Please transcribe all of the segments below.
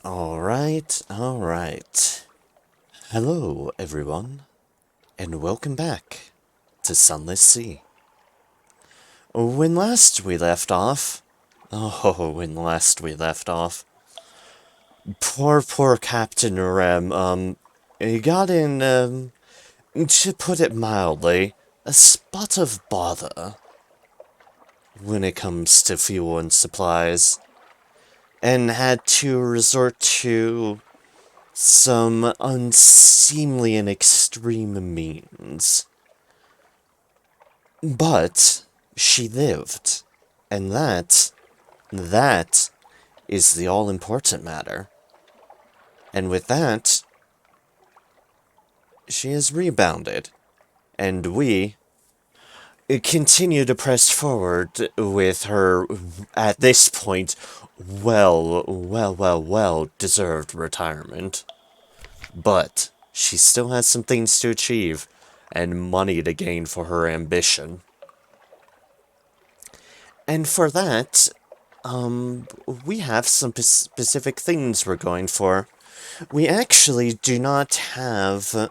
Alright. Hello, everyone, and welcome back to Sunless Sea. When last we left off, poor Captain Rem, he got in, to put it mildly, a spot of bother when it comes to fuel and supplies, and had to resort to some unseemly and extreme means. But she lived, and that is the all-important matter. And with that, she has rebounded, and we continue to press forward with her, at this point, well-deserved retirement. But she still has some things to achieve, and money to gain for her ambition. And for that, we have some specific things we're going for. We actually do not have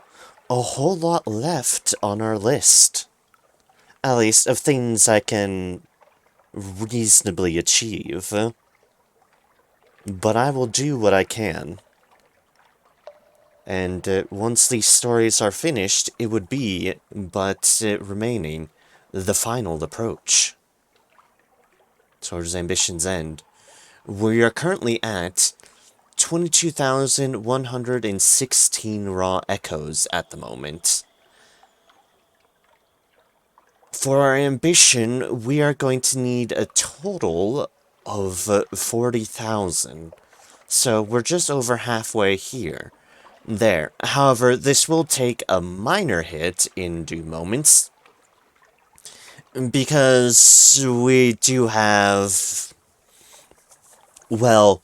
a whole lot left on our list. At least, of things I can reasonably achieve. But I will do what I can. And once these stories are finished, it would be but remaining the final approach towards ambition's end. We are currently at 22,116 raw echoes at the moment. For our ambition, we are going to need a total of 40,000. So we're just over halfway here. There. However, this will take a minor hit in due moments, because we do have a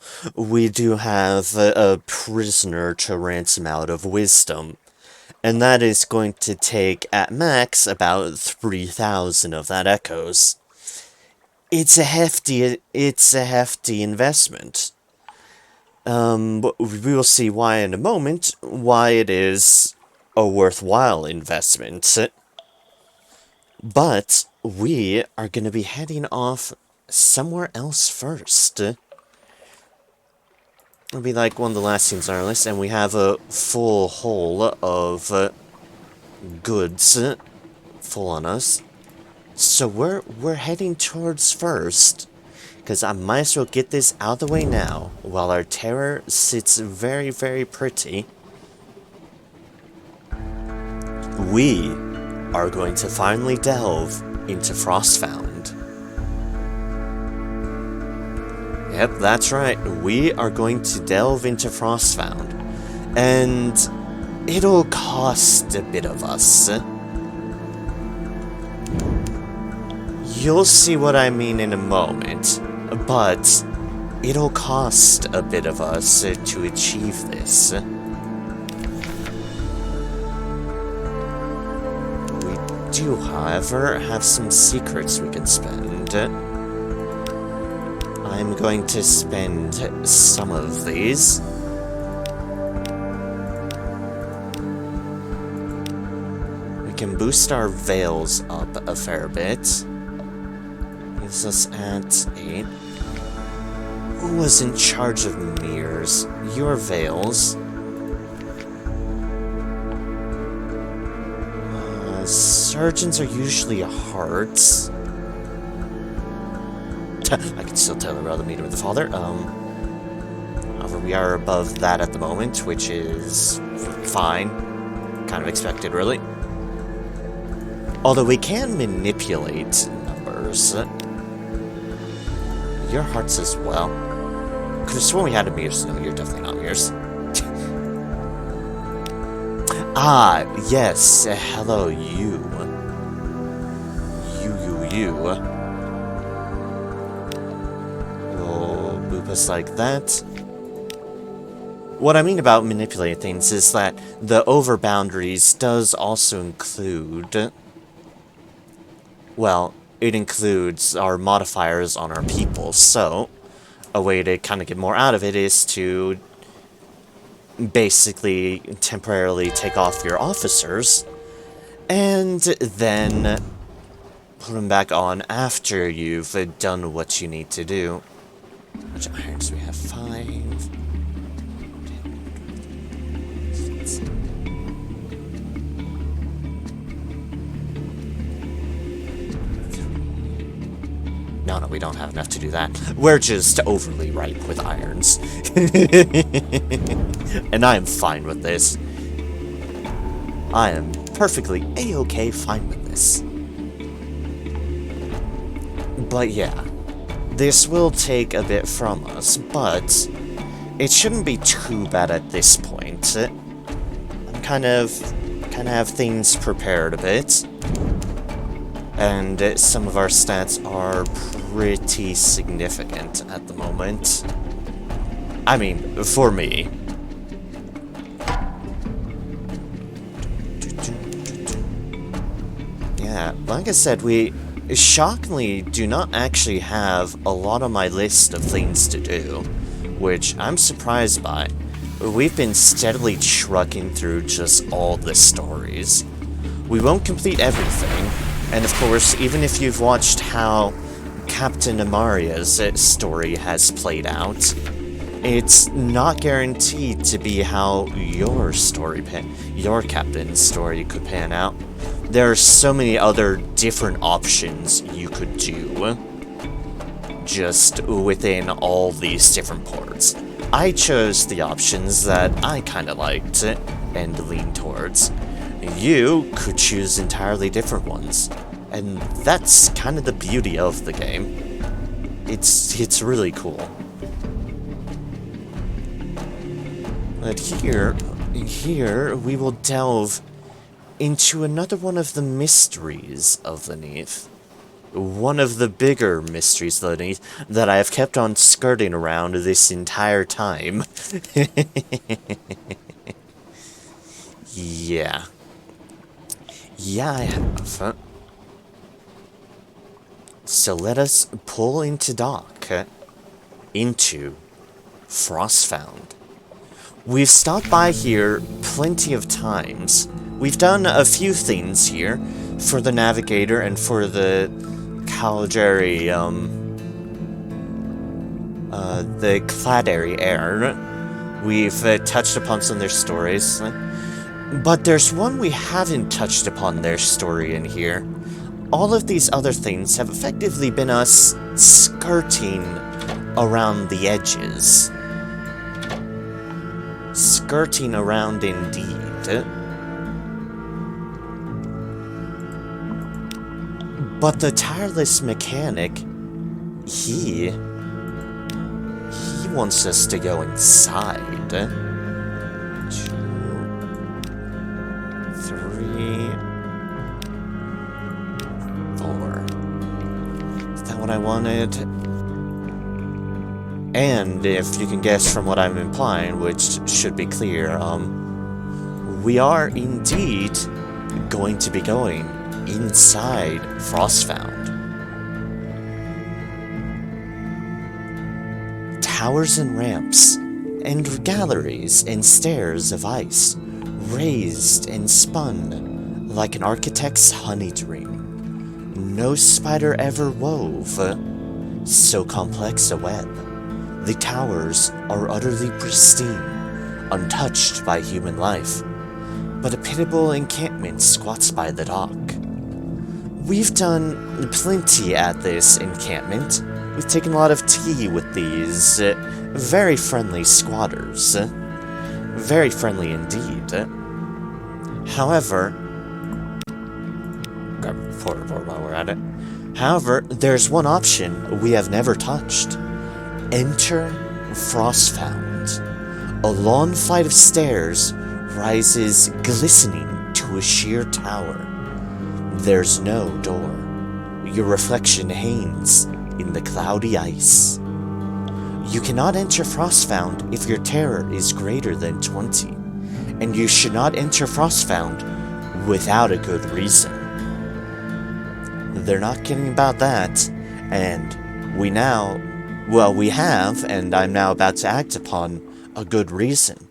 prisoner to ransom out of wisdom. And that is going to take, at max, about 3,000 of that echoes. It's a hefty investment. We will see why in a moment, why it is a worthwhile investment. But we are going to be heading off somewhere else first. It'll be like one of the last things on our list, and we have a full hole of goods full on us. So we're heading towards first, because I might as well get this out of the way now, while our terror sits very, very pretty. We are going to finally delve into Frostfound. Yep, that's right. We are going to delve into Frostfound. And it'll cost a bit of us. You'll see what I mean in a moment. But it'll cost a bit of us to achieve this. We do, however, have some secrets we can spend. I'm going to spend some of these. We can boost our veils up a fair bit. Gives us at 8. Who was in charge of mirrors? Your veils. Surgeons are usually hearts. I can still tell about the meeting with the father. However, we are above that at the moment, which is fine. Kind of expected, really. Although we can manipulate numbers. Your hearts as well. Could have sworn we had a mirrors. No, you're definitely not mirrors. Ah, yes. Hello, you. You. We'll boop us like that. What I mean about manipulating things is that the over boundaries does also include... Well, it includes our modifiers on our people, so... a way to kind of get more out of it is to basically temporarily take off your officers and then put them back on after you've done what you need to do. Which irons we have? 5. No, we don't have enough to do that. We're just overly ripe with irons. And I am fine with this. I am perfectly a-okay fine with this. But yeah, this will take a bit from us, but it shouldn't be too bad at this point. I'm kind of have things prepared a bit. And some of our stats are pretty significant at the moment. I mean, for me. Yeah, like I said, we shockingly do not actually have a lot on my list of things to do, which I'm surprised by. We've been steadily trucking through just all the stories. We won't complete everything. And of course, even if you've watched how Captain Amaria's story has played out, it's not guaranteed to be how your captain's story could pan out. There are so many other different options you could do just within all these different ports. I chose the options that I kind of liked and leaned towards. You could choose entirely different ones, and that's kind of the beauty of the game. It's really cool. But here we will delve into another one of the mysteries of the Neath. One of the bigger mysteries of the Neath that I have kept on skirting around this entire time. Yeah. Yeah, I have. So let us pull into dock. Into Frostfound. We've stopped by here plenty of times. We've done a few things here for the Navigator and for the Caligari, the Cladary Air. We've touched upon some of their stories. But there's one we haven't touched upon their story in here. All of these other things have effectively been us skirting around the edges. Skirting around indeed. But the tireless mechanic, he wants us to go inside. 2, 3, 4. Is that what I wanted? And if you can guess from what I'm implying, which should be clear, we are indeed going to be going inside Frostfound. Towers and ramps, and galleries and stairs of ice, raised and spun like an architect's honey dream. No spider ever wove so complex a web. The towers are utterly pristine, untouched by human life, but a pitiable encampment squats by the dock. We've done plenty at this encampment. We've taken a lot of tea with these very friendly squatters. Very friendly indeed. However, grab a report while we're at it. However, there's one option we have never touched. Enter Frostfound. A long flight of stairs rises glistening to a sheer tower. There's no door. Your reflection hangs in the cloudy ice. You cannot enter Frostfound if your terror is greater than 20, and you should not enter Frostfound without a good reason. They're not kidding about that, and we now Well, we have, and I'm now about to act upon a good reason.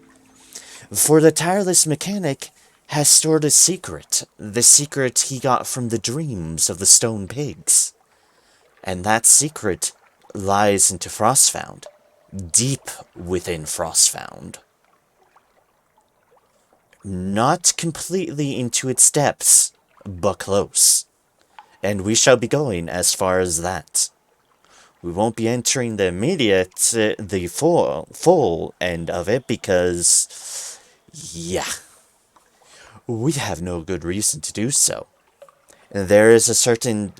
For the tireless mechanic has stored a secret, the secret he got from the dreams of the stone pigs. And that secret lies into Frostfound, deep within Frostfound. Not completely into its depths, but close. And we shall be going as far as that. We won't be entering the immediate, the full end of it because, yeah, we have no good reason to do so. And there is a certain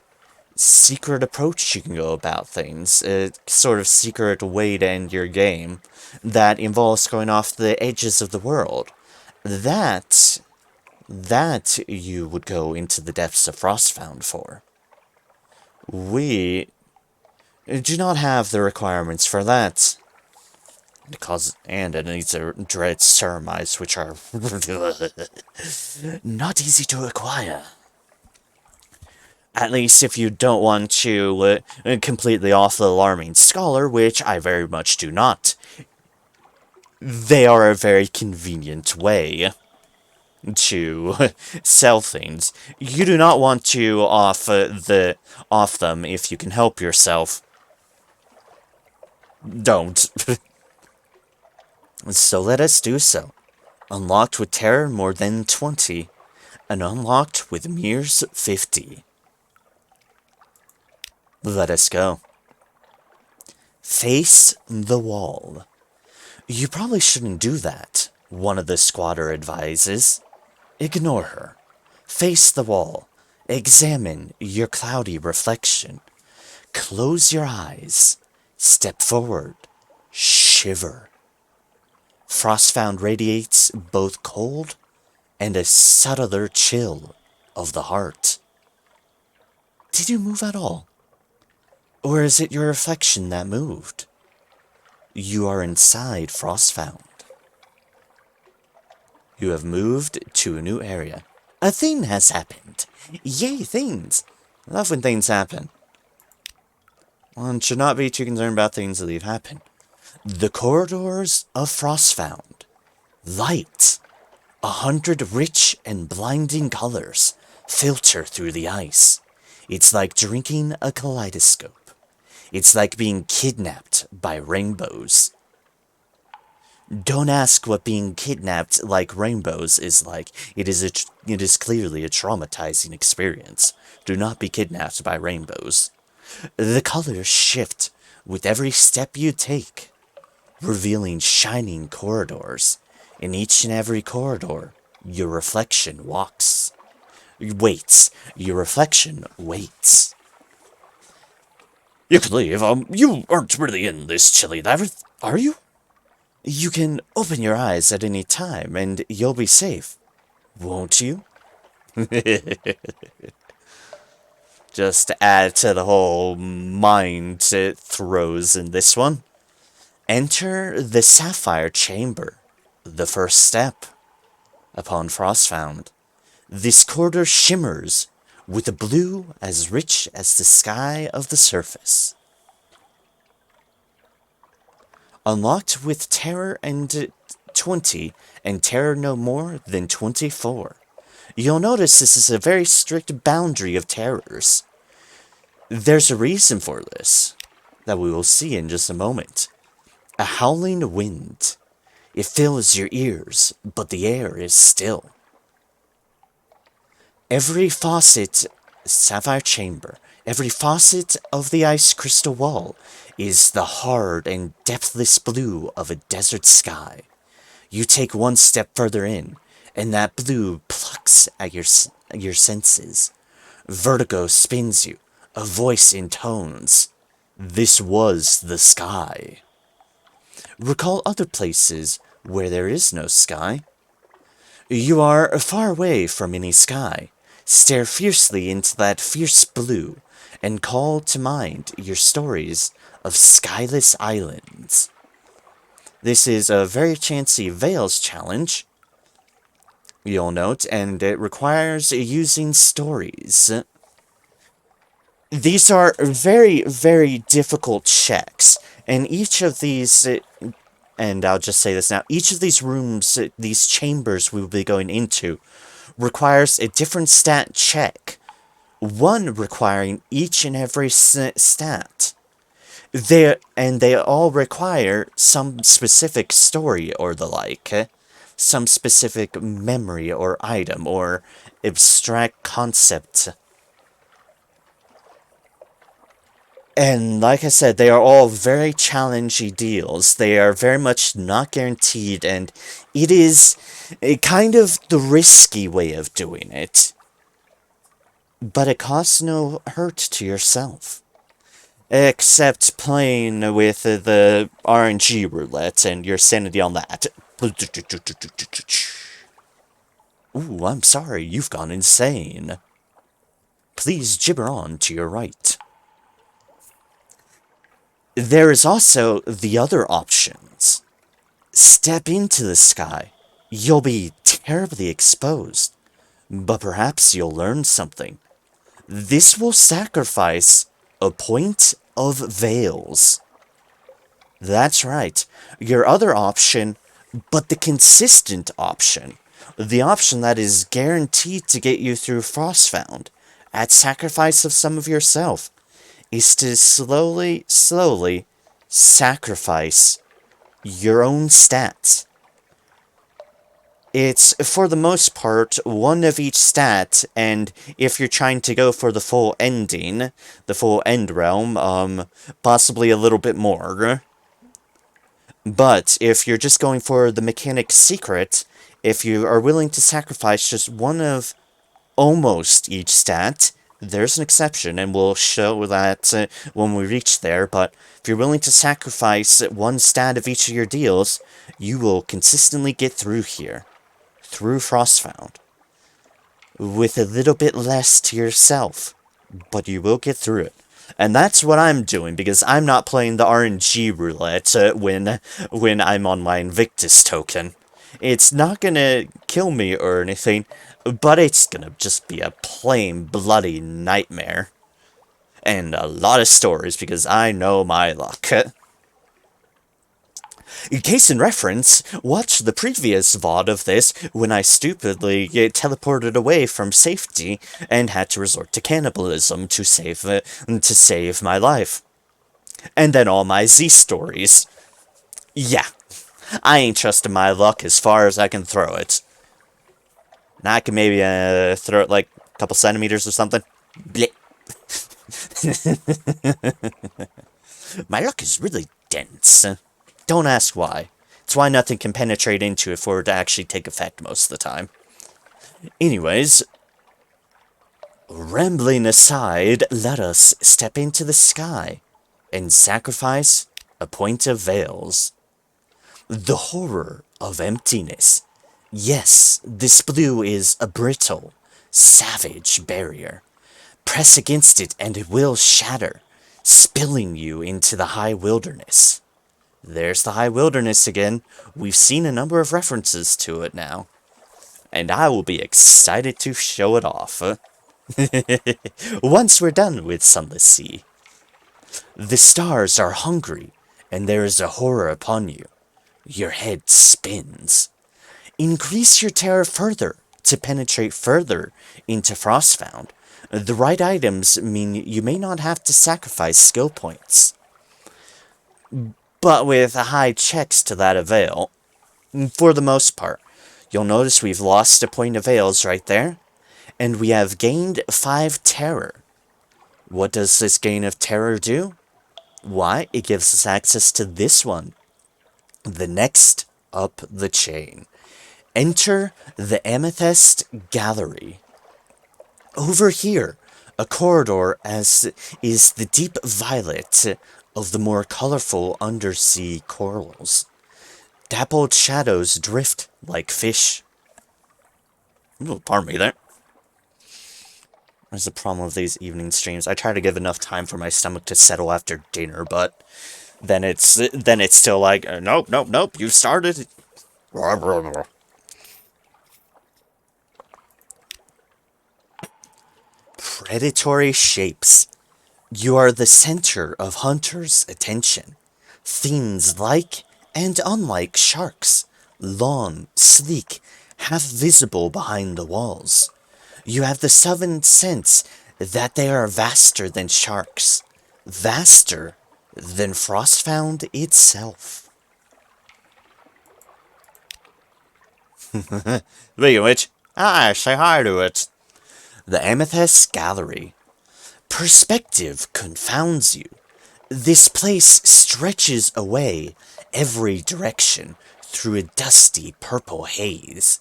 secret approach you can go about things, a sort of secret way to end your game that involves going off the edges of the world. That you would go into the depths of Frostfound for. We do not have the requirements for that. And it needs to dread surmise, which are not easy to acquire. At least if you don't want to completely off the alarming scholar, which I very much do not. They are a very convenient way to sell things. You do not want to off them if you can help yourself. Don't. So let us do so. Unlocked with terror more than 20, and unlocked with Mears 50. Let us go. Face the wall. You probably shouldn't do that, one of the squatter advises. Ignore her. Face the wall. Examine your cloudy reflection. Close your eyes. Step forward. Shiver. Frostfound radiates both cold and a subtler chill of the heart. Did you move at all? Or is it your reflection that moved? You are inside Frostfound. You have moved to a new area. A thing has happened. Yay, things! I love when things happen. One should not be too concerned about things that leave happen. The corridors of Frostfound. Light. 100 rich and blinding colors filter through the ice. It's like drinking a kaleidoscope. It's like being kidnapped by rainbows. Don't ask what being kidnapped like rainbows is like. It is clearly a traumatizing experience. Do not be kidnapped by rainbows. The colors shift with every step you take, revealing shining corridors. In each and every corridor, your reflection walks. Waits. Your reflection waits. You can leave. You aren't really in this chilly labyrinth, are you? You can open your eyes at any time, and you'll be safe. Won't you? Just to add to the whole mind it throws in this one. Enter the Sapphire Chamber. The first step. Upon Frostfound. This corridor shimmers with a blue as rich as the sky of the surface. Unlocked with terror and 20, and terror no more than 24. You'll notice this is a very strict boundary of terrors. There's a reason for this, that we will see in just a moment. A howling wind. It fills your ears, but the air is still. Every faucet, Sapphire Chamber, every faucet of the ice crystal wall is the hard and depthless blue of a desert sky. You take one step further in, and that blue plucks at your senses. Vertigo spins you, a voice intones, "This was the sky." Recall other places where there is no sky. You are far away from any sky. Stare fiercely into that fierce blue, and call to mind your stories of skyless islands. This is a very chancy Veils challenge, you'll note, and it requires using stories. These are very, very difficult checks, and each of these, and I'll just say this now, each of these rooms, these chambers we will be going into, requires a different stat check, one requiring each and every stat. They all require some specific story or the like, some specific memory or item or abstract concept. And like I said, they are all very challenging deals. They are very much not guaranteed, and it is a kind of the risky way of doing it. But it costs no hurt to yourself. Except playing with the RNG roulette and your sanity on that. Ooh, I'm sorry, you've gone insane. Please gibber on to your right. There is also the other options. Step into the sky. You'll be terribly exposed, but perhaps you'll learn something. This will sacrifice a point of veils. That's right, your other option, but the consistent option. The option that is guaranteed to get you through Frostbound, at sacrifice of some of yourself, is to slowly sacrifice your own stats. It's, for the most part, one of each stat, and if you're trying to go for the full ending, the full end realm, possibly a little bit more. But if you're just going for the mechanic secret, if you are willing to sacrifice just one of almost each stat, there's an exception, and we'll show that when we reach there, but if you're willing to sacrifice one stat of each of your deals, you will consistently get through here. Through Frostbound. With a little bit less to yourself, but you will get through it. And that's what I'm doing, because I'm not playing the RNG roulette when I'm on my Invictus token. It's not gonna kill me or anything, but it's gonna just be a plain bloody nightmare. And a lot of stories, because I know my luck. In case in reference, watch the previous VOD of this when I stupidly teleported away from safety and had to resort to cannibalism to save my life. And then all my Z stories. Yeah, I ain't trusting my luck as far as I can throw it. Now I can maybe throw it like a couple centimeters or something. Blech. My luck is really dense. Don't ask why. It's why nothing can penetrate into it for it to actually take effect most of the time. Anyways, rambling aside, let us step into the sky and sacrifice a point of veils. The horror of emptiness. Yes, this blue is a brittle, savage barrier. Press against it and it will shatter, spilling you into the high wilderness. There's the high wilderness again. We've seen a number of references to it now. And I will be excited to show it off. Once we're done with Sunless Sea. The stars are hungry, and there is a horror upon you. Your head spins. Increase your terror further to penetrate further into Frostbound. The right items mean you may not have to sacrifice skill points. But with high checks to that avail, for the most part. You'll notice we've lost a point of veils right there, and we have gained 5 terror. What does this gain of terror do? Why, it gives us access to this one. The next up the chain. Enter the Amethyst Gallery. Over here, a corridor as is the deep violet of the more colorful undersea corals. Dappled shadows drift like fish. Ooh, pardon me there. There's the problem with these evening streams. I try to give enough time for my stomach to settle after dinner, but then it's still like, nope, you started. Predatory shapes. You are the center of hunters' attention. Things like and unlike sharks, long, sleek, half visible behind the walls. You have the sudden sense that they are vaster than sharks, vaster than Frostfound itself. Speaking of which, say hi to it. The Amethyst Gallery. Perspective confounds you. This place stretches away every direction through a dusty purple haze,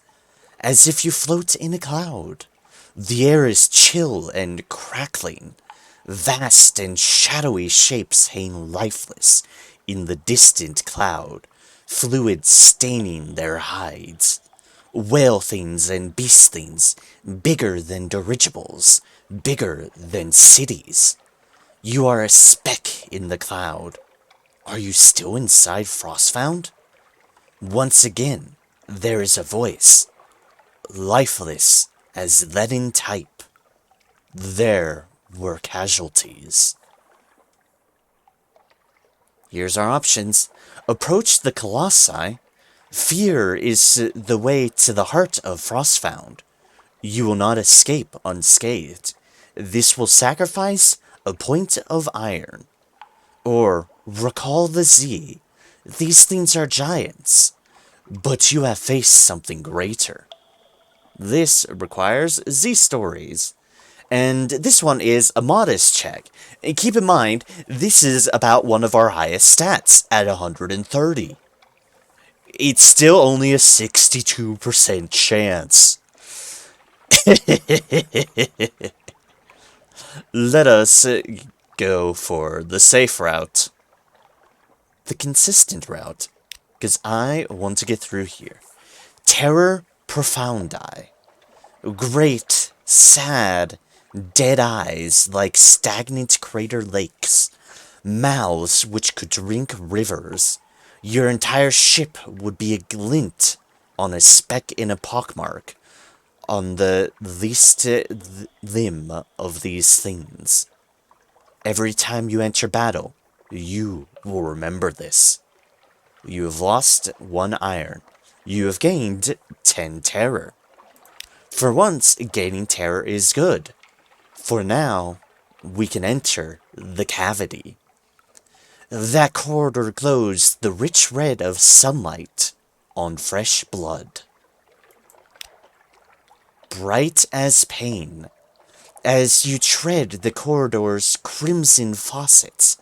as if you float in a cloud. The air is chill and crackling. Vast and shadowy shapes hang lifeless in the distant cloud, fluid staining their hides. Whale things and beast things, bigger than dirigibles, bigger than cities. You are a speck in the cloud. Are you still inside Frostfound? Once again, there is a voice, lifeless as leaden type. There were casualties. Here's our options. Approach the Colossi. Fear is the way to the heart of Frostfound. You will not escape unscathed. This will sacrifice a point of iron. Or recall the Z. These things are giants, but you have faced something greater. This requires Z stories. And this one is a modest check. And keep in mind, this is about one of our highest stats at 130. It's still only a 62% chance. Let us go for the safe route. The consistent route. Because I want to get through here. Terror Profoundi. Great, sad, dead eyes like stagnant crater lakes. Mouths which could drink rivers. Your entire ship would be a glint on a speck in a pockmark on the least limb of these things. Every time you enter battle, you will remember this. You have lost 1 iron. You have gained 10 terror. For once, gaining terror is good. For now, we can enter the cavity. That corridor glows the rich red of sunlight on fresh blood. Bright as pain. As you tread the corridor's crimson faucets,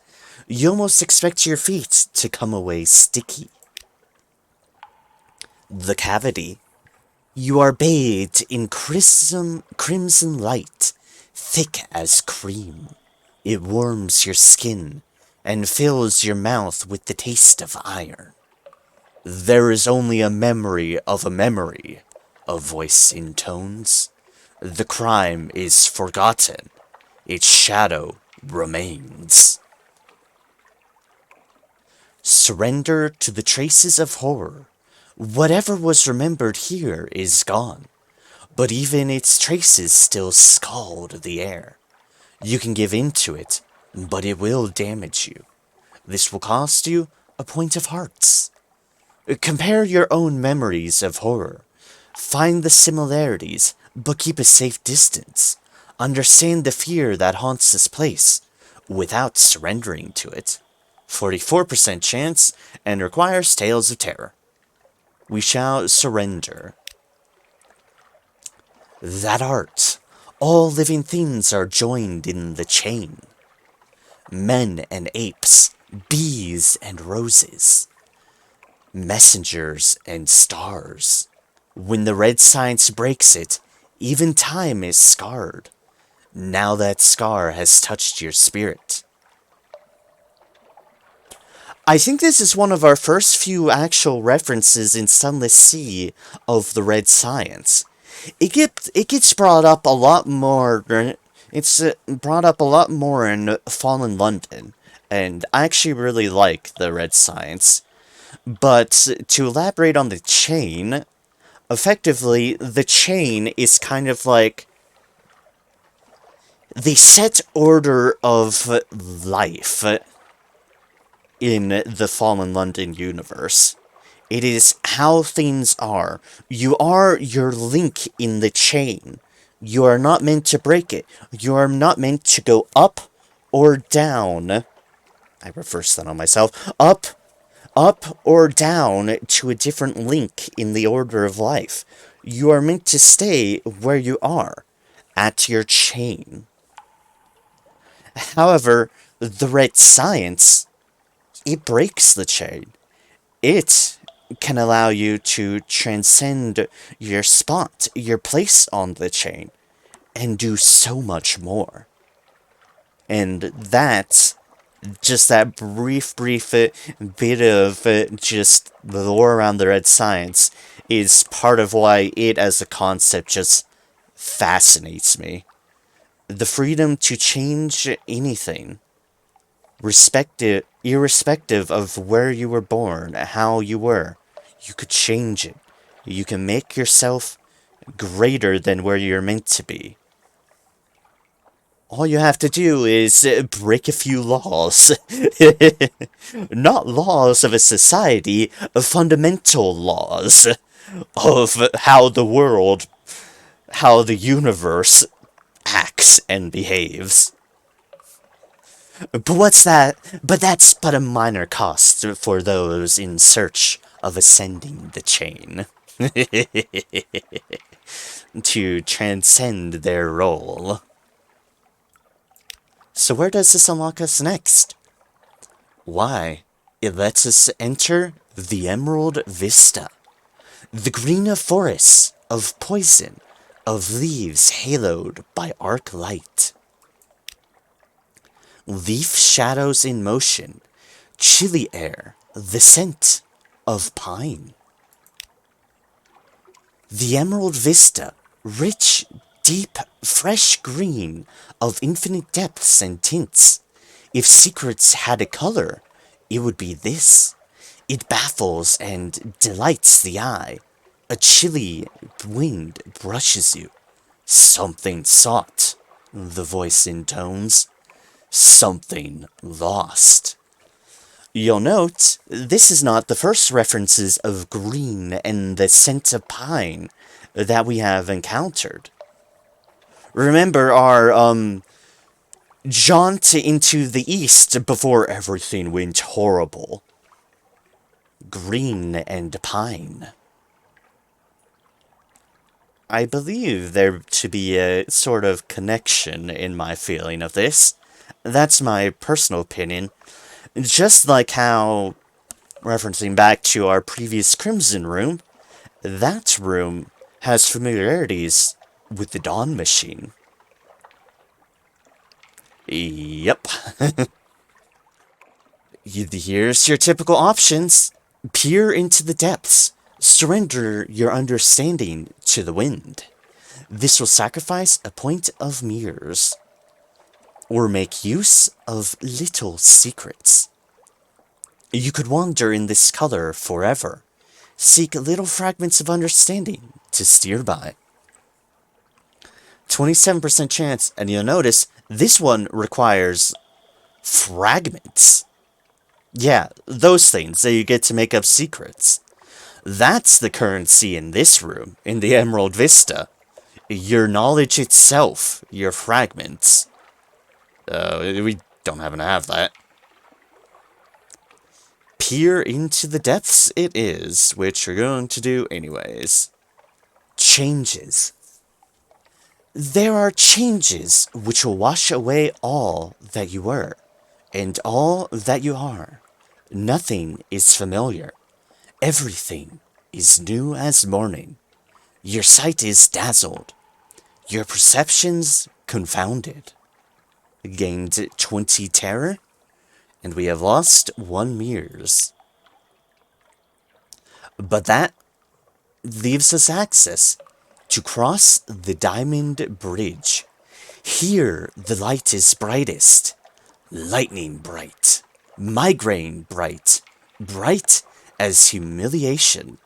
you almost expect your feet to come away sticky. The cavity. You are bathed in crimson light, thick as cream. It warms your skin and fills your mouth with the taste of iron. There is only a memory, a voice intones. The crime is forgotten. Its shadow remains. Surrender to the traces of horror. Whatever was remembered here is gone, but even its traces still scald the air. You can give in to it, but it will damage you. This will cost you a point of hearts. Compare your own memories of horror. Find the similarities, but keep a safe distance. Understand the fear that haunts this place, without surrendering to it. 44% chance, and requires Tales of Terror. We shall surrender. That art. All living things are joined in the chain. Men and apes, bees and roses, messengers and stars. When the red science breaks it, even time is scarred. Now that scar has touched your spirit. I think this is one of our first few actual references in Sunless Sea of the red science. It gets brought up a lot more. It's brought up a lot more in Fallen London, and I actually really like the red science. But to elaborate on the chain, effectively, the chain is kind of like the set order of life in the Fallen London universe. It is how things are. You are your link in the chain. You are not meant to break it. You are not meant to go up or down. I reversed that on myself. Up or down to a different link in the order of life. You are meant to stay where you are, at your chain. However, the red science, it breaks the chain. It can allow you to transcend your spot, your place on the chain, and do so much more. And that, just that brief bit of just the lore around the red science is part of why it as a concept just fascinates me. The freedom to change anything, irrespective of where you were born, how you were, you could change it. You can make yourself greater than where you're meant to be. All you have to do is break a few laws. Not laws of a society, fundamental laws of how the universe acts and behaves. But what's that? But that's but a minor cost for those in search of ascending the chain. To transcend their role. So where does this unlock us next? Why, it lets us enter the Emerald Vista. The green of forests, of poison, of leaves haloed by arc light. Leaf shadows in motion, chilly air, the scent of pine. The Emerald Vista, rich, deep, fresh green of infinite depths and tints. If secrets had a color, it would be this. It baffles and delights the eye. A chilly wind brushes you. Something sought, the voice intones. Something lost. You'll note, this is not the first references of green and the scent of pine that we have encountered. Remember our, jaunt into the east before everything went horrible. Green and pine. I believe there to be a sort of connection in my feeling of this. That's my personal opinion. Just like how, referencing back to our previous Crimson Room, that room has familiarities with the Dawn Machine. Yep. Here's your typical options. Peer into the depths. Surrender your understanding to the wind. This will sacrifice a point of mirrors. Or make use of little secrets. You could wander in this color forever. Seek little fragments of understanding to steer by. 27% chance, and you'll notice this one requires fragments. Yeah, those things that you get to make up secrets. That's the currency in this room, in the Emerald Vista. Your knowledge itself, your fragments. We don't happen to have that. Peer into the depths it is, which we're going to do anyways. Changes. There are changes which will wash away all that you were, and all that you are. Nothing is familiar. Everything is new as morning. Your sight is dazzled. Your perceptions confounded. Gained 20 terror, and we have lost 1 mirrors. But that leaves us access to cross the Diamond Bridge. Here the light is brightest. Lightning bright. Migraine bright. Bright as humiliation.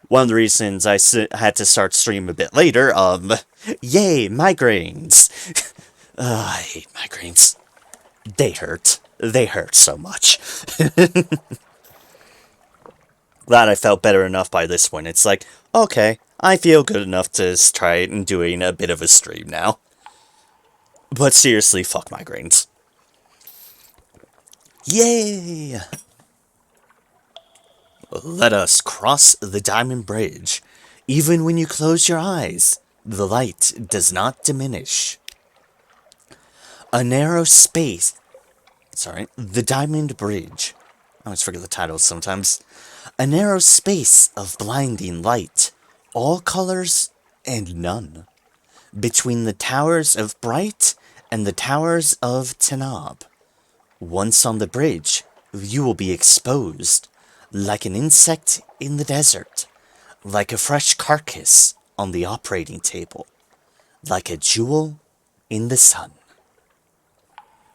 One of the reasons I had to start stream a bit later, yay, migraines. I hate migraines. They hurt. They hurt so much. Glad I felt better enough by this one. It's like, okay, I feel good enough to try doing a bit of a stream now. But seriously, fuck migraines. Yay! Let us cross the Diamond Bridge. Even when you close your eyes, the light does not diminish. A narrow space... the Diamond Bridge. I always forget the titles sometimes. A narrow space of blinding light, all colors and none. Between the towers of Bright and the towers of Tanab. Once on the bridge, you will be exposed, like an insect in the desert, like a fresh carcass on the operating table, like a jewel in the sun.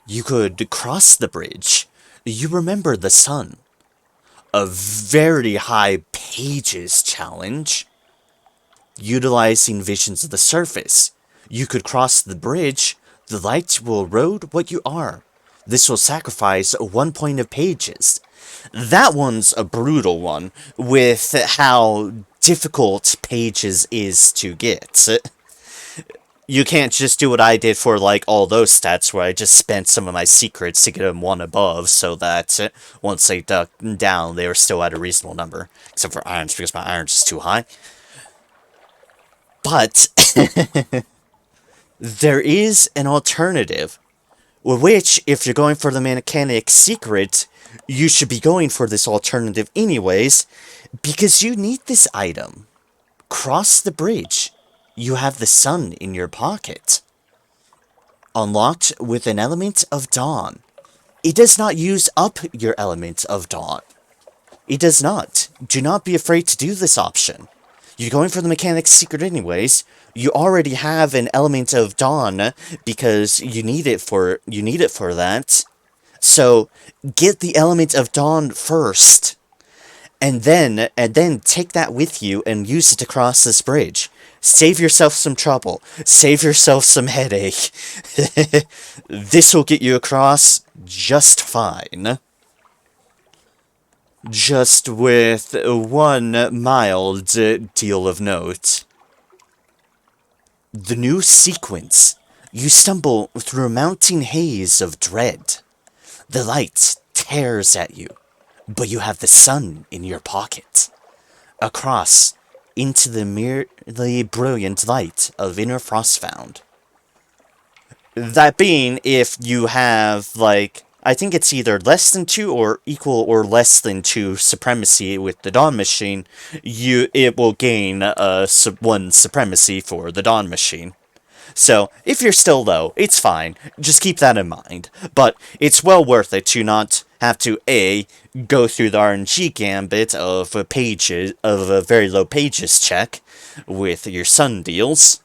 You could cross the bridge. You remember the sun. A very high pages challenge. Utilizing visions of the surface. You could cross the bridge. The light will erode what you are. This will sacrifice 1 point of pages. That one's a brutal one, with how difficult pages is to get. You can't just do what I did for, like, all those stats, where I just spent some of my secrets to get them 1 above, so that once they ducked down, they were still at a reasonable number. Except for irons, because my irons is too high. But, there is an alternative, which, if you're going for the mechanic secret, you should be going for this alternative anyways, because you need this item. Cross the bridge. You have the sun in your pocket. Unlocked with an element of dawn. It does not use up your element of dawn. It does not. Do not be afraid to do this option. You're going for the mechanic's secret anyways. You already have an element of dawn because you need it for that. So get the element of dawn first. And then take that with you and use it to cross this bridge. Save yourself some trouble. Save yourself some headache. This will get you across just fine. Just with one mild deal of note. The new sequence. You stumble through a mounting haze of dread. The light tears at you, but you have the sun in your pocket. Across into the merely brilliant light of Inner Frostbound. That being, if you have, like, I think it's either less than 2 or equal or less than 2 supremacy with the Dawn Machine, it will gain 1 supremacy for the Dawn Machine. So, if you're still low, it's fine. Just keep that in mind. But it's well worth it to not have to, A, go through the RNG gambit of a very low pages check with your sun deals,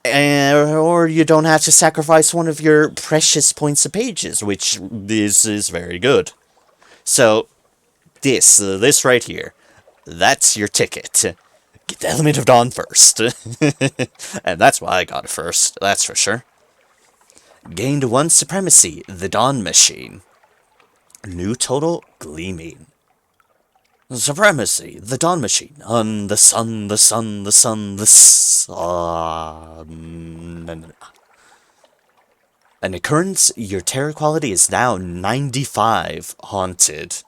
or you don't have to sacrifice one of your precious points of pages, which is very good. So, this right here, that's your ticket. Get the element of dawn first. And that's why I got it first, that's for sure. Gained 1 supremacy, the Dawn Machine. New total, gleaming. Supremacy, the Dawn Machine. The sun, the sun, the sun, the sun. An occurrence, your terror quality is now 95 haunted.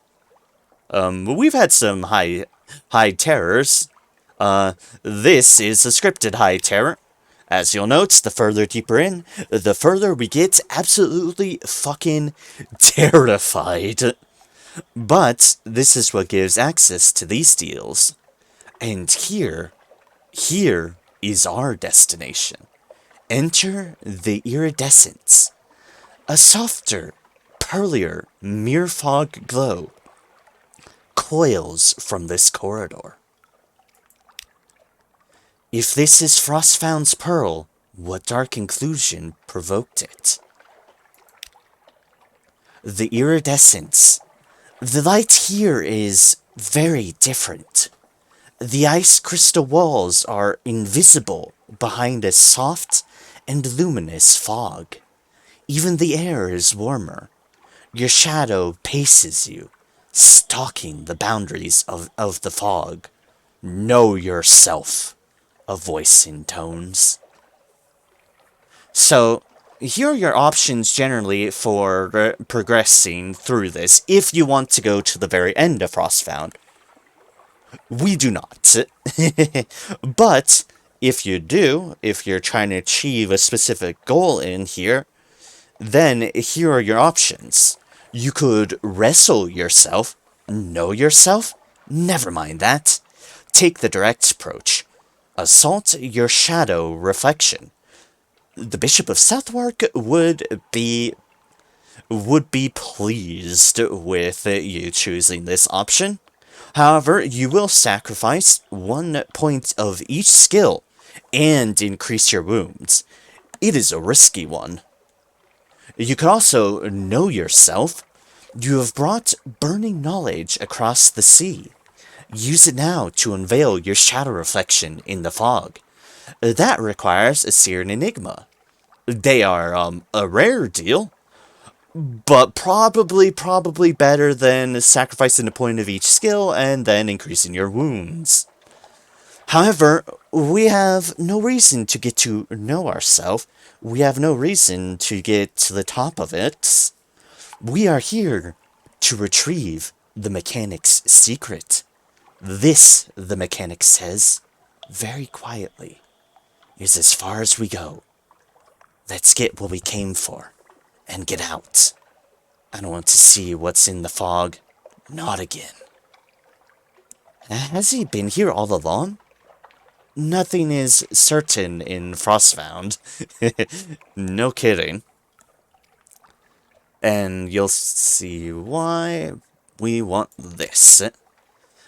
We've had some high terrors. This is a scripted high terror. As you'll note, the further deeper in, the further we get absolutely fucking terrified. But this is what gives access to these deals. And here is our destination. Enter the iridescence. A softer, pearlier, mere fog glow coils from this corridor. If this is Frostbound's pearl, what dark conclusion provoked it? The iridescence. The light here is very different. The ice crystal walls are invisible behind a soft and luminous fog. Even the air is warmer. Your shadow paces you, stalking the boundaries of the fog. Know yourself, a voice intones. So, here are your options generally for progressing through this, if you want to go to the very end of Frostbound. We do not. But, if you do, if you're trying to achieve a specific goal in here, then here are your options. You could wrestle yourself, know yourself, never mind that. Take the direct approach. Assault your shadow reflection. The Bishop of Southwark would be pleased with you choosing this option. However, you will sacrifice 1 point of each skill and increase your wounds. It is a risky one. You could also know yourself. You have brought burning knowledge across the sea. Use it now to unveil your shadow reflection in the fog. That requires a Seer and Enigma. They are, a rare deal, but probably better than sacrificing a point of each skill and then increasing your wounds. However, we have no reason to get to know ourselves. We have no reason to get to the top of it. We are here to retrieve the mechanic's secret. This, the mechanic says, very quietly, is as far as we go. Let's get what we came for, and get out. I don't want to see what's in the fog. Not again. Has he been here all along? Nothing is certain in Frostbound. No kidding. And you'll see why we want this.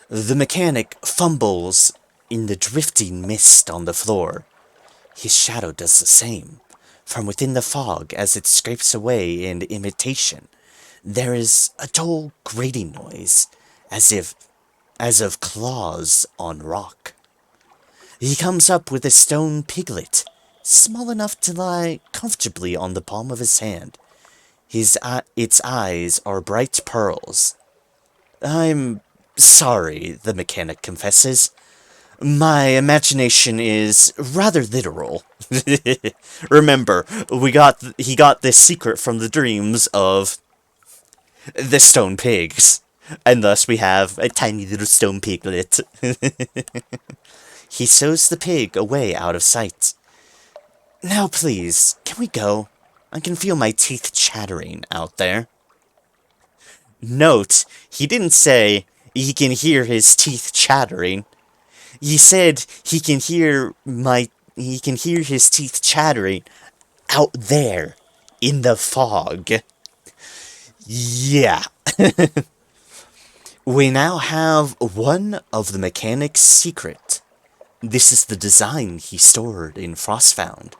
The mechanic fumbles in the drifting mist on the floor. His shadow does the same. From within the fog, as it scrapes away in imitation, there is a dull grating noise, as of claws on rock. He comes up with a stone piglet, small enough to lie comfortably on the palm of his hand. Its eyes are bright pearls. I'm sorry, the mechanic confesses. My imagination is rather literal. Remember, he got this secret from the dreams of the stone pigs. And thus we have a tiny little stone piglet. He sews the pig away out of sight. Now please, can we go? I can feel my teeth chattering out there. Note, he didn't say he can hear his teeth chattering. He said he can hear his teeth chattering out there in the fog. Yeah. We now have one of the mechanic's secret. This is the design he stored in Frostbound.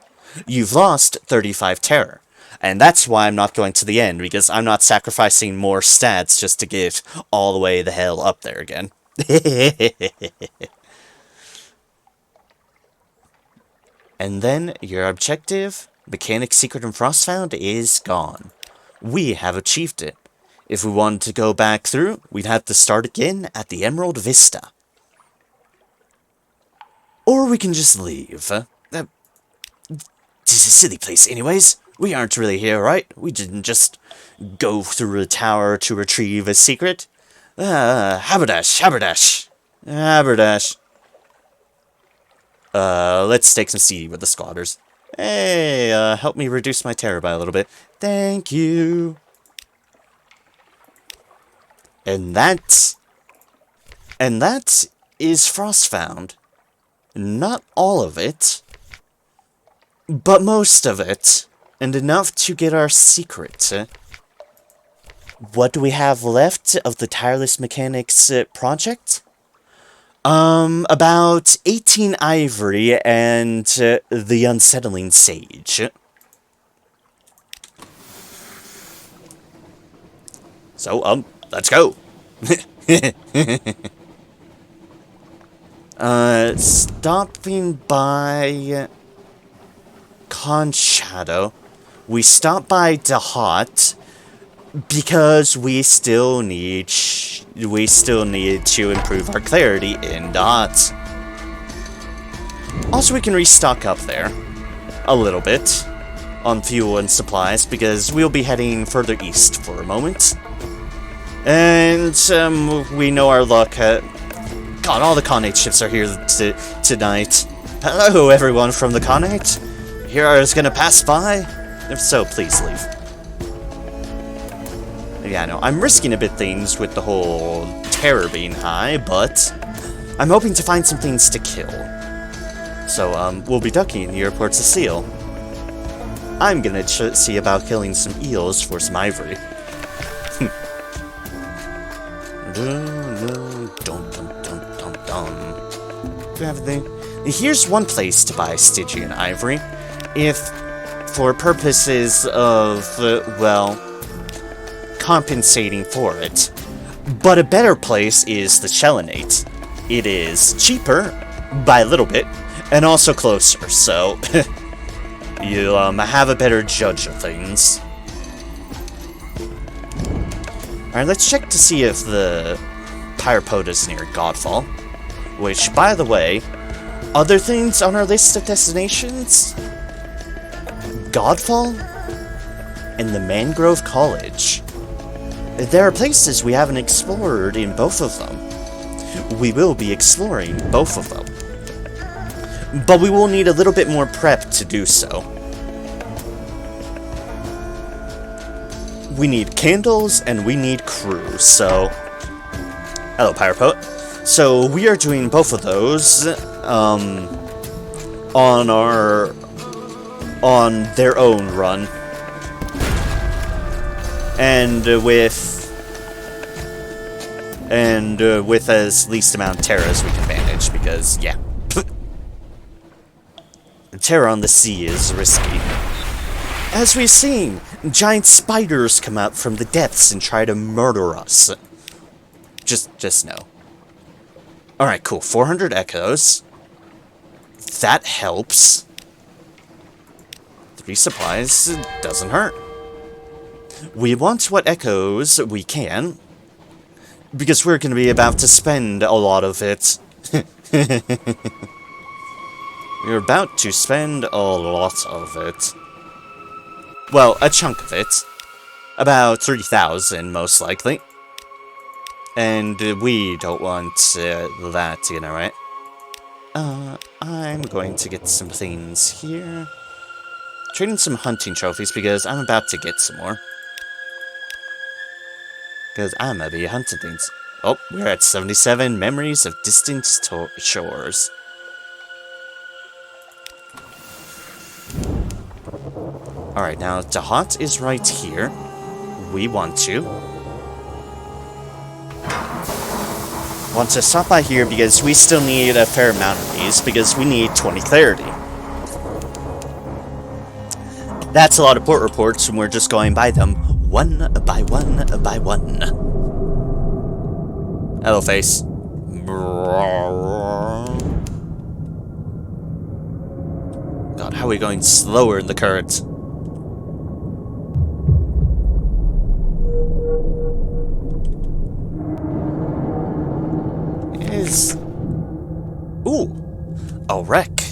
You've lost 35 terror, and that's why I'm not going to the end, because I'm not sacrificing more stats just to get all the way the hell up there again. And then your objective, Mechanic's Secret in Frostbound, is gone. We have achieved it. If we wanted to go back through, we'd have to start again at the Emerald Vista. Or we can just leave. This is a silly place anyways. We aren't really here, right? We didn't just go through a tower to retrieve a secret. Haberdash, haberdash, haberdash. Let's take some CD with the squatters. Hey, help me reduce my terror by a little bit. Thank you. And that is Frostbound. Not all of it, but most of it, and enough to get our secret. What do we have left of the Tireless Mechanics project? About 18 ivory and the unsettling sage. So, let's go. Stopping by Con Shadow. We stopped by the hut because we still need to improve our clarity in the hut. Also, we can restock up there a little bit on fuel and supplies because we'll be heading further east for a moment. And we know our luck. God, all the Khanate ships are here tonight. Hello, everyone from the Khanate. Here is gonna pass by. If so, please leave. Yeah, no, I'm risking a bit things with the whole terror being high, but I'm hoping to find some things to kill. So, we'll be ducking the airport's a seal. I'm gonna see about killing some eels for some ivory. Here's one place to buy Stygian ivory, if for purposes of, well, compensating for it. But a better place is the Chelinate. It is cheaper, by a little bit, and also closer, so you'll have a better judge of things. Alright, let's check to see if the Pyrapod is near Godfall. Which, by the way, other things on our list of destinations? Godfall and the Mangrove College. There are places we haven't explored in both of them. We will be exploring both of them. But we will need a little bit more prep to do so. We need candles and we need crew, so... Hello, Pyrapod. So, we are doing both of those, on their own run. And with as least amount of terror as we can manage, because, yeah. Terror on the sea is risky. As we've seen, giant spiders come out from the depths and try to murder us. Just know. Alright, cool. 400 echoes. That helps. 3 supplies doesn't hurt. We want what echoes we can, because we're going to be about to spend a lot of it. We're about to spend a lot of it. Well, a chunk of it. About 3,000, most likely. And we don't want that, you know, right? I'm going to get some things here. Trading some hunting trophies because I'm about to get some more. Because I'm gonna be hunting things. Oh, we're at 77 memories of distant shores. Alright, now Dahat is right here. We want to stop by here because we still need a fair amount of these because we need 20 clarity. That's a lot of port reports and we're just going by them one by one by one. Hello, face. God, how are we going slower in the current? Ooh, a wreck.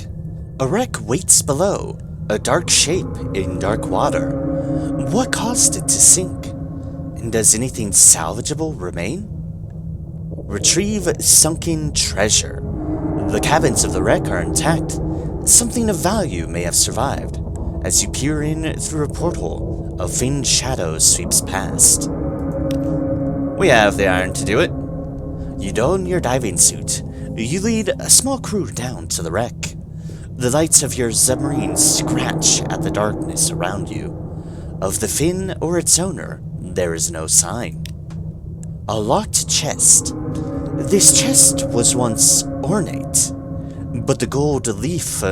A wreck waits below, a dark shape in dark water. What caused it to sink? And does anything salvageable remain? Retrieve sunken treasure. The cabins of the wreck are intact. Something of value may have survived. As you peer in through a porthole, a faint shadow sweeps past. We have the iron to do it. You don your diving suit. You lead a small crew down to the wreck. The lights of your submarine scratch at the darkness around you. Of the fin or its owner, there is no sign. A locked chest. This chest was once ornate, but the gold leaf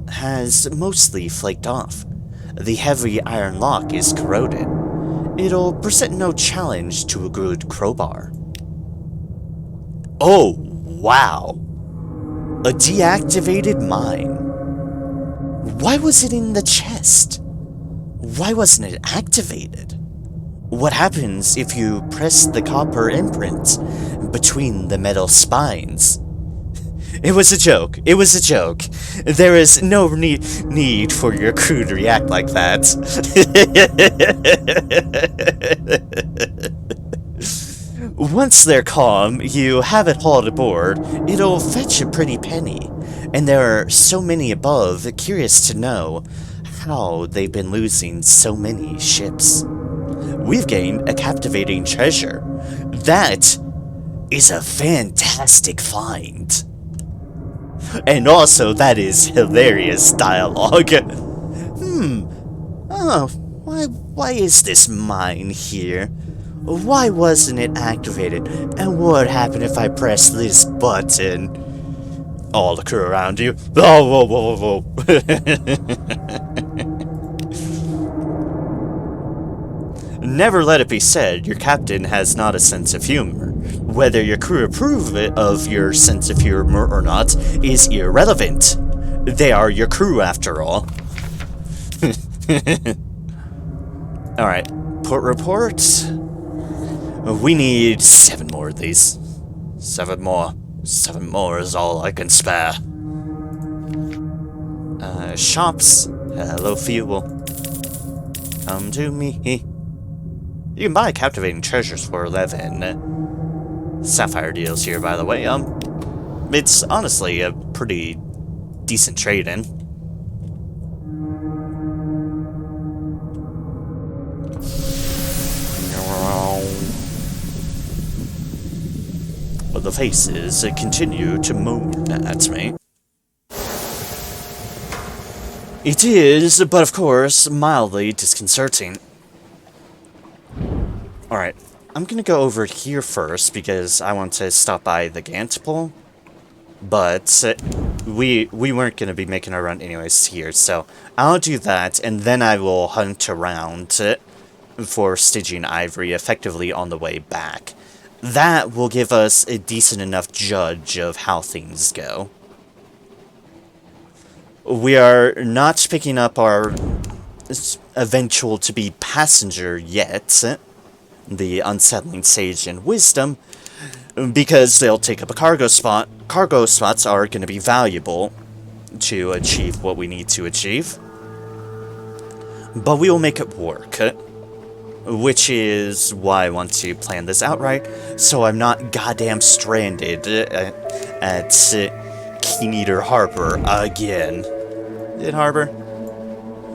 has mostly flaked off. The heavy iron lock is corroded. It'll present no challenge to a good crowbar. Oh, wow. A deactivated mine. Why was it in the chest? Why wasn't it activated? What happens if you press the copper imprint between the metal spines? It was a joke. It was a joke. There is no need for your crew to react like that. Once they're calm, you have it hauled aboard. It'll fetch a pretty penny. And there are so many above, curious to know how they've been losing so many ships. We've gained a captivating treasure. That is a fantastic find. And also, that is hilarious dialogue. Oh, why is this mine here? Why wasn't it activated? And what happened if I press this button? All the crew around you. Oh, whoa, whoa, whoa. Never let it be said your captain has not a sense of humor. Whether your crew approve of your sense of humor or not is irrelevant. They are your crew after all. Alright, port report. We need 7 more of these. 7 more. 7 more is all I can spare. Shops. Hello, fuel. Come to me. You can buy captivating treasures for 11 sapphire deals here, by the way. It's honestly a pretty decent trade-in. The faces continue to moan at me. It is, but of course, mildly disconcerting. Alright, I'm gonna go over here first because I want to stop by the Gant pool. But we weren't gonna be making a run anyways here, so I'll do that and then I will hunt around for Stygian ivory effectively on the way back. That will give us a decent enough judge of how things go. We are not picking up our eventual to be passenger yet, the unsettling sage and wisdom, because they'll take up a cargo spot. Cargo spots are going to be valuable to achieve what we need to achieve. But we will make it work. Which is why I want to plan this out right, so I'm not goddamn stranded at Keen Eater Harbor again. Harbor?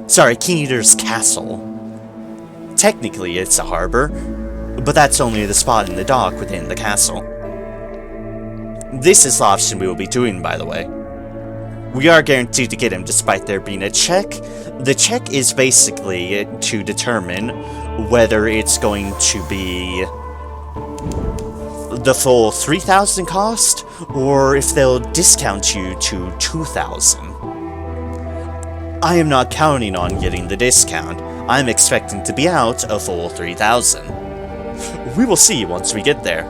Sorry, Keen Eater's Castle. Technically it's a harbor, but that's only the spot in the dock within the castle. This is the option we will be doing, by the way. We are guaranteed to get him despite there being a check. The check is basically to determine whether it's going to be the full 3,000 cost, or if they'll discount you to 2,000. I am not counting on getting the discount. I'm expecting to be out a full 3,000. We will see once we get there.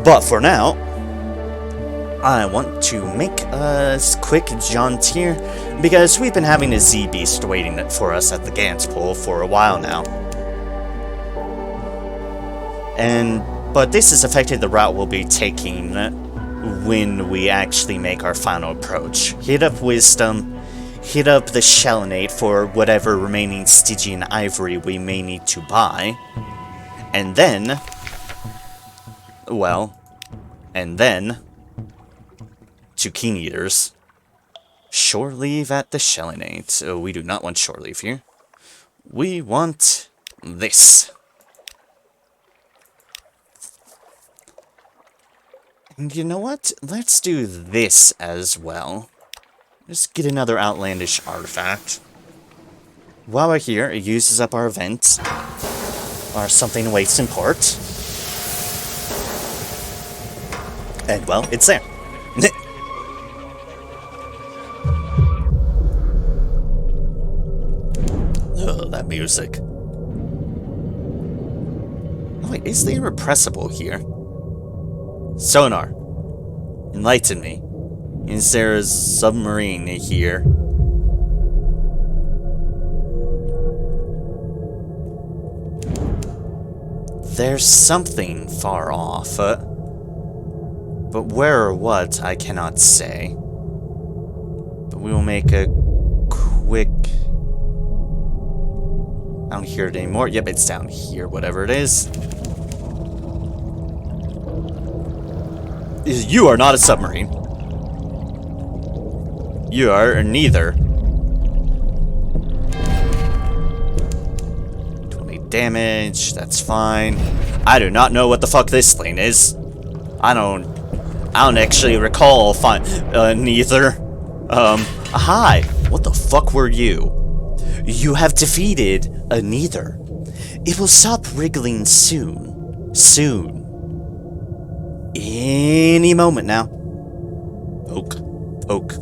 But for now, I want to make a quick jaunt here, because we've been having a Z-Beast waiting for us at the Gant pool for a while now. But this has affected the route we'll be taking when we actually make our final approach. Hit up Wisdom, hit up the Shellinate for whatever remaining Stygian ivory we may need to buy, and then, to Keen Eaters. Shore leave at the Shellinate. Oh, we do not want shore leave here. We want this. And you know what? Let's do this as well. Just get another outlandish artifact. While we're here, it uses up our event. Or something awaits in port. And well, it's there. Oh, that music. Oh, wait, is the irrepressible here? Sonar. Enlighten me. Is there a submarine here? there's something far off. But where or what, I cannot say. But we will make a quick... I don't hear it anymore. Yep, it's down here, whatever it is. You are not a submarine. You are neither. 20 damage, that's fine. I do not know what the fuck this thing is. I don't actually recall neither. Hi, what the fuck were you? You have defeated a neither. It will stop wriggling soon. Soon. Any moment now. Poke. Poke.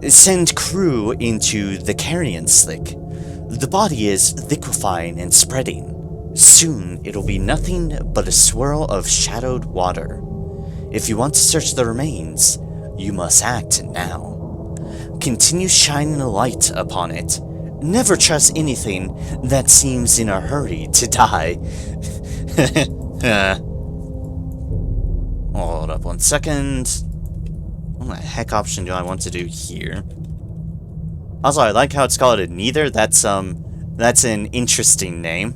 Send crew into the carrion slick. The body is liquefying and spreading. Soon it'll be nothing but a swirl of shadowed water. If you want to search the remains, you must act now. Continue shining a light upon it. Never trust anything that seems in a hurry to die. Hold up 1 second. What the heck option do I want to do here? Also, I like how it's called a neither. That's an interesting name.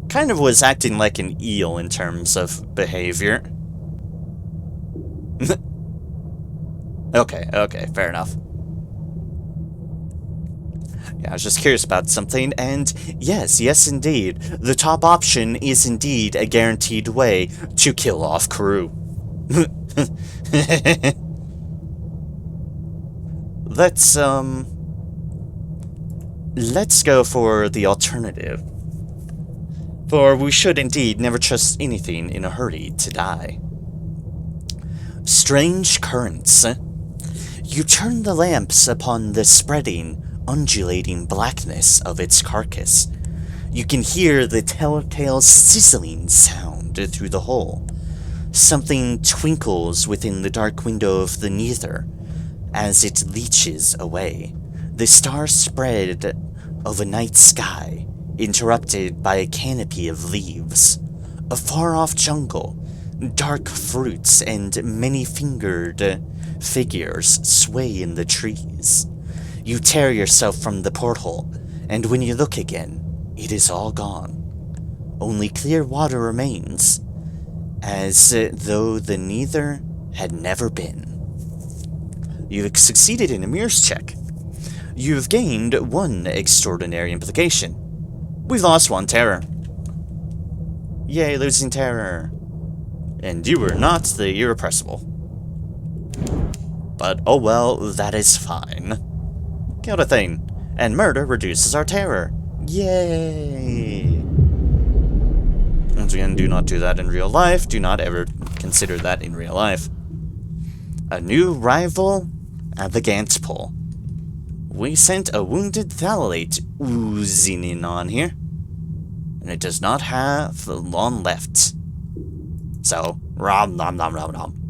Kind of was acting like an eel in terms of behavior. Okay, fair enough. Yeah, I was just curious about something, and yes indeed, the top option is indeed a guaranteed way to kill off crew. Let's go for the alternative. For we should indeed never trust anything in a hurry to die. Strange currents. You turn the lamps upon the spreading, undulating blackness of its carcass. You can hear the telltale sizzling sound through the hole. Something twinkles within the dark window of the neither as it leeches away. The star spread of a night sky, interrupted by a canopy of leaves. A far-off jungle, dark fruits and many-fingered figures sway in the trees. You tear yourself from the porthole, and when you look again, it is all gone. Only clear water remains, as though the neither had never been. You've succeeded in a mirrors check. You've gained one extraordinary implication. We've lost one terror. Yay, losing terror. And you were not the irrepressible. But oh well, that is fine. Killed a thing, and murder reduces our terror. Yay! Once again, do not do that in real life. Do not ever consider that in real life. A new rival at the Gantz pole. We sent a wounded thalate oozing in on here, and it does not have long left. So, rom nom nom nom nom.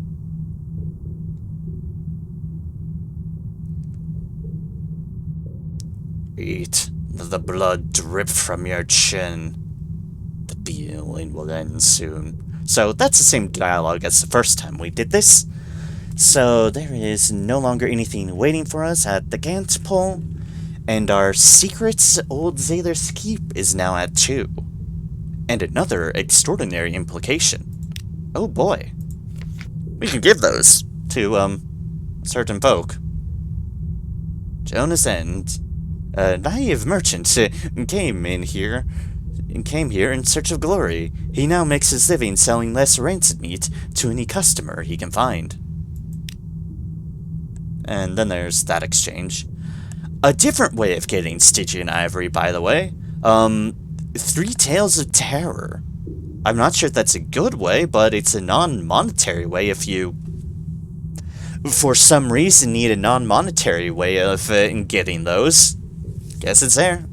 Eat the blood drip from your chin. The healing will end soon. So that's the same dialogue as the first time we did this. So there is no longer anything waiting for us at the Gantz pole, and our secret old Zaler's Keep is now at 2. And another extraordinary implication. Oh boy. We can give those to, certain folk. Jonas End, a naive merchant, came here in search of glory. He now makes his living selling less rancid meat to any customer he can find. And then there's that exchange. A different way of getting Stygian ivory, by the way. 3 Tales of Terror. I'm not sure if that's a good way, but it's a non-monetary way if you, for some reason, need a non-monetary way of getting those. Guess it's there.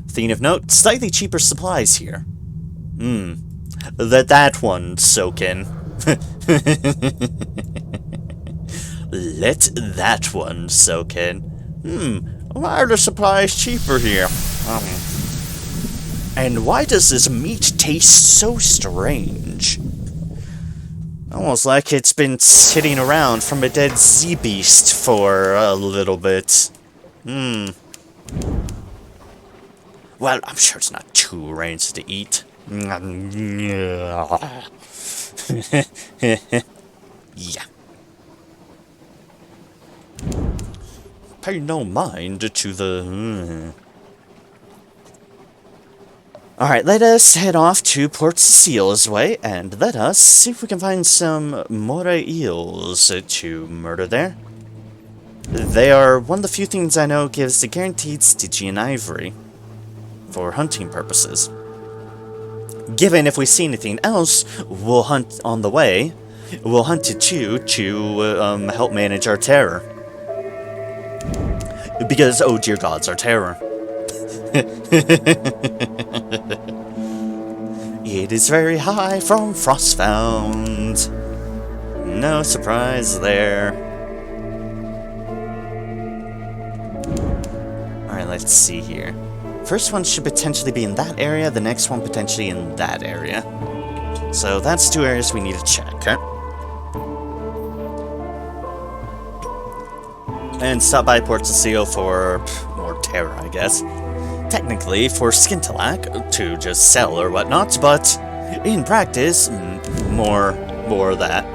Thing of note, slightly cheaper supplies here. Let that one soak in. Let that one soak in. Why are the supplies cheaper here? And why does this meat taste so strange? Almost like it's been sitting around from a dead sea beast for a little bit. Well, I'm sure it's not too range to eat. Yeah. Pay no mind to the... Alright, let us head off to Port Cecile's way, and let us see if we can find some moray eels to murder there. They are one of the few things I know gives the guaranteed Stygian ivory for hunting purposes. Given if we see anything else, we'll hunt on the way. We'll hunt it too to help manage our terror. Because, oh dear gods, our terror. It is very high from Frostbound. No surprise there. Alright, let's see here. First one should potentially be in that area, the next one potentially in that area. So that's 2 areas we need to check, okay? And stop by Port Cecile for more terror, I guess. Technically, for Skintalak, to just sell or whatnot, but in practice, more of that.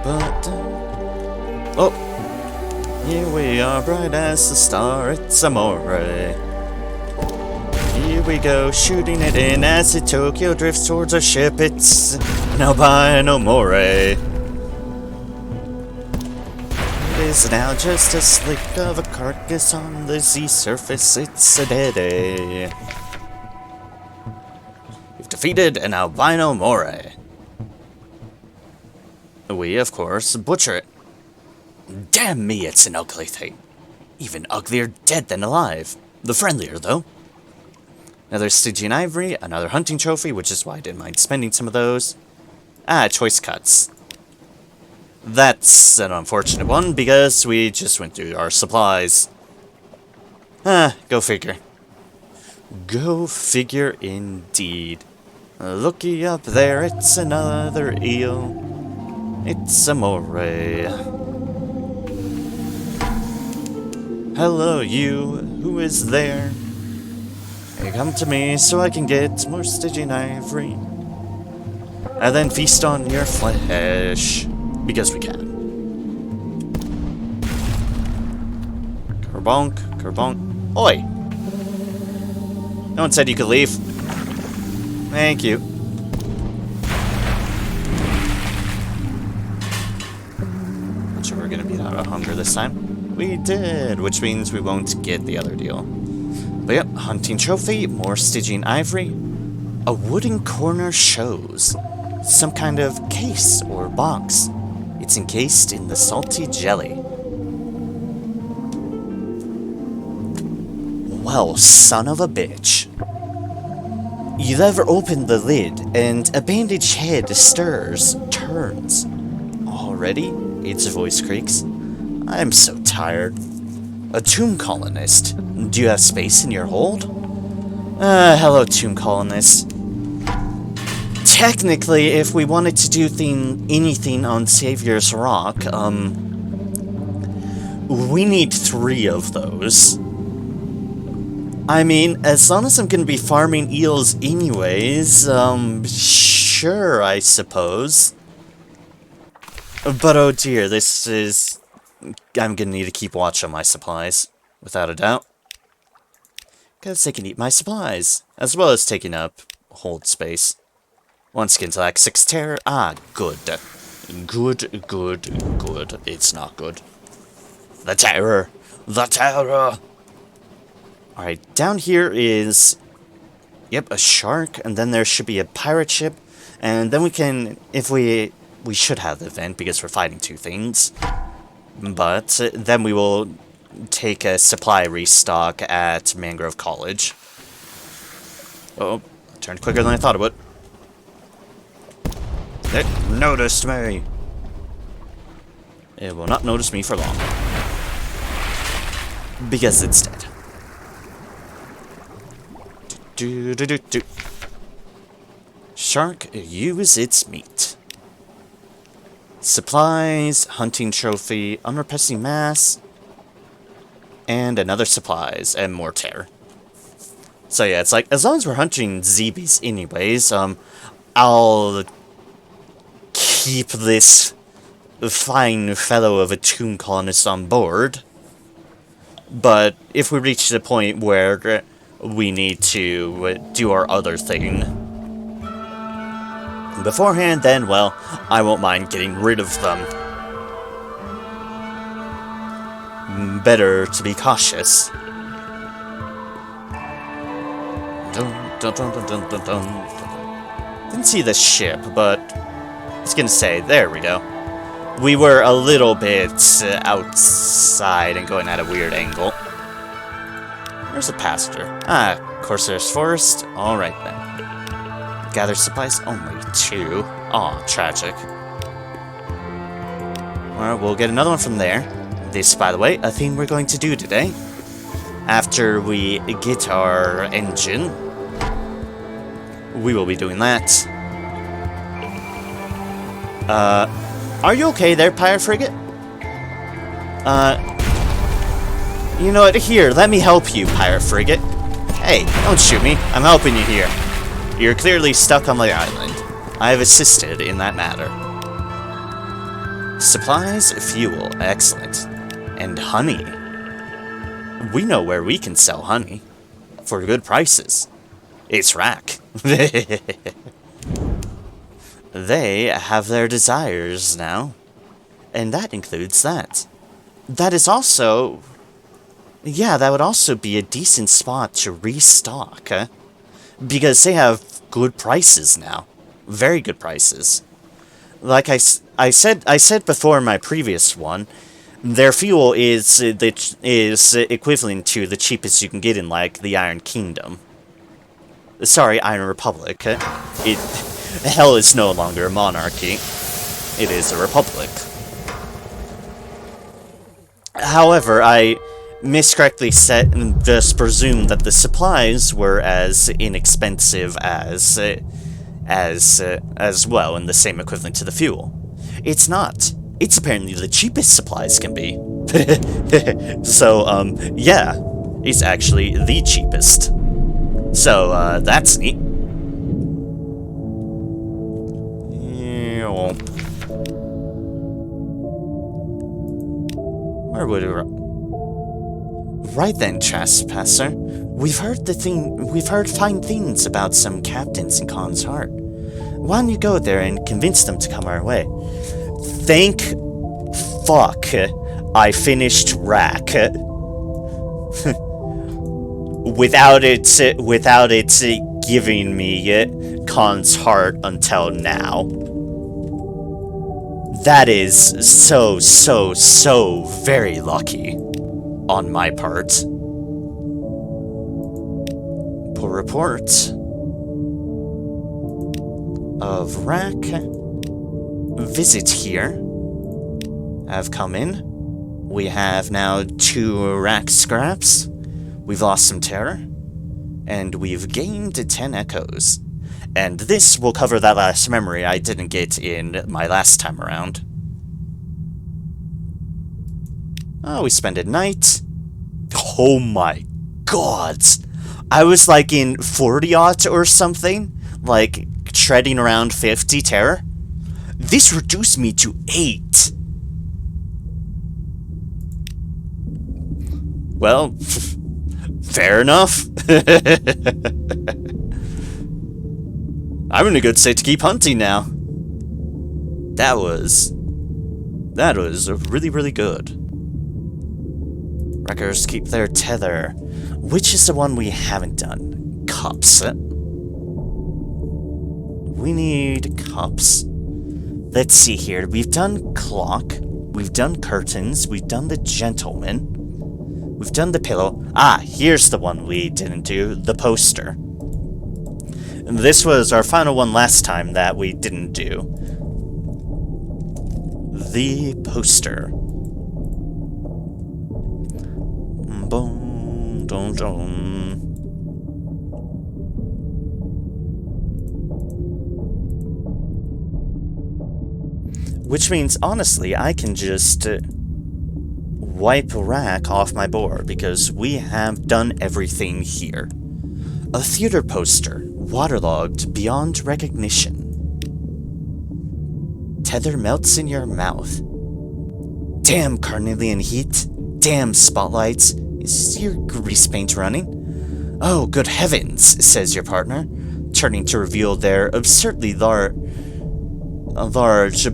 But, oh, here we are, bright as the star, it's amore. Here we go, shooting it in as the Tokyo drifts towards our ship, it's now by no more. It is now just a slick of a carcass on the sea surface, it's a dead. We've defeated an albino moray. We, of course, butcher it. Damn me, it's an ugly thing. Even uglier dead than alive. The friendlier, though. Another Stygian ivory, another hunting trophy, which is why I didn't mind spending some of those. Ah, choice cuts. That's an unfortunate one, because we just went through our supplies. Ah, go figure. Go figure indeed. Looky up there, it's another eel. It's a moray. Hello, you. Who is there? Hey, come to me so I can get more Stygian ivory. And then feast on your flesh. Because we can. Kerbonk, kerbonk. Oi! No one said you could leave. Thank you. Not sure we're gonna beat out of hunger this time. We did, which means we won't get the other deal. But yep, hunting trophy, more Stygian ivory. A wooden corner shows some kind of case or box. It's encased in the salty jelly. Well, son of a bitch. You ever open the lid and a bandaged head stirs, turns. Already? Its voice creaks. I'm so tired. A tomb colonist. Do you have space in your hold? Hello, tomb colonist. Technically, if we wanted to do anything on Savior's Rock, we need 3 of those. I mean, as long as I'm gonna be farming eels anyways, sure, I suppose. But oh dear, this is... I'm gonna need to keep watch on my supplies, without a doubt. Because they can eat my supplies, as well as taking up hold space. One skin's like 6 terror. Ah, good. Good, good, good. It's not good. The terror! The terror! Alright, down here is... Yep, a shark, and then there should be a pirate ship, and then we can... If we should have the event, because we're fighting 2 things. But then we will take a supply restock at Mangrove College. Oh, turned quicker than I thought it would. It noticed me. It will not notice me for long. Because it's dead. Do do do do. Shark, use its meat. Supplies, hunting trophy, unrepressing mass, and another supplies, and more terror. So yeah, it's like, as long as we're hunting ZBs anyways, I'll keep this fine fellow of a tomb colonist on board. But if we reach the point where we need to do our other thing beforehand, then, well, I won't mind getting rid of them. Better to be cautious. Dun, dun, dun, dun, dun, dun, dun. Didn't see the ship, but I was gonna say, there we go. We were a little bit outside and going at a weird angle. There's a pasture. Ah, Corsair's Forest. Alright then. Gather supplies, only 2. Aw, tragic. Well, we'll get another one from there. This, by the way, a thing we're going to do today. After we get our engine, we will be doing that. Are you okay there, Pirate Frigate? You know what? Here, let me help you, Pirate Frigate. Hey, don't shoot me. I'm helping you here. You're clearly stuck on the island. I have assisted in that matter. Supplies, fuel, excellent. And honey. We know where we can sell honey. For good prices. It's Rack. They have their desires now. And that includes that. That is also... Yeah, that would also be a decent spot to restock. Because they have good prices now. Very good prices. Like I said before in my previous one, their fuel is equivalent to the cheapest you can get in, like, the Iron Kingdom. Sorry, Iron Republic. Hell is no longer a monarchy. It is a republic. However, I miscorrectly just presumed that the supplies were as inexpensive as well, and the same equivalent to the fuel. It's not. It's apparently the cheapest supplies can be. So, yeah. It's actually the cheapest. So, that's neat. Where would it... Right then, trespasser. We've heard fine things about some captains in Khan's Heart. Why don't you go there and convince them to come our way? Thank fuck I finished Rack. without it giving me Khan's Heart until now. That is so very lucky on my part. Pull report of Rack. Visit here. Have come in. We have now 2 Rack scraps. We've lost some terror. And we've gained 10 echoes. And this will cover that last memory I didn't get in my last time around. Oh, we spent a night. Oh my god. I was like in 40-aught or something. Like, treading around 50 terror. This reduced me to 8. Well, fair enough. I'm in a good state to keep hunting now. That was really good. Wreckers keep their tether. Which is the one we haven't done? Cups. We need cups. Let's see here. We've done clock. We've done curtains. We've done the gentleman. We've done the pillow. Ah, here's the one we didn't do. The poster. And this was our final one last time that we didn't do. The poster. Boom. dun, dun. Which means, honestly, I can just wipe Rack off my board, because we have done everything here. A theater poster, waterlogged beyond recognition. Tether melts in your mouth. Damn carnelian heat. Damn spotlights. Is your grease paint running? Oh, good heavens, says your partner, turning to reveal their absurdly large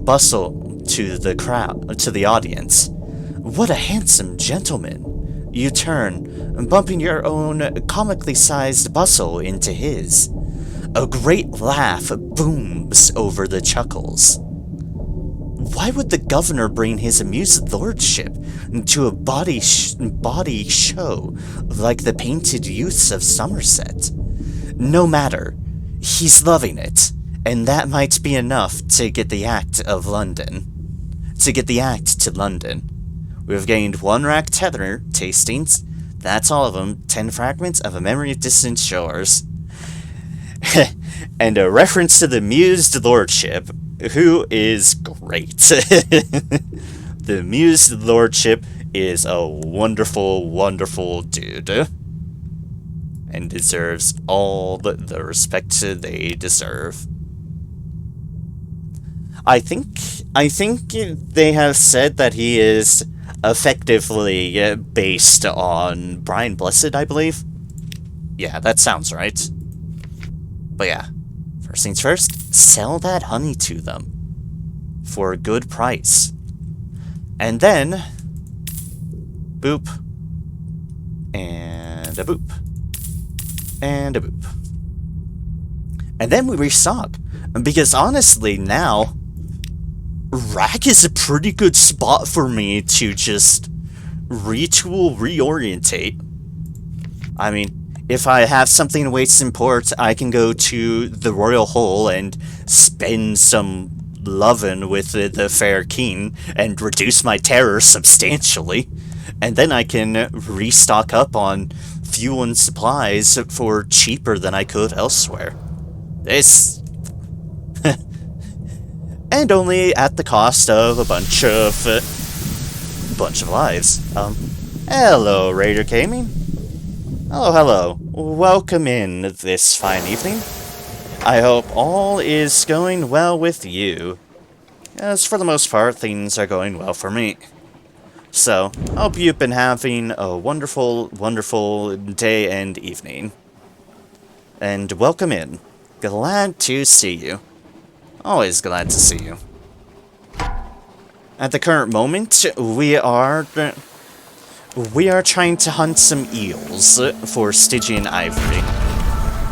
bustle to the crowd, to the audience. What a handsome gentleman. You turn, bumping your own comically sized bustle into his. A great laugh booms over the chuckles. Why would the governor bring his amused lordship to a body show like the painted youths of Somerset? No matter. He's loving it, and that might be enough to get the act to London. We've gained 1 rack tether tastings. That's all of them. 10 fragments of a memory of distant shores. And a reference to the amused lordship, who is great. The amused lordship is a wonderful, wonderful dude. And deserves all the respect they deserve. I think they have said that he is effectively based on Brian Blessed, I believe. Yeah, that sounds right. But yeah, first things first, sell that honey to them for a good price. And then, boop, and a boop, and a boop. And then we restock, because honestly now, Rack is a pretty good spot for me to just retool, reorientate. I mean, if I have something to waste in port, I can go to the Royal Hole and spend some lovin' with the fair king and reduce my terror substantially. And then I can restock up on fuel and supplies for cheaper than I could elsewhere. This... and only at the cost of a bunch of lives. Hello, Raider Gaming. Hello. Welcome in this fine evening. I hope all is going well with you. As for the most part, things are going well for me. So, hope you've been having a wonderful, wonderful day and evening. And welcome in. Glad to see you. Always glad to see you. At the current moment, we are trying to hunt some eels for Stygian ivory,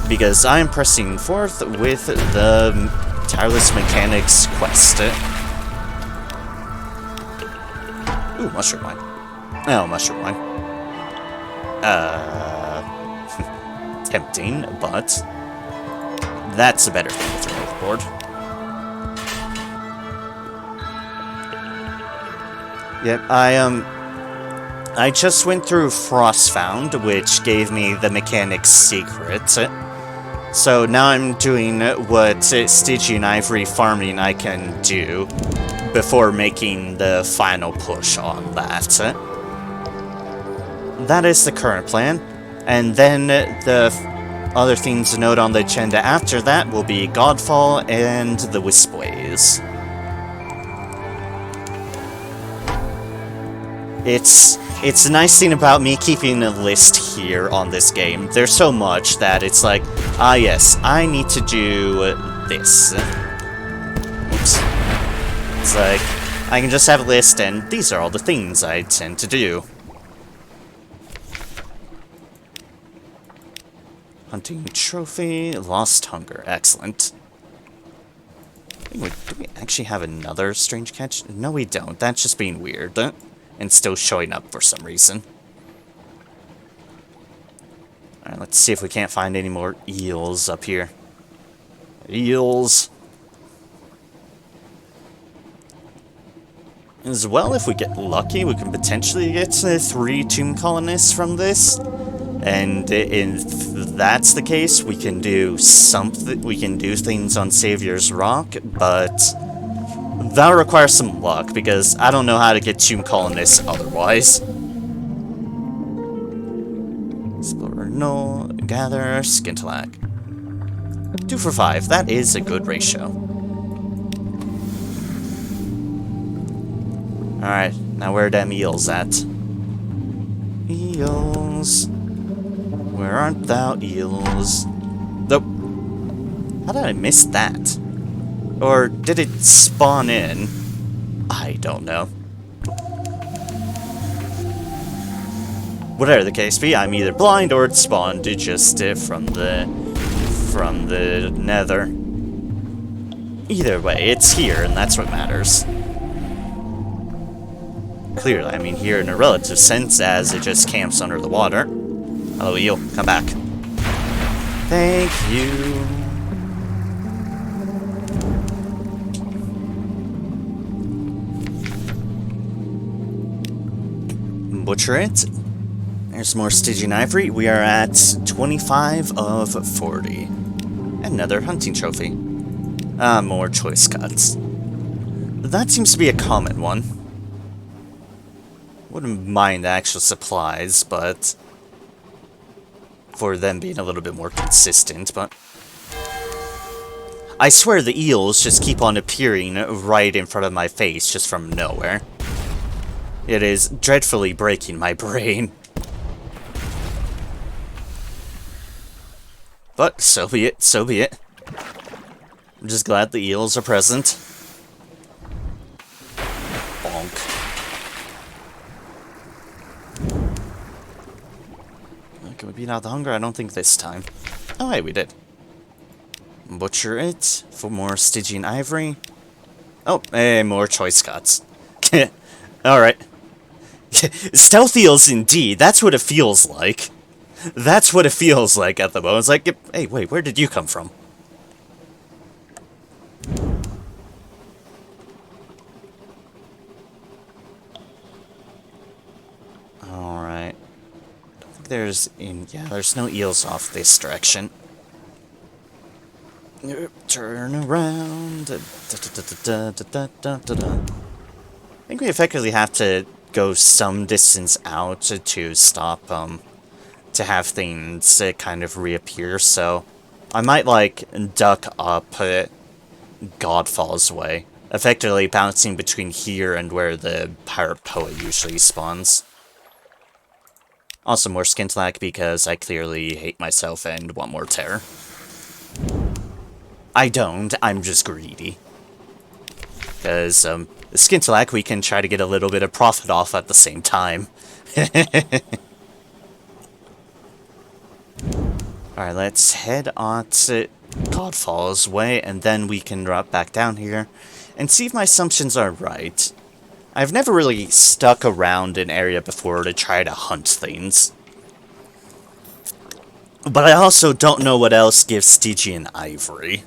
because I am pressing forth with the Tireless Mechanics quest. Ooh, mushroom wine. Oh, mushroom wine. Tempting, but that's a better thing to throw overboard. Yep, I just went through Frostfound, which gave me the mechanic's secret. So now I'm doing what Stygian Ivory farming I can do before making the final push on that. That is the current plan. And then the other things to note on the agenda after that will be Godfall and the Wispways. It's a nice thing about me keeping a list here on this game. There's so much that it's like, ah yes, I need to do this. Oops. It's like, I can just have a list and these are all the things I tend to do. Hunting trophy, lost hunger, excellent. Wait, do we actually have another strange catch? No we don't, that's just being weird. And still showing up for some reason. Alright, let's see if we can't find any more eels up here. Eels. As well, if we get lucky, we can potentially get 3 tomb colonists from this. And if that's the case, we can do something. We can do things on Savior's Rock, but that'll require some luck because I don't know how to get Tomb Colonists otherwise. Explorer, no, gather, Skintalak. 2 for 5. That is a good ratio. Alright, now where are them eels at? Eels. Where art thou, eels? Nope. How did I miss that? Or did it spawn in? I don't know. Whatever the case be, I'm either blind or it spawned just from the nether. Either way, it's here, and that's what matters. Clearly, I mean here in a relative sense, as it just camps under the water. Hello, eel. Come back. Thank you. Butcher it. There's more Stygian ivory. We are at 25 of 40. Another hunting trophy. More choice cuts. That seems to be a common one. Wouldn't mind the actual supplies, but for them being a little bit more consistent, but I swear the eels just keep on appearing right in front of my face just from nowhere. It is dreadfully breaking my brain. But so be it, so be it. I'm just glad the eels are present. Bonk. Can we beat out the hunger? I don't think this time. Oh, hey, we did. Butcher it for more Stygian ivory. Oh, hey, more choice cuts. Alright. Stealth eels indeed. That's what it feels like. That's what it feels like at the moment. It's like, hey, wait, where did you come from? Alright. There's no eels off this direction. Turn around. I think we effectively have to go some distance out to stop to have things kind of reappear. So I might like duck up Godfall's way, effectively bouncing between here and where the pirate poet usually spawns. Also more Skintalak because I clearly hate myself and want more terror. I don't, I'm just greedy. Because, Skintalak we can try to get a little bit of profit off at the same time. Alright, let's head on to Godfall's way, and then we can drop back down here and see if my assumptions are right. I've never really stuck around an area before to try to hunt things. But I also don't know what else gives Stygian ivory.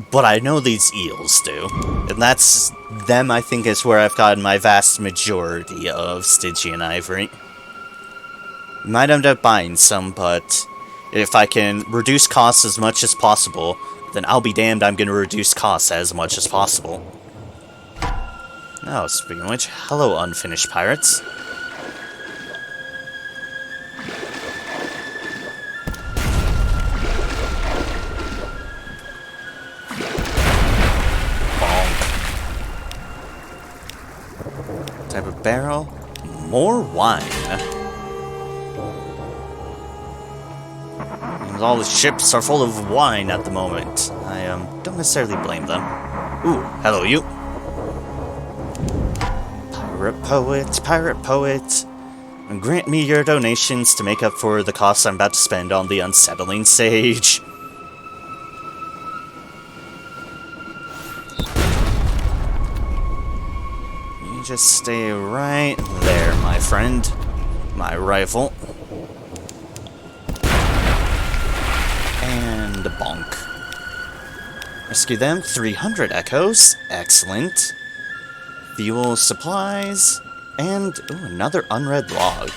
But I know these eels do. And that's them, I think, is where I've gotten my vast majority of Stygian ivory. Might end up buying some, but if I can reduce costs as much as possible, then I'll be damned I'm going to reduce costs as much as possible. Oh, speaking of which, hello unfinished pirates. Bonk. Type of barrel? More wine. All the ships are full of wine at the moment. I don't necessarily blame them. Ooh, hello you. Pirate poet. Grant me your donations to make up for the costs I'm about to spend on the unsettling sage. You just stay right there, my friend. My rifle. And a bonk. Rescue them. 300 echoes. Excellent. Fuel supplies. And, ooh, another unread log.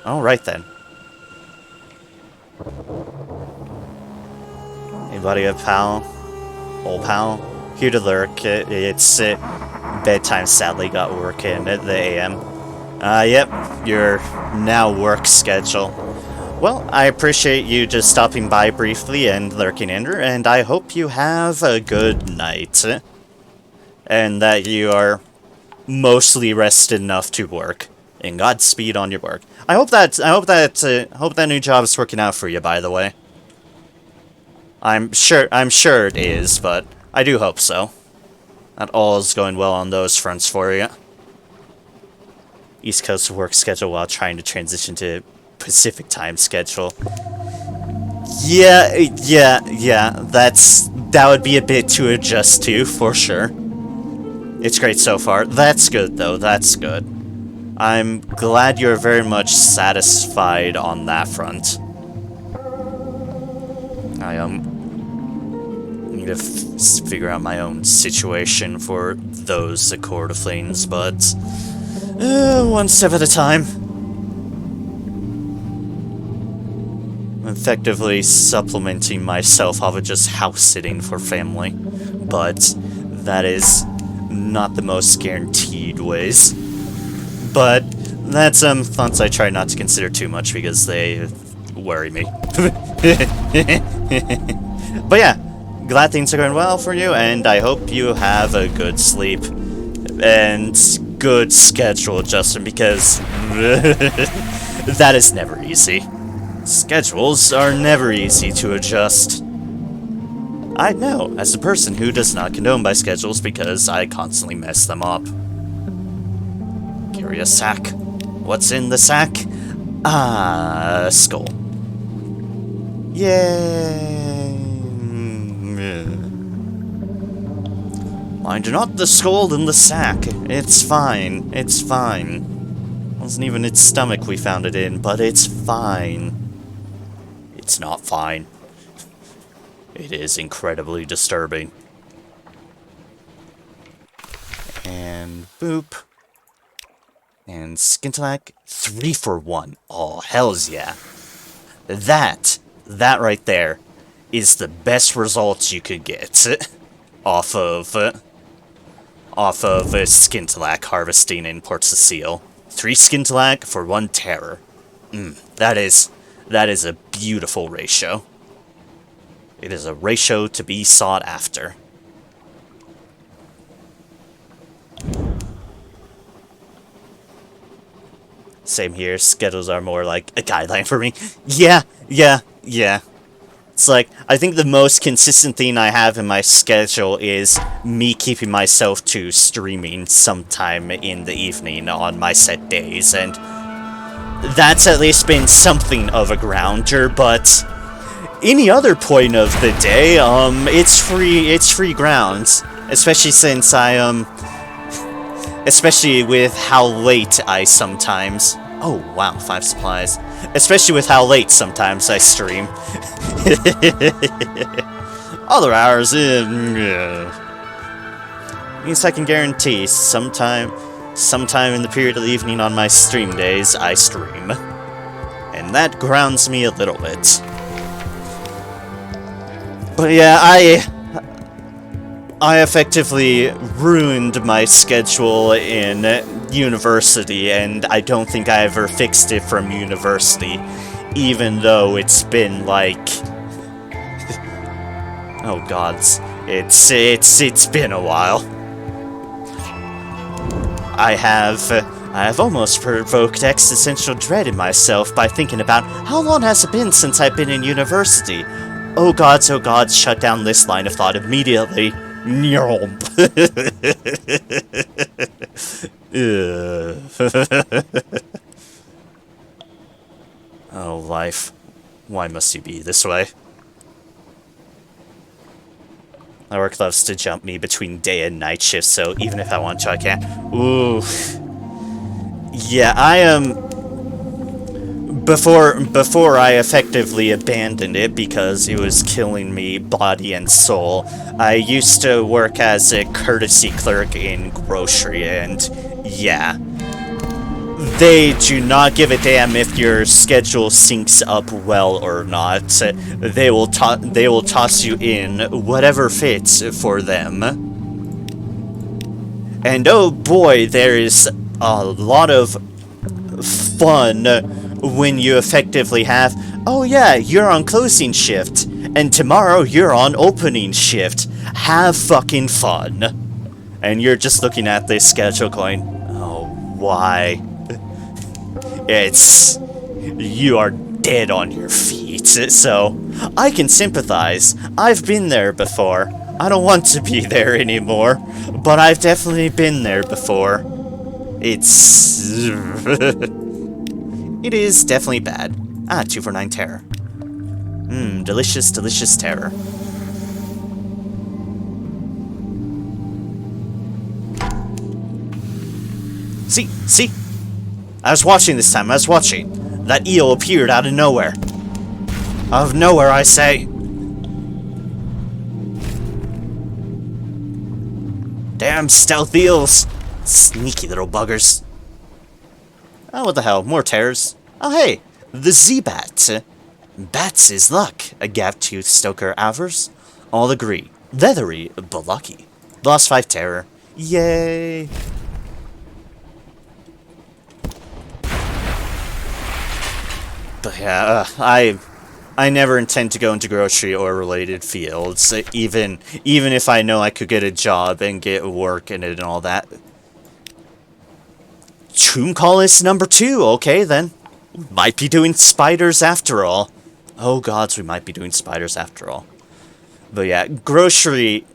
Alright then. Anybody up, pal? Old pal? Here to lurk. It's bedtime sadly got work in at the AM. Yep, your now work schedule. Well, I appreciate you just stopping by briefly and lurking in, and I hope you have a good night. And that you are mostly rested enough to work. And Godspeed on your work. I hope that new job is working out for you, by the way. I'm sure it is, but I do hope so. That all is going well on those fronts for you. East Coast work schedule while trying to transition to Pacific time schedule. Yeah, that would be a bit to adjust to, for sure. It's great so far. That's good, though. That's good. I'm glad you're very much satisfied on that front. I need to figure out my own situation for those Accord of Flames, but one step at a time. I'm effectively supplementing myself off of just house sitting for family, but that is not the most guaranteed ways. But that's thoughts I try not to consider too much because they worry me. But yeah, glad things are going well for you, and I hope you have a good sleep and good schedule adjustment, because that is never easy. Schedules are never easy to adjust. I know, as a person who does not condone by schedules because I constantly mess them up. Carry a sack. What's in the sack? Ah, a skull. Yay! Mind not the skull in the sack. It's fine. It's fine. It wasn't even its stomach we found it in, but it's fine. It's not fine. It is incredibly disturbing. And boop. And Skintalak, 3 for 1. Oh, hells yeah. That right there is the best results you could get off of Skintalak harvesting in Port Cecile. 3 Skintalak for 1 terror. That is a beautiful ratio. It is a ratio to be sought after. Same here, schedules are more like a guideline for me. Yeah. It's like, I think the most consistent thing I have in my schedule is me keeping myself to streaming sometime in the evening on my set days, and that's at least been something of a grounder, but any other point of the day, it's free grounds. Especially since especially with how late I sometimes... Oh, wow, 5 supplies. Especially with how late sometimes I stream. Other hours, means I can guarantee sometime in the period of the evening on my stream days, I stream. And that grounds me a little bit. But yeah, I effectively ruined my schedule in university, and I don't think I ever fixed it from university, even though it's been like... oh gods, it's been a while. I have almost provoked existential dread in myself by thinking about how long has it been since I've been in university. Oh gods, shut down this line of thought immediately. Oh, life. Why must you be this way? My work loves to jump me between day and night shifts, so even if I want to, I can't. Ooh. Yeah, I am before I effectively abandoned it because it was killing me body and soul, I used to work as a courtesy clerk in grocery, and yeah. They do not give a damn if your schedule syncs up well or not. They will toss you in whatever fits for them. And oh boy, there is a lot of fun when you effectively have, oh yeah, you're on closing shift, and tomorrow you're on opening shift. Have fucking fun. And you're just looking at this schedule going, oh, why? You are dead on your feet, so I can sympathize. I've been there before. I don't want to be there anymore, but I've definitely been there before. It's... it is definitely bad. 2 for 9 terror. Delicious, delicious terror. See? I was watching this time, I was watching. That eel appeared out of nowhere. Out of nowhere, I say. Damn stealth eels. Sneaky little buggers. Oh, what the hell, more terrors. Oh, hey, the Z-Bat. Bats is luck, a gap-toothed stoker avers. All agree. Leathery, but lucky. Lost 5 terror. Yay. But yeah, I never intend to go into grocery or related fields, even if I know I could get a job and get work in it and all that. Tomb Call is number 2, okay then. Might be doing spiders after all. Oh gods, we might be doing spiders after all. But yeah, grocery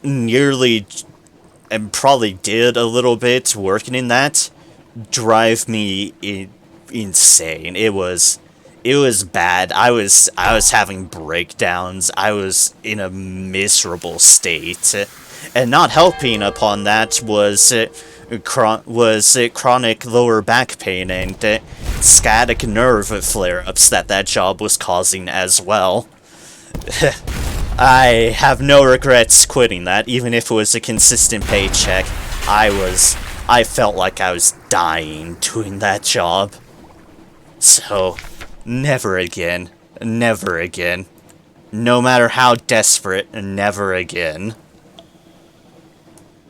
nearly, and probably did a little bit working in that, drive me insane. It was bad. I was having breakdowns. I was in a miserable state, and not helping upon that was chronic lower back pain and sciatic nerve flare-ups that job was causing as well. I have no regrets quitting that, even if it was a consistent paycheck. I felt like I was dying doing that job. So, never again. Never again. No matter how desperate, never again.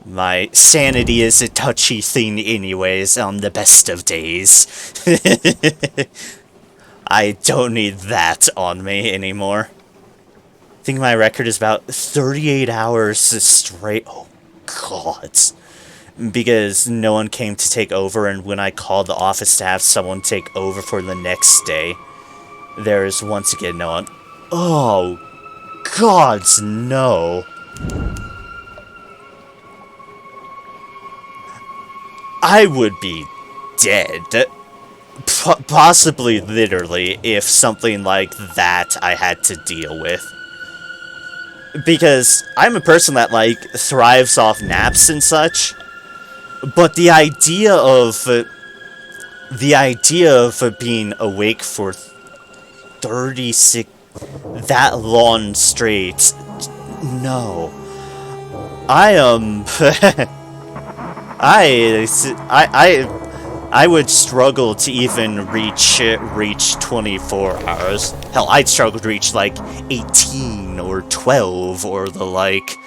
My sanity is a touchy thing anyways on the best of days. I don't need that on me anymore. I think my record is about 38 hours straight. Oh, God. Because no one came to take over, and when I called the office to have someone take over for the next day, there is once again no one. Oh, gods, no. I would be dead. Possibly literally, if something like that I had to deal with. Because I'm a person that, like, thrives off naps and such. But the idea of being awake for 36 that long straight, no. I would struggle to even reach 24 hours. Hell, I'd struggle to reach like 18 or 12 or the like.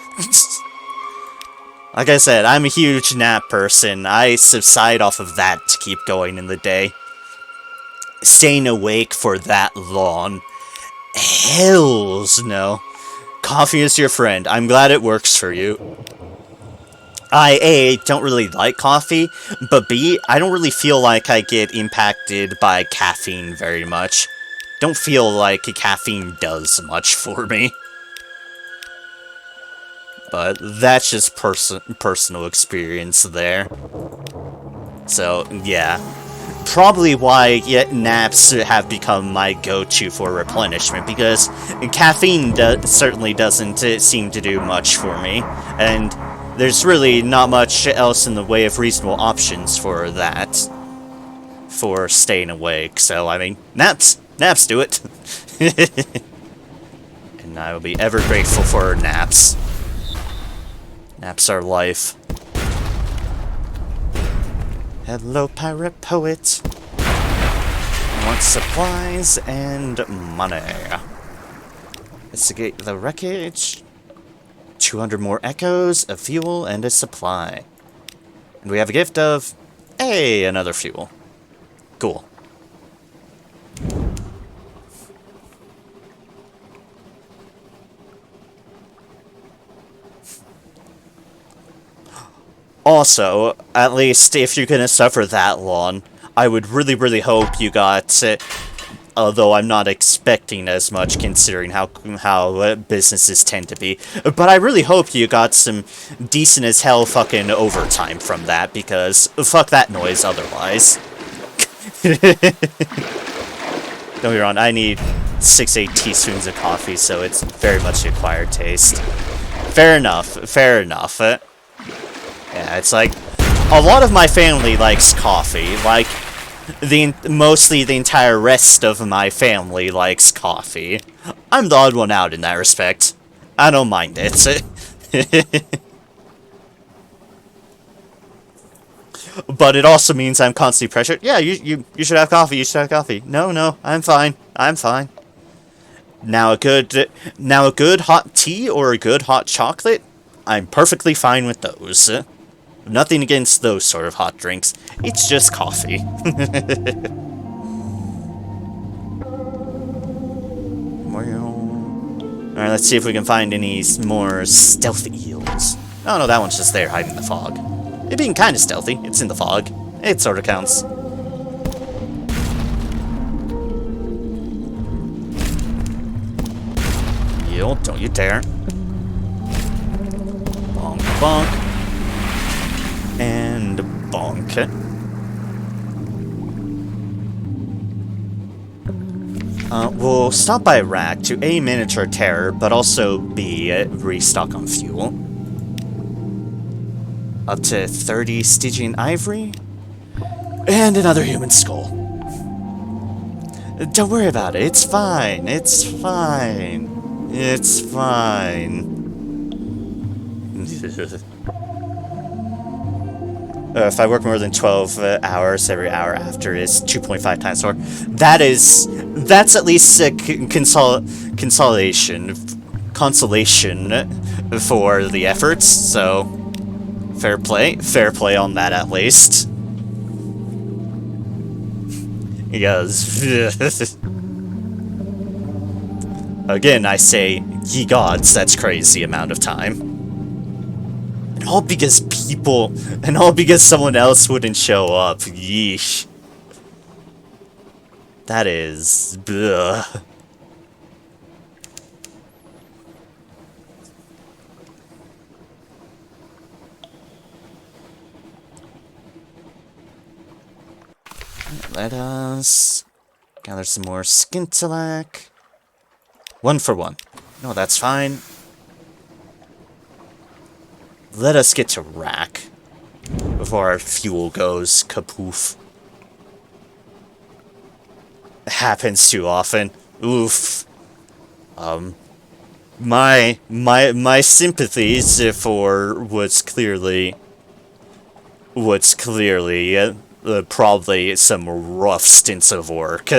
Like I said, I'm a huge nap person. I subside off of that to keep going in the day. Staying awake for that long. Hells no. Coffee is your friend. I'm glad it works for you. A, don't really like coffee, but B, I don't really feel like I get impacted by caffeine very much. Don't feel like caffeine does much for me. But that's just personal experience there. So, yeah. Probably why naps have become my go-to for replenishment, because caffeine certainly doesn't seem to do much for me, and there's really not much else in the way of reasonable options for that. for staying awake, so, I mean, naps do it. And I will be ever grateful for naps. Naps are life. Hello, pirate poet. I want supplies and money. Investigate the wreckage. 200 more echoes, a fuel, and a supply. And we have a gift of... hey, another fuel. Cool. Also, at least if you're gonna suffer that long, I would really, really hope you got... although I'm not expecting as much considering how businesses tend to be. But I really hope you got some decent as hell fucking overtime from that, because fuck that noise otherwise. Don't get me wrong, I need 6-8 teaspoons of coffee, so it's very much an acquired taste. Fair enough, fair enough. Yeah, it's like, a lot of my family likes coffee, like, mostly the entire rest of my family likes coffee. I'm the odd one out in that respect. I don't mind it. But it also means I'm constantly pressured. Yeah, you should have coffee, you should have coffee. No, I'm fine. I'm fine. Now a good hot tea or a good hot chocolate, I'm perfectly fine with those. Nothing against those sort of hot drinks. It's just coffee. Alright, let's see if we can find any more stealthy eels. Oh no, that one's just there hiding in the fog. It being kind of stealthy, it's in the fog. It sort of counts. Eel, don't you dare. Bonk, bonk. And bonk. We'll stop by a rack to A, miniature terror, but also B, restock on fuel. Up to 30 Stygian ivory. And another human skull. Don't worry about it, it's fine, it's fine. It's fine. If I work more than 12 hours, every hour after is 2.5 times more. That's at least a consolation for the efforts, so fair play on that at least. Because, again, I say, ye gods, that's crazy amount of time. And all because someone else wouldn't show up. Yeesh. That is... bleh. Let us gather some more skintillac. 1 for 1. No, that's fine. Let us get to rack before our fuel goes kapoof. It happens too often. Oof. My sympathies for what's clearly probably some rough stints of work.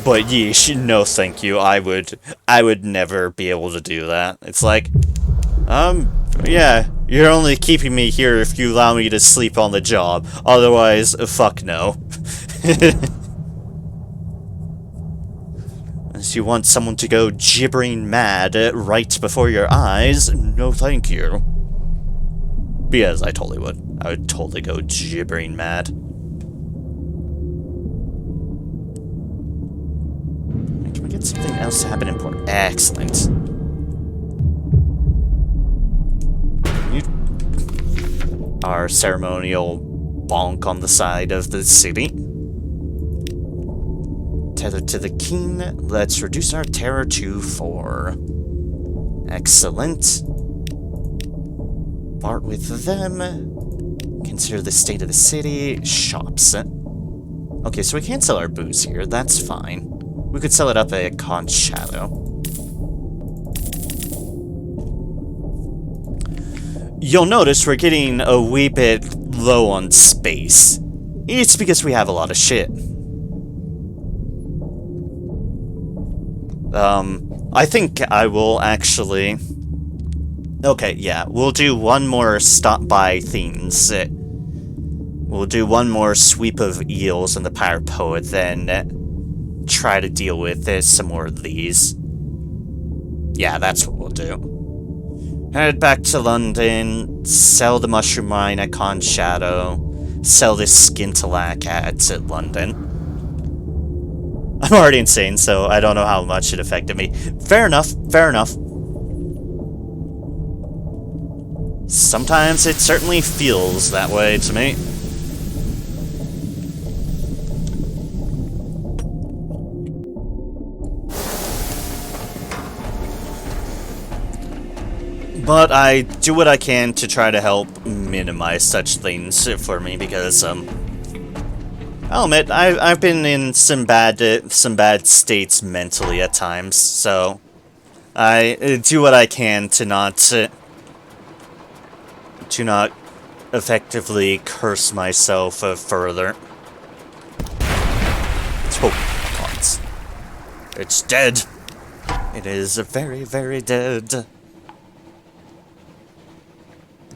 But yeesh, no thank you. I would never be able to do that. It's like, yeah, you're only keeping me here if you allow me to sleep on the job. Otherwise, fuck no. Unless you want someone to go gibbering mad right before your eyes, no thank you. Because I totally would. I would totally go gibbering mad. Can we get something else to happen important? Excellent. Our ceremonial bonk on the side of the city. Tethered to the king, let's reduce our terror to 4. Excellent. Bart with them. Consider the state of the city. Shops. Okay, so we can't sell our booze here. That's fine. We could sell it up at Conch Shadow. You'll notice we're getting a wee bit low on space. It's because we have a lot of shit. I think I will actually... Okay, yeah, we'll do one more stop by things. We'll do one more sweep of eels in the Pirate Poet, then try to deal with some more of these. Yeah, that's what we'll do. Head back to London, sell the Mushroom Mine at Conch Shadow, sell this Skintalack at London. I'm already insane, so I don't know how much it affected me. Fair enough, fair enough. Sometimes it certainly feels that way to me. But I do what I can to try to help minimize such things for me, because, I'll admit, I've been in some bad states mentally at times, so I do what I can to not effectively curse myself further. Oh, gods. It's dead. It is very, very dead.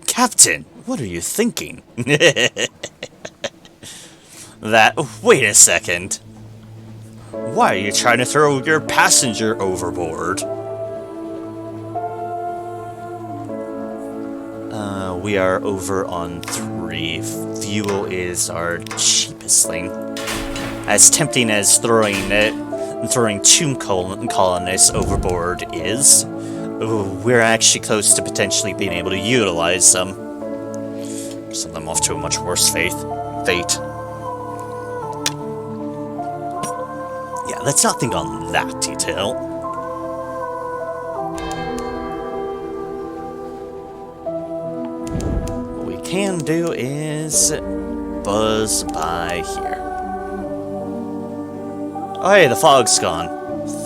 Captain, what are you thinking? Wait a second. Why are you trying to throw your passenger overboard? We are over on 3. Fuel is our cheapest thing. As tempting as throwing tomb colonists overboard is, we're actually close to potentially being able to utilize them. Send them off to a much worse fate. Yeah, let's not think on that detail. What we can do is buzz by here. Oh hey, the fog's gone.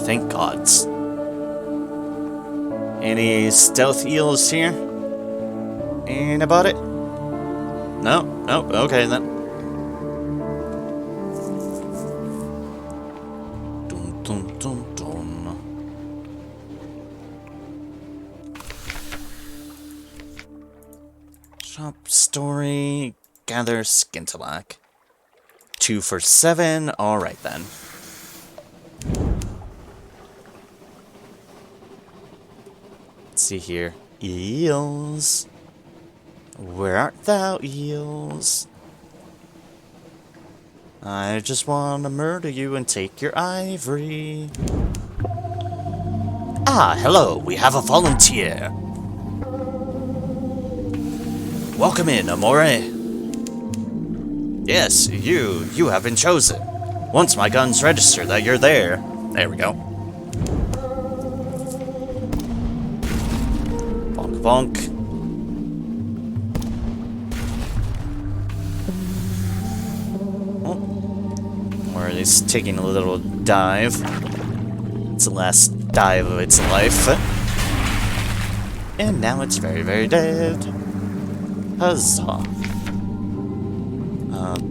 Thank gods. Any stealth eels here? Anybody? No? No? Okay then. Dun, dun, dun, dun. Shop story. Gather Skintalack. 2 for 7. Alright then. Let's see here. Eels. Where art thou, eels? I just want to murder you and take your ivory. Ah, hello, we have a volunteer. Welcome in, Amore. Yes, you have been chosen. Once my guns register that you're there. There we go. Bonk, bonk. Or at least taking a little dive. It's the last dive of its life. And now it's very, very dead. Huzzah.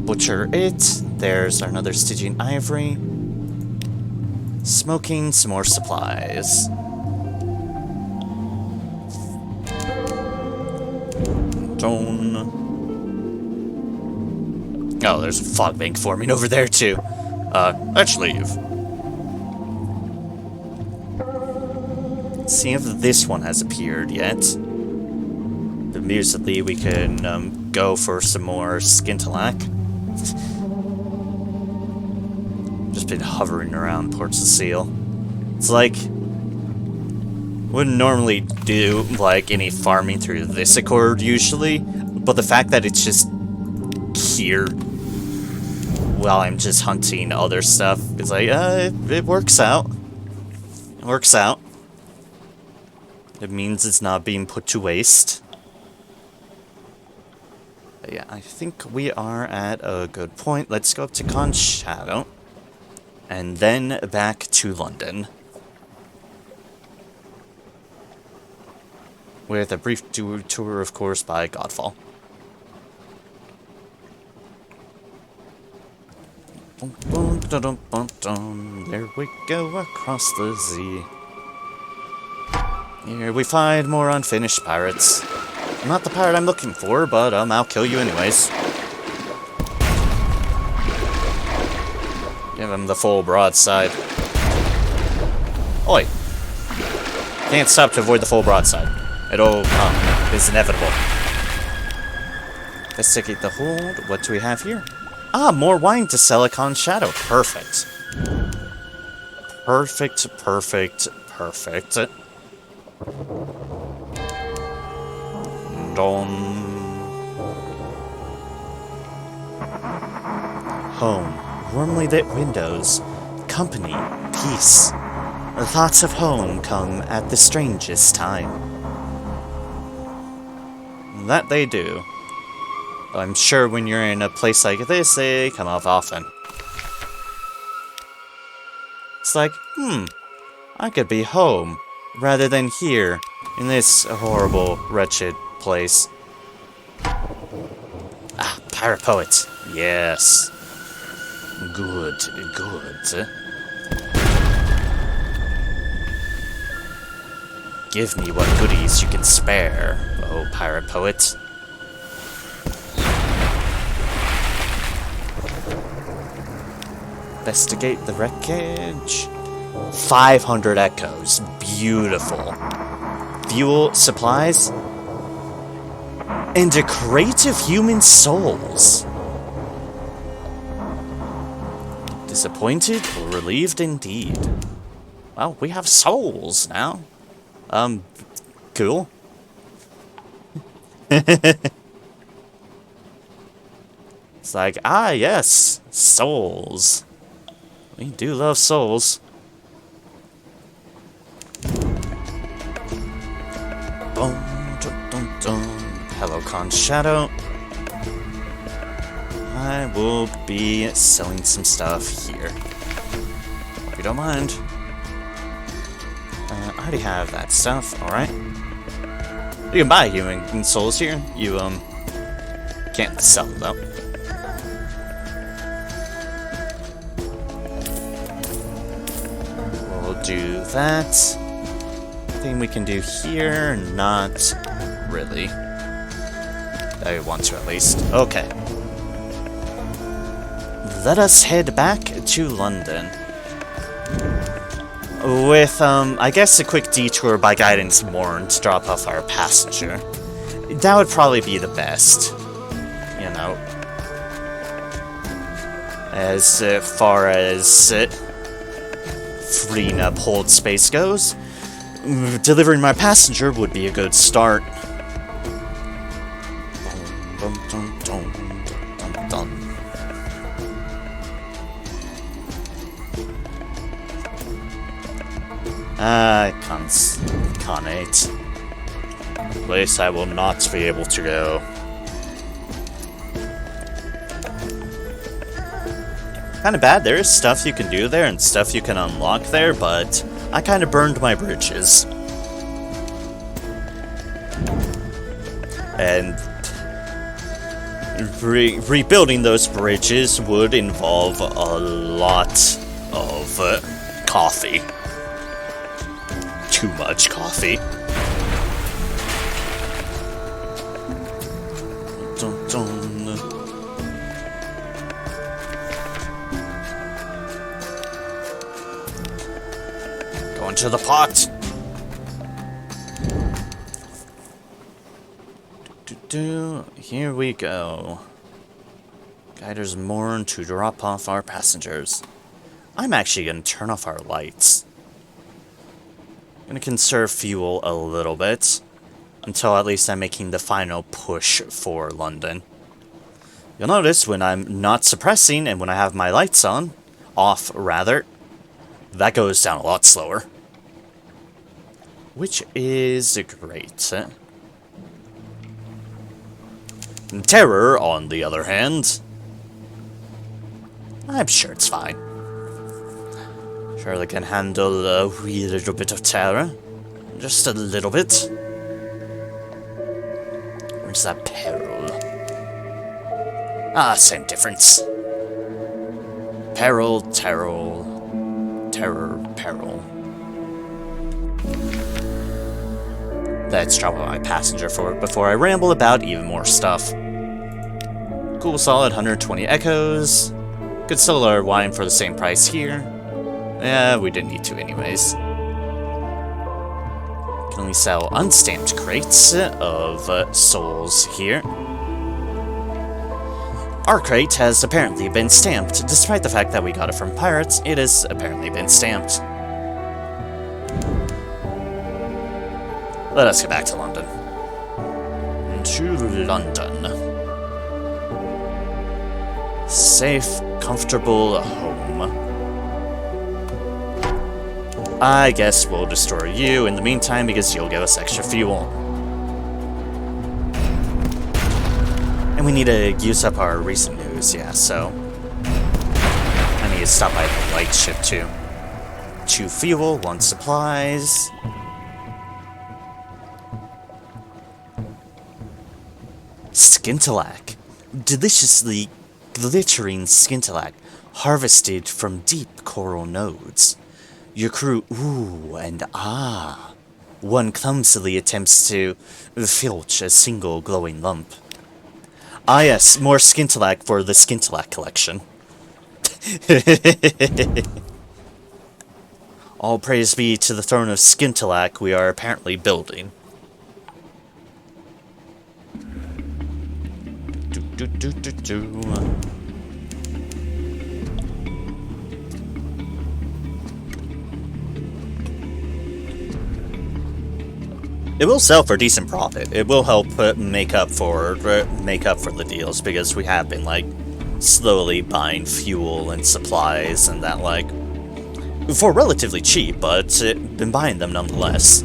Butcher it. There's another Stygian ivory. Smoking some more supplies. Stone. Oh, there's a fog bank forming over there too. Let's leave. Let's see if this one has appeared yet. Amusedly, we can go for some more Skintalack. Just been hovering around Ports of Seal. It's like, wouldn't normally do like any farming through this accord usually, but the fact that it's just here while I'm just hunting other stuff, it's like, it works out. It works out. It means it's not being put to waste. But yeah, I think we are at a good point. Let's go up to Con Shadow. And then back to London. With a brief tour, of course, by Godfall. There we go, across the sea. Here we find more unfinished pirates. Not the pirate I'm looking for, but I'll kill you anyways. Give him the full broadside. Oi! Can't stop to avoid the full broadside. It'll come. It's inevitable. Investigate the hold. What do we have here? Ah, more wine to sell at Con Shadow. Perfect. Perfect, perfect, perfect. Home. Warmly lit windows. Company. Peace. The thoughts of home come at the strangest time. That they do. I'm sure when you're in a place like this, they come off often. It's like, I could be home, rather than here, in this horrible, wretched place. Ah, pirate poet. Yes. Good, good. Give me what goodies you can spare, oh pirate poet. Investigate the wreckage. 500 echoes. Beautiful. Fuel, supplies, and a crate of human souls. Disappointed or relieved indeed. Well, we have souls now. Cool. It's like, ah, yes, souls. We do love souls. Boom, dun, dun, dun. Hello, Con Shadow. I will be selling some stuff here. Hope you don't mind. I already have that stuff, alright. You can buy human souls here. You, can't sell them, though. We'll do that. Thing we can do here, not really. I want to, at least. Okay. Let us head back to London. With, I guess a quick detour by Guidance Morn to drop off our passenger. That would probably be the best. You know. As far as freeing up hold space goes, delivering my passenger would be a good start. Dun, dun, dun, dun, dun, dun. Conate. Place I will not be able to go. Kinda bad, there is stuff you can do there and stuff you can unlock there, but I kinda burned my bridges. And rebuilding those bridges would involve a lot of coffee. Too much coffee. Dun, dun. Going to the pot. Here we go. Guiders Morn to drop off our passengers. I'm actually going to turn off our lights. Gonna conserve fuel a little bit, until at least I'm making the final push for London. You'll notice when I'm not suppressing and when I have my lights on, off rather, that goes down a lot slower. Which is great. Terror, on the other hand, I'm sure it's fine. Surely can handle a wee little bit of terror. Just a little bit. Where's that peril? Ah, same difference. Peril, terror, terror, peril. Let's drop my passenger for it before I ramble about even more stuff. Cool solid 120 echoes. Could sell our wine for the same price here. Yeah, we didn't need to anyways. Can only sell unstamped crates of souls here. Our crate has apparently been stamped. Despite the fact that we got it from pirates, it has apparently been stamped. Let us get back to London. To London. Safe, comfortable home. I guess we'll destroy you in the meantime because you'll give us extra fuel. And we need to use up our recent news, yeah, so... I need to stop by the light ship too. 2 fuel, 1 supplies... Skintalak. Deliciously glittering skintalak, harvested from deep coral nodes. Your crew ooh and ah. One clumsily attempts to filch a single glowing lump. Ah yes, more skintalak for the skintalak collection. All praise be to the throne of skintalak we are apparently building. It will sell for decent profit. It will help make up for the deals because we have been like slowly buying fuel and supplies and that like for relatively cheap, but been buying them nonetheless.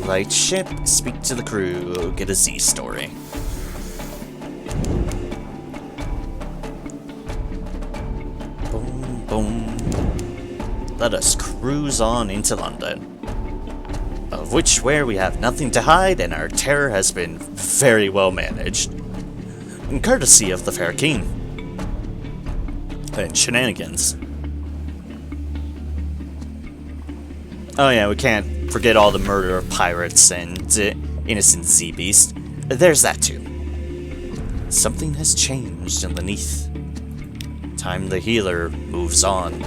Light ship, speak to the crew, get a Z story. Boom, boom. Let us cruise on into London. Of which where we have nothing to hide and our terror has been very well managed. Courtesy of the fair king. And shenanigans. Oh yeah, we can't forget all the murder of pirates and innocent Z-Beast. There's that too. Something has changed underneath. Time the healer moves on.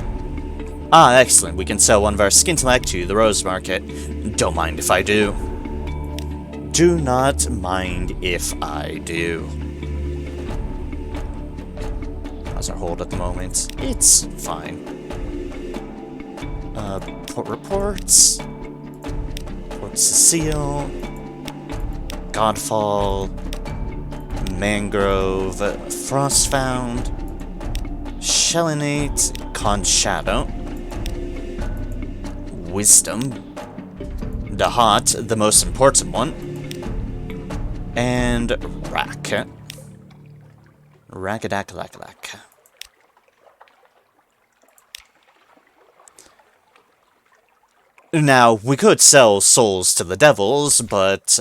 Ah, excellent. We can sell one of our skintalak to the Rose Market. Don't mind if I do. Do not mind if I do. How's our hold at the moment? It's fine. Port reports. Port Cecile. Godfall. Mangrove. Frostfound. Shellinate. Conshadow. Wisdom. Dahat, the most important one. And Rack. Rackadakalak. Now, we could sell souls to the devils, but,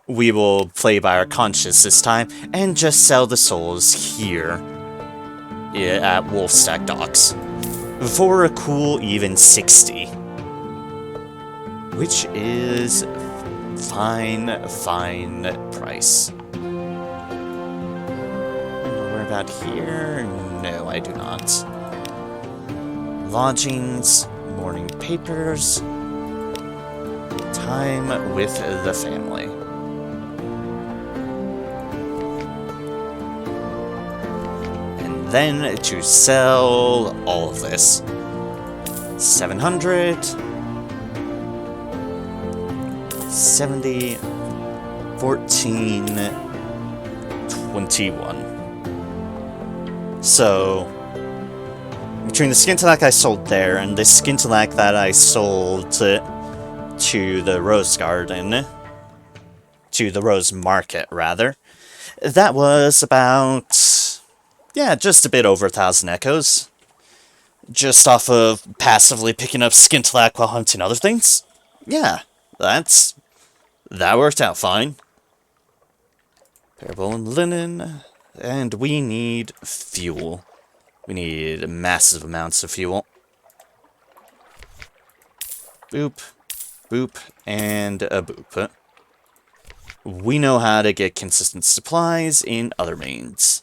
we will play by our conscience this time, and just sell the souls here, at Wolfstack Docks, for a cool even 60. Which is fine price. We're about here? No, I do not. Lodgings. Morning papers, time with the family. And then to sell all of this. 700, 70, 14, 21. So between the skintalak I sold there and the skintalak that I sold to the Rose Garden, to the Rose Market, rather. That was about, yeah, just a bit over 1,000 echoes. Just off of passively picking up Skintalak while hunting other things. Yeah, that worked out fine. Parable and linen, and we need fuel. We need massive amounts of fuel. Boop, boop, and a boop. We know how to get consistent supplies in other means.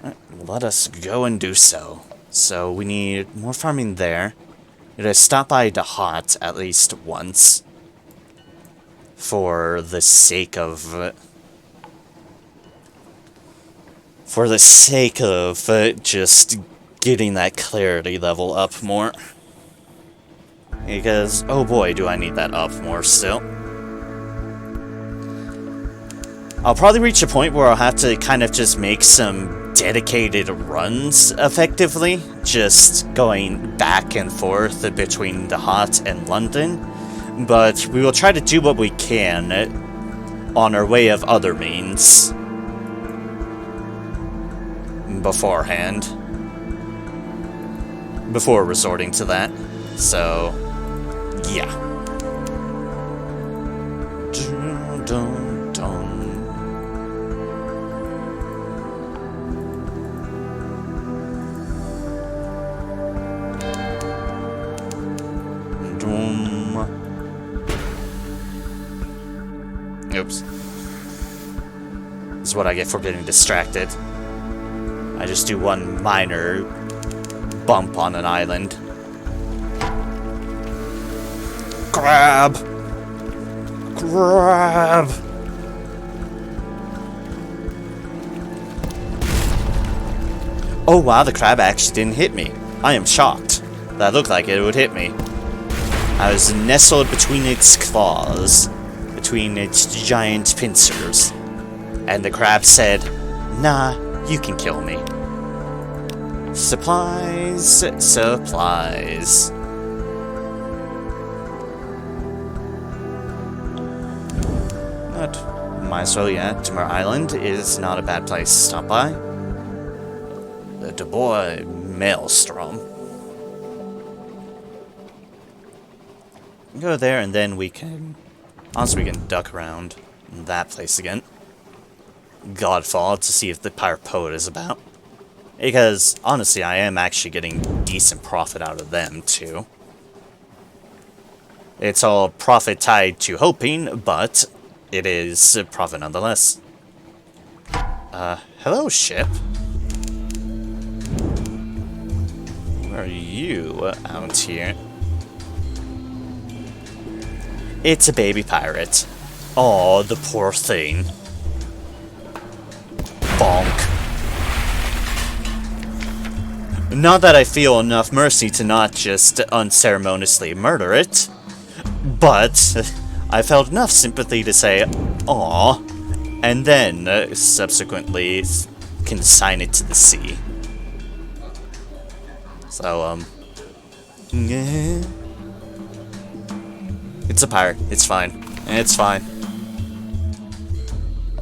Right, let us go and do so. So we need more farming there. We gotta stop by Dahat at least once. For the sake of... just getting that clarity level up more. Because, oh boy, do I need that up more still. I'll probably reach a point where I'll have to kind of just make some dedicated runs, effectively. Just going back and forth between Dahat and London. But we will try to do what we can on our way of other means beforehand. Before resorting to that. So, yeah. Dun, dun, dun. Oops. This is what I get for getting distracted. I just do one minor bump on an island. Grab! Grab! Oh wow, the crab actually didn't hit me. I am shocked. That looked like it would hit me. I was nestled between its claws, between its giant pincers, and the crab said, "Nah, you can kill me." Supplies, supplies. But might as well, yeah, Timur Island is not a bad place to stop by. The Du Bois Maelstrom. Go there, and then we can... honestly, we can duck around that place again. Godfall to see if the Pirate Poet is about. Because, honestly, I am actually getting decent profit out of them, too. It's all profit tied to hoping, but it is profit nonetheless. Hello, ship. Where are you out here? It's a baby pirate. Aw, the poor thing. Bonk. Not that I feel enough mercy to not just unceremoniously murder it, but I felt enough sympathy to say, aw, and then subsequently consign it to the sea. So, yeah. It's a pirate. It's fine. It's fine.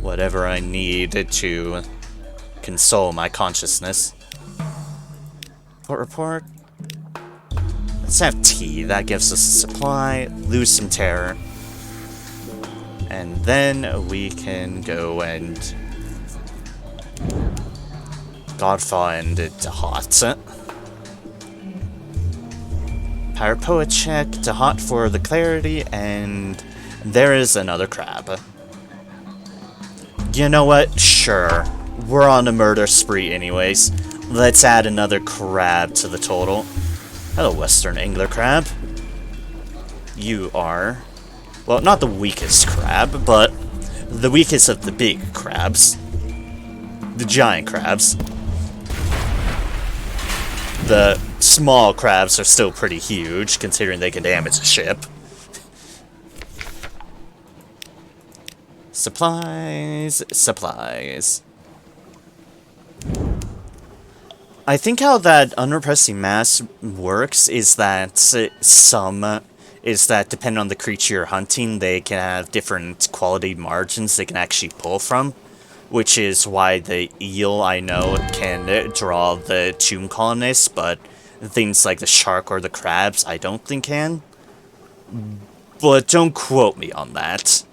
Whatever I need to console my consciousness. Report. Let's have tea. That gives us a supply. Lose some terror. And then we can go and... Godfall and Dahat. Pirate Poet check, Dahat for the clarity, and there is another crab. You know what? Sure. We're on a murder spree anyways. Let's add another crab to the total. Hello, Western Angler Crab. You are... well, not the weakest crab, but the weakest of the big crabs. The giant crabs. The small crabs are still pretty huge, considering they can damage a ship. Supplies, supplies. I think how that unrepressing mass works is that depending on the creature you're hunting, they can have different quality margins they can actually pull from, which is why the eel, I know, can draw the tomb colonists, but things like the shark or the crabs, I don't think can. But don't quote me on that.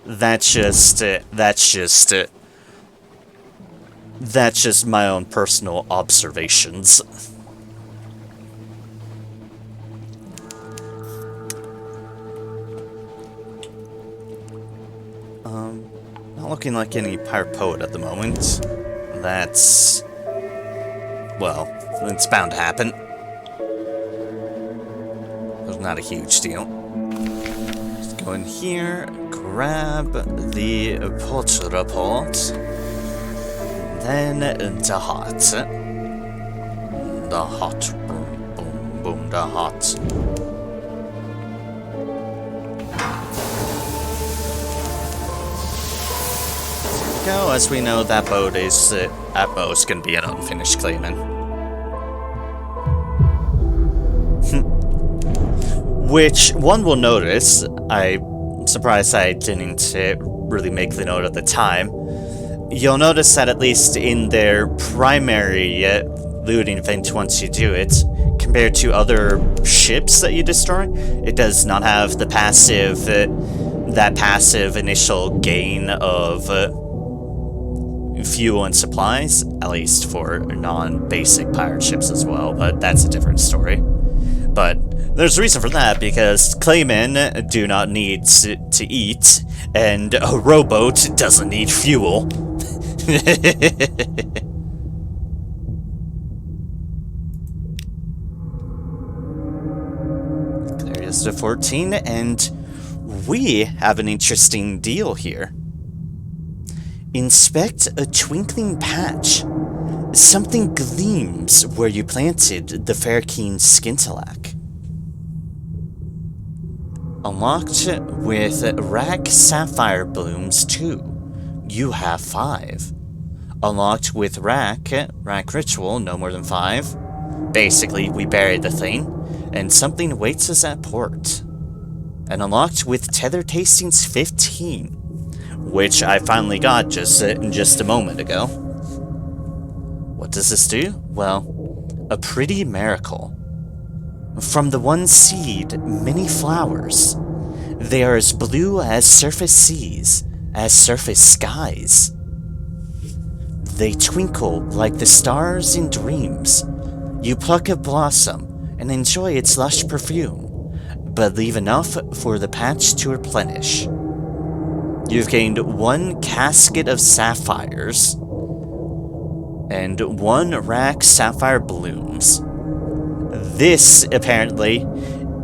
That's just my own personal observations. Not looking like any pirate poet at the moment. That's... well, it's bound to happen. It's not a huge deal. Just go in here, grab the poultry pot. Then the hot. The hot. Boom, boom, boom, the hot. Go, as we know, that boat is at most going to be an unfinished Clayman. Which one will notice. I'm surprised I didn't really make the note at the time. You'll notice that at least in their primary looting event once you do it, compared to other ships that you destroy, it does not have the passive, that passive initial gain of fuel and supplies, at least for non-basic pirate ships as well, but that's a different story. But there's a reason for that, because Claymen do not need to eat, and a rowboat doesn't need fuel. There is the 14, and we have an interesting deal here. Inspect a twinkling patch. Something gleams where you planted the Fairkeen Skintillac. Unlocked with Rack Sapphire Blooms 2. You have 5. Unlocked with Rack Ritual, no more than 5. Basically, we buried the thing, and something awaits us at port. And unlocked with Tether Tastings 15. Which I finally got just a moment ago. What does this do? Well, a pretty miracle. From the one seed, many flowers. They are as blue as surface seas, as surface skies. They twinkle like the stars in dreams. You pluck a blossom and enjoy its lush perfume, but leave enough for the patch to replenish. You've gained 1 casket of sapphires and 1 rack sapphire blooms. This, apparently,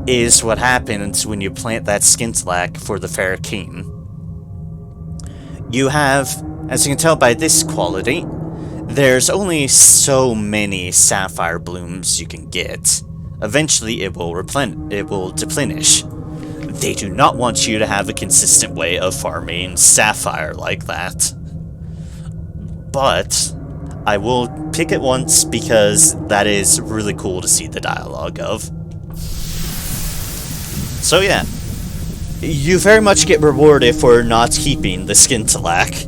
is what happens when you plant that Skintillac for the Fairkeen. You have, as you can tell by this quality, there's only so many sapphire blooms you can get. Eventually it will deplenish. They do not want you to have a consistent way of farming sapphire like that. But I will pick it once because that is really cool to see the dialogue of. So yeah, you very much get rewarded for not keeping the Skintillac.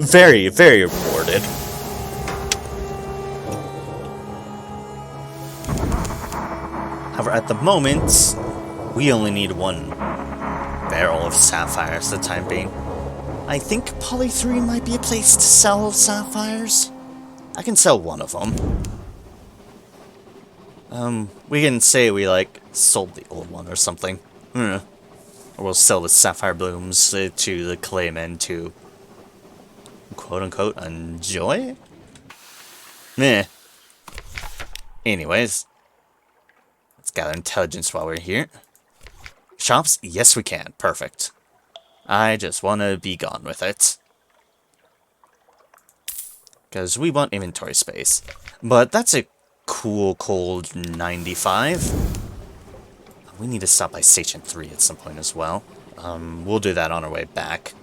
Very, very rewarded. However, at the moment, we only need 1 barrel of sapphires for the time being. I think Poly 3 might be a place to sell sapphires. I can sell 1 of them. We can say we, sold the old one or something. Or we'll sell the sapphire blooms to the Claymen to, quote-unquote, enjoy? Meh. Anyways. Let's gather intelligence while we're here. Shops? Yes, we can. Perfect. I just want to be gone with it. Because we want inventory space. But that's a cool, cold 95. We need to stop by Station 3 at some point as well. We'll do that on our way back.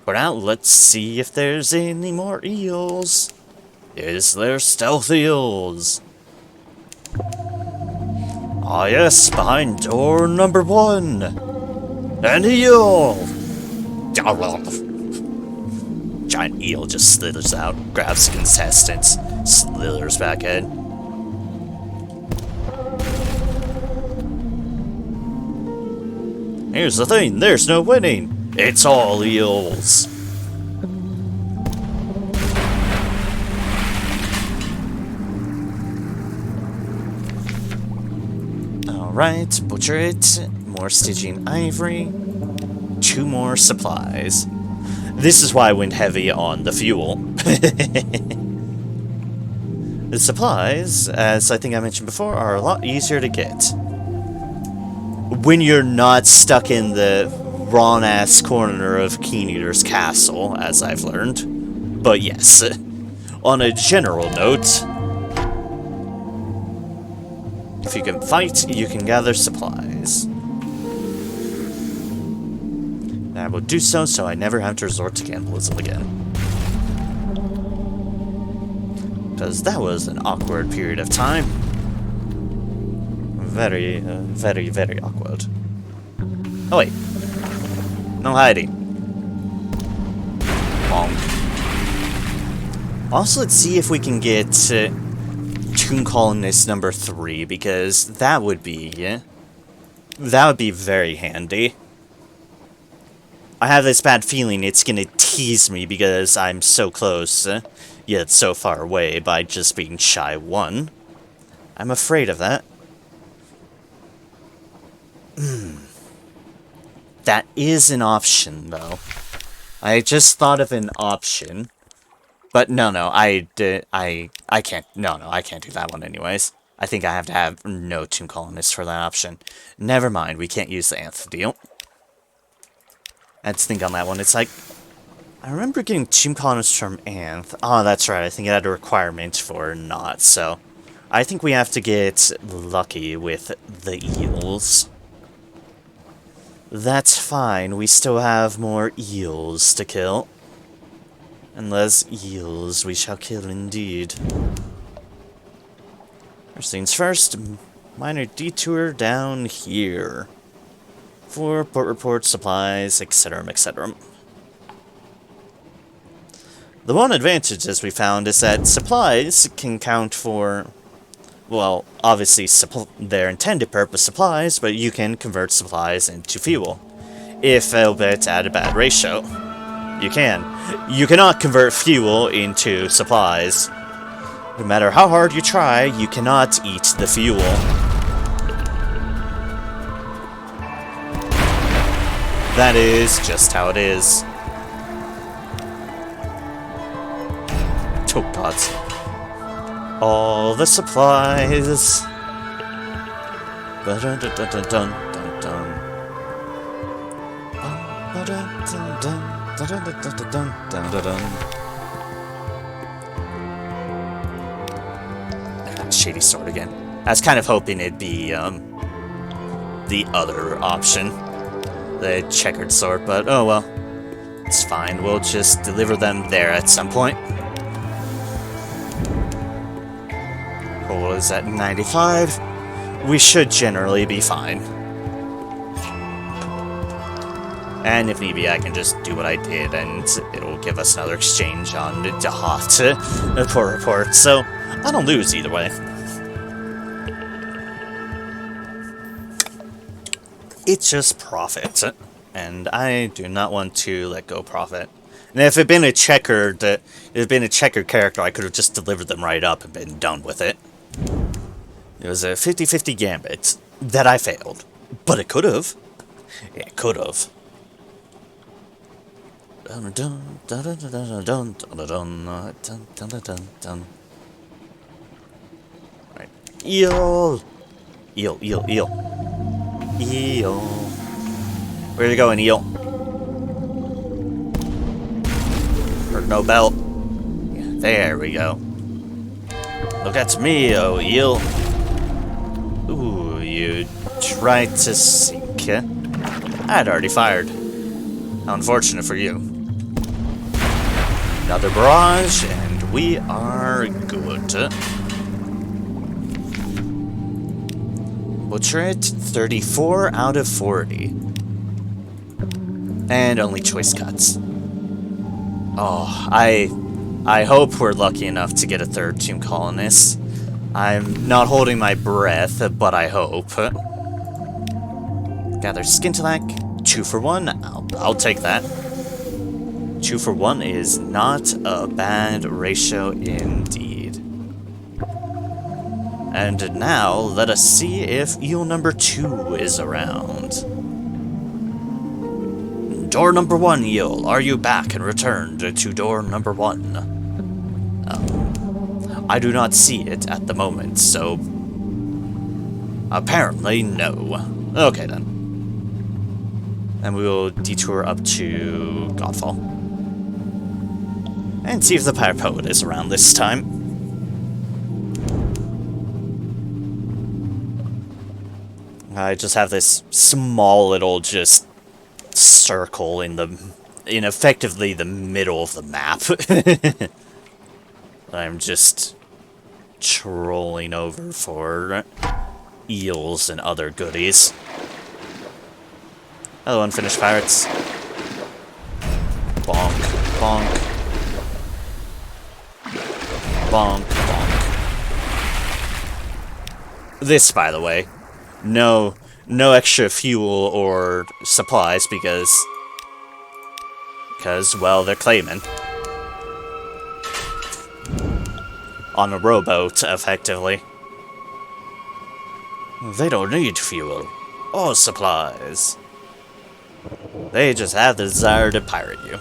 For now, let's see if there's any more eels. Is there stealth eels? Ah yes, behind door number 1. An eel! Giant eel just slithers out, grabs the contestants, slithers back in. Here's the thing, there's no winning. It's all eels. Alright, butcher it. More stitching ivory. 2 more supplies. This is why I went heavy on the fuel. The supplies, as I think I mentioned before, are a lot easier to get when you're not stuck in the wrong-ass corner of Keen Eater's castle, as I've learned. But yes, on a general note, if you can fight, you can gather supplies. And I will do so I never have to resort to cannibalism again. Because that was an awkward period of time. Very, very awkward. Oh wait. No hiding. Bonk. Also, let's see if we can get Tomb Colonist number 3, because that would be very handy. I have this bad feeling it's gonna tease me because I'm so close, yet so far away by just being shy 1. I'm afraid of that. That is an option, though. I just thought of an option. But no, I can't, I can't do that one anyways. I think I have to have no Tomb Colonist for that option. Never mind, we can't use the Anth deal. I had to think on that one. It's like, I remember getting Tomb Colonist from Anth. Oh, that's right, I think it had a requirement for not, so I think we have to get lucky with the eels. That's fine, we still have more eels to kill. And less eels we shall kill indeed. First things first, minor detour down here. For port reports, supplies, etc., etc. The one advantage, as we found, is that supplies can count for, well, obviously their intended purpose supplies, but you can convert supplies into fuel, if albeit at a bad ratio. You can. You cannot convert fuel into supplies. No matter how hard you try, you cannot eat the fuel. That is just how it is. Oh god. All the supplies. Ba-dun-dun-dun-dun-dun-dun. Ba-dun-dun-dun. Dun-dun-dun-dun-dun-dun-dun. Shady sword again. I was kind of hoping it'd be the other option, the checkered sword, but oh well, it's fine. We'll just deliver them there at some point. Roll is at 95. We should generally be fine. And if need be, I can just do what I did, and it'll give us another exchange on the Dahat port report, so I don't lose either way. It's just profit, and I do not want to let go profit. And if it had been a checkered, character, I could have just delivered them right up and been done with it. It was a 50-50 gambit that I failed, but it could have. It could have. Right. Eel! Eel, eel, eel. Eel. Where are you going, eel? Heard no belt. Yeah, there we go. Look at me, oh eel. Ooh, you tried to sink. I'd already fired. How unfortunate for you. Another barrage, and we are good. Butcher it, 34 out of 40. And only choice cuts. Oh, I hope we're lucky enough to get a third Tomb Colonist. I'm not holding my breath, but I hope. Gather Skintalak, 2 for 1. I'll take that. 2 for 1 is not a bad ratio indeed. And now, let us see if eel number 2 is around. Door number 1, eel, are you back and returned to door number 1? I do not see it at the moment, so... apparently, no. Okay, then. And we will detour up to Godfall. And see if the Pirate Poet is around this time. I just have this small little just circle in effectively the middle of the map. I'm just trolling over for eels and other goodies. Hello, unfinished pirates. Bonk, bonk. Bonk, bonk. This, by the way, no extra fuel or supplies because, well, they're claiming. On a rowboat, effectively. They don't need fuel or supplies. They just have the desire to pirate you.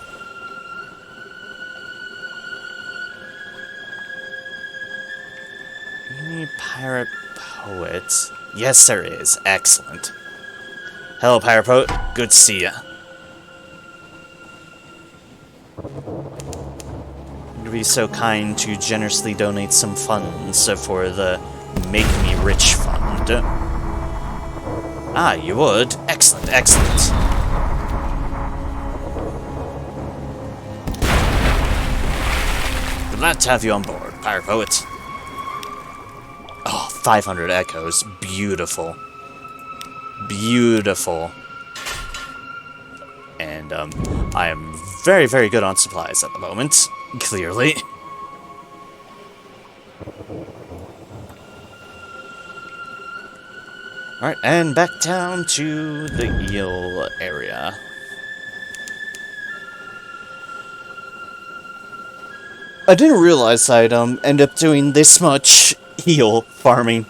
Any pirate poets? Yes, there is. Excellent. Hello, pirate poet. Good to see ya. You'd be so kind to generously donate some funds for the Make Me Rich Fund. Ah, you would? Excellent, excellent. Glad to have you on board, Pirate Poet. Oh, 500 echoes. Beautiful. Beautiful. And, I am very, very good on supplies at the moment. Clearly. Alright, and back down to the eel area. I didn't realize I'd end up doing this much eel farming.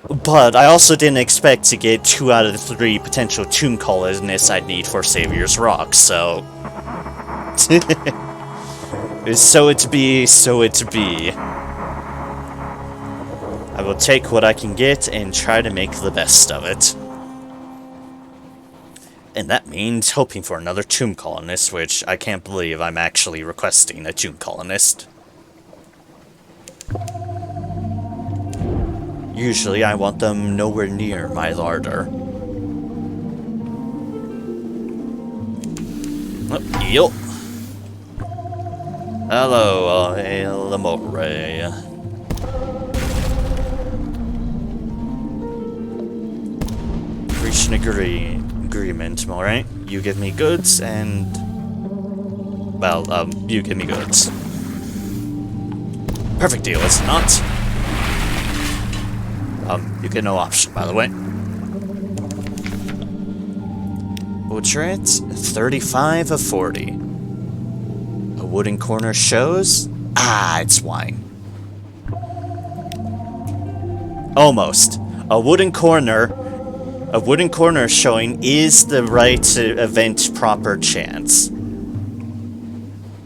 But I also didn't expect to get 2 out of the 3 potential tomb colonists I'd need for Savior's Rock, so... so it be, so it be. I will take what I can get and try to make the best of it. And that means hoping for another tomb colonist, which I can't believe I'm actually requesting a tomb colonist. Usually I want them nowhere near my larder. Oh, eel. Hello, Lamore. Reach an agreement, alright? You give me goods, and... well, you give me goods. Perfect deal, is it not? You get no option, by the way. Butcher it, 35 of 40. A wooden corner shows? Ah, it's wine. Almost. A wooden corner showing is the right event proper chance.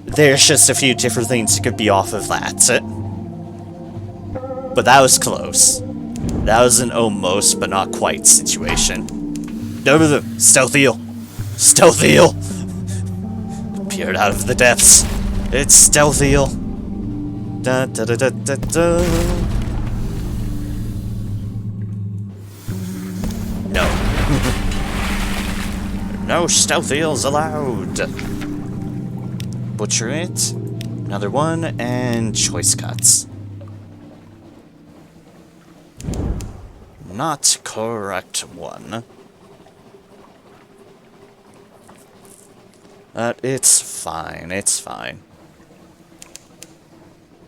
There's just a few different things that could be off of that. But that was close. That was an almost, but not quite situation. No, stealth eel. Stealth eel! Appeared out of the depths. It's stealth eel. Da da da da da da. No. No stealth eels allowed. Butcher it. Another one, and choice cuts. Not correct one. It's fine, it's fine.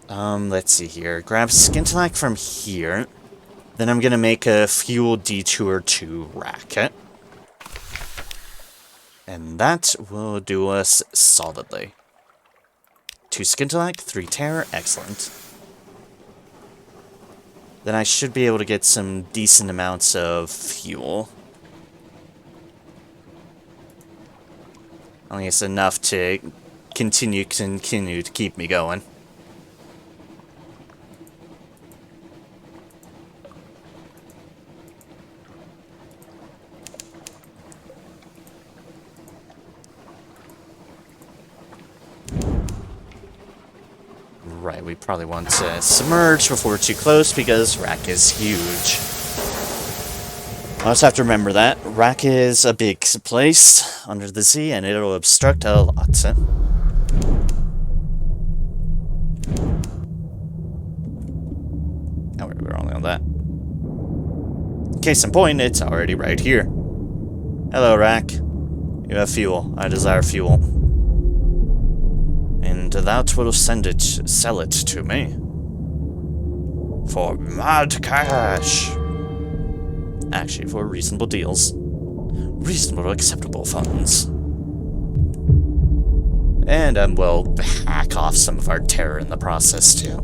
Let's see here. Grab Skintelak from here. Then I'm gonna make a fuel detour to Racket. And that will do us solidly. 2 Skintelak, 3 Terror, excellent. Then I should be able to get some decent amounts of fuel. I think it's enough to continue to keep me going. Right, we probably want to submerge before we're too close because Rack is huge. I also have to remember that. Rack is a big place under the sea and it'll obstruct a lot. Oh, we're only on that. Case in point, it's already right here. Hello, Rack. You have fuel. I desire fuel. And that will sell it to me. For mad cash. Actually, for reasonable deals. Reasonable, acceptable funds. And, we'll hack off some of our terror in the process, too.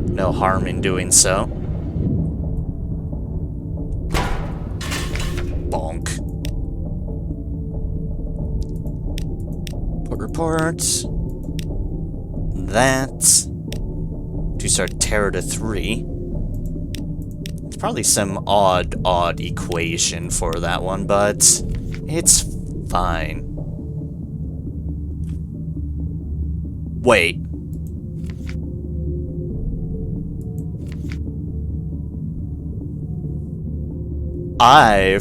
No harm in doing so. Bonk. Report. That. 2-star terror to 3. It's probably some odd equation for that one, but it's fine. Wait. I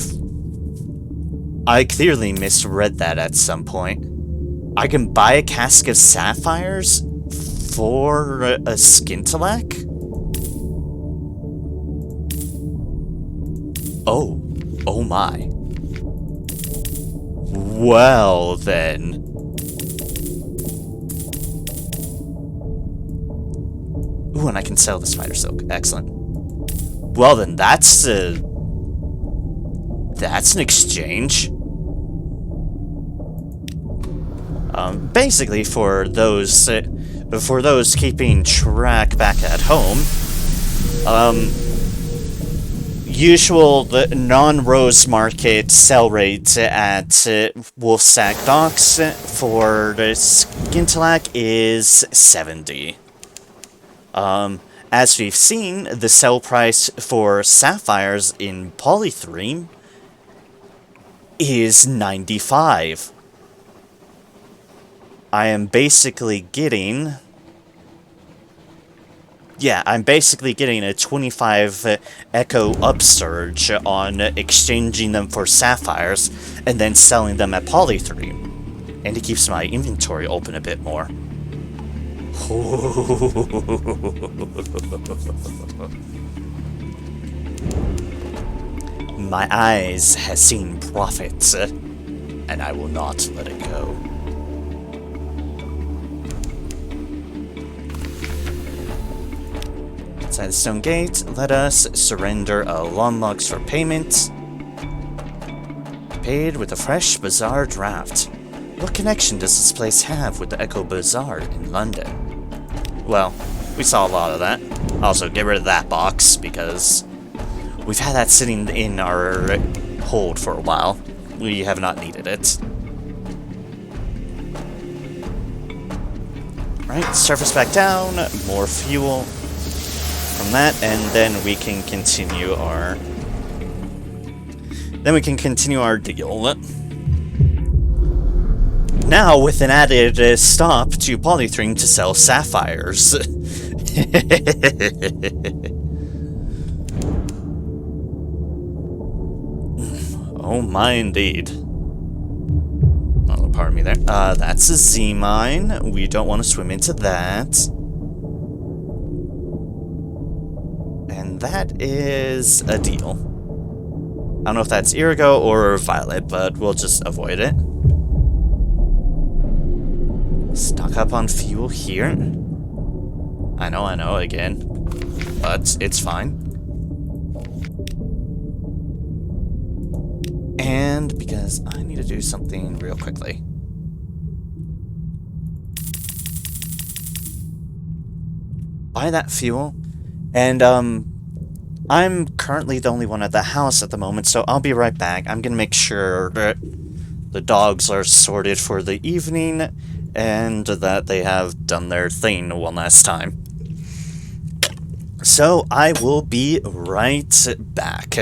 clearly misread that at some point. I can buy a cask of sapphires for a Skintelak? Oh my. Well then. Ooh, and I can sell the spider silk. Excellent. Well then, that's an exchange. Basically, for those keeping track back at home, usual non-Rose Market sell rate at Wolfsack Docks for the Skintelak is 70. As we've seen, the sell price for sapphires in Polythreme is 95. I'm basically getting a 25 Echo upsurge on exchanging them for sapphires and then selling them at Polythreme. And it keeps my inventory open a bit more. My eyes has seen profit, and I will not let it go. Inside the stone gate, let us surrender a lawn logs for payment. Paid with a fresh bazaar draft. What connection does this place have with the Echo Bazaar in London? Well, we saw a lot of that. Also, get rid of that box, because we've had that sitting in our hold for a while. We have not needed it. Right, surface back down, more fuel from that, and then we can continue our... deal. Now, with an added stop to Polythreme to sell sapphires. Oh my indeed. Well, pardon me there. That's a Z mine. We don't want to swim into that. And that is a deal. I don't know if that's Irigo or Violet, but we'll just avoid it. Stock up on fuel here. I know, again. But it's fine. And because I need to do something real quickly. Buy that fuel. And, I'm currently the only one at the house at the moment, so I'll be right back. I'm gonna make sure that the dogs are sorted for the evening, and that they have done their thing one last time. So, I will be right back.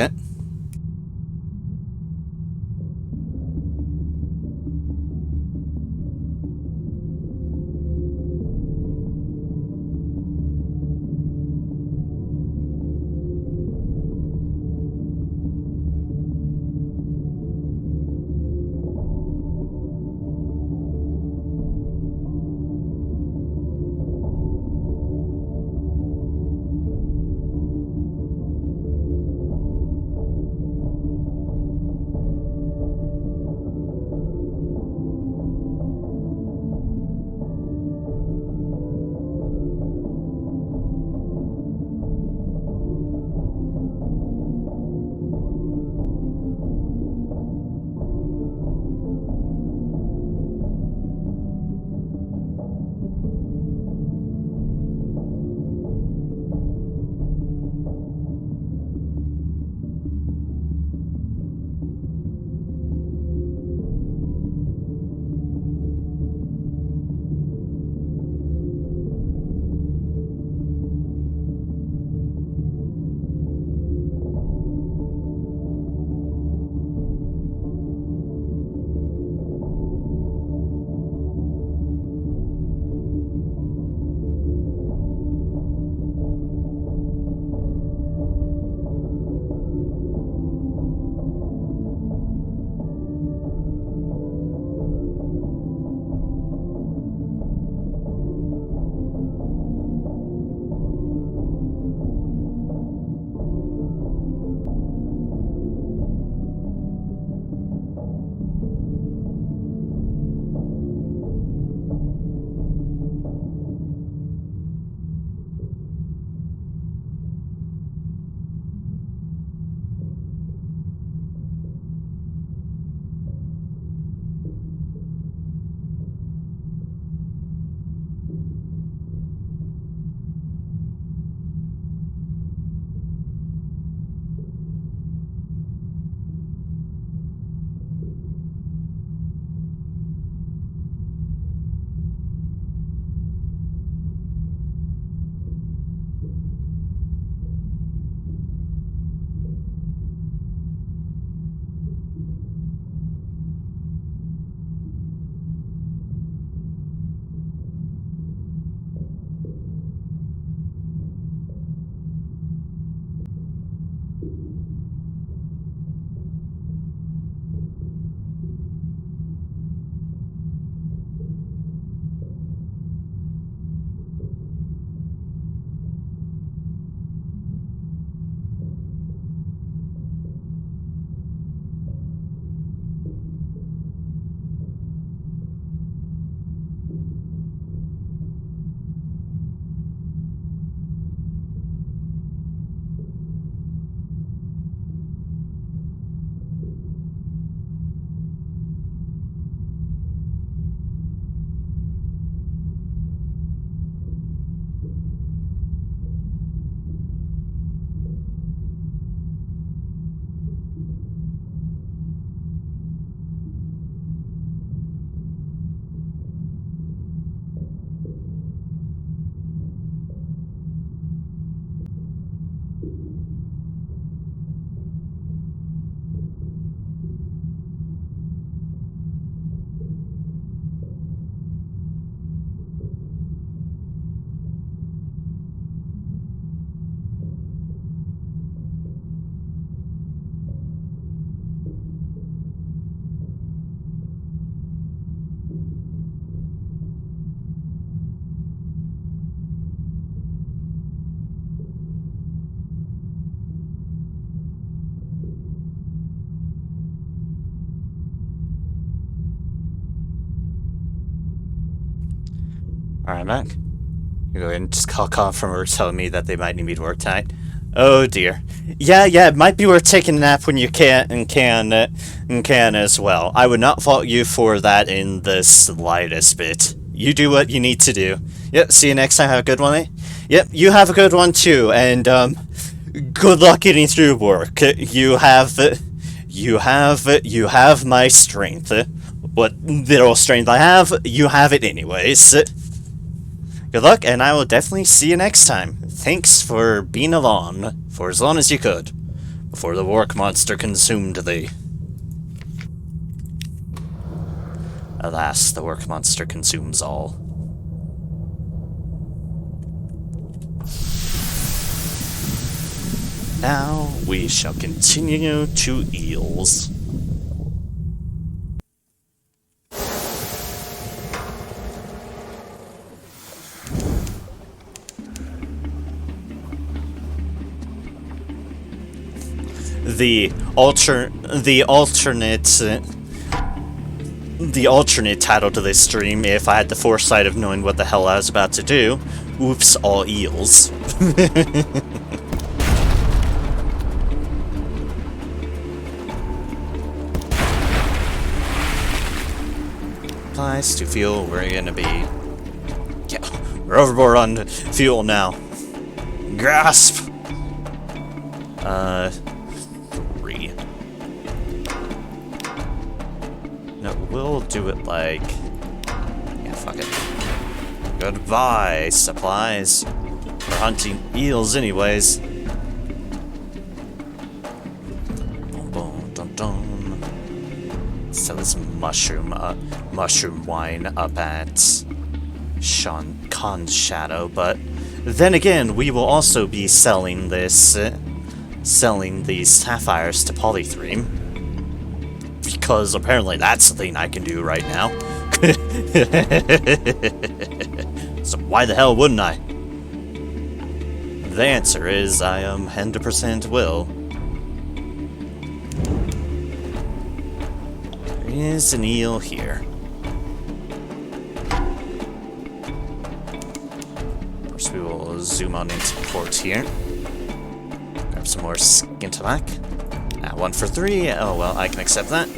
Alright, I'm back. You go ahead and just call from her telling me that they might need me to work tonight. Oh dear. Yeah, it might be worth taking a nap when you can as well. I would not fault you for that in the slightest bit. You do what you need to do. Yep, see you next time. Have a good one, eh? Yep, you have a good one too, and good luck getting through work. You have my strength. What little strength I have, you have it anyways. Good luck, and I will definitely see you next time. Thanks for being along for as long as you could, before the work monster consumed thee. Alas, the work monster consumes all. Now we shall continue to eels. The alternate title to this stream, if I had the foresight of knowing what the hell I was about to do, oops, all eels. Nice to fuel, we're gonna be... Yeah, we're overboard on fuel now. Grasp! 3. No, we'll do it like... Yeah, fuck it. Goodbye, supplies. We're hunting eels anyways. Boom, boom, dum, dum. Sell this mushroom wine up at Khan's Shadow, but then again, we will also be selling this... selling these sapphires to Polythreme, because apparently that's the thing I can do right now. So why the hell wouldn't I? The answer is I am 100% will. There is an eel here. First we will zoom on into port here. Grab some more skintamak. 1 for 3. Oh well, I can accept that.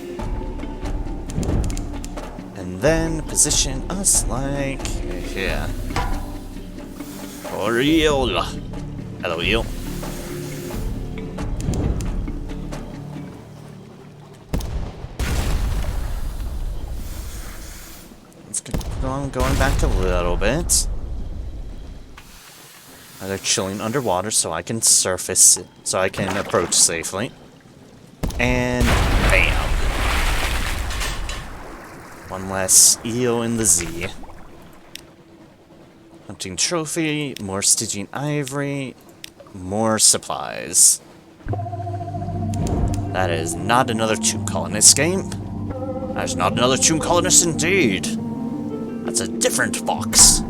And then position us like here. Or eel. Hello, eel. Let's keep on going back a little bit. They're chilling underwater so I can surface, so I can approach safely. And bam! One less eel in the Z. Hunting trophy, more Stygian ivory, more supplies. That is not another Tomb Colonist game. That is not another Tomb Colonist indeed. That's a different box.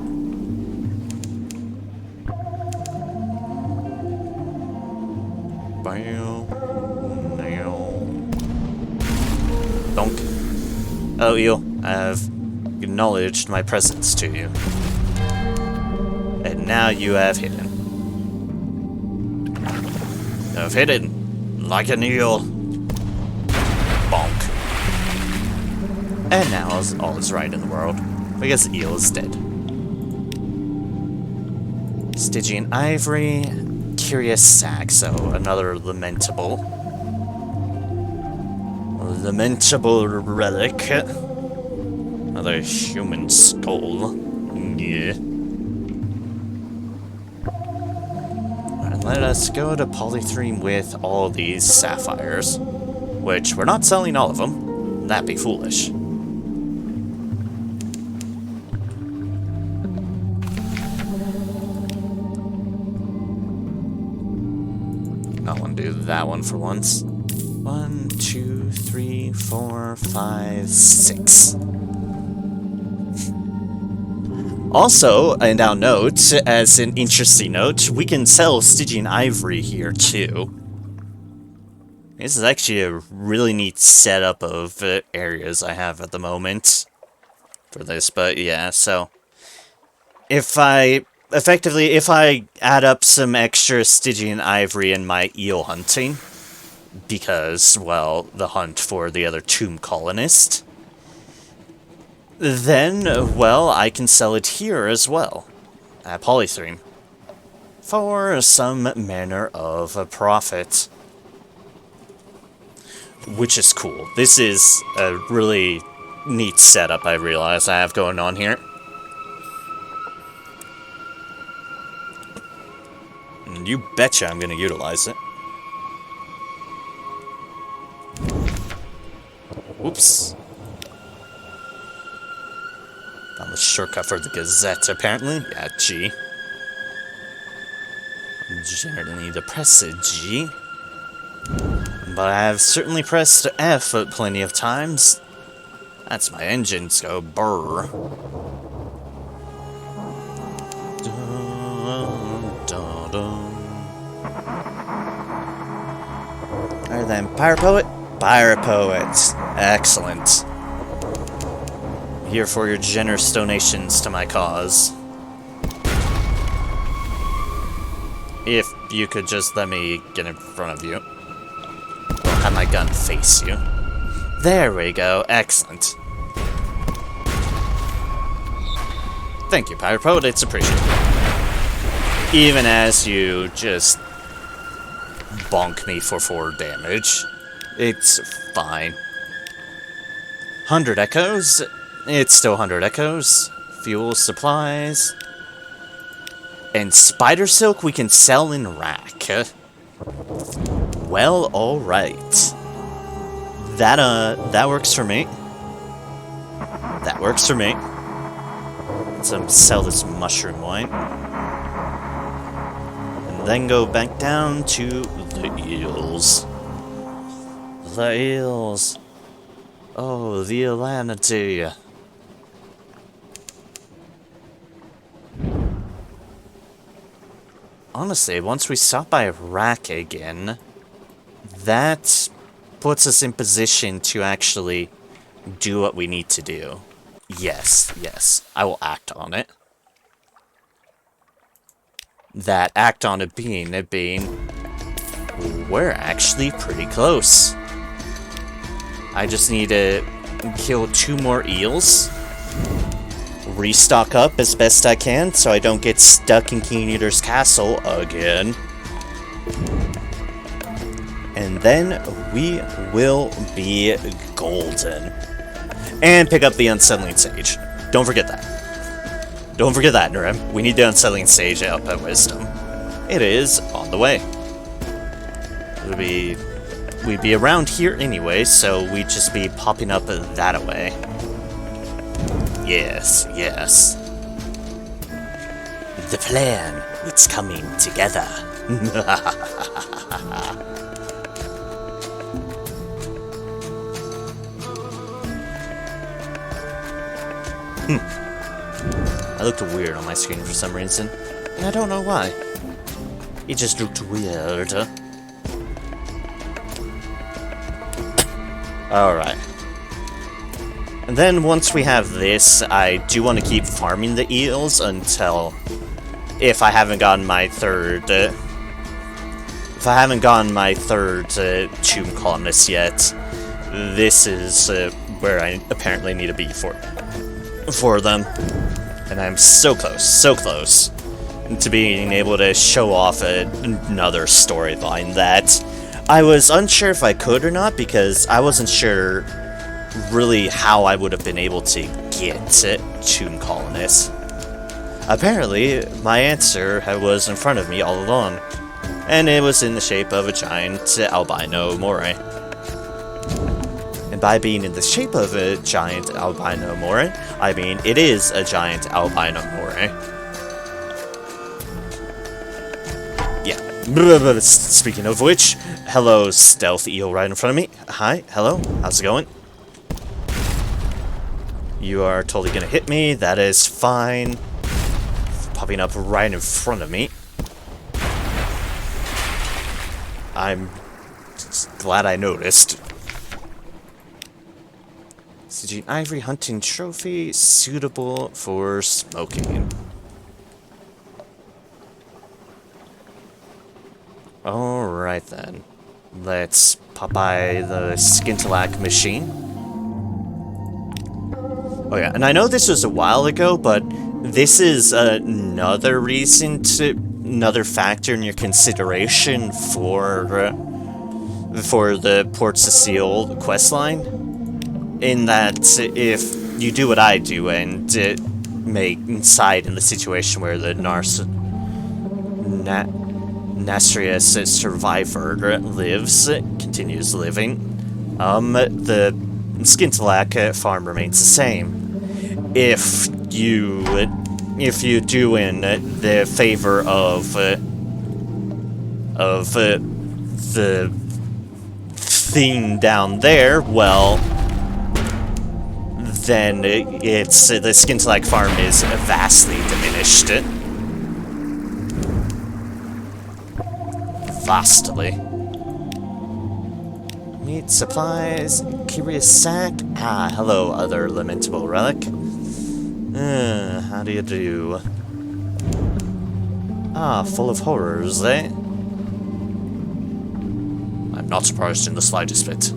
Donk. Oh, eel, I have acknowledged my presence to you. And now you have hidden. You have hidden like an eel. Bonk. And now all is right in the world, because eel is dead. Stygian ivory, curious sac, so another lamentable relic. Another human skull. Yeah. And let us go to Polythreme with all these sapphires. Which, we're not selling all of them. That'd be foolish. I want to do that one for once. 1, 2, 3, 4, 5, 6. Also, and I'll note, as an interesting note, we can sell Stygian ivory here too. This is actually a really neat setup of areas I have at the moment for this, but yeah, so if I add up some extra Stygian ivory in my eel hunting, because, well, the hunt for the other tomb colonist, then, well, I can sell it here as well, at Polythreme, for some manner of a profit. Which is cool. This is a really neat setup I realize I have going on here. And you betcha I'm gonna utilize it. Whoops. Found the shortcut for the Gazette, apparently. Yeah, G. Generally need to press a G. But I have certainly pressed F plenty of times. That's my engines go brr. Alright then, Pirate Poet? Pirate Poet. Excellent. Here for your generous donations to my cause. If you could just let me get in front of you. Have my gun face you. There we go. Excellent. Thank you, Pirate Poet. It's appreciated. Even as you just bonk me for 4 damage. It's fine. 100 echoes. It's still 100 echoes. Fuel, supplies. And spider silk we can sell in rack. Well, alright. That works for me. That works for me. Let's sell this mushroom wine. And then go back down to the eels. The eels. Oh, the Elanity. Honestly, once we stop by rack again, that puts us in position to actually do what we need to do. Yes, yes, I will act on it. That act on it being, we're actually pretty close. I just need to kill 2 more eels, restock up as best I can so I don't get stuck in King Eater's castle again. And then we will be golden. And pick up the Unsettling Sage. Don't forget that. Don't forget that, Nurim. We need the Unsettling Sage up at Wisdom. It is on the way. We'd be around here anyway, so we'd just be popping up that away. Yes, yes. The plan, it's coming together. I looked weird on my screen for some reason, and I don't know why. It just looked weird. Alright. And then once we have this, I do want to keep farming the eels until... If I haven't gotten my third... tomb columnist yet, this is where I apparently need to be for them. And I'm so close to being able to show off another storyline that I was unsure if I could or not, because I wasn't sure really how I would have been able to get tomb colonists. Apparently, my answer was in front of me all along, and it was in the shape of a giant albino moray. And by being in the shape of a giant albino moray, I mean it is a giant albino moray. Yeah. Speaking of which, hello, stealth eel right in front of me. Hi, hello, how's it going? You are totally gonna hit me, that is fine. Popping up right in front of me. I'm glad I noticed. Stygian ivory hunting trophy suitable for smoking. then. Let's pop by the Skintalak machine. Oh yeah, and I know this was a while ago, but this is another another factor in your consideration for the Port Cecile questline. In that, if you do what I do and make inside in the situation where the Nastrius survivor continues living, the Skintalak farm remains the same. If you do in the favor of the thing down there, well, then it's the Skintalak farm is vastly diminished. Vastly. Meat supplies, curious sack. Ah, hello, other lamentable relic. How do you do? Ah, full of horrors, eh? I'm not surprised in the slightest bit.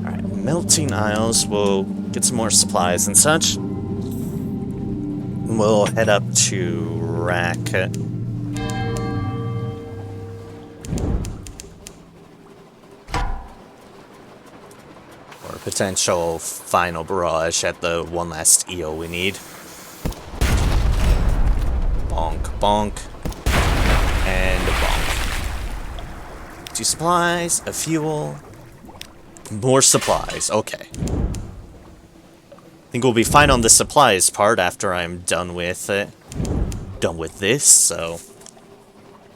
Alright, melting isles. We'll get some more supplies and such. We'll head up to Rack. Or potential final barrage at the one last eel we need. Bonk, bonk, and a bonk. 2 supplies, a fuel, more supplies. Okay. I think we'll be fine on the supplies part after I'm done with this, so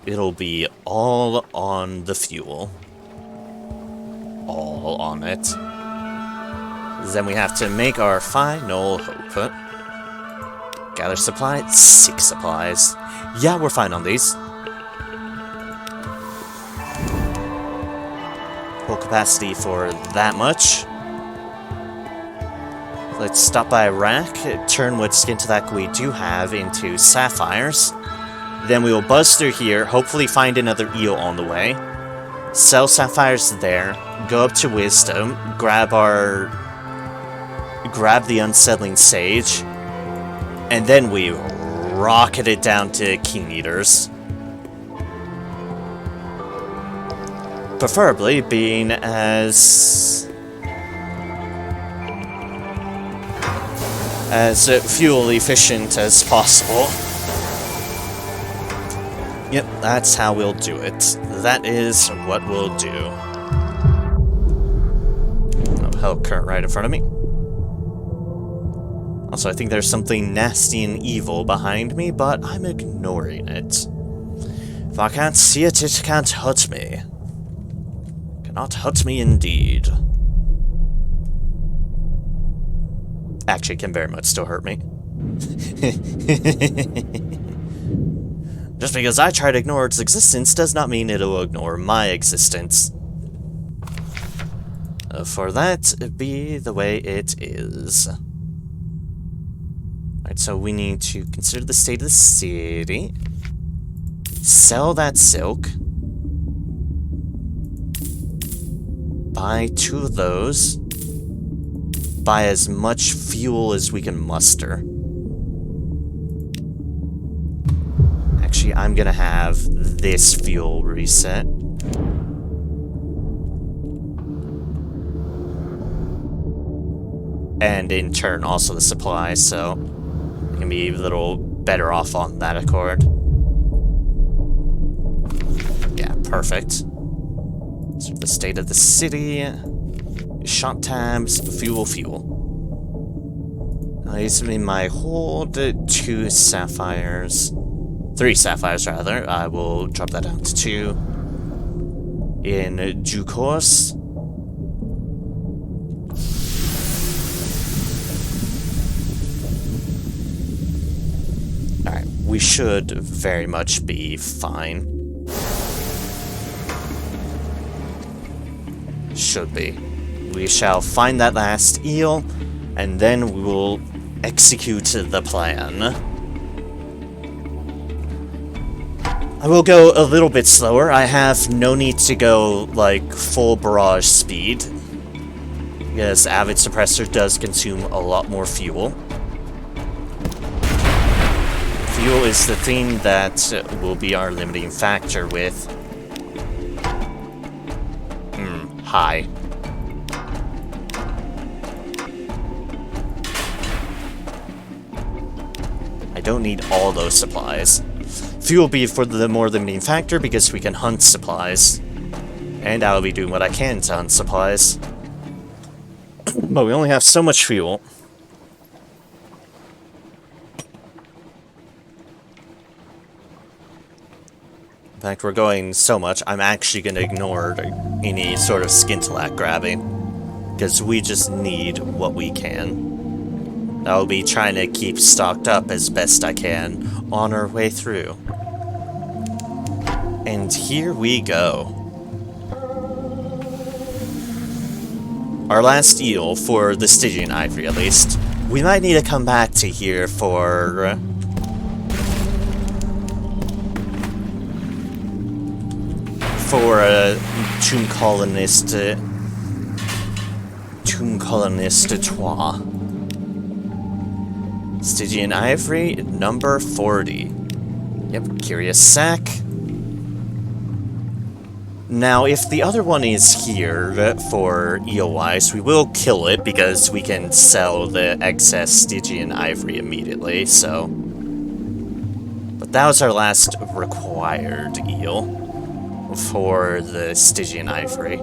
it'll be all on the fuel. All on it. Then we have to make our final hope. Gather supply, 6 supplies. Yeah, we're fine on these. Full capacity for that much. Let's stop by Rack, turn what Skintalak we do have into sapphires. Then we will buzz through here, hopefully find another eel on the way. Sell sapphires there, go up to Wisdom, grab the unsettling sage, and then we rocket it down to King Eaters. Preferably being as fuel efficient as possible. Yep, that's how we'll do it. That is what we'll do. Oh, hell, current right in front of me. Also, I think there's something nasty and evil behind me, but I'm ignoring it. If I can't see it, it can't hurt me. Cannot hurt me indeed. Actually, can very much still hurt me. Just because I try to ignore its existence does not mean it'll ignore my existence. For that, be the way it is. Alright, so we need to consider the state of the city. Sell that silk. Buy 2 of those. Buy as much fuel as we can muster. Actually, I'm gonna have this fuel reset. And in turn, also the supply, so I can be a little better off on that accord. Yeah, perfect. So the state of the city. Shot tabs, fuel. In my hold, 2 sapphires. 3 sapphires, rather. I will drop that down to 2. In due course. Alright, we should very much be fine. Should be. We shall find that last eel, and then we will execute the plan. I will go a little bit slower. I have no need to go, like, full barrage speed. Because Avid Suppressor does consume a lot more fuel. Fuel is the thing that will be our limiting factor with... high. I don't need all those supplies. Fuel will be for the more limiting factor because we can hunt supplies. And I'll be doing what I can to hunt supplies. But we only have so much fuel. In fact, we're going so much, I'm actually going to ignore any sort of Skintalak grabbing. Because we just need what we can. I'll be trying to keep stocked up as best I can on our way through. And here we go. Our last eel, for the Stygian Ivory at least. We might need to come back to here for... for a Tomb Colonist 3. Stygian Ivory, number 40. Yep, Curious Sack. Now, if the other one is here for eel-wise, we will kill it because we can sell the excess Stygian Ivory immediately, so... But that was our last required eel for the Stygian Ivory.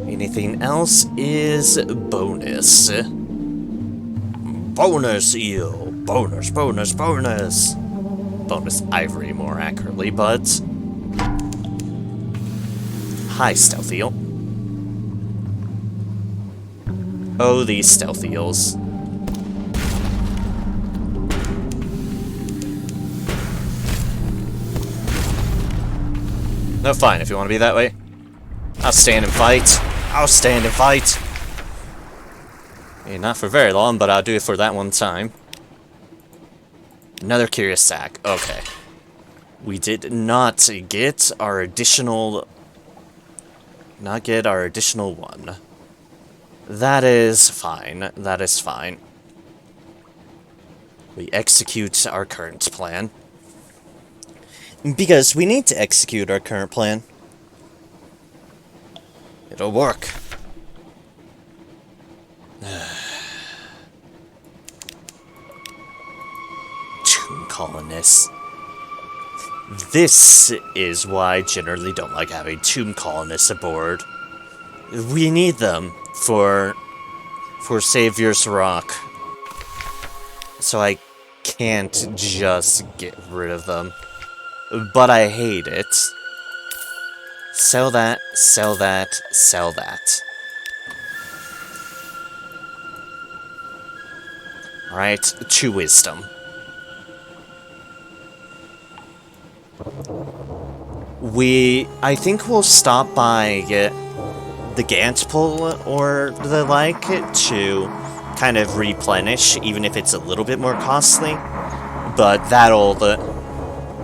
Anything else is bonus. Bonus eel! Bonus, bonus, bonus! Bonus ivory, more accurately, but... Hi, stealth eel. Oh, these stealth eels. No, fine, if you want to be that way. I'll stand and fight. I'll stand and fight. Not for very long, but I'll do it for that one time. Another Curious Sack. Okay. We did not get our additional... Not get our additional one. That is fine. That is fine. We execute our current plan. Because we need to execute our current plan. It'll work. Tomb colonists. This is why I generally don't like having tomb colonists aboard. We need them for Savior's Rock. So I can't just get rid of them. But I hate it. Sell that, sell that, sell that. Alright, 2 wisdom. I think we'll stop by the Gantpool or the like to kind of replenish, even if it's a little bit more costly. But that'll,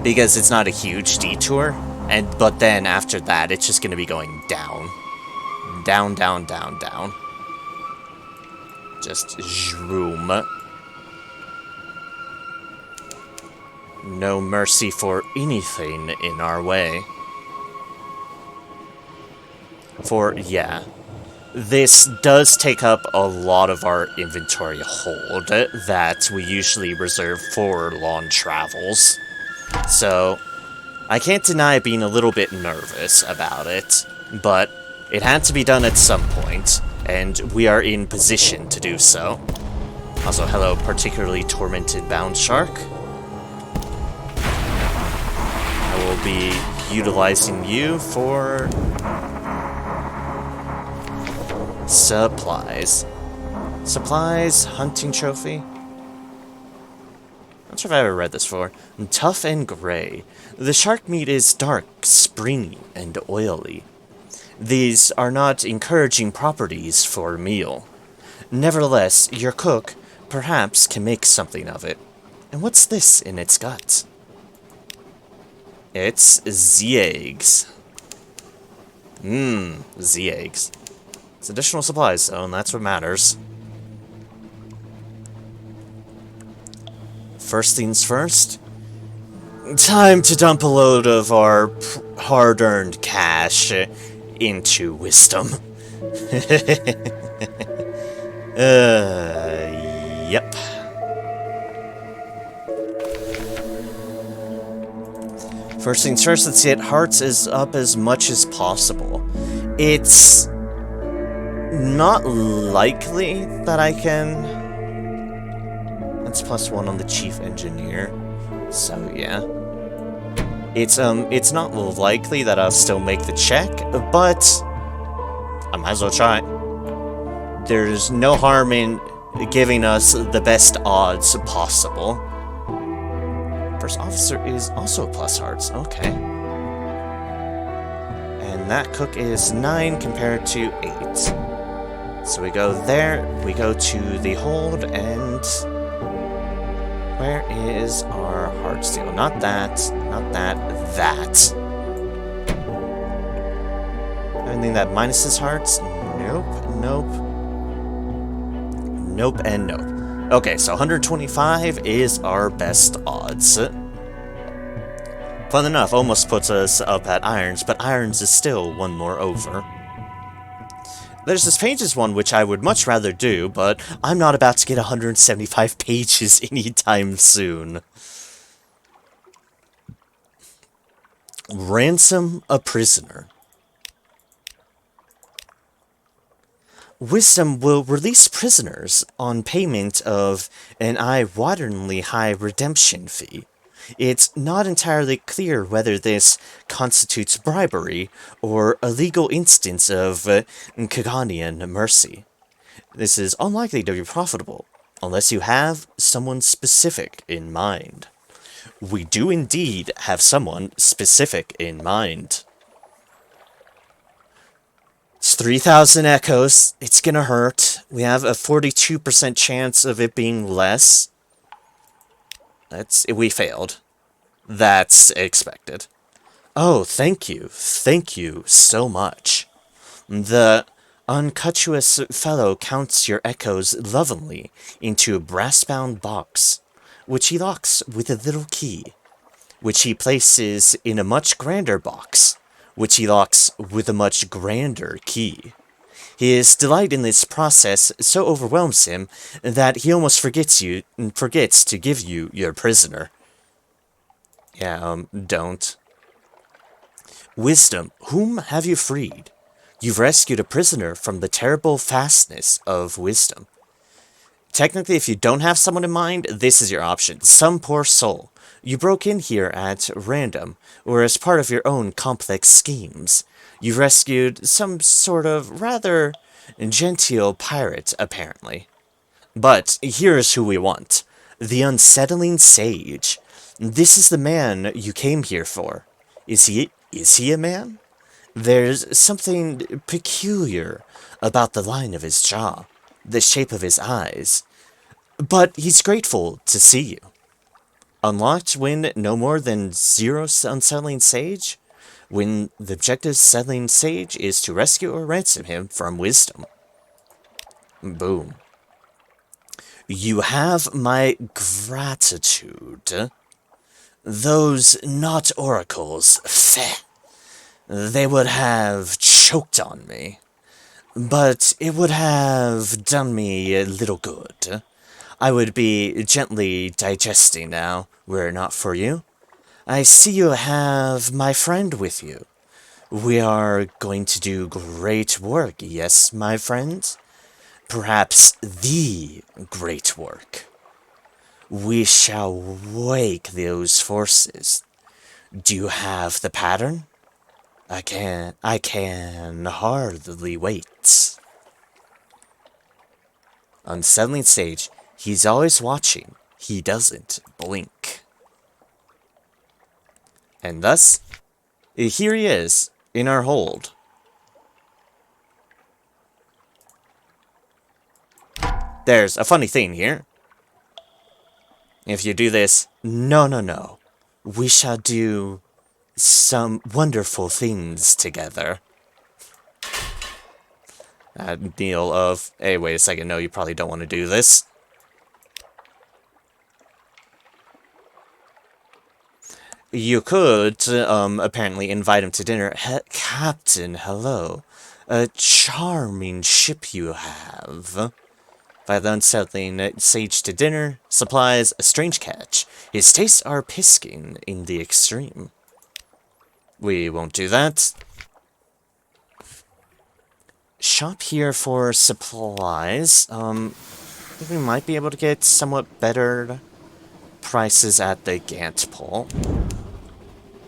because it's not a huge detour, but then after that, it's just gonna be going down. Down, down, down, down. Just zoom. No mercy for anything in our way. Yeah. This does take up a lot of our inventory hold that we usually reserve for long travels. So, I can't deny being a little bit nervous about it, but it had to be done at some point, and we are in position to do so. Also, hello, particularly tormented bound shark. I will be utilizing you for supplies. Supplies, hunting trophy. Not sure if I ever read this before. Tough and gray. The shark meat is dark, springy, and oily. These are not encouraging properties for a meal. Nevertheless, your cook perhaps can make something of it. And what's this in its guts? It's Z-eggs. Z-eggs. It's additional supplies, though, and that's what matters. First things first. Time to dump a load of our hard-earned cash into wisdom. Yep. First things first, let's get hearts up as much as possible. It's not likely that I can... That's +1 on the chief engineer. So, yeah. It's not likely that I'll still make the check, but I might as well try. There's no harm in giving us the best odds possible. First officer is also plus hearts, okay. And that cook is 9 compared to 8. So we go there, we go to the hold, and... Where is our heart steal? Not that, not that, that. Anything that minuses hearts? Nope, nope. Nope and nope. Okay, so 125 is our best odds. Fun enough, almost puts us up at irons, but irons is still one more over. There's this pages one, which I would much rather do, but I'm not about to get 175 pages anytime soon. Ransom a prisoner. Wisdom will release prisoners on payment of an eye-wateringly high redemption fee. It's not entirely clear whether this constitutes bribery or a legal instance of Kaganian mercy. This is unlikely to be profitable, unless you have someone specific in mind. We do indeed have someone specific in mind. It's 3,000 echoes. It's gonna hurt. We have a 42% chance of it being less. We failed. That's expected. Oh, thank you. Thank you so much. The unctuous fellow counts your echoes lovingly into a brass-bound box, which he locks with a little key, which he places in a much grander box, which he locks with a much grander key. His delight in this process so overwhelms him that he almost forgets to give you your prisoner. Yeah, don't. Wisdom, whom have you freed? You've rescued a prisoner from the terrible fastness of wisdom. Technically, if you don't have someone in mind, this is your option. Some poor soul. You broke in here at random, or as part of your own complex schemes. You rescued some sort of rather genteel pirate, apparently. But here's who we want. The unsettling sage. This is the man you came here for. Is he a man? There's something peculiar about the line of his jaw, the shape of his eyes. But he's grateful to see you. Unlocked when no more than 0 unsettling sage? When the objective settling sage is to rescue or ransom him from wisdom. Boom. You have my gratitude. Those not oracles, feh. They would have choked on me. But it would have done me a little good. I would be gently digesting now, were it not for you. I see you have my friend with you. We are going to do great work, yes, my friend? Perhaps the great work. We shall wake those forces. Do you have the pattern? I can hardly wait. Unsettling sage, he's always watching. He doesn't blink. And thus, here he is, in our hold. There's a funny thing here. If you do this, no. We shall do some wonderful things together. Deal of, hey, wait a second, no, you probably don't want to do this. You could, apparently invite him to dinner. Captain, hello. A charming ship you have. By the unsettling sage to dinner, supplies a strange catch. His tastes are pisking in the extreme. We won't do that. Shop here for supplies. I think we might be able to get somewhat better prices at the Gant pole.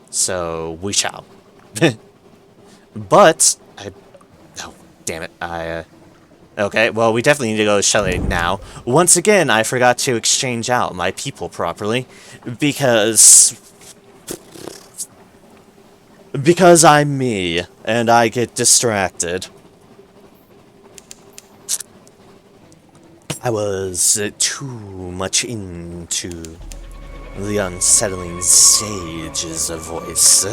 So, we shall. But, oh, damn it, okay, well, we definitely need to go to Chalet now. Once again, I forgot to exchange out my people properly, because I'm me, and I get distracted. I was too much into the unsettling sage's voice.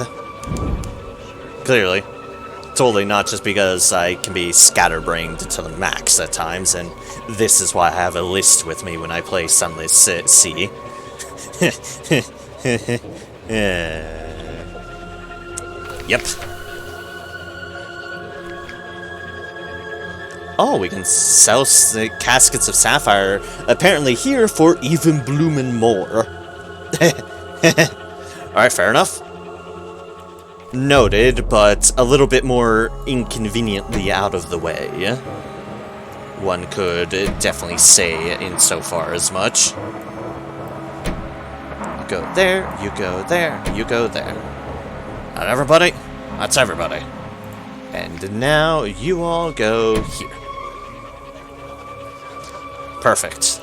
Clearly. Totally not just because I can be scatterbrained to the max at times, and this is why I have a list with me when I play Sunless Sea. Yep. Oh, we can sell caskets of sapphire, apparently here, for even bloomin' more. Alright, fair enough. Noted, but a little bit more inconveniently out of the way. One could definitely say insofar as much. You go there, you go there, you go there. Not everybody? That's everybody. And now you all go here. Perfect.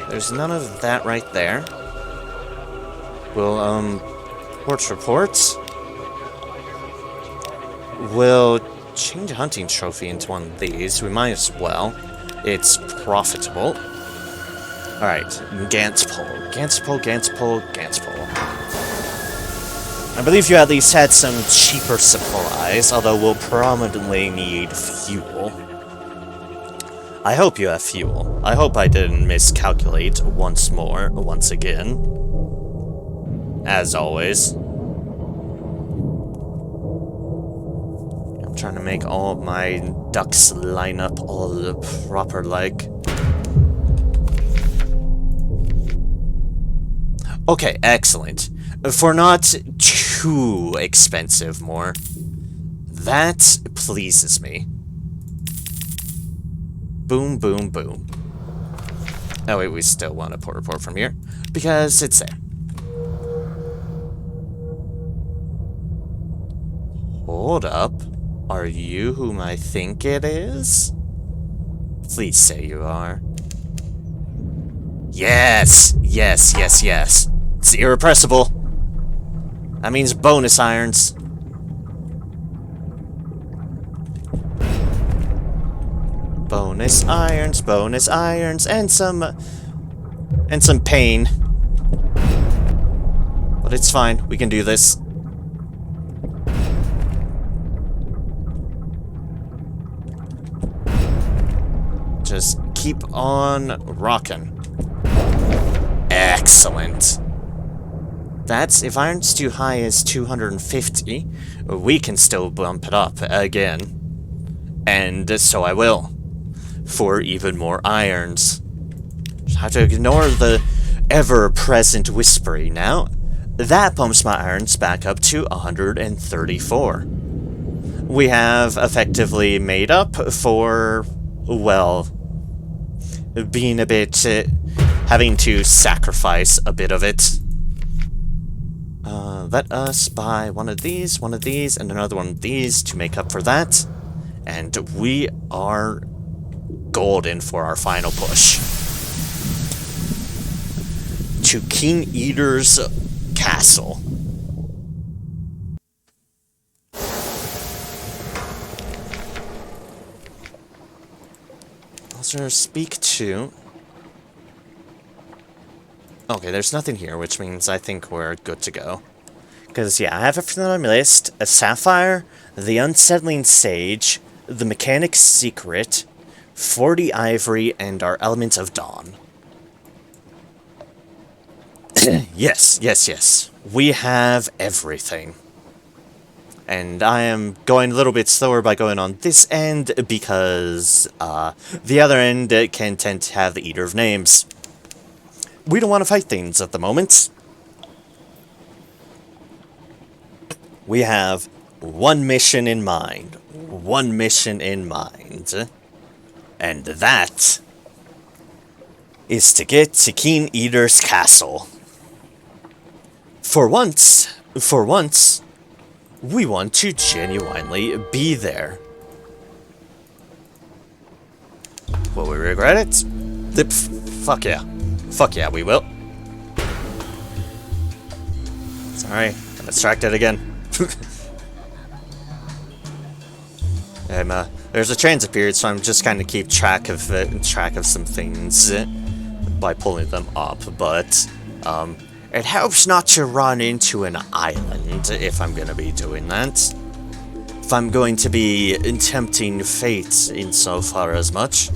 There's none of that right there. We'll, reports. We'll change a hunting trophy into one of these. We might as well. It's profitable. Alright, Gant's pole. Gant's pole, Gant's pole, Gant's pole. I believe you at least had some cheaper supplies, although we'll probably need fuel. I hope you have fuel. I hope I didn't miscalculate once again. As always. I'm trying to make all of my ducks line up all proper like. Okay, excellent. For not too expensive more. That pleases me. Boom, boom, boom. Oh wait, we still want a port report from here, because it's there. Hold up. Are you whom I think it is? Please say you are. Yes! Yes, yes, yes. It's irrepressible. That means bonus irons. Bonus irons, and some pain. But it's fine, we can do this. Just keep on rocking. Excellent. That's, if iron's too high as 250, we can still bump it up again. And so I will. For even more irons. Just have to ignore the ever-present whispering now. That bumps my irons back up to 134. We have effectively made up for, well, being a bit, having to sacrifice a bit of it. Let us buy one of these, and another one of these to make up for that. And we are golden for our final push. To King Eater's castle. Let's speak to... Okay, there's nothing here, which means I think we're good to go. Because, yeah, I have everything on my list. A Sapphire, the Unsettling Sage, the Mechanic's Secret, 40 Ivory, and our Element of Dawn. Yes, yes, yes. We have everything. And I am going a little bit slower by going on this end because the other end can tend to have the Eater of Names. We don't want to fight things at the moment. We have one mission in mind. One mission in mind. And that is to get to Keen Eater's castle. For once, we want to genuinely be there. Will we regret it? Fuck yeah. Fuck yeah, we will. Sorry, I'm distracted again. There's a transit period, so I'm just kind of keep track of some things by pulling them up, but it helps not to run into an island if I'm going to be doing that. If I'm going to be tempting fate insofar as much.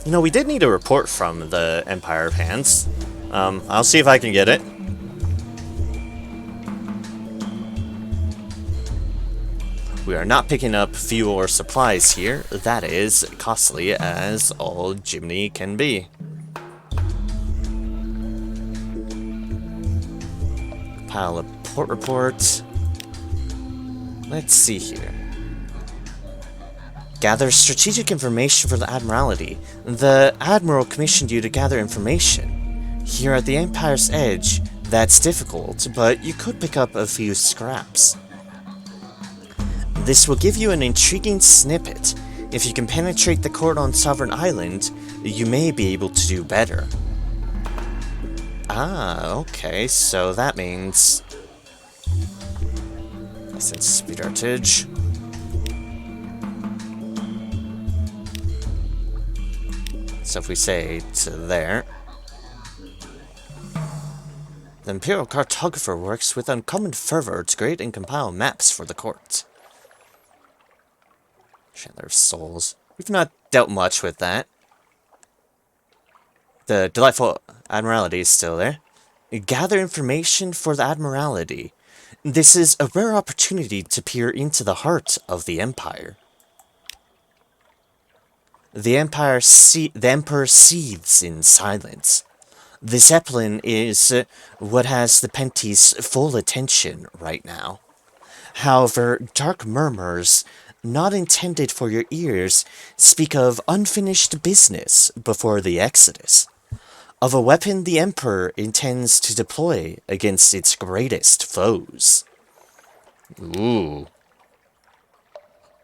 You know, we did need a report from the Empire of Hands. I'll see if I can get it. We are not picking up fuel or supplies here. That is costly as all Jiminy can be. Compile a port report. Let's see here. Gather strategic information for the Admiralty. The Admiral commissioned you to gather information. Here at the Empire's Edge, that's difficult, but you could pick up a few scraps. This will give you an intriguing snippet. If you can penetrate the court on Sovereign Island, you may be able to do better. Ah, okay, so that means... Since speed artage. So if we say to there... The Imperial Cartographer works with uncommon fervor to create and compile maps for the court. Chandler of Souls. We've not dealt much with that. The Delightful Admiralty is still there. Gather information for the Admiralty. This is a rare opportunity to peer into the heart of the Empire. The Emperor seethes in silence. The Zeppelin is what has the Penty's full attention right now. However, dark murmurs, not intended for your ears, speak of unfinished business before the Exodus. Of a weapon the Emperor intends to deploy against its greatest foes. Ooh.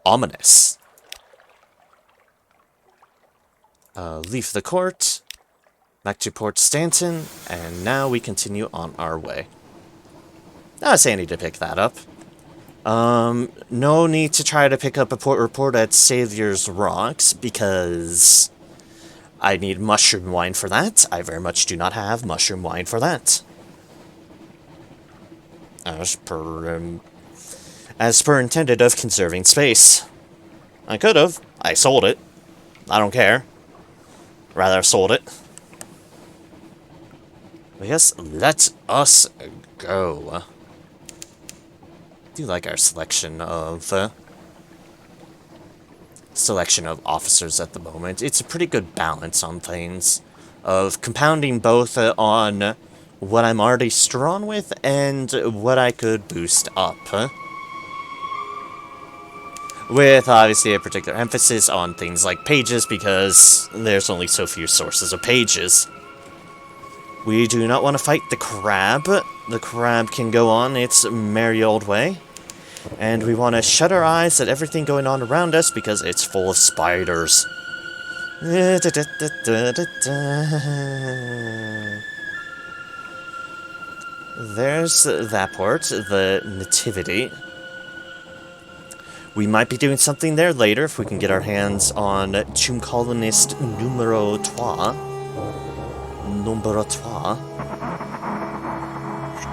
Ominous. Leave the court, back to Port Stanton, and now we continue on our way. I say I need to pick that up. No need to try to pick up a port report at Savior's Rocks, because I need mushroom wine for that. I very much do not have mushroom wine for that. As per intended of conserving space. I could have. I sold it. I don't care. Rather have sold it. But yes, let us go. I do like our selection of officers at the moment. It's a pretty good balance on things, of compounding both on what I'm already strong with and what I could boost up. With obviously a particular emphasis on things like pages, because there's only so few sources of pages. We do not want to fight the crab. The crab can go on its merry old way. And we want to shut our eyes at everything going on around us because it's full of spiders. There's that port, the Nativity. We might be doing something there later if we can get our hands on Tomb Colonist numero 3.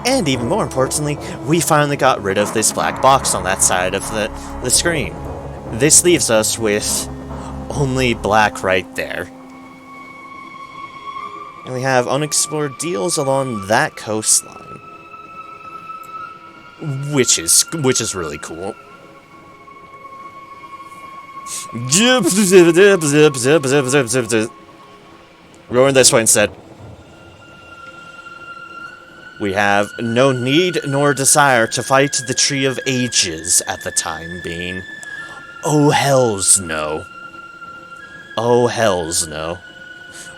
And even more importantly, we finally got rid of this black box on that side of the screen. This leaves us with only black right there. And we have unexplored deals along that coastline. Which is really cool. We're going this way instead. We have no need nor desire to fight the Tree of Ages at the time being. Oh hells no. Oh hells no.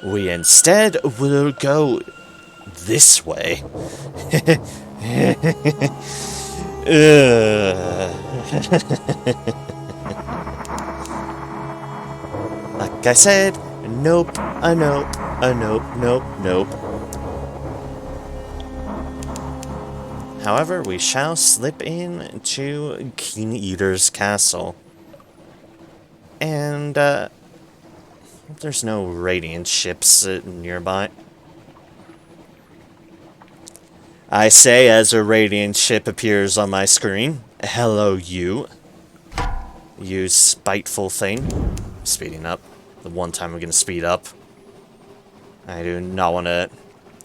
We instead will go this way. Like I said, nope, a nope, a nope, nope, nope. However, we shall slip in to King Eater's castle. And, there's no Radiant ships nearby. I say as a Radiant ship appears on my screen. Hello, you. You spiteful thing. Speeding up. The one time I'm gonna speed up. I do not want to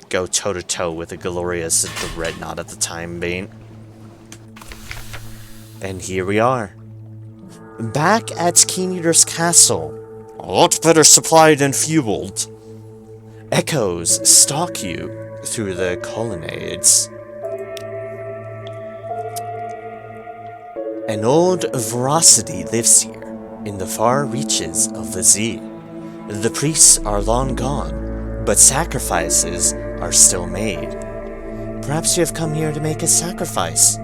go toe-to-toe with a glorious dreadnought at the time being. And here we are. Back at King Eater's castle. A lot better supplied and fueled. Echoes stalk you through the colonnades. An old veracity lives here, in the far reaches of the sea. The priests are long gone, but sacrifices are still made. Perhaps you have come here to make a sacrifice.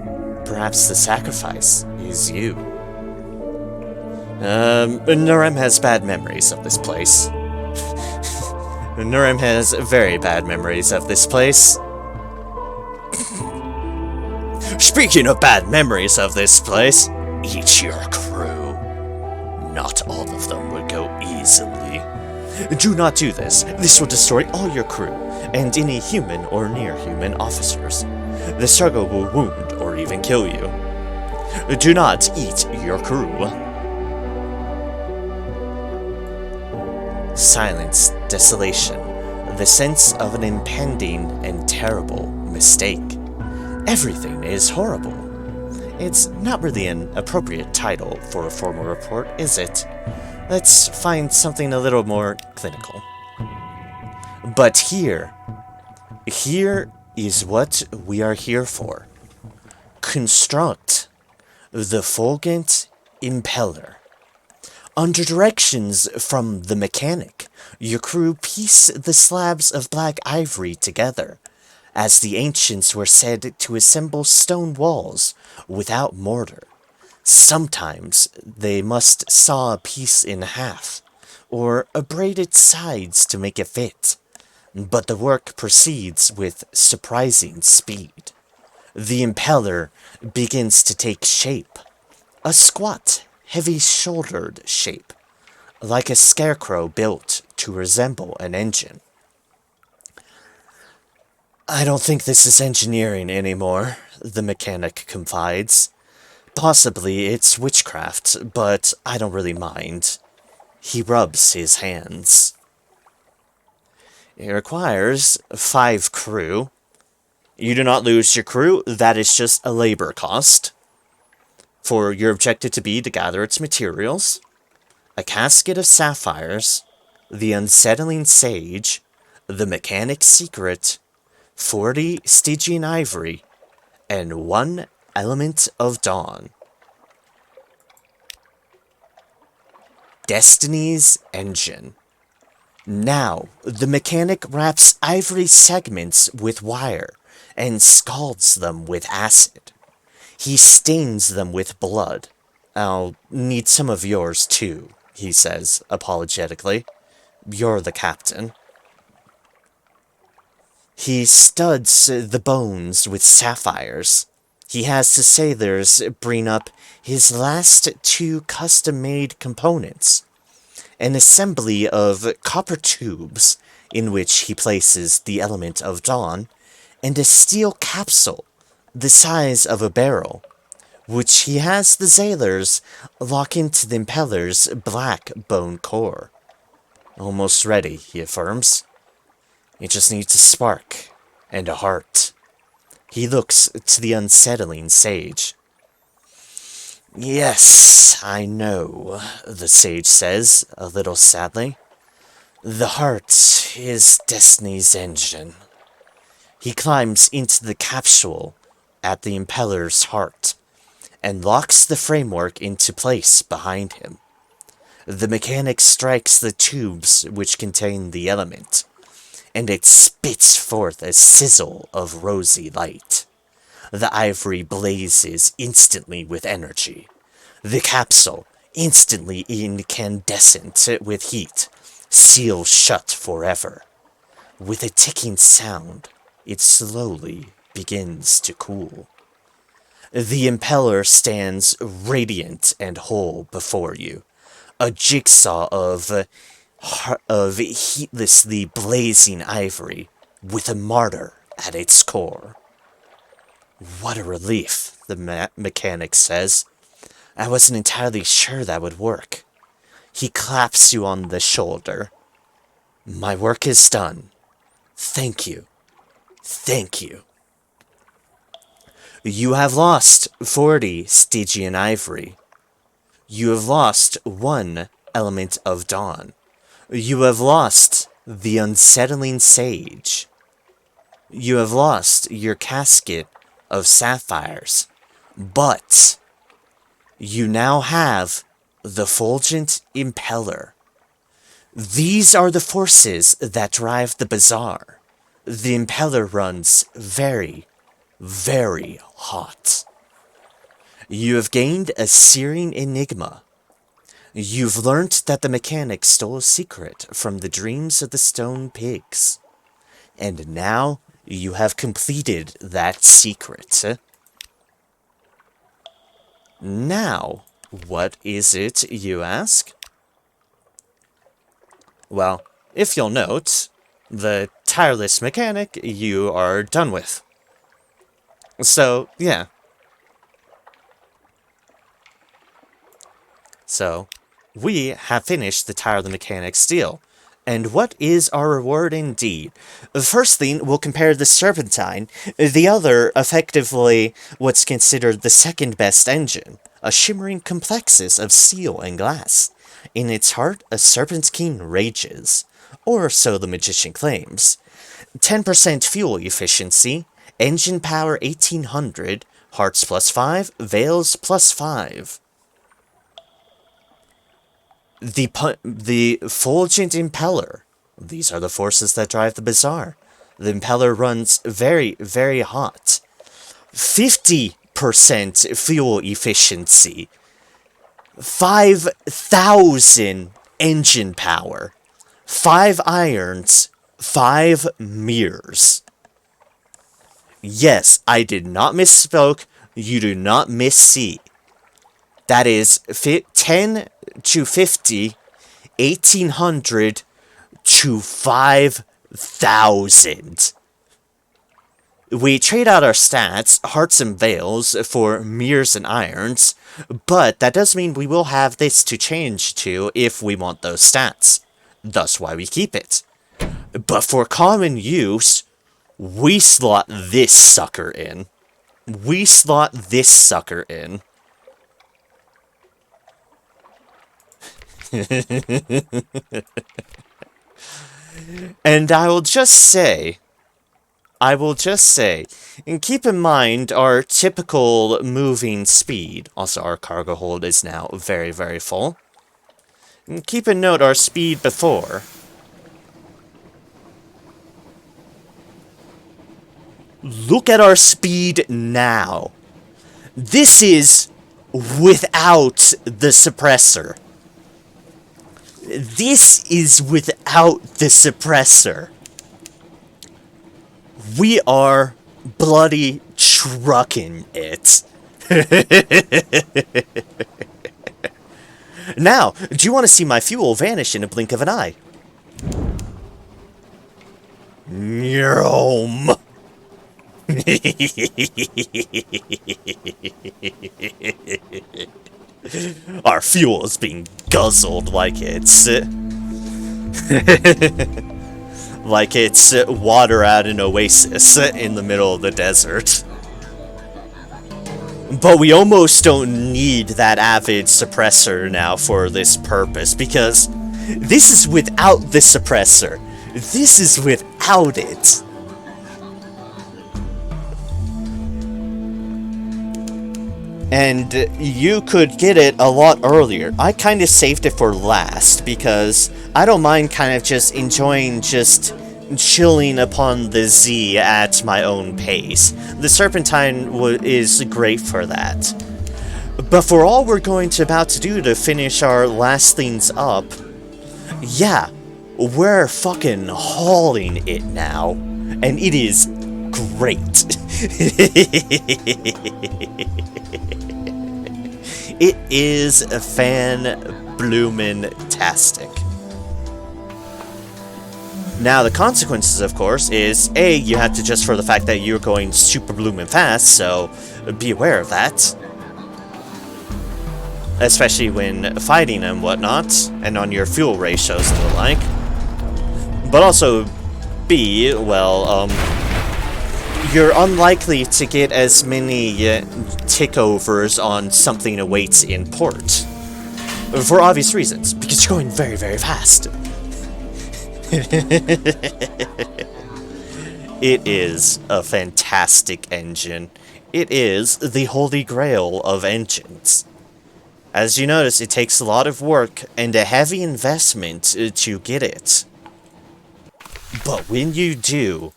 Perhaps the sacrifice is you. Nurem has bad memories of this place. Nurem has very bad memories of this place. Speaking of bad memories of this place, eat your crew. Not all of them would go easily. Do not do this. This will destroy all your crew, and any human or near-human officers. The struggle will wound or even kill you. Do not eat your crew. Silence, desolation, the sense of an impending and terrible mistake. Everything is horrible. It's not really an appropriate title for a formal report, is it? Let's find something a little more clinical. But here is what we are here for. Construct the Fulgent Impeller. Under directions from the mechanic, your crew piece the slabs of black ivory together, as the ancients were said to assemble stone walls without mortar. Sometimes they must saw a piece in half, or braid its sides to make it fit, but the work proceeds with surprising speed. The impeller begins to take shape, a squat, heavy-shouldered shape, like a scarecrow built to resemble an engine. I don't think this is engineering anymore, the mechanic confides. Possibly it's witchcraft, but I don't really mind. He rubs his hands. It requires 5 crew. You do not lose your crew, that is just a labor cost. For your objective to be to gather its materials, a casket of sapphires, the unsettling sage, the mechanic's secret, 40 Stygian ivory, and 1 element of dawn. Destiny's engine. Now, the mechanic wraps ivory segments with wire and scalds them with acid. He stains them with blood. I'll need some of yours too, he says, apologetically. You're the captain. He studs the bones with sapphires. He has the sailors bring up his last 2 custom-made components, an assembly of copper tubes in which he places the element of dawn, and a steel capsule the size of a barrel, which he has the sailors lock into the impeller's black bone core. Almost ready, he affirms. It just needs a spark and a heart. He looks to the unsettling sage. Yes, I know, the sage says, a little sadly. The heart is Destiny's engine. He climbs into the capsule at the impeller's heart and locks the framework into place behind him. The mechanic strikes the tubes which contain the element, and it spits forth a sizzle of rosy light. The ivory blazes instantly with energy. The capsule, instantly incandescent with heat, seals shut forever. With a ticking sound, it slowly begins to cool. The impeller stands radiant and whole before you, a jigsaw of heatlessly blazing ivory with a martyr at its core. What a relief, the mechanic says. I wasn't entirely sure that would work. He claps you on the shoulder. My work is done. Thank you. Thank you. You have lost 40 Stygian ivory. You have lost 1 element of dawn. You have lost the unsettling sage. You have lost your casket of sapphires. But you now have the fulgent impeller. These are the forces that drive the bazaar. The impeller runs very, very hot. You have gained a searing enigma. You've learnt that the mechanic stole a secret from the dreams of the stone pigs. And now you have completed that secret. Now, what is it, you ask? Well, if you'll note, the tireless mechanic you are done with. So, yeah. So, we have finished the tireless mechanic's deal. And what is our reward indeed? The first thing, we'll compare the Serpentine, the other, effectively, what's considered the second best engine, a shimmering complexus of steel and glass. In its heart, a serpentine rages, or so the magician claims. 10% fuel efficiency, engine power 1800, hearts plus 5, veils plus 5. The fulgent impeller. These are the forces that drive the bazaar. The impeller runs very, very hot. 50% fuel efficiency. 5,000 engine power. 5 irons. 5 mirrors. Yes, I did not misspoke. You do not missee. That is 10 to 50, 1800 to 5,000. We trade out our stats, hearts and veils, for mirrors and irons, but that does mean we will have this to change to if we want those stats. Thus why we keep it. But for common use, we slot this sucker in. We slot this sucker in. And I will just say, and keep in mind our typical moving speed. Also, our cargo hold is now very, very full. And keep in note our speed before. Look at our speed now. This is without the suppressor. This is without the suppressor. We are bloody trucking it. Now, do you want to see my fuel vanish in a blink of an eye? Nyom. Our fuel is being guzzled like it's like it's water at an oasis in the middle of the desert. But we almost don't need that avid suppressor now for this purpose, because this is without the suppressor. This is without it. And you could get it a lot earlier. I kind of saved it for last, because I don't mind kind of just enjoying just chilling upon the Z at my own pace. The Serpentine is great for that. But for all we're going to about to do to finish our last things up, yeah, we're fucking hauling it now. And it is great. It is fan-bloomin-tastic. Now, the consequences, of course, is A, you have to adjust for the fact that you're going super bloomin' fast, so be aware of that. Especially when fighting and whatnot, and on your fuel ratios and the like. But also, B, well, you're unlikely to get as many tickovers on something awaits in port. For obvious reasons, because you're going very, very fast. It is a fantastic engine. It is the holy grail of engines. As you notice, it takes a lot of work and a heavy investment to get it. But when you do,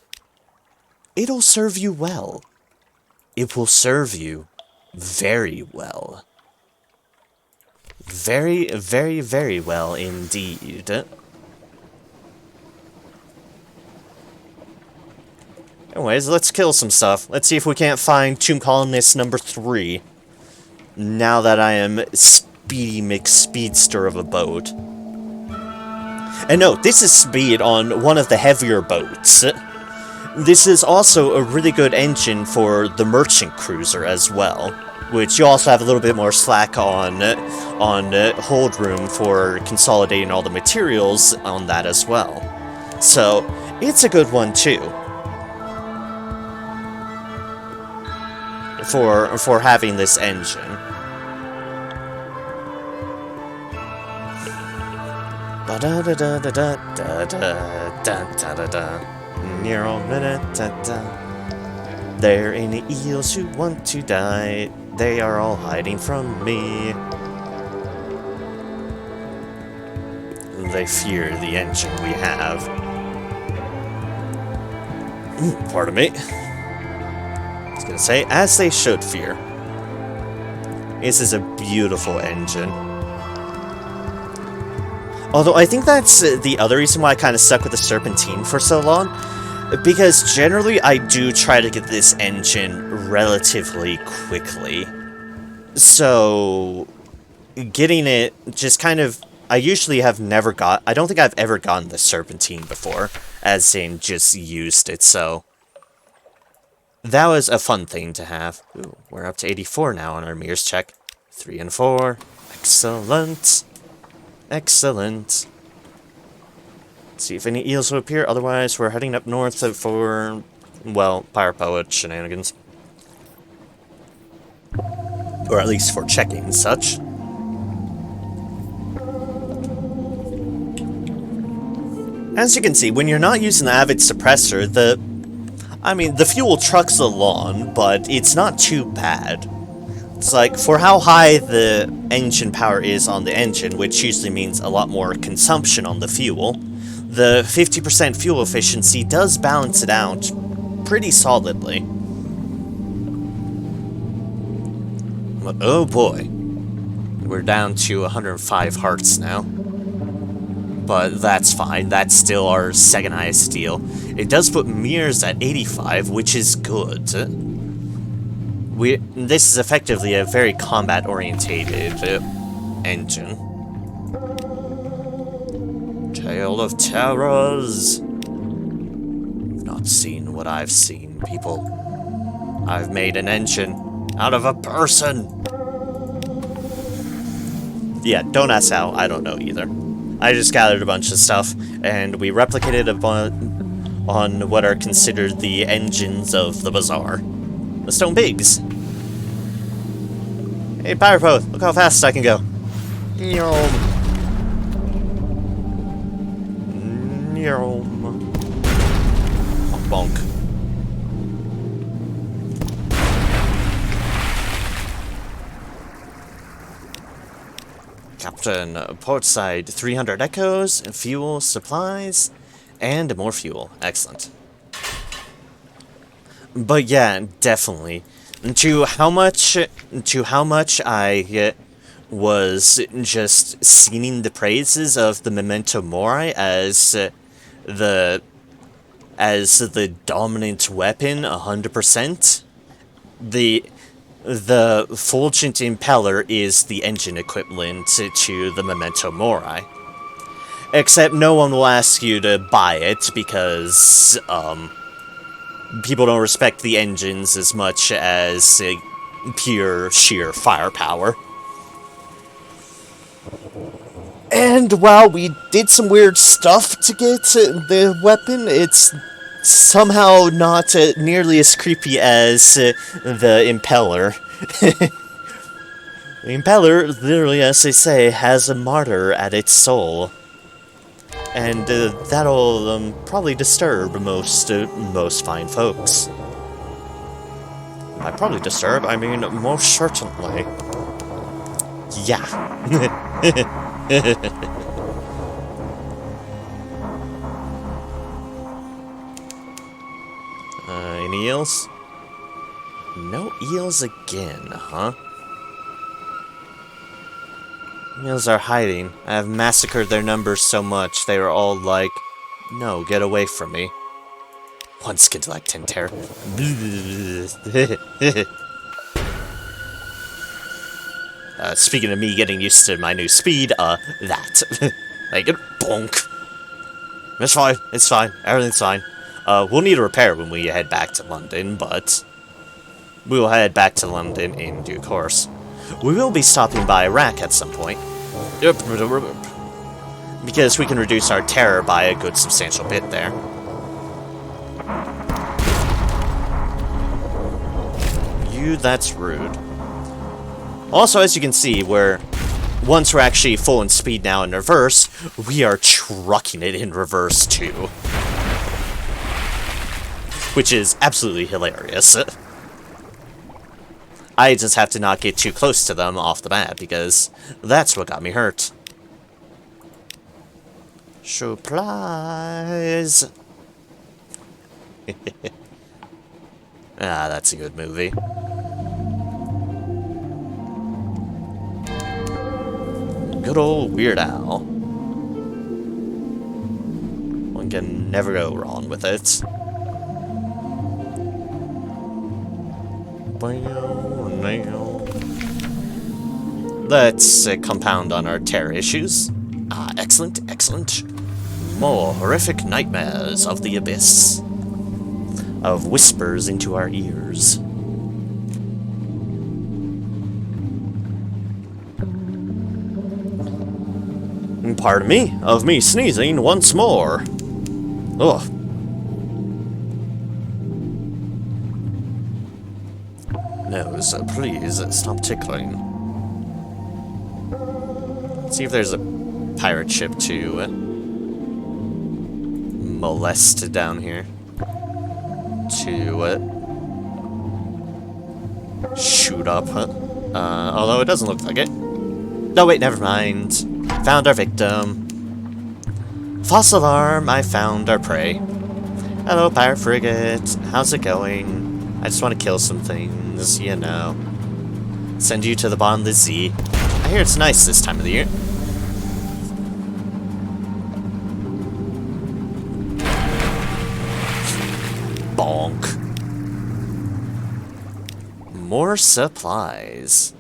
it'll serve you well. It will serve you very well. Very, very, very well indeed. Anyways, let's kill some stuff. Let's see if we can't find Tomb Columnist number 3. Now that I am Speedy McSpeedster of a boat. And note, this is speed on one of the heavier boats. This is also a really good engine for the merchant cruiser as well, which you also have a little bit more slack on hold room for consolidating all the materials on that as well. So, it's a good one too. For having this engine. There are any eels who want to die. They are all hiding from me. They fear the engine we have. Pardon me. I was gonna say, as they should fear. This is a beautiful engine. Although I think that's the other reason why I kind of stuck with the Serpentine for so long. Because generally I do try to get this engine relatively quickly. So, getting it just kind of... I usually have never got... I don't think I've ever gotten the Serpentine before. As in, just used it, so... That was a fun thing to have. Ooh, we're up to 84 now on our mirrors check. 3 and 4. Excellent. Excellent. Let's see if any eels will appear. Otherwise, we're heading up north for, well, Pirate Poet shenanigans. Or at least for checking and such. As you can see, when you're not using the Avid Suppressor, the fuel trucks along, but it's not too bad. It's like, for how high the engine power is on the engine, which usually means a lot more consumption on the fuel, the 50% fuel efficiency does balance it out pretty solidly. But, oh boy. We're down to 105 hearts now. But that's fine, that's still our second highest deal. It does put mirrors at 85, which is good. This is effectively a very combat-orientated engine. Tale of Terrors. You've not seen what I've seen, people. I've made an engine out of a person. Yeah, don't ask how. I don't know either. I just gathered a bunch of stuff, and we replicated on what are considered the engines of the bazaar. The stone pigs. Hey, Pyropo, look how fast I can go. Nyom. Nyom. Bonk. Captain, portside, 300 echoes, fuel, supplies, and more fuel. Excellent. But yeah, definitely. To how much I was just singing the praises of the Memento Mori as the dominant weapon 100%. The Fulgent Impeller is the engine equivalent to the Memento Mori. Except no one will ask you to buy it because, people don't respect the engines as much as pure, sheer firepower. And while we did some weird stuff to get the weapon, it's somehow not nearly as creepy as the Impeller. The Impeller, literally, as they say, has a martyr at its soul. And that'll probably disturb most fine folks. By probably disturb, I mean most certainly. Yeah. Any eels? No eels again, huh? Eels are hiding. I have massacred their numbers so much, they were all like, no, get away from me. One skid like 10 terror. Speaking of me getting used to my new speed, that. Like, bonk. It's fine, everything's fine. We'll need a repair when we head back to London, but we will head back to London in due course. We will be stopping by Iraq at some point, because we can reduce our terror by a good substantial bit there. That's rude. Also, as you can see, once we're actually full in speed now in reverse, we are trucking it in reverse too. Which is absolutely hilarious. I just have to not get too close to them off the bat, because that's what got me hurt. Supplies! Ah, that's a good movie. Good old Weird Al. One can never go wrong with it. Let's compound on our terror issues. Ah, excellent, excellent. More horrific nightmares of the abyss. Of whispers into our ears. Pardon me, of me sneezing once more. Ugh. Nose, please stop tickling. Let's see if there's a pirate ship to molest down here. To shoot up. Although it doesn't look like it. No, wait, never mind. Found our victim. False alarm, I found our prey. Hello, pirate frigate. How's it going? I just want to kill some things, you know. Send you to the bottomless sea. I hear it's nice this time of the year. Bonk. More supplies.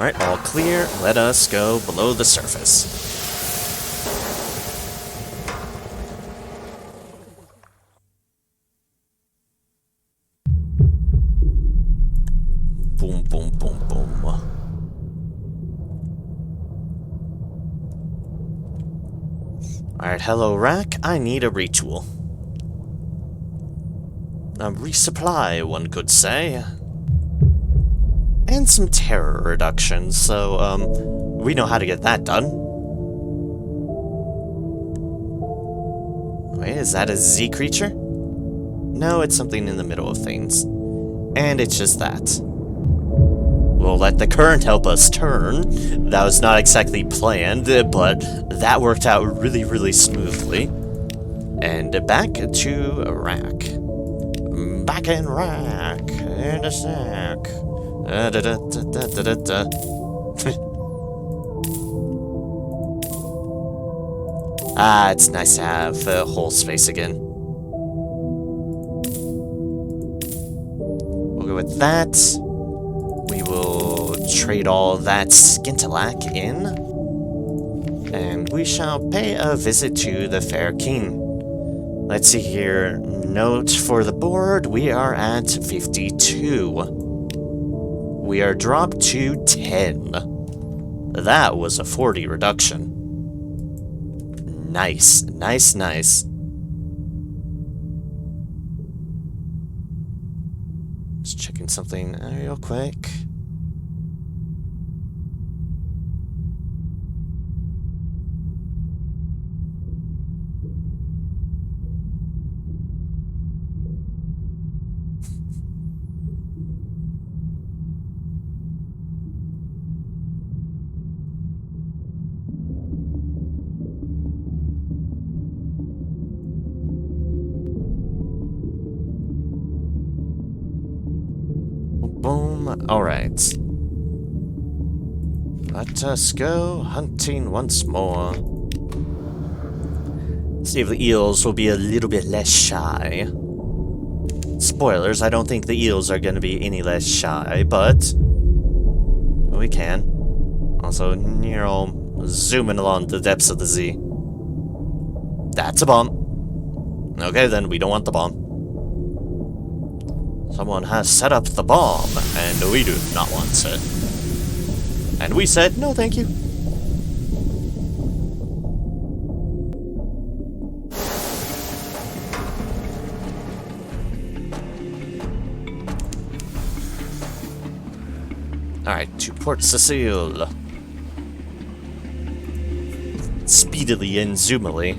Alright, all clear. Let us go below the surface. Alright, hello, Rack. I need a retool. A resupply, one could say. And some terror reduction, so, we know how to get that done. Wait, is that a Z creature? No, it's something in the middle of things. And it's just that. We'll let the current help us turn. That was not exactly planned, but that worked out really, really smoothly. And back to Rack. Back in Rack. In a sack. Ah, it's nice to have whole space again. We'll go with that. We will trade all that Skintalak in. And we shall pay a visit to the fair king. Let's see here. Note for the board, we are at 52. We are dropped to 10. That was a 40 reduction. Nice, nice, nice. Just checking something real quick. Boom. Alright. Let us go hunting once more. See if the eels will be a little bit less shy. Spoilers, I don't think the eels are going to be any less shy, but we can. Also, Nero zooming along the depths of the Z. That's a bomb. Okay, then we don't want the bomb. Someone has set up the bomb, and we do not want it. And we said, no thank you. Alright, to Port Cecile. Speedily and zoomily.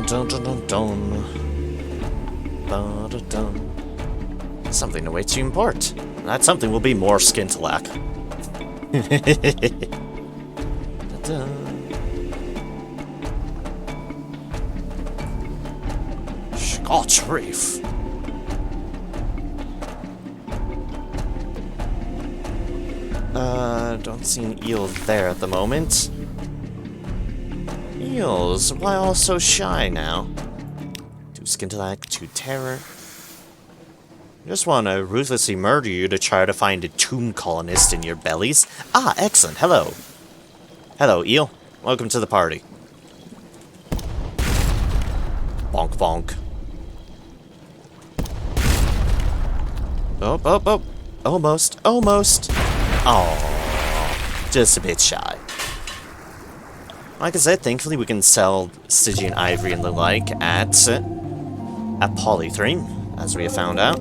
Dun, dun, dun, dun. Dun, dun, dun. Something awaits you in port. That something will be more Skintalak. Scotch Reef. Don't see an eel there at the moment. Eels, why all so shy now? To Skintalak, to Terror. I just want to ruthlessly murder you to try to find a tomb colonist in your bellies. Ah, excellent. Hello. Hello, eel. Welcome to the party. Bonk, bonk. Oh, oh, oh. Almost, almost. Oh, just a bit shy. Like I said, thankfully we can sell Stygian Ivory and the like at Polythreme, as we have found out.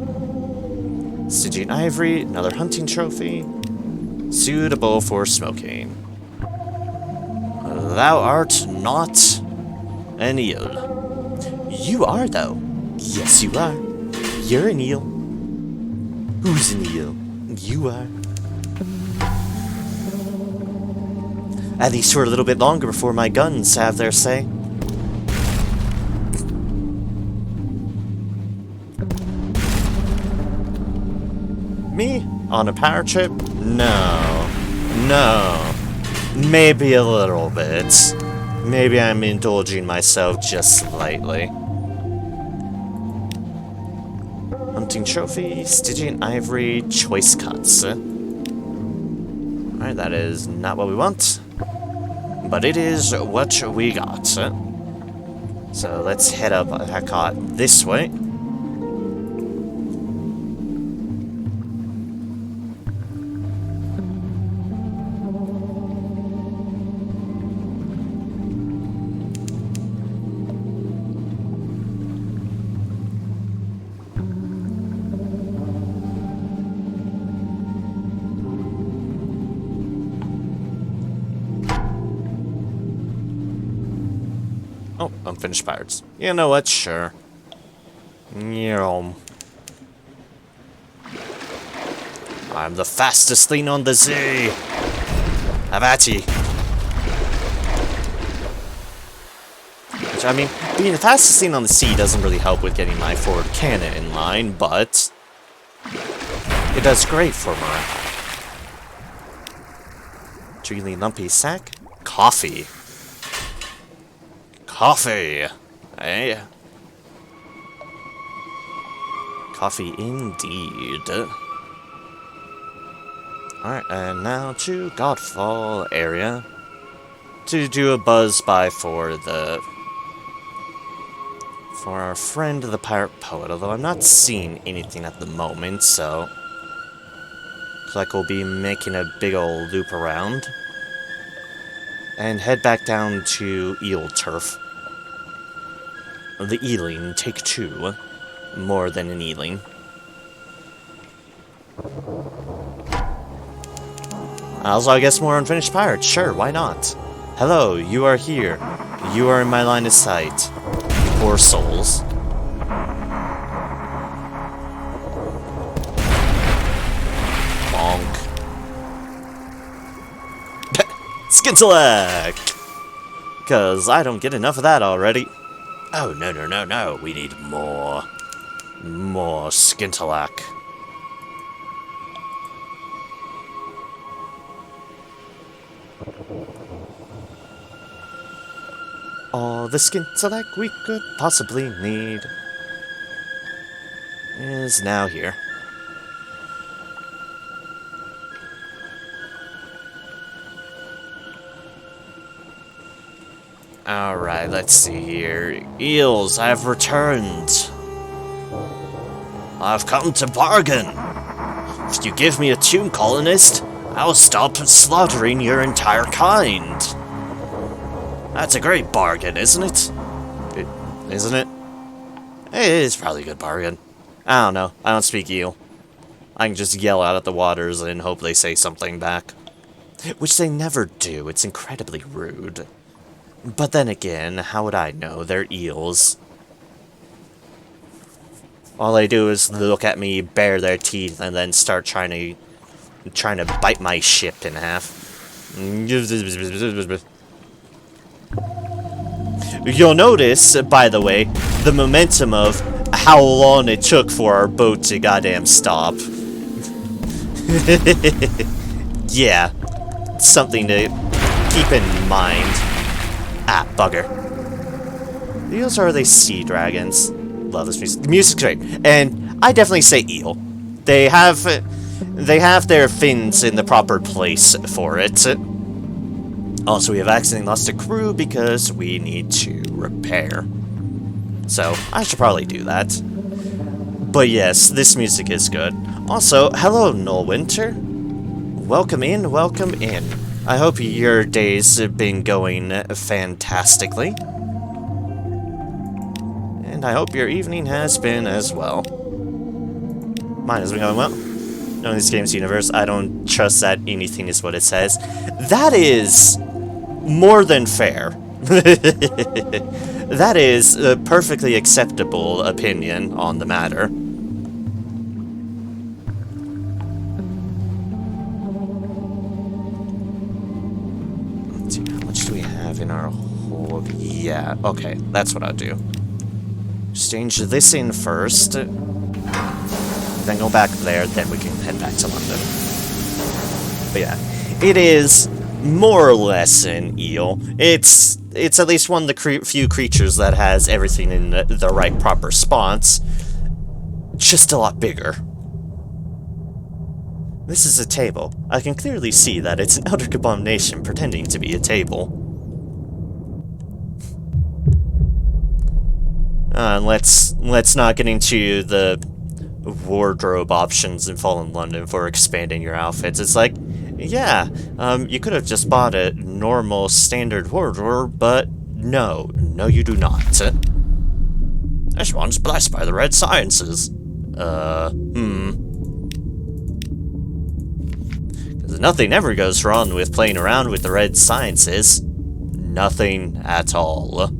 Stygian Ivory, another hunting trophy, suitable for smoking. Thou art not an eel. You are, though. Yes, you are. You're an eel. Who's an eel? You are. At least for a little bit longer before my guns have their say. Me? On a power trip? No. No. Maybe a little bit. Maybe I'm indulging myself just slightly. Hunting trophy, Stygian Ivory, choice cuts. Alright, that is not what we want. but it is what we got. So let's head up this way. Oh, unfinished pirates. You know what? Sure. I'm the fastest thing on the sea. Have at ye. Which, I mean, being the fastest thing on the sea doesn't really help with getting my forward cannon in line, but it does great for my really lumpy sack. Coffee. Coffee. Eh? Coffee indeed. Alright, and now to Godfall area to do a buzz-by for our friend the pirate poet, although I'm not seeing anything at the moment, so looks like we'll be making a big old loop around and head back down to Eel Turf. The Ealing, take 2. More than an Ealing. Also, I guess more unfinished pirates. Sure, why not? Hello, you are here. You are in my line of sight. Poor souls. Bonk. Skintellect! Because I don't get enough of that already. Oh, no. We need more. More Skintellect. All the Skintellect we could possibly need is now here. Alright, let's see here. Eels, I've returned. I've come to bargain. If you give me a tune, colonist, I'll stop slaughtering your entire kind. That's a great bargain, isn't it? Isn't it? It is probably a good bargain. I don't know. I don't speak eel. I can just yell out at the waters and hope they say something back. Which they never do. It's incredibly rude. But then again, how would I know? They're eels. All they do is look at me, bare their teeth, and then start trying to bite my ship in half. You'll notice, by the way, the momentum of how long it took for our boat to goddamn stop. Yeah, something to keep in mind. Ah, bugger. Eels, or are they sea dragons? Love this music. The music's great. And I definitely say eel. They have their fins in the proper place for it. Also, we have accidentally lost a crew because we need to repair. So, I should probably do that. But yes, this music is good. Also, hello, Nullwinter. Welcome in, welcome in. I hope your days have been going fantastically. And I hope your evening has been as well. Mine has been going well. Knowing this game's universe, I don't trust that anything is what it says. That is more than fair. That is a perfectly acceptable opinion on the matter. Let's see, how much do we have in our hold? Yeah, okay, that's what I'll do. Exchange this in first. Then go back there, then we can head back to London. But yeah, it is more or less an eel. It's at least one of the few creatures that has everything in the right proper spots. Just a lot bigger. This is a table. I can clearly see that it's an outer abomination pretending to be a table. Let's not get into the wardrobe options in Fallen London for expanding your outfits. It's like, yeah, you could have just bought a normal standard wardrobe, but no, you do not. This one's blessed by the red sciences. Because nothing ever goes wrong with playing around with the red sciences. Nothing at all.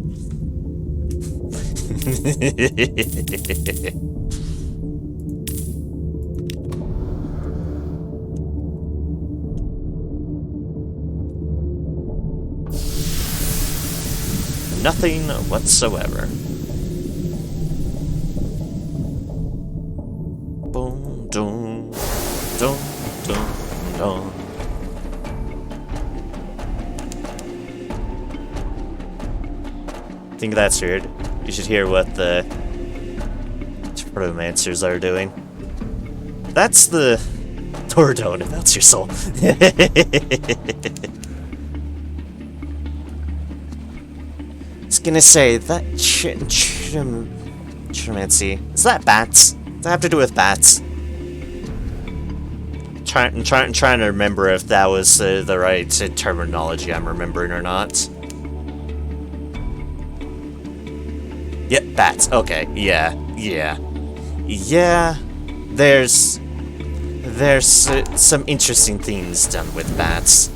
Nothing whatsoever. Boom, dum, dum, dum, dum. I think that's weird. You should hear what the Protomancers are doing. That's the Tordone, if that's your soul. I was gonna say, that Chiromancy. Is that bats? Does that have to do with bats? I'm trying to remember if that was the right terminology I'm remembering or not. Yep, bats. Okay, yeah. There's some interesting things done with bats.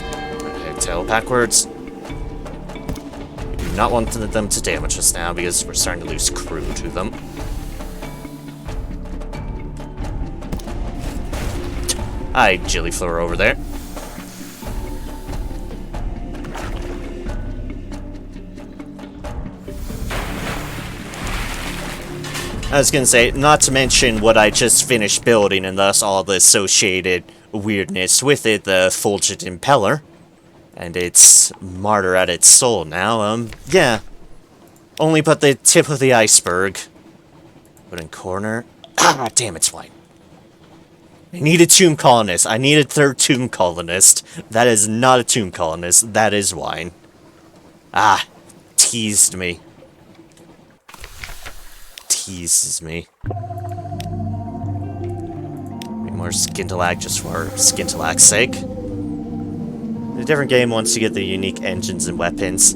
Okay, tail backwards. We do not want them to damage us now because we're starting to lose crew to them. Hi, Jillyflower over there. I was gonna say, not to mention what I just finished building and thus all the associated weirdness with it, the Fulgent Impeller. And it's martyr at its soul now, yeah. Only but the tip of the iceberg. Put in corner. Ah, damn, it's white. I need a tomb colonist. I need a third tomb colonist. That is not a tomb colonist. That is wine. Ah, teased me. Teases me. Maybe more Skintalak just for Skintalak's sake. A different game once you get the unique engines and weapons.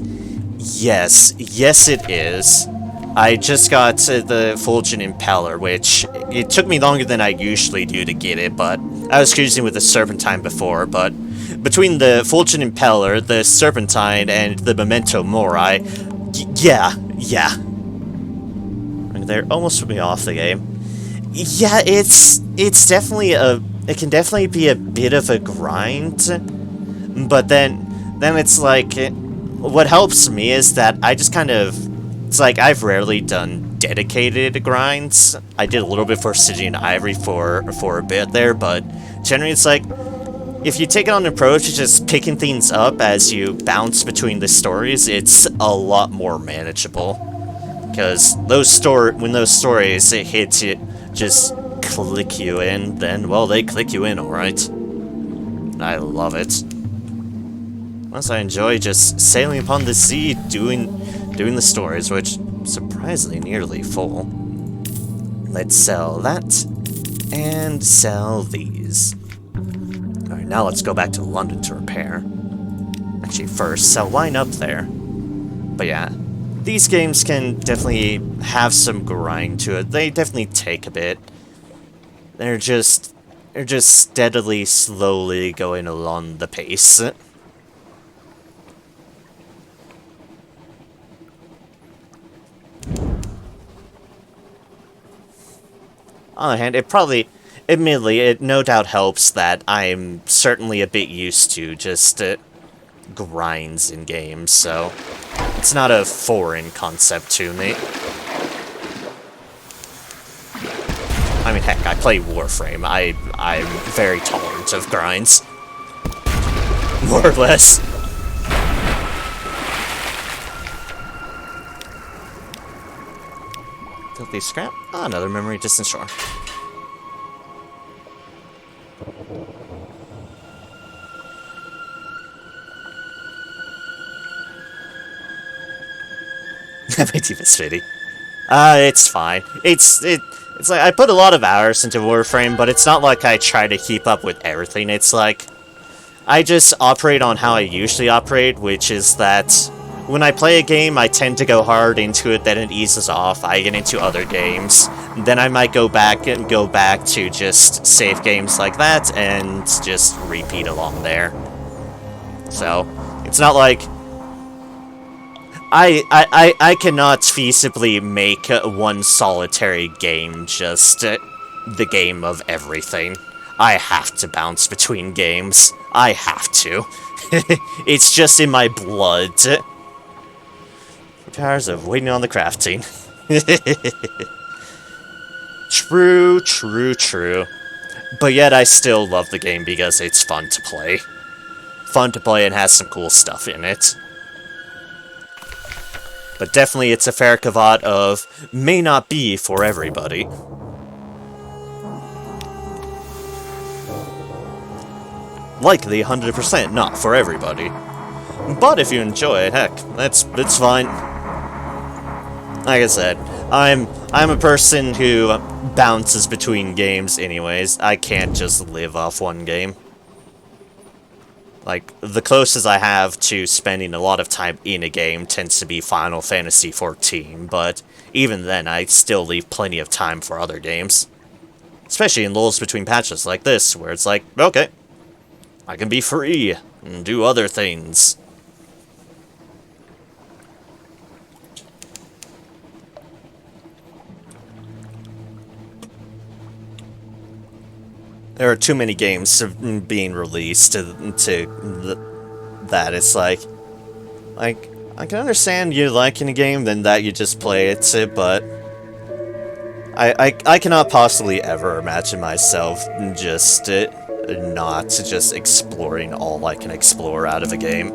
Yes it is. I just got the Fulgent Impeller, which it took me longer than I usually do to get it, but I was cruising with the Serpentine before, but between the Fulgent Impeller, the Serpentine, and the Memento Mori, yeah. They're almost put me off the game. Yeah, it's definitely it can definitely be a bit of a grind, but then it's like, what helps me is that I just kind of, it's like I've rarely done dedicated grinds. I did a little bit for Stygian Ivory for a bit there, but generally it's like, if you take it on an approach of just picking things up as you bounce between the stories, it's a lot more manageable. Because when those stories hit you, just click you in, then, well, they click you in, alright. I love it. Plus, I enjoy just sailing upon the sea, doing the stories, which surprisingly nearly full. Let's sell that, and sell these. Alright, now let's go back to London to repair. Actually, first, sell wine up there. But yeah. These games can definitely have some grind to it. They definitely take a bit. They're just steadily, slowly going along the pace. On the other hand, admittedly, it no doubt helps that I'm certainly a bit used to just grinds in games, so it's not a foreign concept to me. I mean, heck, I play Warframe. I'm very tolerant of grinds. More or less. Filthy scrap. Ah, another memory distant shore. That made you Spitty. It's fine. It's like I put a lot of hours into Warframe, but it's not like I try to keep up with everything. It's like I just operate on how I usually operate, which is that when I play a game, I tend to go hard into it, then it eases off, I get into other games, then I might go back to just save games like that, and just repeat along there. So, it's not like I cannot feasibly make one solitary game just the game of everything. I have to bounce between games. I have to. It's just in my blood. Hours of waiting on the crafting. True, true, true. But yet I still love the game because it's fun to play. Fun to play and has some cool stuff in it. But definitely it's a fair caveat of may not be for everybody. Likely 100% not for everybody. But if you enjoy it, heck, it's fine. Like I said, I'm a person who bounces between games anyways. I can't just live off one game. Like, the closest I have to spending a lot of time in a game tends to be Final Fantasy XIV, but even then, I still leave plenty of time for other games. Especially in lulls between patches like this, where it's like, okay, I can be free and do other things. There are too many games being released that it's like, I can understand you liking a game, then that you just play it, but I cannot possibly ever imagine myself just not just exploring all I can explore out of a game.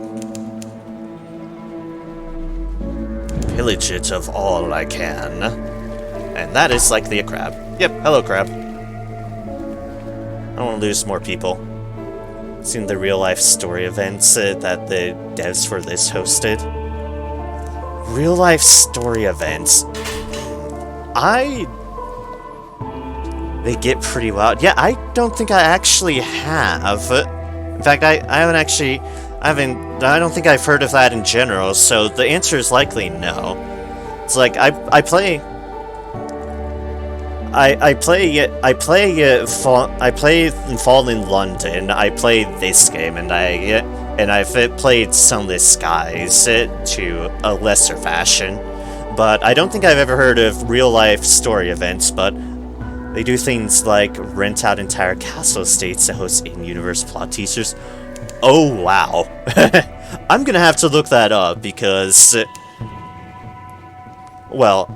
Pillage it of all I can. And that is likely a crab. Yep, hello crab. I don't want to lose more people. Seen the real-life story events that the devs for this hosted. Real-life story events. They get pretty wild. Yeah, I don't think I actually have. In fact, I don't think I've heard of that in general, so the answer is likely no. It's like, I play Fallen London. I played this game, and I've played Sunless Skies to a lesser fashion. But I don't think I've ever heard of real-life story events, but they do things like rent out entire castle estates to host in-universe plot teasers. Oh, wow. I'm gonna have to look that up, because well,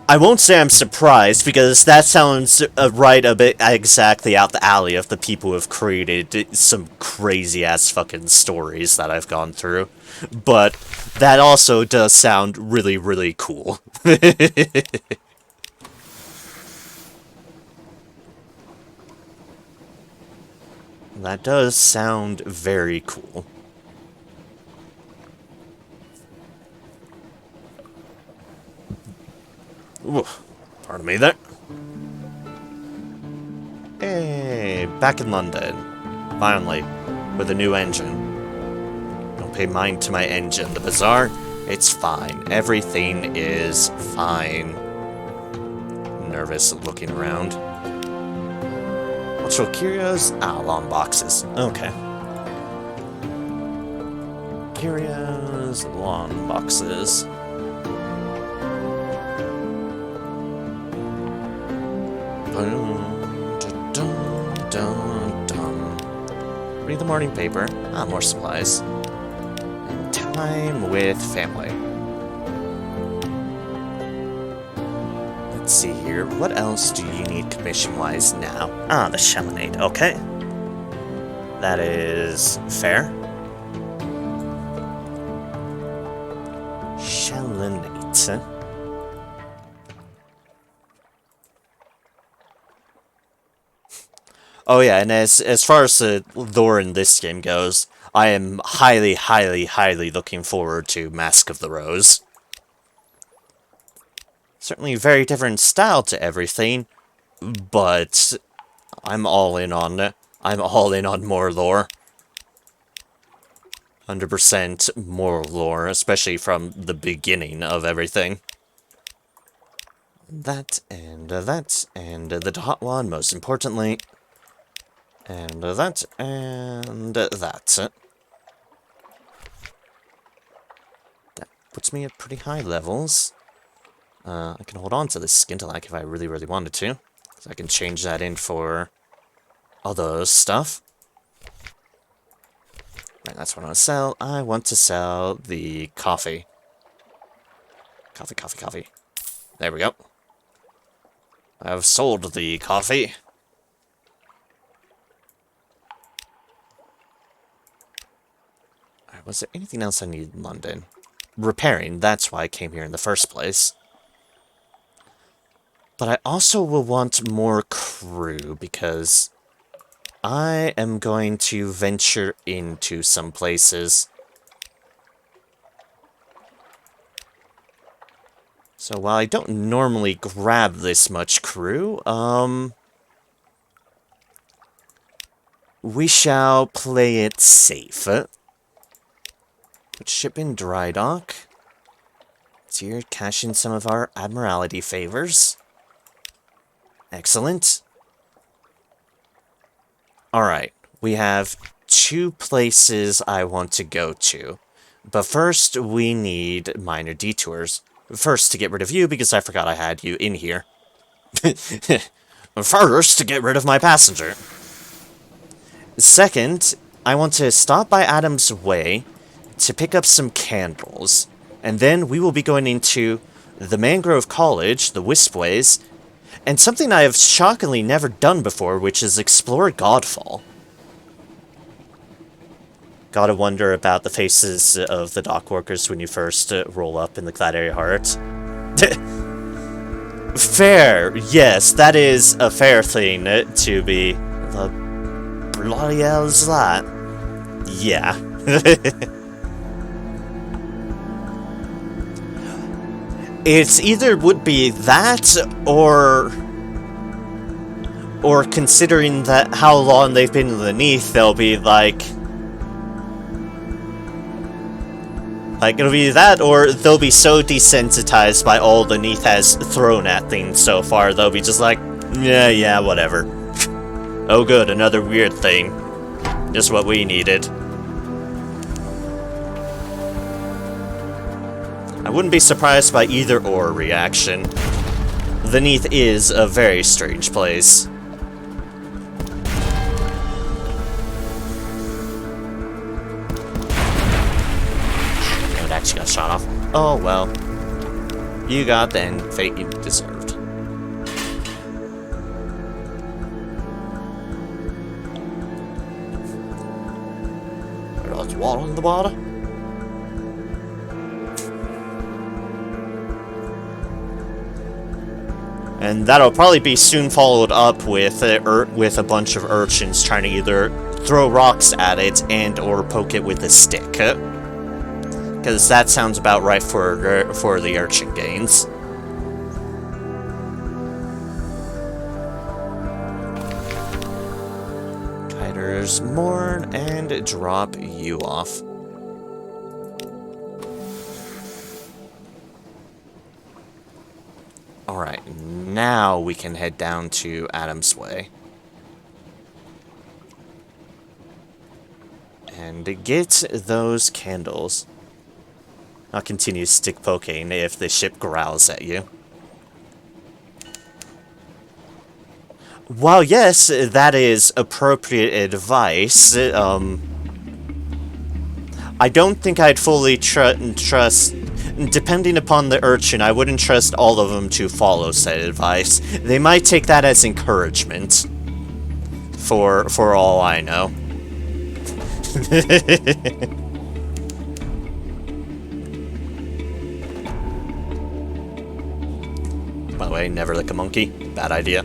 I won't say I'm surprised, because that sounds right a bit exactly out the alley of the people who have created some crazy-ass fucking stories that I've gone through. But that also does sound really, really cool. That does sound very cool. Ooh, pardon me there. Hey, back in London. Finally, with a new engine. Don't pay mind to my engine. The bazaar, it's fine. Everything is fine. Nervous looking around. Cultural curios? Ah, long boxes. Okay. Curios, long boxes. Read the morning paper. Ah, more supplies. And time with family. Let's see here. What else do you need commission-wise now? Ah, the Shelinade. Okay. That is fair. Shelinade. Oh yeah, and as far as the lore in this game goes, I am highly, highly, highly looking forward to Mask of the Rose. Certainly a very different style to everything, but I'm all in on it. I'm all in on more lore. 100% more lore, especially from the beginning of everything. That, and the hot one, most importantly. And that, and that. That puts me at pretty high levels. I can hold on to this Skintalak if I really, really wanted to. So I can change that in for other stuff. Right, that's what I want to sell. I want to sell the coffee. Coffee. There we go. I've sold the coffee. Alright, was there anything else I needed in London? Repairing, that's why I came here in the first place. But I also will want more crew, because I am going to venture into some places. So while I don't normally grab this much crew, we shall play it safe. Put ship in dry dock. So here, cash in some of our Admiralty favors. Excellent. Alright, we have 2 places I want to go to. But first, we need minor detours. First, to get rid of you, because I forgot I had you in here. First, to get rid of my passenger. Second, I want to stop by Adam's Way to pick up some candles. And then we will be going into the Mangrove College, the Wispways, and something I have shockingly never done before, which is explore Godfall. Gotta wonder about the faces of the dock workers when you first roll up in the Clad Area Heart. Fair, yes, that is a fair thing to be. The bloody hell's that? Yeah. It's either would be that, or considering that how long they've been underneath, they'll be like, it'll be that, or they'll be so desensitized by all the Neath has thrown at things so far, they'll be just like, yeah, whatever. Oh good, another weird thing. Just what we needed. I wouldn't be surprised by either or reaction. The Neath is a very strange place. It actually got shot off. Oh well. You got the end fate you deserved. There's water in the water. And that'll probably be soon followed up with a bunch of urchins trying to either throw rocks at it and or poke it with a stick. Because that sounds about right for the urchin gains. Kiters mourn and drop you off. Alright, now we can head down to Adam's Way. And get those candles. I'll continue stick poking if the ship growls at you. While yes, that is appropriate advice, I don't think I'd fully trust... Depending upon the urchin, I wouldn't trust all of them to follow said advice. They might take that as encouragement. For all I know. By the way, never lick a monkey. Bad idea.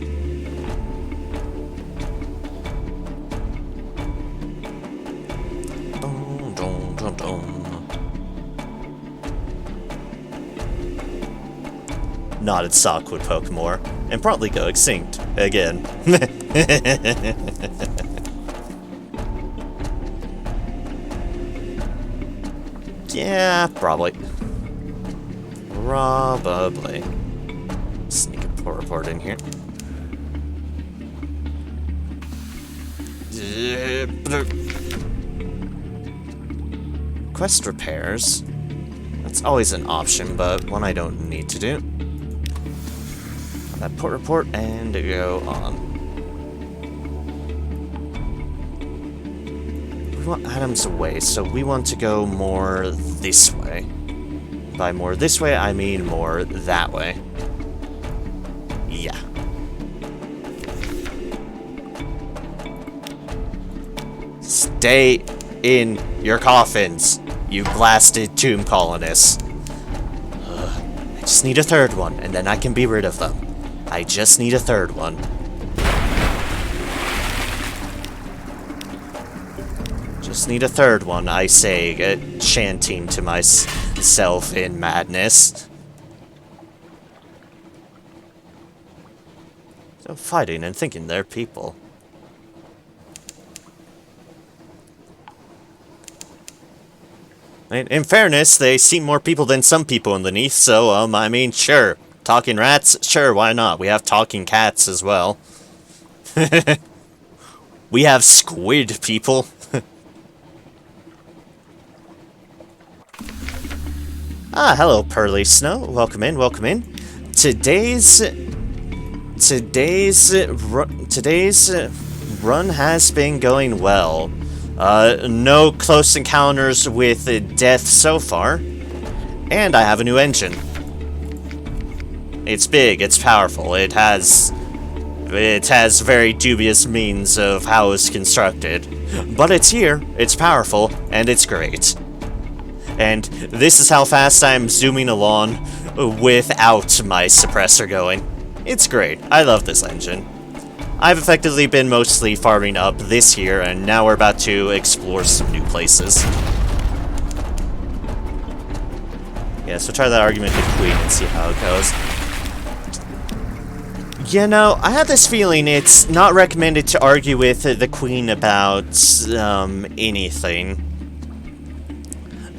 not its stock would poke more, and probably go extinct again. Yeah, probably. Probably. Sneak a port report in here. Quest repairs. That's always an option, but one I don't need to do. That port report and go on. We want items away, so we want to go more this way. By more this way, I mean more that way. Yeah. Stay in your coffins, you blasted tomb colonists. I just need a third one, and then I can be rid of them. I just need a third one. Just need a third one, I say, chanting to myself in madness. So fighting and thinking they're people. In fairness, they seem more people than some people underneath, so, I mean, sure. Talking rats? Sure, why not? We have talking cats as well. We have squid people. Ah, hello, Pearly Snow. Welcome in, welcome in. Today's run has been going well. No close encounters with death so far. And I have a new engine. It's big, it's powerful, it has very dubious means of how it's constructed. But it's here, it's powerful, and it's great. And this is how fast I'm zooming along without my suppressor going. It's great, I love this engine. I've effectively been mostly farming up this year, and now we're about to explore some new places. Yeah, so try that argument with Queen and see how it goes. You know, I have this feeling it's not recommended to argue with the Queen about, anything.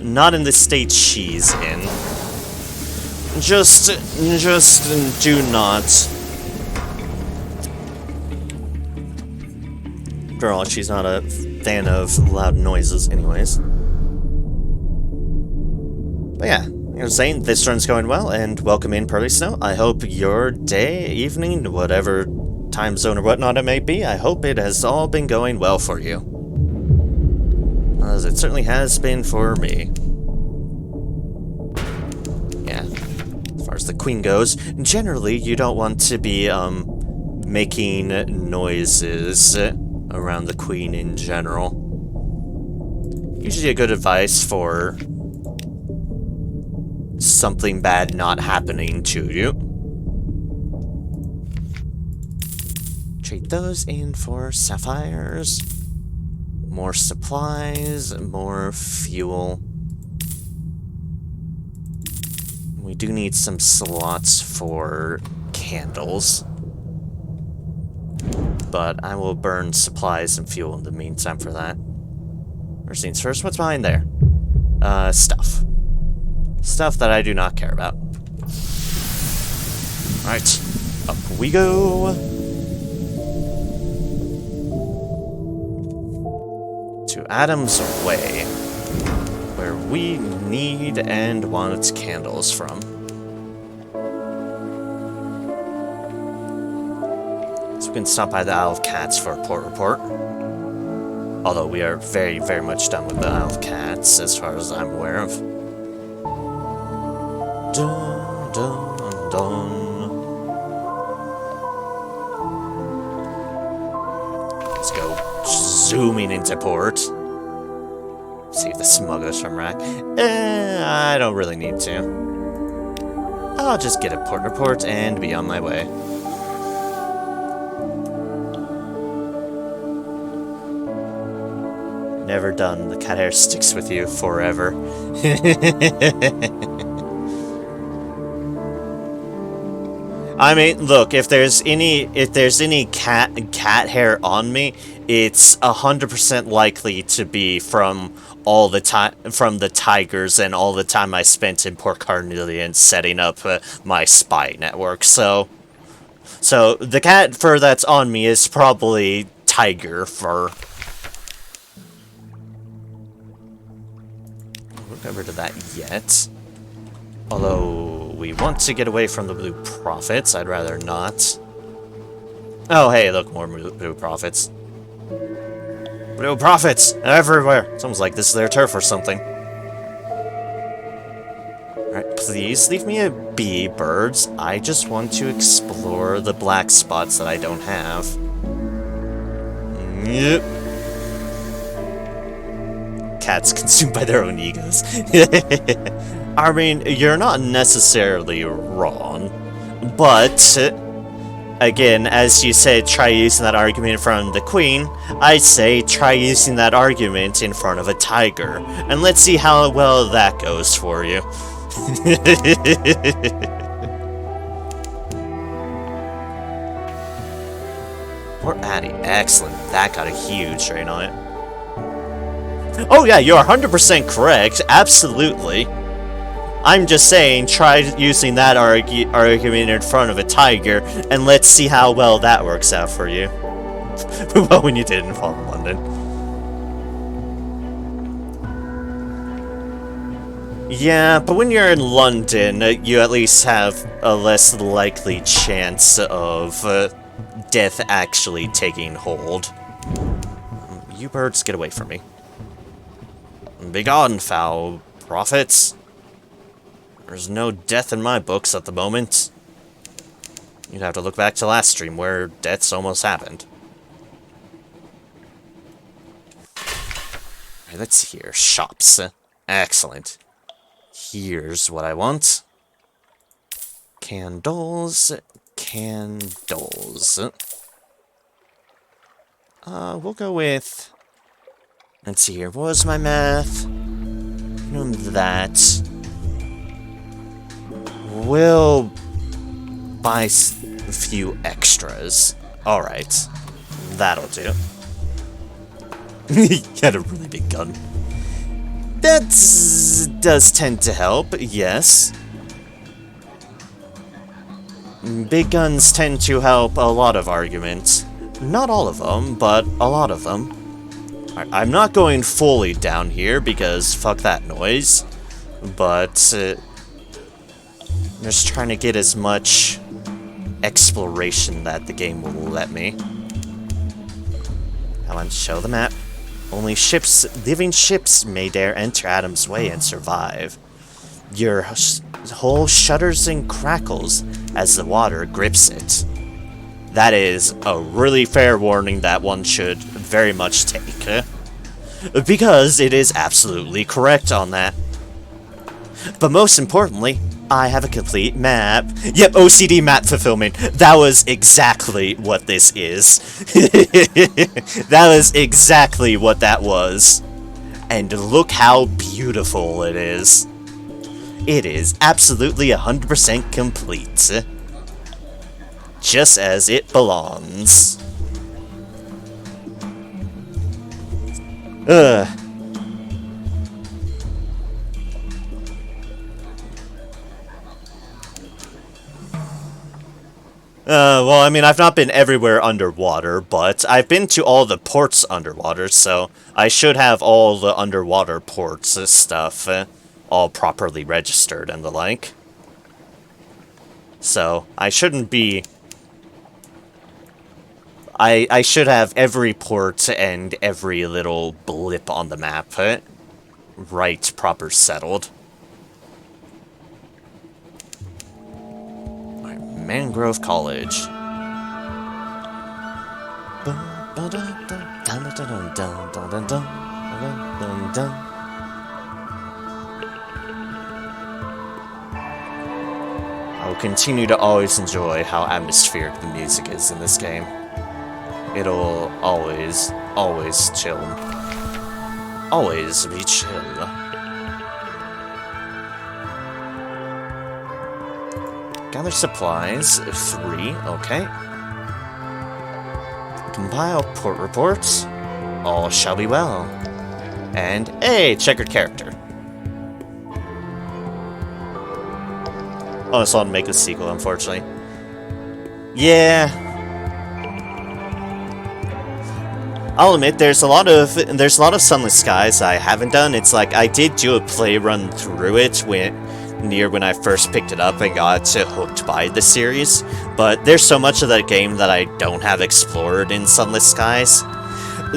Not in the state she's in. Just do not. After all, she's not a fan of loud noises anyways. But yeah, I was saying, this run's going well, and welcome in, Pearly Snow. I hope your day, evening, whatever time zone or whatnot it may be, I hope it has all been going well for you. As it certainly has been for me. Yeah, as far as the Queen goes, generally you don't want to be, making noises around the Queen in general. Usually a good advice for something bad not happening to you. Trade those in for sapphires. More supplies, more fuel. We do need some slots for candles. But I will burn supplies and fuel in the meantime for that. First things first, what's behind there? Stuff. Stuff that I do not care about. Alright, up we go. To Adam's Way, where we need and want candles from. So we can stop by the Isle of Cats for a port report. Although we are very, very much done with the Isle of Cats, as far as I'm aware of. Dun, dun, dun. Let's go zooming into port. Save the smugglers from Rack. I don't really need to. I'll just get a port report and be on my way. Never done. The cat hair sticks with you forever. I mean, look, if there's any cat hair on me, it's 100% likely to be from all the time from the tigers and all the time I spent in Port Carnelian setting up my spy network. So the cat fur that's on me is probably tiger fur. We're not rid of that yet. Although we want to get away from the blue prophets, I'd rather not. Oh, hey, look, more blue prophets. Blue prophets everywhere. Sounds like this is their turf or something. Alright, please leave me be, birds. I just want to explore the black spots that I don't have. Yep. Cats consumed by their own egos. I mean, you're not necessarily wrong, but again, as you said, try using that argument in front of the queen. I say try using that argument in front of a tiger, and let's see how well that goes for you. Poor Addy, excellent. That got a huge drain on it. Oh yeah, you're 100% correct, absolutely. I'm just saying, try using that argument in front of a tiger, and let's see how well that works out for you. Well, when you did in Fall in London. Yeah, but when you're in London, you at least have a less likely chance of death actually taking hold. You birds, get away from me. Begone, foul prophets. There's no death in my books at the moment. You'd have to look back to last stream where deaths almost happened. Alright, let's see here. Shops. Excellent. Here's what I want. Candles. Candles. We'll go with... Let's see here. What was my math? That. We'll buy a few extras. Alright. That'll do. He had a really big gun. That does tend to help, yes. Big guns tend to help a lot of arguments. Not all of them, but a lot of them. I'm not going fully down here, because fuck that noise. But, I'm just trying to get as much exploration that the game will let me. Come on, show the map. Only ships, living ships may dare enter Adam's Way and survive. Your hull shudders and crackles as the water grips it. That is a really fair warning that one should very much take. Because it is absolutely correct on that. But most importantly, I have a complete map. Yep, OCD map fulfillment. That was exactly what this is. That was exactly what that was. And look how beautiful it is. It is absolutely 100% complete. Just as it belongs. Well, I mean, I've not been everywhere underwater, but I've been to all the ports underwater, so I should have all the underwater ports stuff all properly registered and the like. So, I shouldn't be... I should have every port and every little blip on the map right proper settled. Mangrove College. I will continue to always enjoy how atmospheric the music is in this game. It'll always chill. Always be chill. Gather supplies, 3, okay. Compile port reports, all shall be well. And, hey, checkered character. Oh, I still want to make a sequel, unfortunately. Yeah. I'll admit, there's a lot of Sunless Skies I haven't done. It's like, I did do a play run through it when I first picked it up and got hooked by the series, but there's so much of that game that I don't have explored in Sunless Skies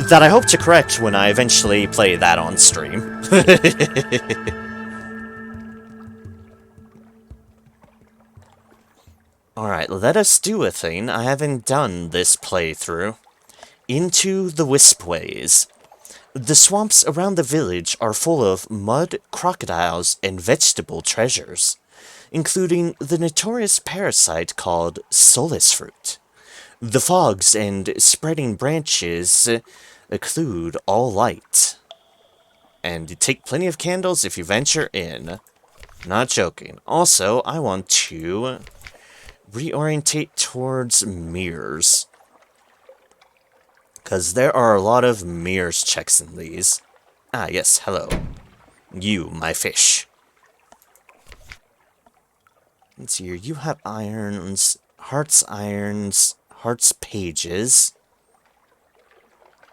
that I hope to correct when I eventually play that on stream. Alright, let us do a thing I haven't done this playthrough. Into the Wispways. The swamps around the village are full of mud, crocodiles, and vegetable treasures, including the notorious parasite called Sunless fruit. The fogs and spreading branches occlude all light. And you take plenty of candles if you venture in. Not joking. Also, I want to reorientate towards mirrors. Because there are a lot of mirrors checks in these. Ah, yes, hello. You, my fish. Let's see here. You have irons, hearts, pages.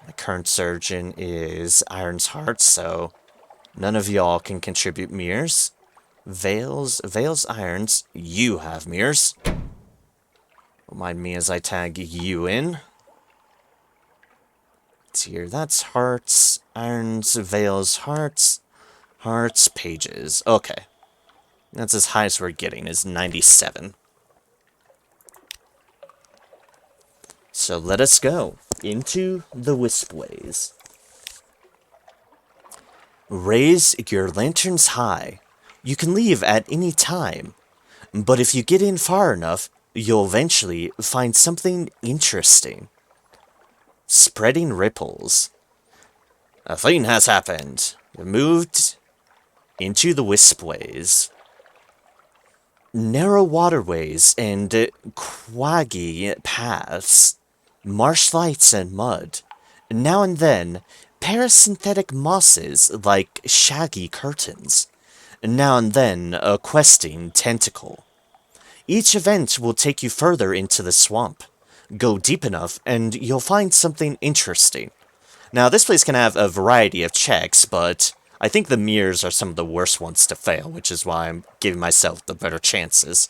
My current surgeon is irons, hearts, so none of y'all can contribute mirrors. Veils, irons. You have mirrors. Don't mind me as I tag you in. Here, that's hearts, irons, veils, hearts, pages. Okay. That's as high as we're getting, is 97. So let us go into the Wispways. Raise your lanterns high. You can leave at any time, but if you get in far enough, you'll eventually find something interesting. Spreading ripples. A thing has happened. You moved into the Wispways. Narrow waterways and quaggy paths. Marsh lights and mud. Now and then, parasynthetic mosses like shaggy curtains. Now and then, a questing tentacle. Each event will take you further into the swamp. Go deep enough, and you'll find something interesting. Now, this place can have a variety of checks, but I think the mirrors are some of the worst ones to fail, which is why I'm giving myself the better chances.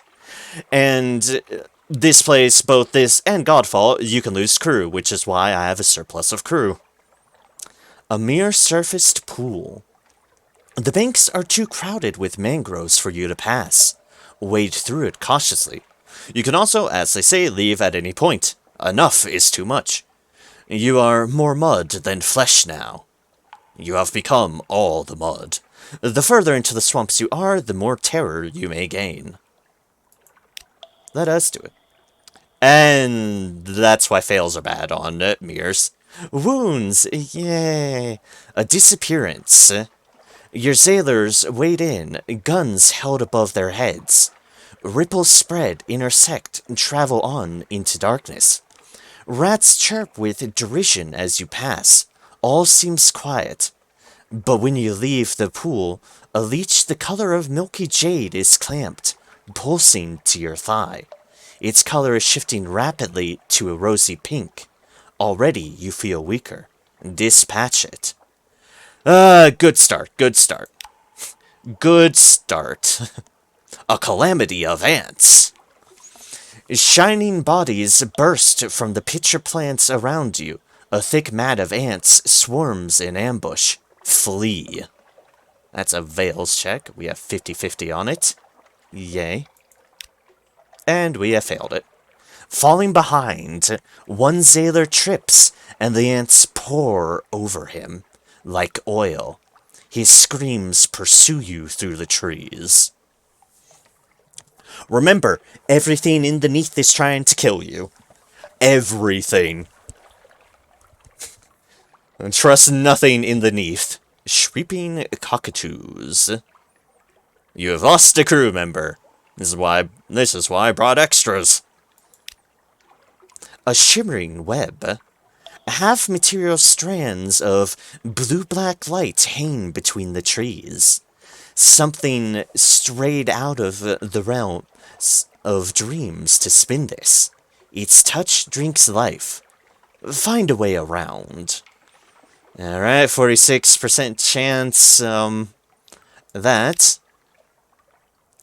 And this place, both this and Godfall, you can lose crew, which is why I have a surplus of crew. A mirror-surfaced pool. The banks are too crowded with mangroves for you to pass. Wade through it cautiously. You can also, as they say, leave at any point. Enough is too much. You are more mud than flesh now. You have become all the mud. The further into the swamps you are, the more terror you may gain. Let us do it. And that's why fails are bad on mirrors. Wounds, yay. A disappearance. Your sailors wade in, guns held above their heads. Ripples spread, intersect, and travel on into darkness. Rats chirp with derision as you pass. All seems quiet. But when you leave the pool, a leech the color of milky jade is clamped, pulsing to your thigh. Its color is shifting rapidly to a rosy pink. Already you feel weaker. Dispatch it. Good start, good start. Good start. A calamity of ants. Shining bodies burst from the pitcher plants around you. A thick mat of ants swarms in ambush. Flee. That's a Veils check. We have 50-50 on it. Yay. And we have failed it. Falling behind, one sailor trips, and the ants pour over him like oil. His screams pursue you through the trees. Remember, everything underneath is trying to kill you. Everything. And trust nothing underneath. Shrieking cockatoos. You have lost a crew member. This is why I brought extras. A shimmering web. Half-material strands of blue-black light hang between the trees. Something strayed out of the realm of dreams to spin this. Its touch drinks life. Find a way around. Alright, 46% chance, that...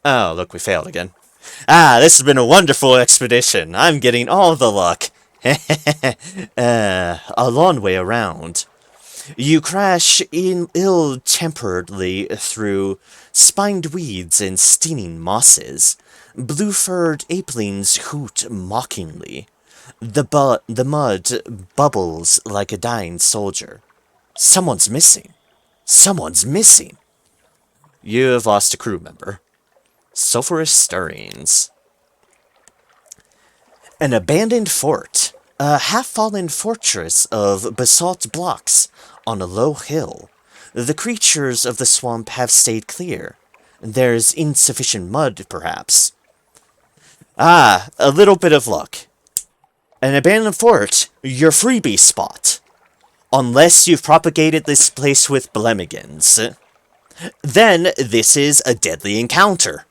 Oh, look, we failed again. Ah, this has been a wonderful expedition. I'm getting all the luck. A long way around. You crash in ill-temperedly through spined weeds and stinging mosses. Blue-furred apelings hoot mockingly. The mud bubbles like a dying soldier. Someone's missing. Someone's missing. You have lost a crew member. Sulphurous stirrings. An abandoned fort. A half-fallen fortress of basalt blocks on a low hill. The creatures of the swamp have stayed clear. There's insufficient mud, perhaps. Ah, a little bit of luck. An abandoned fort, your freebie spot. Unless you've propagated this place with blemigans. Then this is a deadly encounter.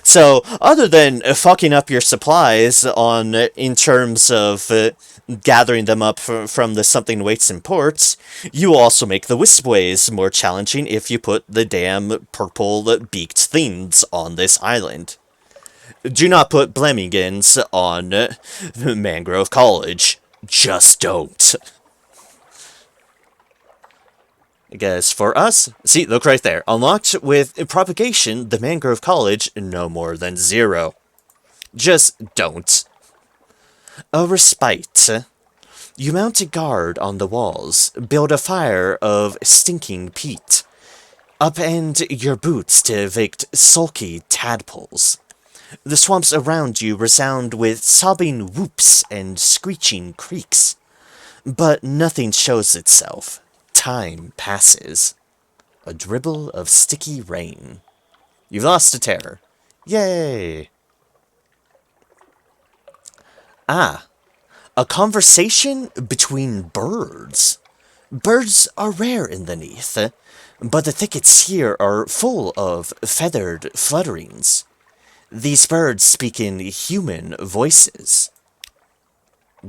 So, other than fucking up your supplies in terms of gathering them up from the something waits in ports, you also make the wispways more challenging if you put the damn purple-beaked things on this island. Do not put blemigans on Mangrove College. Just don't. I guess for us, see, look right there. Unlocked with propagation, the Mangrove College, no more than 0. Just don't. A respite. You mount a guard on the walls, build a fire of stinking peat, upend your boots to evict sulky tadpoles. The swamps around you resound with sobbing whoops and screeching creaks, but nothing shows itself. Time passes. A dribble of sticky rain. You've lost a terror. Yay! Ah, a conversation between birds. Birds are rare in the Neath, but the thickets here are full of feathered flutterings. These birds speak in human voices.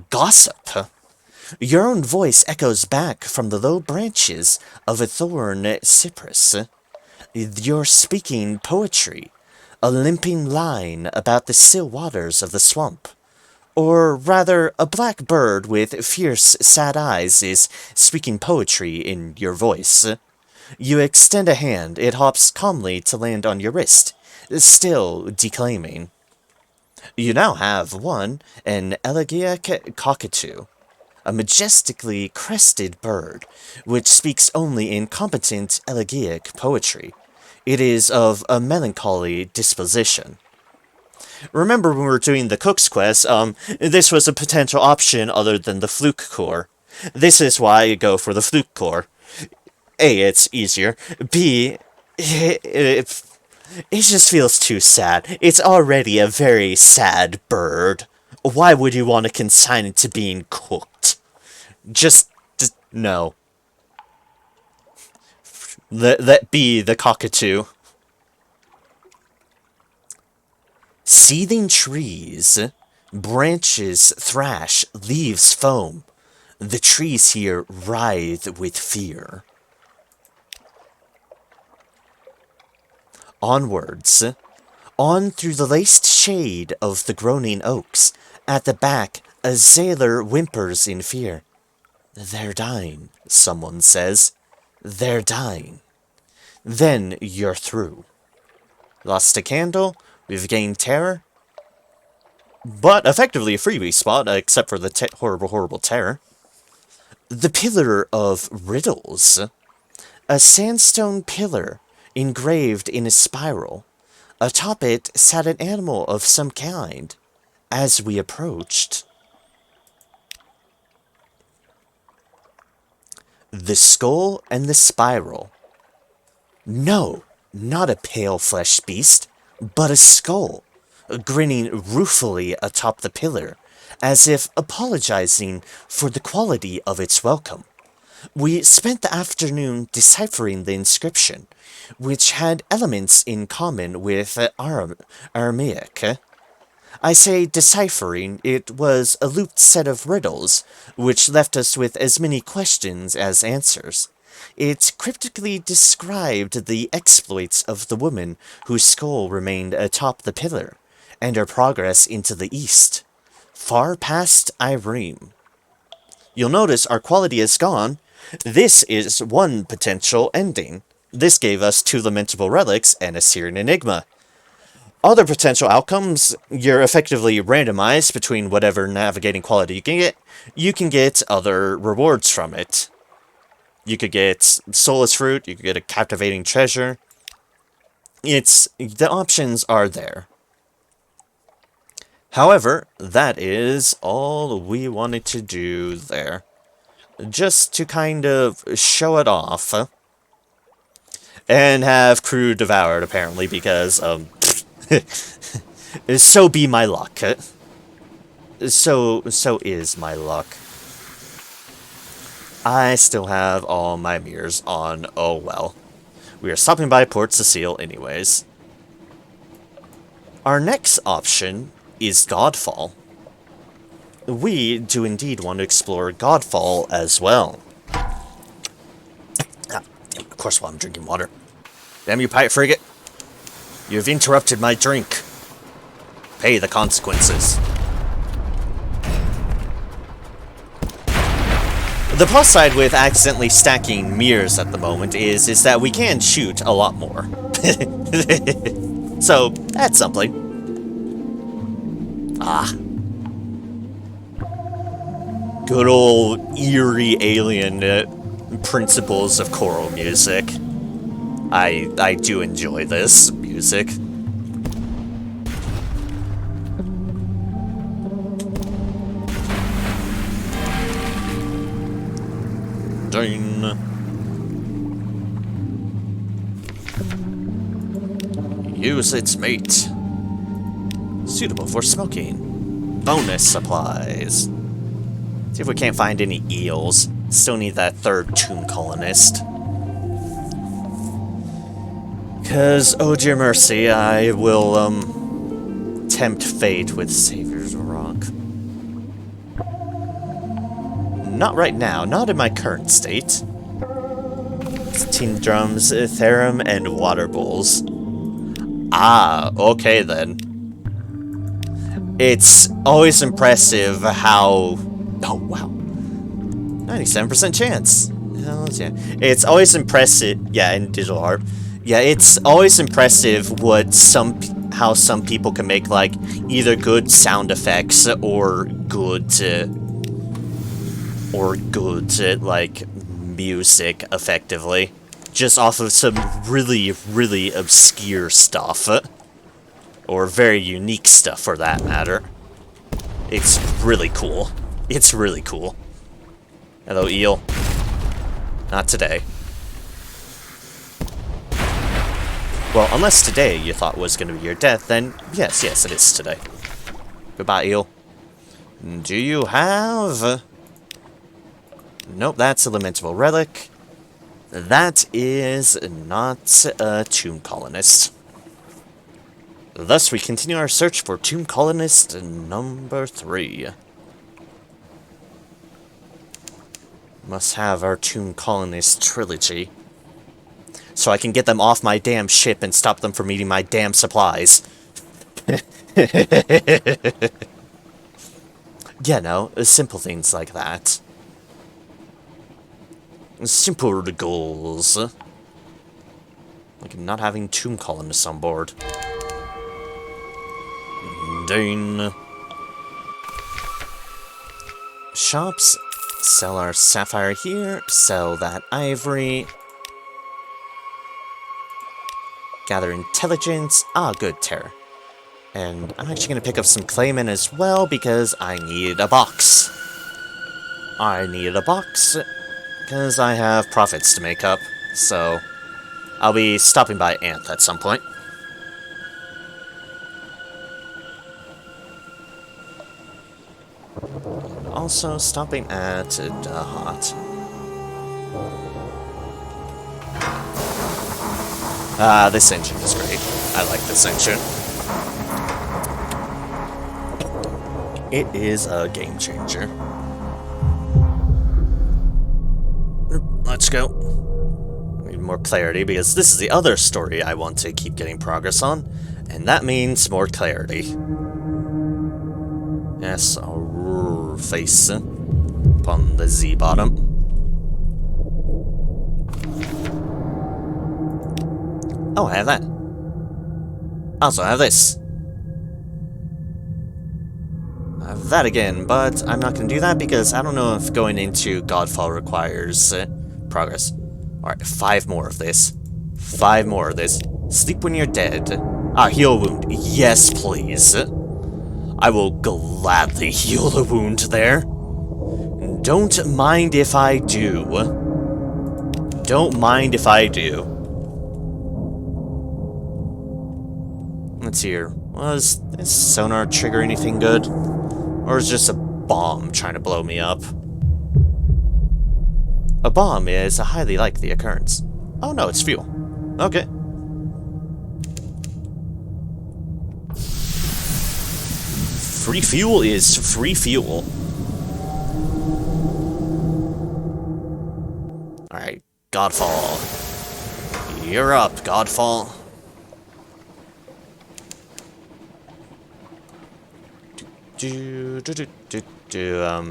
Gossip. Your own voice echoes back from the low branches of a thorn cypress. You're speaking poetry, a limping line about the still waters of the swamp. Or rather, a black bird with fierce, sad eyes is speaking poetry in your voice. You extend a hand, it hops calmly to land on your wrist, still declaiming. You now have an elegiac cockatoo. A majestically crested bird, which speaks only in competent elegiac poetry. It is of a melancholy disposition. Remember when we were doing the Cook's Quest, this was a potential option other than the Fluke Core. This is why I go for the Fluke Core. A, it's easier. B, it just feels too sad. It's already a very sad bird. Why would you want to consign it to being cooked? Just no. Let be the cockatoo. Seething trees. Branches thrash, leaves foam. The trees here writhe with fear. Onwards. On through the laced shade of the groaning oaks. At the back, a sailor whimpers in fear. They're dying, someone says. They're dying. Then you're through. Lost a candle, we've gained terror. But effectively a freebie spot, except for the horrible terror. The Pillar of Riddles. A sandstone pillar, engraved in a spiral. Atop it sat an animal of some kind. As we approached... The Skull and the Spiral. No, not a pale-fleshed beast, but a skull, grinning ruefully atop the pillar, as if apologizing for the quality of its welcome. We spent the afternoon deciphering the inscription, which had elements in common with Aramaic. I say deciphering, it was a looped set of riddles, which left us with as many questions as answers. It cryptically described the exploits of the woman whose skull remained atop the pillar, and her progress into the east, far past Irene. You'll notice our quality is gone. This is one potential ending. This gave us 2 lamentable relics and a Syrian enigma. Other potential outcomes, you're effectively randomized between whatever navigating quality you can get. You can get other rewards from it. You could get Soulless Fruit, you could get a Captivating Treasure. The options are there. However, that is all we wanted to do there. Just to kind of show it off. And have crew devoured, apparently, because, so be my luck. So is my luck. I still have all my mirrors on, oh well. We are stopping by Port Cecile anyways. Our next option is Godfall. We do indeed want to explore Godfall as well. Of course, while I'm drinking water. Damn you, pirate frigate. You have interrupted my drink. Pay the consequences. The plus side with accidentally stacking mirrors at the moment is that we can shoot a lot more. So, that's something. Ah. Good old eerie alien principles of choral music. I do enjoy this music. Ding. Use its mate. Suitable for smoking. Bonus supplies. See if we can't find any eels. Still need that 3rd tomb colonist. Cause, oh dear mercy, I will, tempt fate with Savior's Rock. Not right now, not in my current state. Tin drums, therum, and water bowls. Ah, okay then. It's always impressive how... Oh, wow. 97% chance. Hell yeah. It's always impressive... Yeah, in digital art. Yeah, it's always impressive how some people can make, like, either good sound effects or good, like, music, effectively. Just off of some really, really obscure stuff. Or very unique stuff, for that matter. It's really cool. It's really cool. Hello, eel. Not today. Well, unless today you thought was going to be your death, then yes, it is today. Goodbye, eel. Do you have... Nope, that's a lamentable relic. That is not a tomb colonist. Thus, we continue our search for tomb colonist number 3. Must have our tomb colonist trilogy. So I can get them off my damn ship and stop them from eating my damn supplies. Yeah, no, simple things like that. Simple goals. Like not having tomb colonists on board. Dane. Shops. Sell our sapphire here. Sell that ivory. Gather intelligence. Ah, good, terror. And I'm actually going to pick up some claymont as well, because I need a box. I need a box, because I have profits to make up, so I'll be stopping by Anth at some point. Also stopping at Dahat. This engine is great. I like this engine. It is a game changer. Let's go. Need more clarity, because this is the other story I want to keep getting progress on, and that means more clarity. Yes, a face upon the Z bottom. Oh, I have that. Also, I have this. I have that again, but I'm not going to do that because I don't know if going into Godfall requires progress. Alright, 5 more of this. 5 more of this. Sleep when you're dead. Heal wound. Yes, please. I will gladly heal a wound there. Don't mind if I do. Don't mind if I do. Let's see here. Was this sonar trigger anything good? Or is it just a bomb trying to blow me up? A bomb is a highly likely occurrence. Oh no, it's fuel. Okay. Free fuel is free fuel. Alright, Godfall. You're up, Godfall.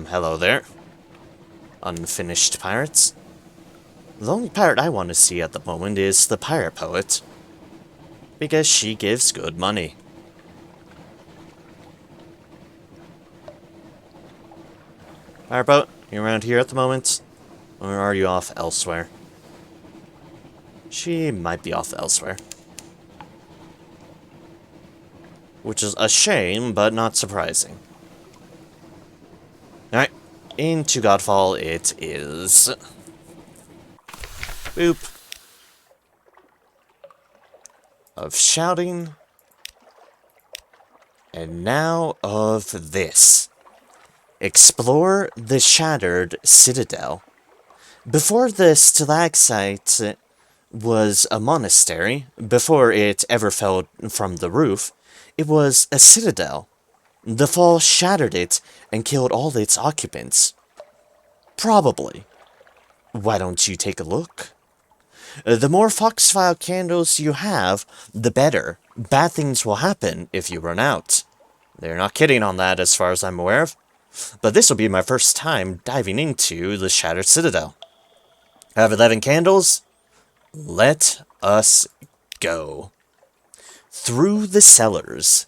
Hello there. Unfinished pirates. The only pirate I want to see at the moment is the pirate poet. Because she gives good money. Pirate boat, you around here at the moment? Or are you off elsewhere? She might be off elsewhere. Which is a shame, but not surprising. Alright, into Godfall it is. Boop. Of shouting. And now of this. Explore the Shattered Citadel. Before the stalactite was a monastery, before it ever fell from the roof, it was a citadel. The fall shattered it and killed all its occupants. Probably. Why don't you take a look? The more Foxfile candles you have, the better. Bad things will happen if you run out. They're not kidding on that as far as I'm aware of. But this will be my first time diving into the Shattered Citadel. I have 11 candles. Let us go. Through the cellars.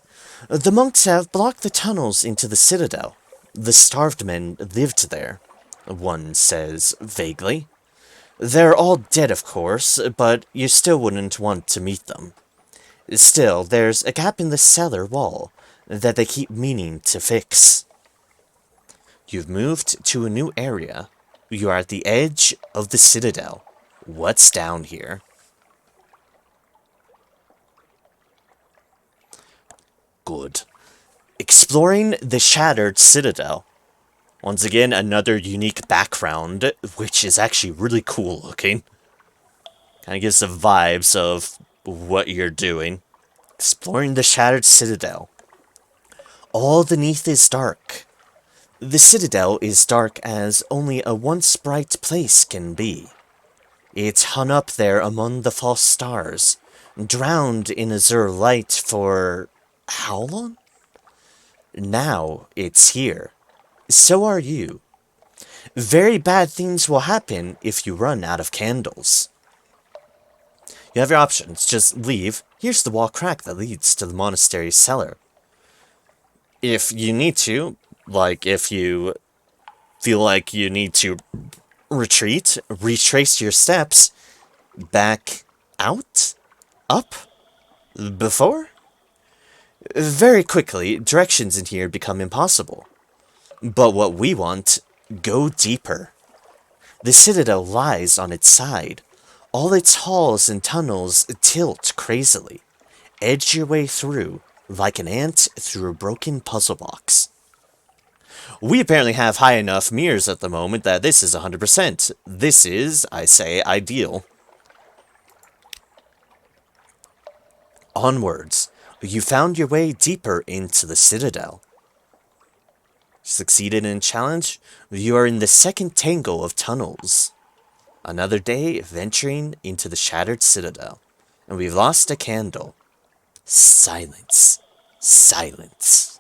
The monks have blocked the tunnels into the citadel. The starved men lived there, one says vaguely. They're all dead, of course, but you still wouldn't want to meet them. Still, there's a gap in the cellar wall that they keep meaning to fix. You've moved to a new area. You are at the edge of the citadel. What's down here? Good. Exploring the Shattered Citadel. Once again, another unique background, which is actually really cool looking. Kind of gives the vibes of what you're doing. Exploring the Shattered Citadel. All beneath is dark. The Citadel is dark as only a once bright place can be. It's hung up there among the false stars, drowned in azure light for how long? Now it's here. So are you. Very bad things will happen if you run out of candles. You have your options. Just leave. Here's the wall crack that leads to the monastery's cellar. If you need to, like if you feel like you need to retreat, retrace your steps, back out, up, before? Very quickly, directions in here become impossible. But what we want, go deeper. The citadel lies on its side. All its halls and tunnels tilt crazily. Edge your way through, like an ant through a broken puzzle box. We apparently have high enough mirrors at the moment that this is 100%. This is, I say, ideal. Onwards, you found your way deeper into the Citadel. Succeeded in challenge, you are in the second tangle of tunnels. Another day venturing into the shattered Citadel, and we've lost a candle. Silence. Silence.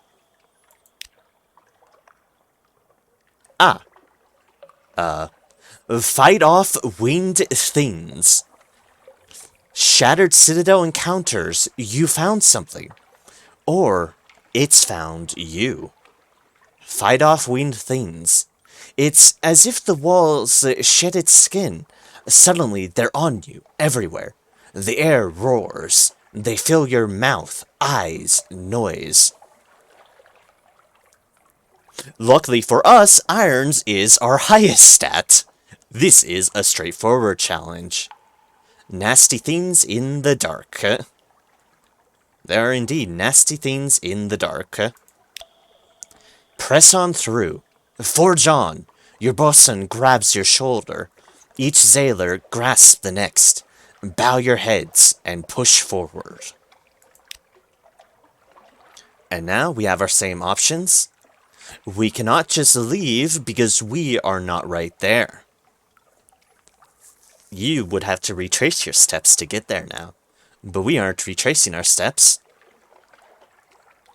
Fight off winged things. Shattered Citadel encounters, you found something. Or, it's found you. Fight off winged things. It's as if the walls shed its skin. Suddenly, they're on you, everywhere. The air roars. They fill your mouth, eyes, noise. Luckily for us, irons is our highest stat. This is a straightforward challenge. Nasty things in the dark. There are indeed nasty things in the dark. Press on through. Forge on. Your bosun grabs your shoulder. Each sailor grasps the next. Bow your heads and push forward. And now we have our same options. We cannot just leave because we are not right there. You would have to retrace your steps to get there now. But we aren't retracing our steps.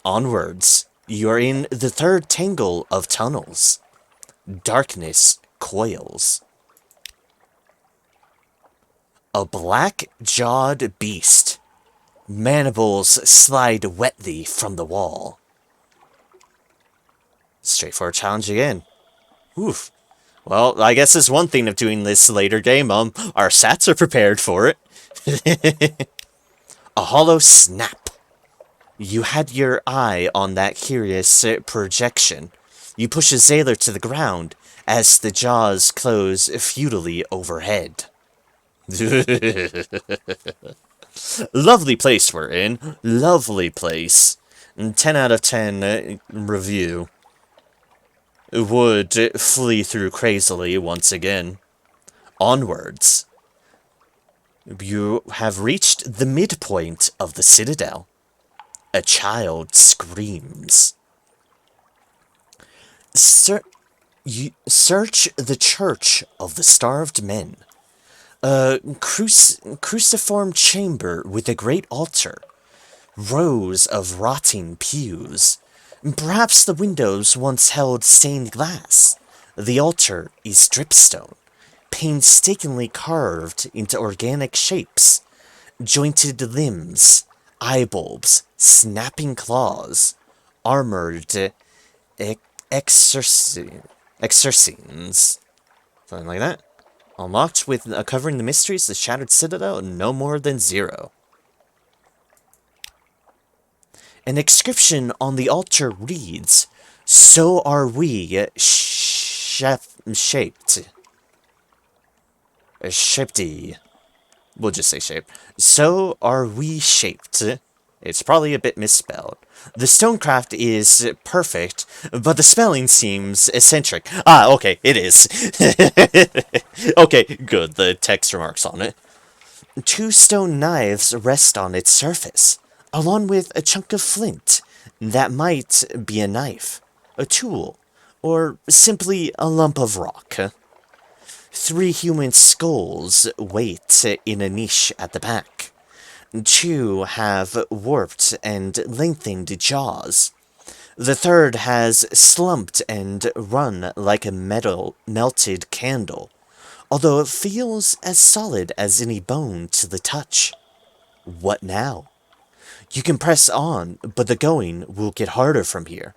Onwards, you are in the third tangle of tunnels. Darkness coils. A black-jawed beast. Mandibles slide wetly from the wall. Straightforward challenge again. Oof. Well, I guess there's one thing of doing this later game, our sats are prepared for it. A hollow snap. You had your eye on that curious projection. You push a sailor to the ground as the jaws close futilely overhead. Lovely place we're in. Lovely place. 10 out of 10 review. Would flee through crazily once again. Onwards. You have reached the midpoint of the Citadel. A child screams. Search the Church of the Starved Men. A cruciform chamber with a great altar. Rows of rotting pews. Perhaps the windows once held stained glass. The altar is dripstone, painstakingly carved into organic shapes. Jointed limbs, eyebulbs, snapping claws, armored exorcines. Something like that. Unlocked with covering the mysteries of the Shattered Citadel, no more than 0. An inscription on the altar reads, "So are we shaped. Shapedy. We'll just say shaped. So are we shaped." It's probably a bit misspelled. The stonecraft is perfect, but the spelling seems eccentric. Ah, okay, it is. Okay, good. The text remarks on it. 2 stone knives rest on its surface, along with a chunk of flint that might be a knife, a tool, or simply a lump of rock. 3 human skulls wait in a niche at the back. 2 have warped and lengthened jaws. The third has slumped and run like a melted candle, although it feels as solid as any bone to the touch. What now? You can press on, but the going will get harder from here.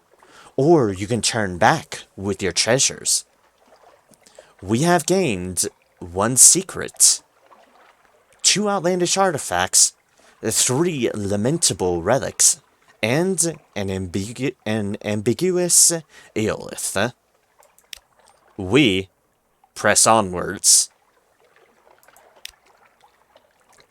Or you can turn back with your treasures. We have gained 1 secret, 2 outlandish artifacts, 3 lamentable relics, and an ambiguous aeolith. We press onwards.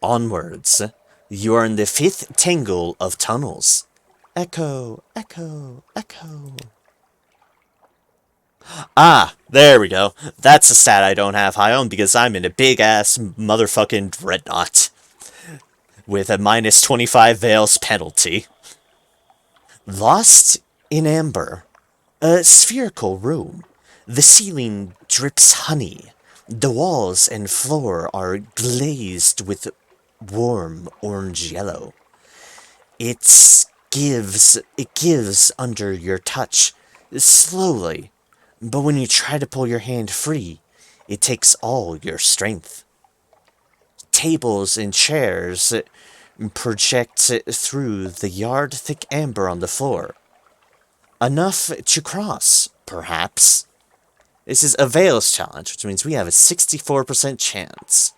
Onwards. You are in the 5th tangle of tunnels. Echo, echo, echo. Ah, there we go. That's a stat I don't have high on because I'm in a big-ass motherfucking dreadnought. With a minus 25 Veils penalty. Lost in Amber. A spherical room. The ceiling drips honey. The walls and floor are glazed with warm orange yellow. It gives under your touch, slowly, but when you try to pull your hand free, it takes all your strength. Tables and chairs project through the yard-thick amber on the floor. Enough to cross, perhaps. This is a Veils challenge, which means we have a 64% chance.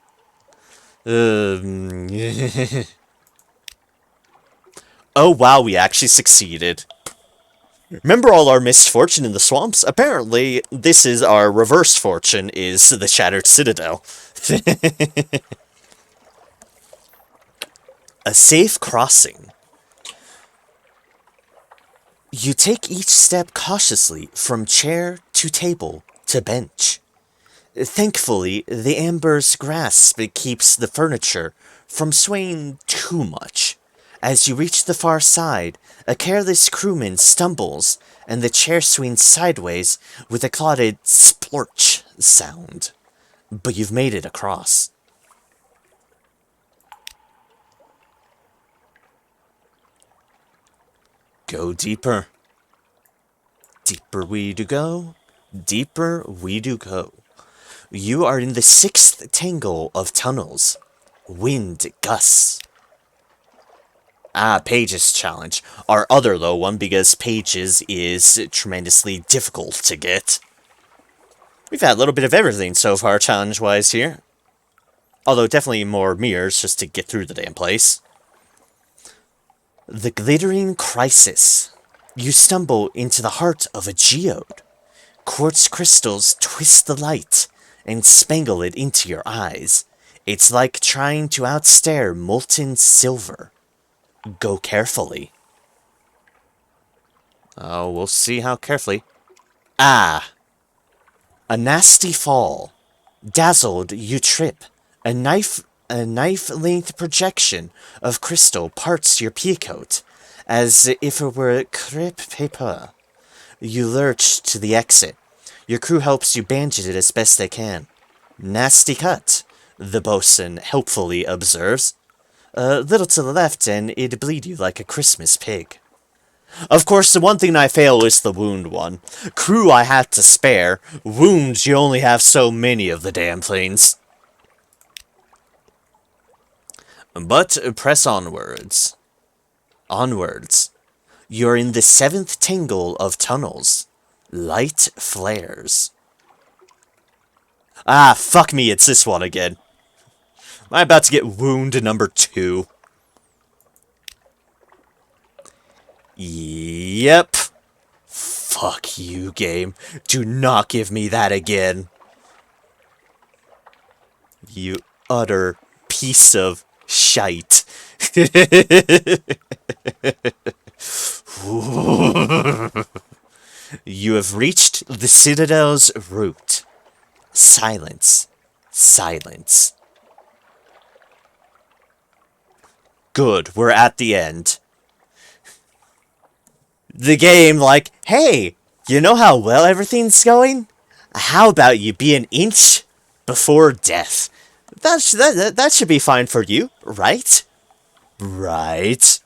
Oh wow, we actually succeeded. Remember all our misfortune in the swamps? Apparently, this is our reverse fortune, is the Shattered Citadel. A safe crossing. You take each step cautiously from chair to table to bench. Thankfully, the amber's grasp keeps the furniture from swaying too much. As you reach the far side, a careless crewman stumbles, and the chair swings sideways with a clotted splorch sound. But you've made it across. Go deeper. Deeper we do go. Deeper we do go. You are in the 6th tangle of tunnels. Wind gusts. Ah, Pages challenge. Our other low one, because Pages is tremendously difficult to get. We've had a little bit of everything so far, challenge-wise here. Although definitely more mirrors, just to get through the damn place. The Glittering Crisis. You stumble into the heart of a geode. Quartz crystals twist the light and spangle it into your eyes. It's like trying to outstare molten silver. Go carefully. Oh, we'll see how carefully. Ah! A nasty fall. Dazzled, you trip. A knife-length projection of crystal parts your peacoat, as if it were crepe paper. You lurch to the exit. Your crew helps you bandage it as best they can. Nasty cut, the bosun helpfully observes. A little to the left and it'd bleed you like a Christmas pig. Of course, the one thing I fail is the wound one. Crew I had to spare. Wounds, you only have so many of the damn things. But press onwards. Onwards. You're in the 7th tangle of tunnels. Light flares. Ah, fuck me, it's this one again. I'm about to get wound number 2. Yep. Fuck you, game. Do not give me that again. You utter piece of shite. You have reached the Citadel's root. Silence. Silence. Good, we're at the end. The game, like, hey, you know how well everything's going? How about you be an inch before death? That should be fine for you, right? Right?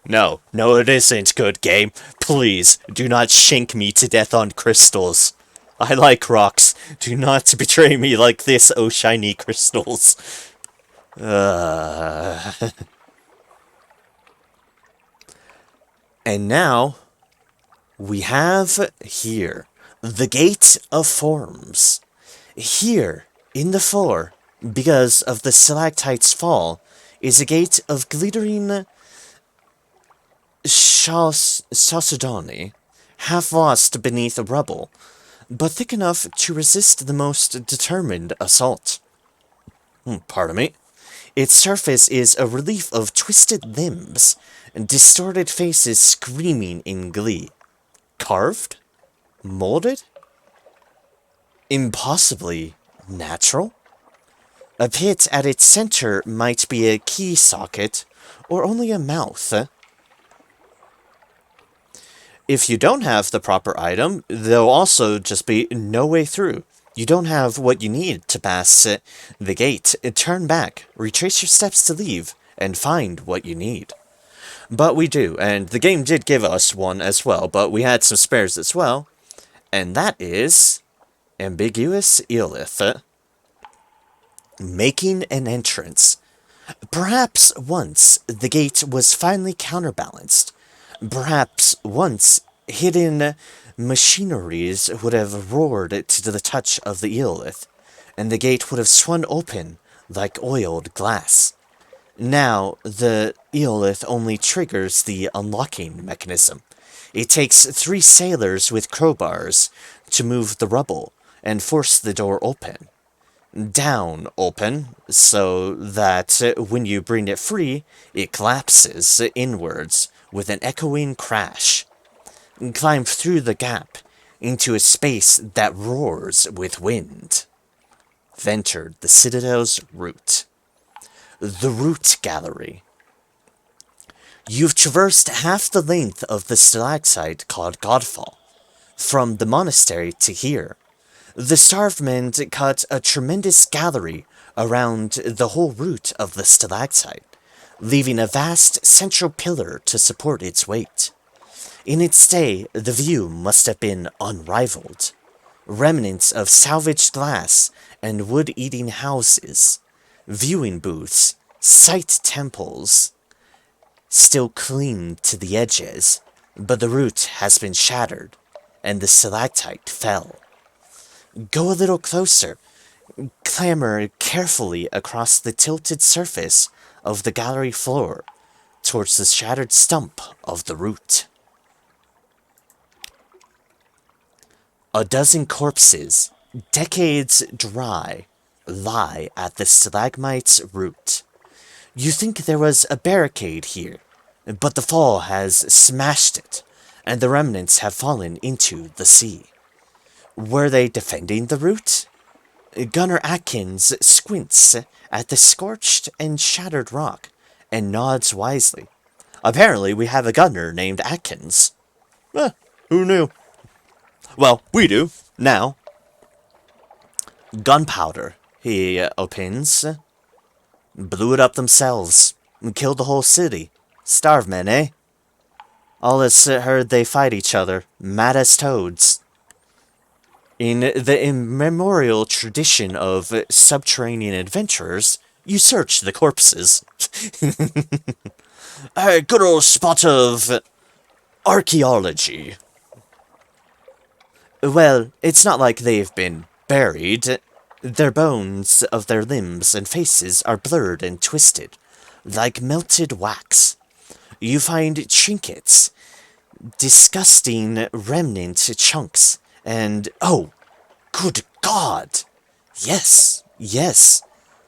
No, it isn't, good game. Please, do not shank me to death on crystals. I like rocks. Do not betray me like this, oh shiny crystals. And now, we have here, the Gate of Forms. Here, in the floor, because of the stalactite's fall, is a gate of glittering chalcedony, half lost beneath rubble, but thick enough to resist the most determined assault. Pardon me. Its surface is a relief of twisted limbs and distorted faces screaming in glee. Carved? Molded? Impossibly natural? A pit at its center might be a key socket, or only a mouth. If you don't have the proper item, there'll also just be no way through. You don't have what you need to pass the gate. Turn back, retrace your steps to leave, and find what you need. But we do, and the game did give us one as well, but we had some spares as well, and that is Ambiguous Eolith. Making an entrance. Perhaps once the gate was finally counterbalanced. Perhaps once hidden machineries would have roared to the touch of the Eolith, and the gate would have swung open like oiled glass. Now, the Eolith only triggers the unlocking mechanism. It takes 3 sailors with crowbars to move the rubble and force the door open. Down open, so that when you bring it free, it collapses inwards with an echoing crash. Climb through the gap into a space that roars with wind. Ventured the Citadel's root. The Root Gallery. You've traversed half the length of the stalactite called Godfall, from the monastery to here. The starved men cut a tremendous gallery around the whole root of the stalactite, leaving a vast central pillar to support its weight. In its day, the view must have been unrivaled. Remnants of salvaged glass and wood-eating houses, viewing booths, sight temples, still cling to the edges, but the root has been shattered, and the stalactite fell. Go a little closer. Clamber carefully across the tilted surface of the gallery floor towards the shattered stump of the root. A dozen corpses, decades dry, lie at the stalagmite's root. You think there was a barricade here, but the fall has smashed it, and the remnants have fallen into the sea. Were they defending the root? Gunner Atkins squints at the scorched and shattered rock and nods wisely. Apparently we have a gunner named Atkins. Who knew? Well, we do, now. Gunpowder, he opines. Blew it up themselves. Killed the whole city. Starved men, eh? All it's heard they fight each other, mad as toads. In the immemorial tradition of subterranean adventurers, you search the corpses. A good old spot of archaeology. Well, it's not like they've been buried. Their bones of their limbs and faces are blurred and twisted, like melted wax. You find trinkets, disgusting remnant chunks, and, oh, good God! Yes,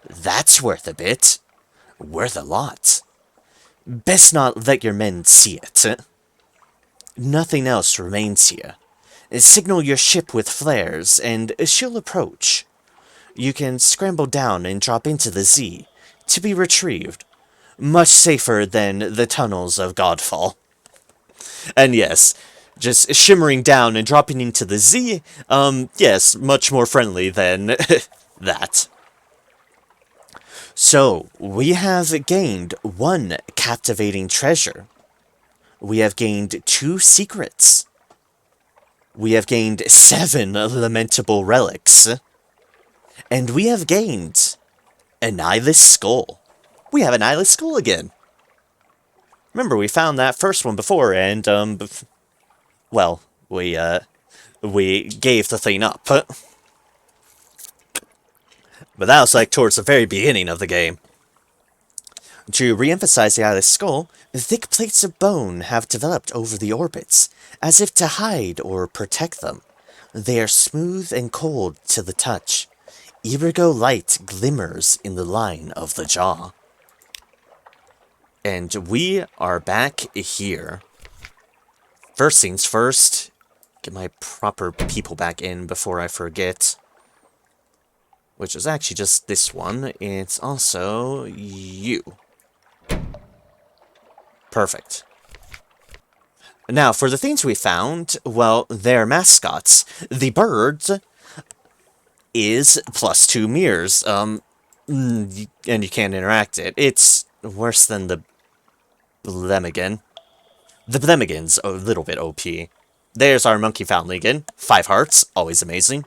that's worth a bit. Worth a lot. Best not let your men see it. Nothing else remains here. Signal your ship with flares, and she'll approach. You can scramble down and drop into the Z, to be retrieved. Much safer than the tunnels of Godfall. And yes, just shimmering down and dropping into the Z, yes, much more friendly than that. So, we have gained 1 captivating treasure. We have gained 2 secrets. We have gained 7 lamentable relics. And we have gained an eyeless skull. We have an eyeless skull again. Remember, we found that first one before, and, well, we gave the thing up. But that was, like, towards the very beginning of the game. To re-emphasize the eyeless skull, thick plates of bone have developed over the orbits, as if to hide or protect them. They are smooth and cold to the touch, Irigo light glimmers in the line of the jaw. And we are back here. First things first, get my proper people back in before I forget. Which is actually just this one. It's also you. Perfect. Now, for the things we found, well, they're mascots. The bird is +2 mirrors, and you can't interact it. It's worse than the Blemigan. The Blemigan's a little bit OP. There's our monkey foundling, 5 hearts, always amazing.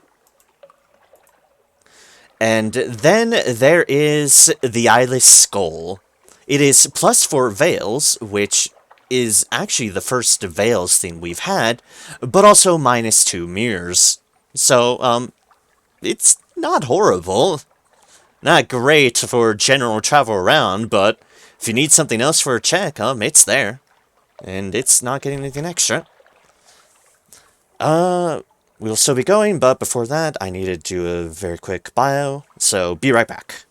And then there is the eyeless skull. It is +4 veils, which is actually the first veils thing we've had, but also -2 mirrors. So, it's not horrible. Not great for general travel around, but if you need something else for a check, it's there. And it's not getting anything extra. We'll still be going, but before that, I need to do a very quick bio, so be right back.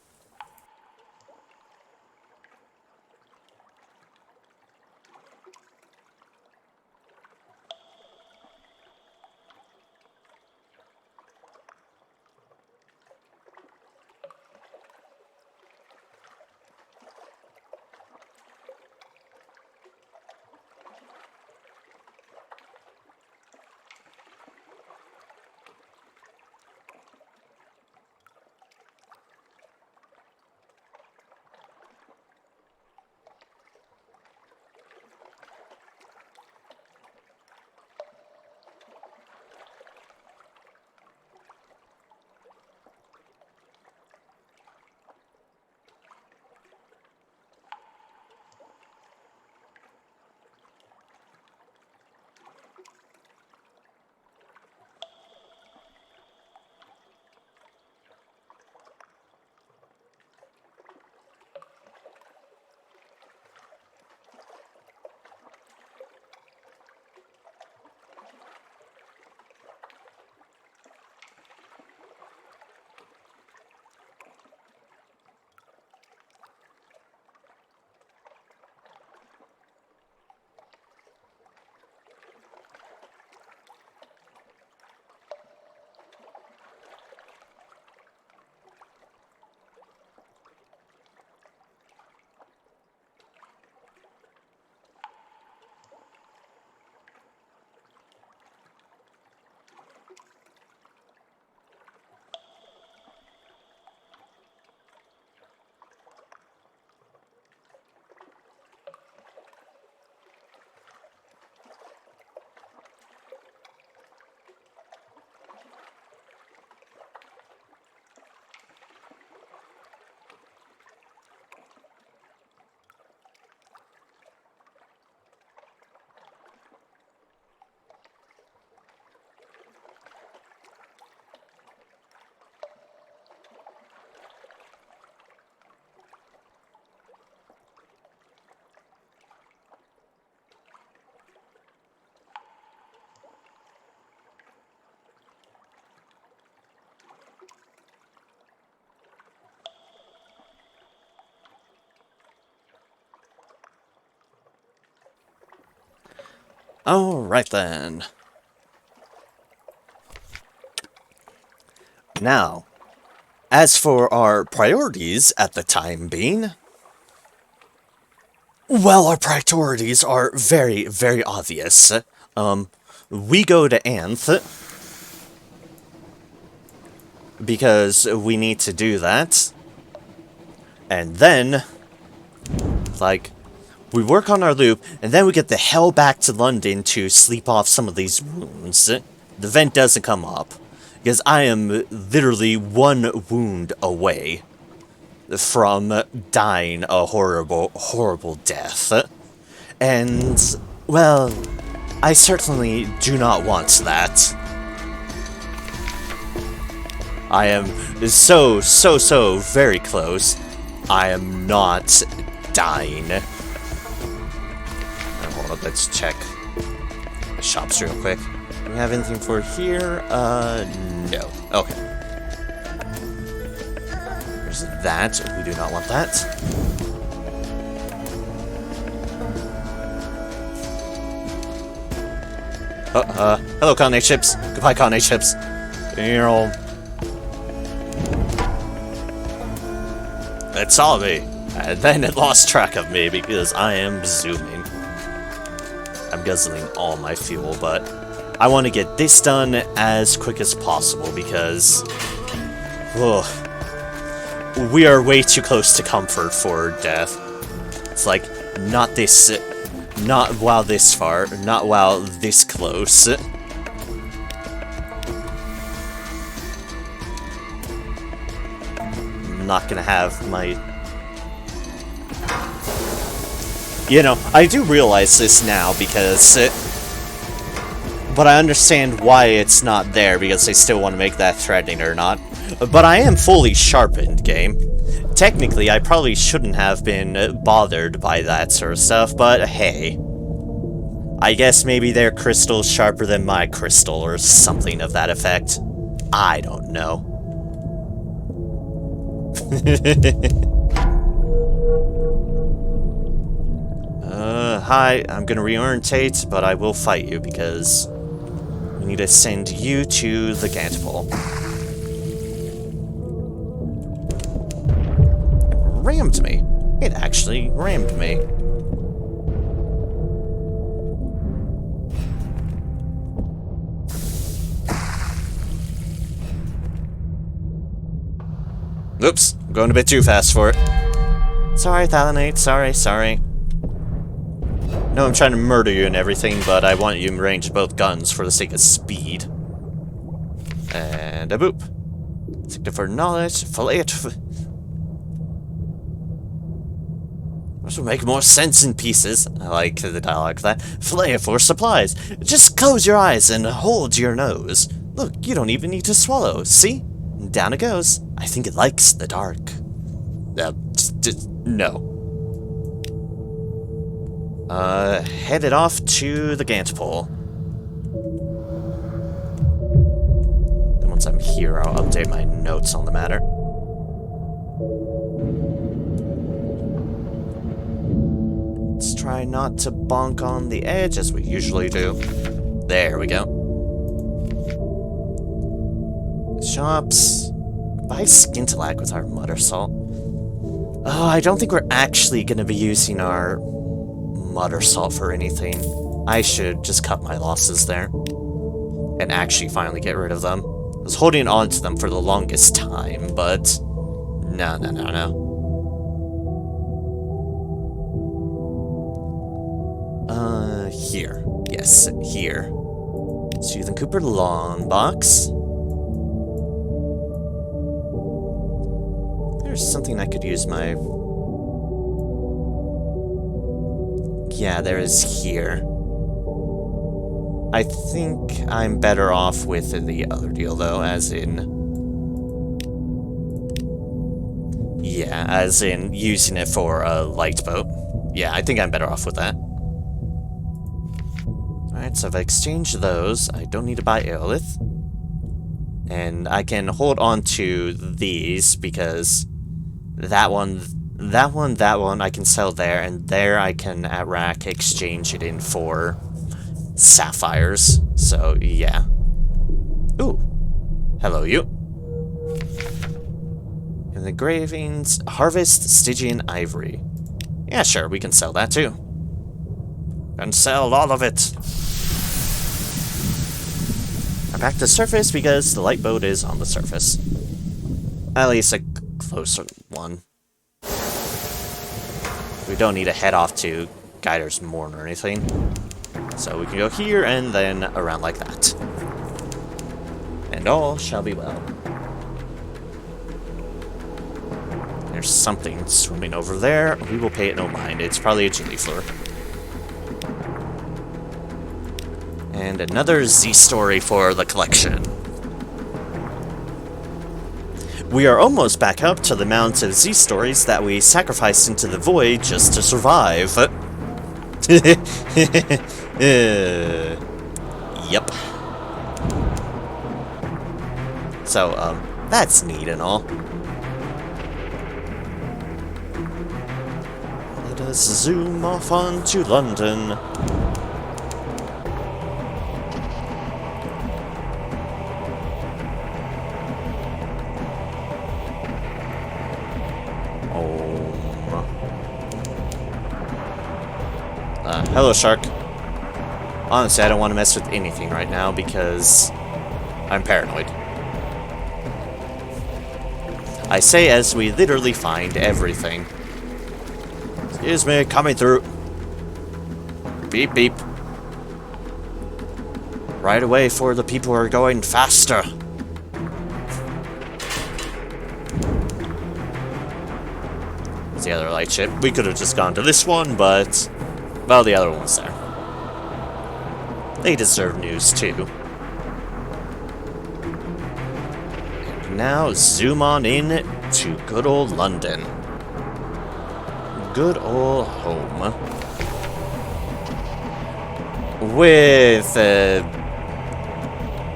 Alright then. Now, as for our priorities at the time being, well, our priorities are very, very obvious. We go to Anth, because we need to do that. And then, like, we work on our loop, and then we get the hell back to London to sleep off some of these wounds. The vent doesn't come up, because I am literally 1 wound away from dying a horrible, horrible death. And, well, I certainly do not want that. I am so very close. I am not dying. Hold up, let's check the shops real quick. Do we have anything for here? No. Okay. There's that. We do not want that. Hello, Kane ships. Goodbye, Kane ships. It saw me, and then it lost track of me because I am zooming. I'm guzzling all my fuel, but I want to get this done as quick as possible because we are way too close to comfort for death. It's like, not while this far, not while this close. I'm not gonna have my... You know, I do realize this now because... but I understand why it's not there, because they still want to make that threatening or not. But I am fully sharpened, game. Technically, I probably shouldn't have been bothered by that sort of stuff, but hey. I guess maybe their crystal's sharper than my crystal, or something of that effect. I don't know. Hi, I'm gonna reorientate, but I will fight you because we need to send you to the Gantapole. It rammed me. It actually rammed me. Oops, I'm going a bit too fast for it. Sorry, Thalanate, sorry. No, I'm trying to murder you and everything, but I want you in range of both guns for the sake of speed. And a boop. Seek for knowledge, fillet it. This will make more sense in pieces. I like the dialogue for that. Fillet it for supplies. Just close your eyes and hold your nose. Look, you don't even need to swallow. See? Down it goes. I think it likes the dark. No. Headed off to the Gantapole. Then once I'm here, I'll update my notes on the matter. Let's try not to bonk on the edge, as we usually do. There we go. Shops. Buy Skintalak with our Mutter Salt. Oh, I don't think we're actually going to be using our Mutter Salt for anything. I should just cut my losses there. And actually finally get rid of them. I was holding on to them for the longest time, but... No. Here. Yes, here. Sooth and Cooper Lawn Box. There's something I could use my... Yeah, there is here. I think I'm better off with the other deal, though, as in... Yeah, as in using it for a light boat. Yeah, I think I'm better off with that. Alright, so if I exchange those, I don't need to buy Aerolith. And I can hold on to these, because that one, I can sell there, and there I can, at rack, exchange it in for sapphires. So, yeah. Ooh. Hello, you. And the engravings, harvest, Stygian ivory. Yeah, sure, we can sell that too. And sell all of it. I'm back to the surface because the light boat is on the surface. At least a closer one. We don't need to head off to Guider's Morn or anything. So we can go here and then around like that. And all shall be well. There's something swimming over there. We will pay it no mind. It's probably a Gillifleur. And another Z story for the collection. We are almost back up to the amount of Z stories that we sacrificed into the void just to survive. Yep. So, that's neat and all. Let us zoom off onto London. Hello, shark. Honestly, I don't want to mess with anything right now because I'm paranoid. I say as we literally find everything. Excuse me, coming through. Beep, beep. Right away for the people who are going faster. It's the other light ship. We could have just gone to this one, but... well, the other one's there. They deserve news, too. And now, zoom on in to good old London. Good old home. With,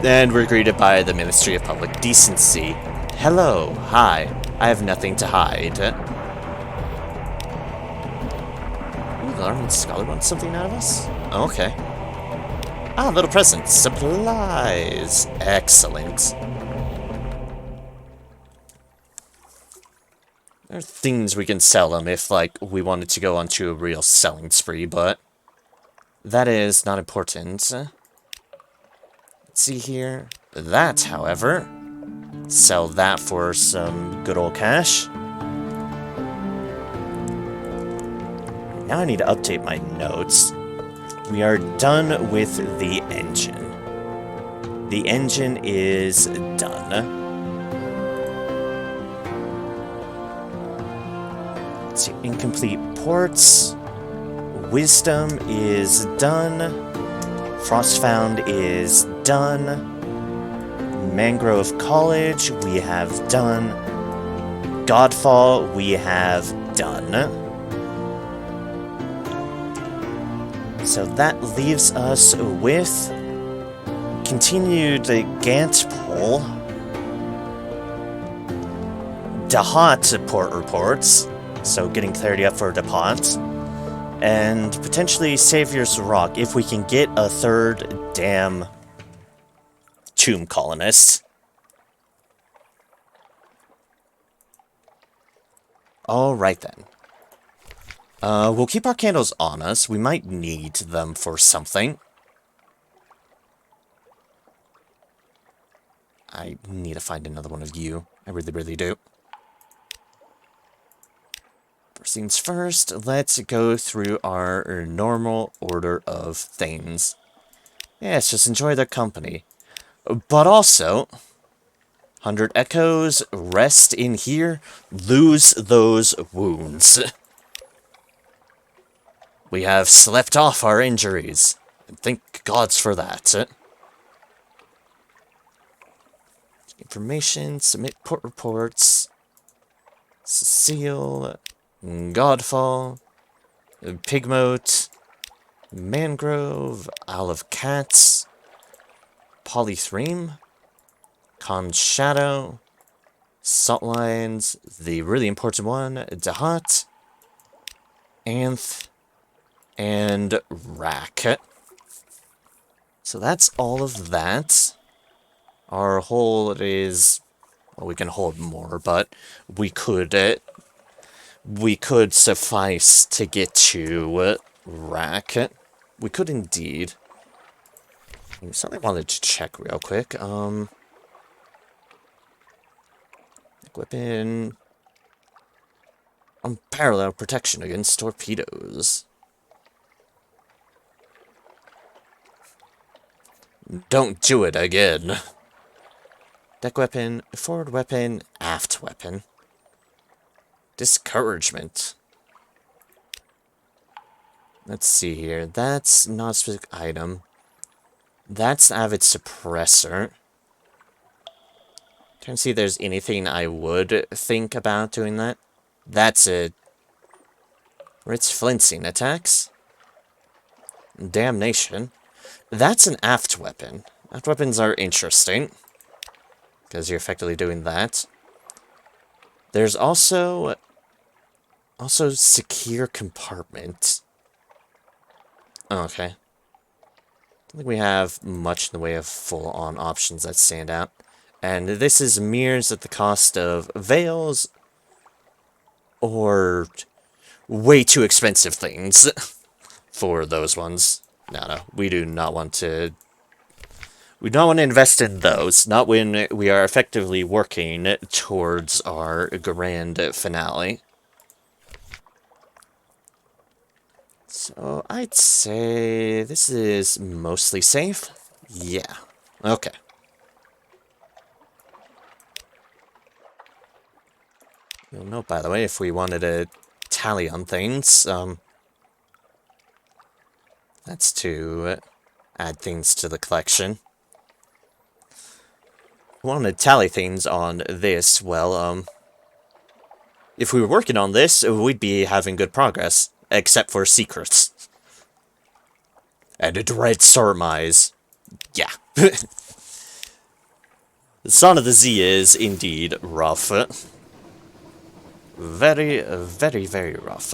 and we're greeted by the Ministry of Public Decency. Hello, hi, I have nothing to hide. Ooh, the Armored Scholar wants something out of us? Okay. Ah, little present. Supplies. Excellent. There are things we can sell them if, like, we wanted to go onto a real selling spree, but that is not important. Let's see here. That, however, sell that for some good old cash. Now I need to update my notes. We are done with the engine. The engine is done. Let's see, incomplete ports. Wisdom is done. Frostfound is done. Mangrove College we have done. Godfall we have done. So that leaves us with continued Gant poll, Dahat port reports, so getting clarity up for Dahat, and potentially Savior's Rock if we can get a third damn tomb colonist. Alright then. We'll keep our candles on us. We might need them for something. I need to find another one of you. I really, really do. First things first, let's go through our normal order of things. Yes, just enjoy their company. But also, 100 echoes, rest in here, lose those wounds. We have slept off our injuries. Thank gods for that. Information, submit port reports. Cecile, Godfall, Pigmote, Mangrove, Isle of Cats, Polythreme, Con Shadow, Salt Lions, the really important one, Dahat, Anth, and Rack. So that's all of that. Our hold is... well, we can hold more, but we could suffice to get to Rack. We could indeed. Something I wanted to check real quick. Weapon... unparalleled protection against torpedoes. Don't do it again. Deck weapon, forward weapon, aft weapon. Discouragement. Let's see here. That's not a specific item. That's Avid Suppressor. Trying to see if there's anything I would think about doing that. That's it. Ritz flincing attacks. Damnation. That's an aft weapon. Aft weapons are interesting, because you're effectively doing that. There's also Also, secure compartment. Okay. I don't think we have much in the way of full-on options that stand out. And this is mirrors at the cost of veils or way too expensive things for those ones. No, we do not want to... We don't want to invest in those, not when we are effectively working towards our grand finale. So, I'd say this is mostly safe. Yeah. Okay. You'll note, by the way, if we wanted to tally on things, that's to add things to the collection. If we wanted to tally things on this, well, if we were working on this, we'd be having good progress, except for secrets. And a dread surmise. Yeah. The Son of the Z is indeed rough. Very, very, very rough.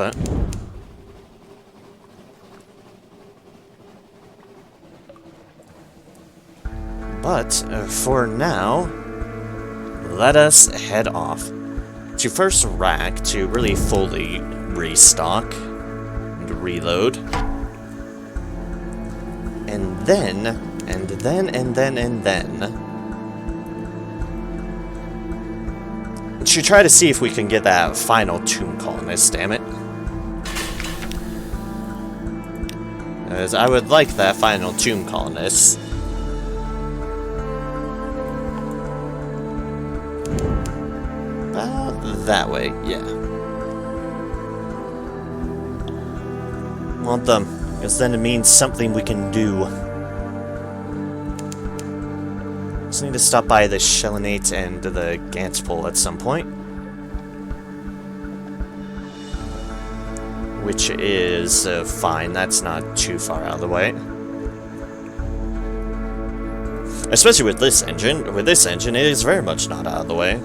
But, for now, let us head off to first rack to really fully restock and reload. And then... should try to see if we can get that final tomb colonist, damn it. As I would like that final tomb colonist. About that way, yeah. Want them, because then it means something we can do. Just need to stop by the Shellinate and the Gantpole at some point. Which is fine, that's not too far out of the way. Especially with this engine. With this engine, it is very much not out of the way.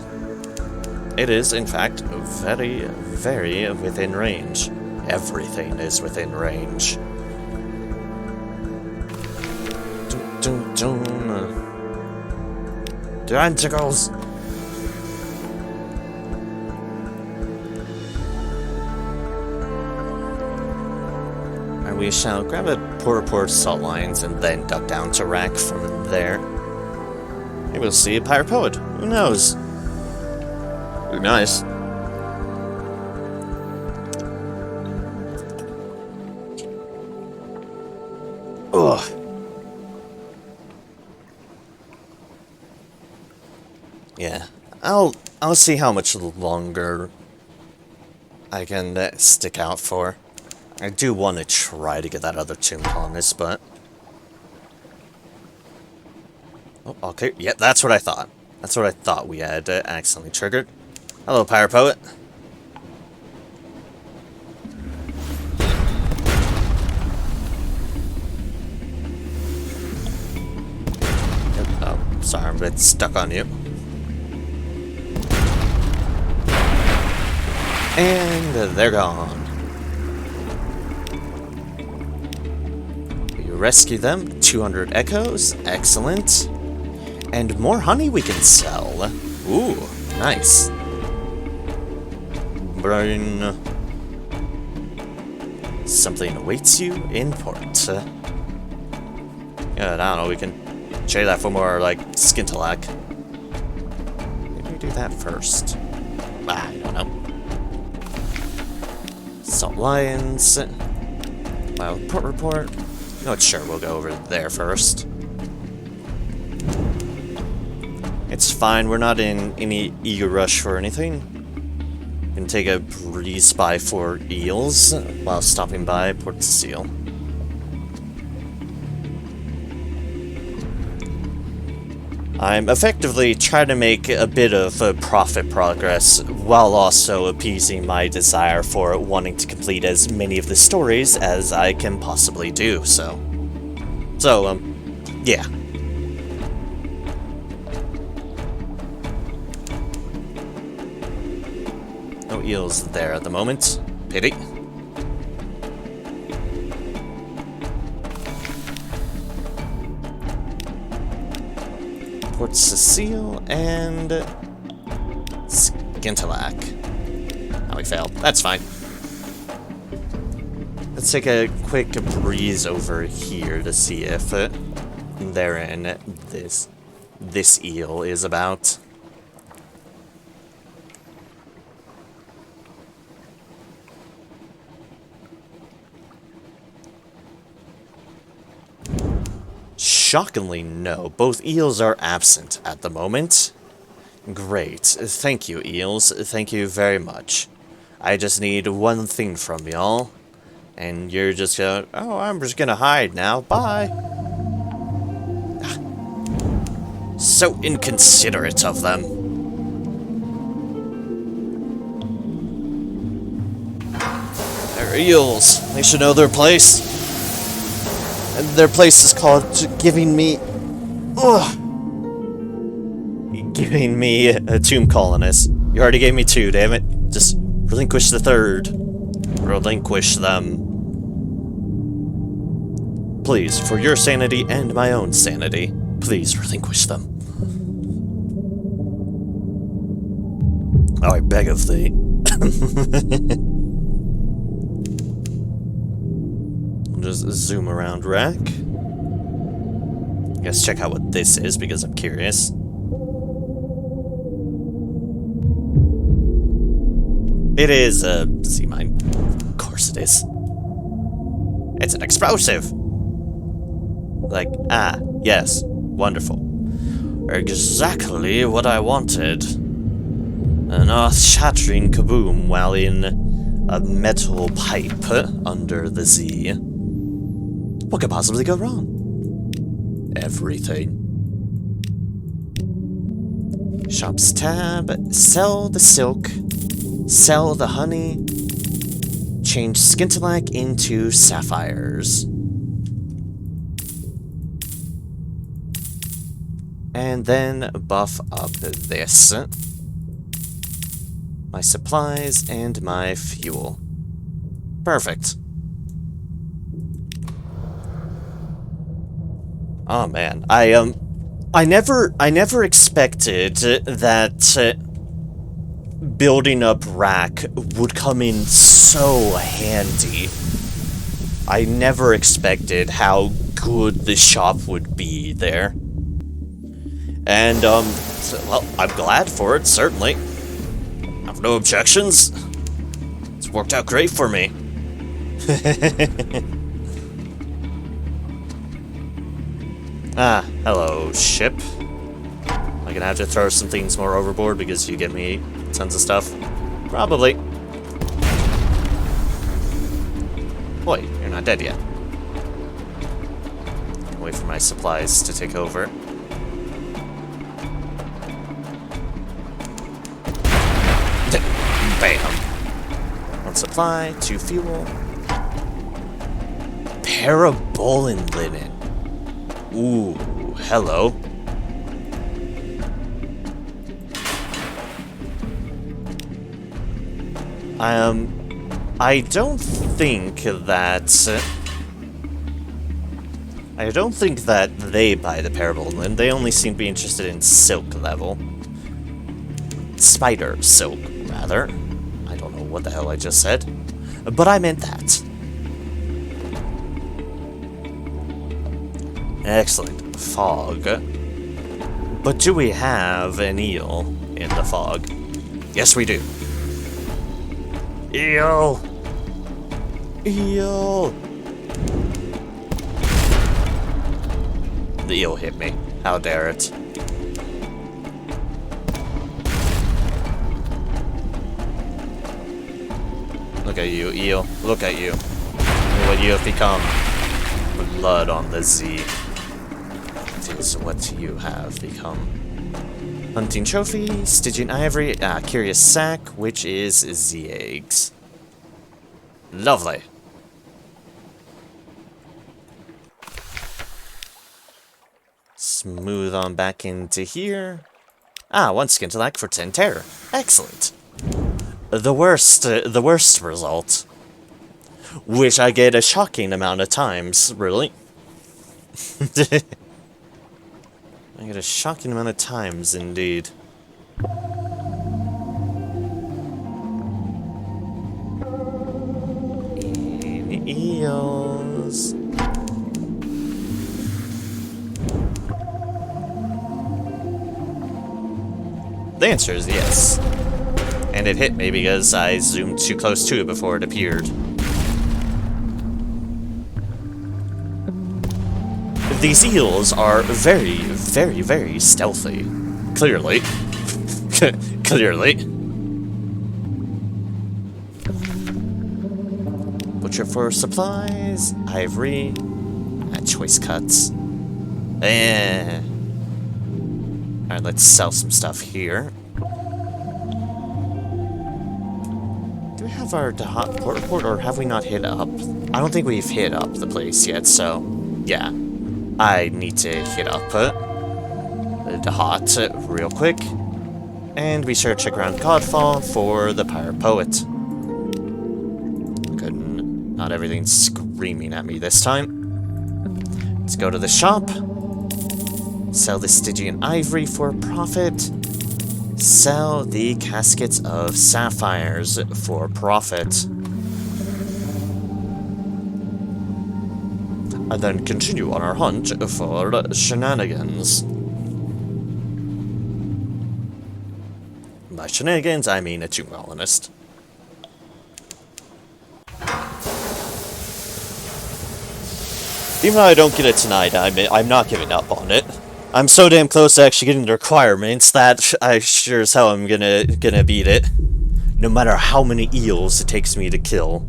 It is, in fact, very, very within range. Everything is within range. Dun, dun, dun. Tentacles! And we shall grab a port salt lines and then duck down to rack from there. Maybe we'll see a pirate poet. Who knows? Be nice. Ugh. Yeah, I'll see how much longer I can stick out for. I do want to try to get that other tomb colonist, but... Oh, okay, yeah, that's what I thought. That's what I thought we had accidentally triggered. Hello, Pirate Poet. Oh, sorry, I'm a bit stuck on you. And they're gone. We rescue them. 200 echoes. Excellent. And more honey we can sell. Ooh, nice. Brain. Something awaits you in port. Yeah, I don't know, we can trade that for more, like, Skintalak. Maybe we do that first. I don't know. Salt Lions. Wild Port Report. No, sure, we'll go over there first. It's fine, we're not in any eager rush for anything. We can take a breeze by for eels while stopping by Port Cecile. I'm effectively trying to make a bit of profit progress while also appeasing my desire for wanting to complete as many of the stories as I can possibly do, so, yeah. No eels there at the moment. Pity. Port Cecile and Skintillac. Oh, we failed. That's fine. Let's take a quick breeze over here to see if therein this eel is about. Shockingly, no. Both eels are absent at the moment. Great. Thank you, eels. Thank you very much. I just need one thing from y'all. And you're just gonna... Oh, I'm just gonna hide now. Bye. So inconsiderate of them. They're eels. They should know their place. And their place is called giving me... Ugh. Giving me a tomb colonist. You already gave me two, damn it. Just relinquish the third. Relinquish them. Please, for your sanity and my own sanity, please relinquish them. Oh, I beg of thee. Just zoom around rack. Guess check out what this is because I'm curious. It is a sea mine. Of course it is. It's an explosive. Like, yes, wonderful. Exactly what I wanted. An earth-shattering kaboom while in a metal pipe under the sea. What could possibly go wrong? Everything. Shops tab. Sell the silk. Sell the honey. Change Skintillac into sapphires. And then buff up this. My supplies and my fuel. Perfect. Oh man, I never expected that building up rack would come in so handy. I never expected how good the shop would be there. And well, I'm glad for it, certainly. I have no objections. It's worked out great for me. Hello, ship. Am I gonna have to throw some things more overboard because you give me tons of stuff? Probably. Boy, you're not dead yet. Wait for my supplies to take over. Bam. One supply, 2 fuel. Parabolan linen. Ooh, hello. I don't think that they buy the parabolan linen. They only seem to be interested in silk level. Spider silk, rather. I don't know what the hell I just said, but I meant that. Excellent. Fog. But do we have an eel in the fog? Yes, we do. Eel! Eel! The eel hit me. How dare it. Look at you, eel. Look at you. Look what you have become. Blood on the Z. It is what you have become. Hunting trophy, Stygian ivory, curious sack, which is Z eggs. Lovely. Smooth on back into here. 1 Skintillac for 10 terror. Excellent. the worst result. Which I get a shocking amount of times, really. I get a shocking amount of times, indeed. Eels. The answer is yes. And it hit me because I zoomed too close to it before it appeared. These eels are very, very, very stealthy. Clearly. Clearly. Butcher for supplies, ivory, choice cuts. Alright, let's sell some stuff here. Do we have our Dahat port, or have we not hit up? I don't think we've hit up the place yet, so yeah. I need to hit up the Dahat real quick. And be sure to check around Godfall for the Pirate Poet. Good. Not everything's screaming at me this time. Let's go to the shop. Sell the Stygian ivory for a profit. Sell the caskets of sapphires for profit. And then continue on our hunt for shenanigans. By shenanigans, I mean a tomb colonist. Even though I don't get it tonight, I'm not giving up on it. I'm so damn close to actually getting the requirements that I sure as hell am gonna beat it. No matter how many eels it takes me to kill,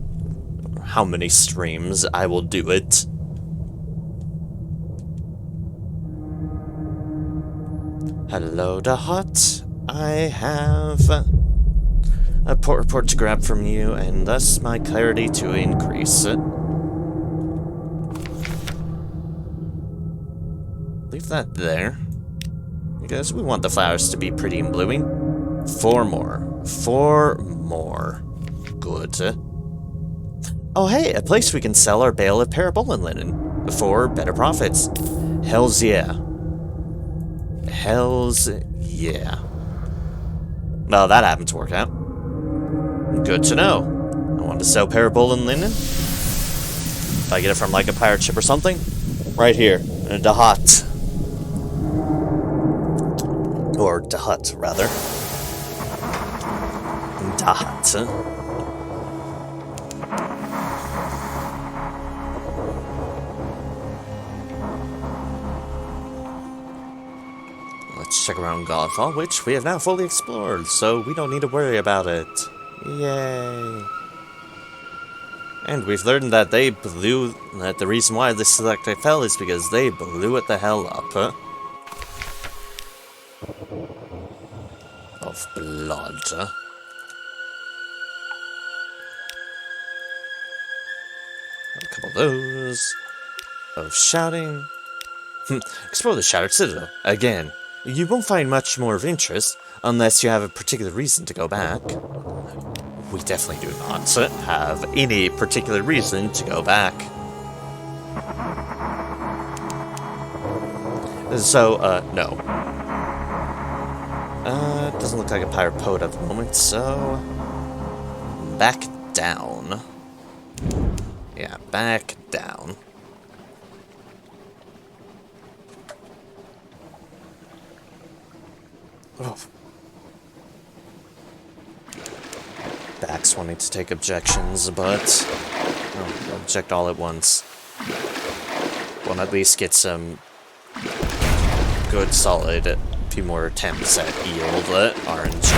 or how many streams, I will do it. Hello, Dahat. I have a port report to grab from you, and thus my clarity to increase it. Leave that there. Because we want the flowers to be pretty and blooming. 4 more. 4 more. Good. Oh hey, a place we can sell our bale of parabolan linen for better profits. Hells yeah. Hells yeah. Well, that happened to work out. Good to know. I want to sell parabolan linen. If I get it from like a pirate ship or something. Right here. Dahat. Or Dahat, rather. Dahat. Let's check around Godfall, which we have now fully explored, so we don't need to worry about it. Yay. And we've learned that that the reason why this selector fell is because they blew it the hell up. Of blood. A couple of those. Of shouting. Explore the Shattered Citadel. Again, you won't find much more of interest unless you have a particular reason to go back. We definitely do not have any particular reason to go back. So, no. Doesn't look like a pirate poet at the moment, so... back down. Yeah, back down. Oh. Back's wanting to take objections, but... oh, object all at once. We'll at least get some... good, solid... few more attempts at yield RNG.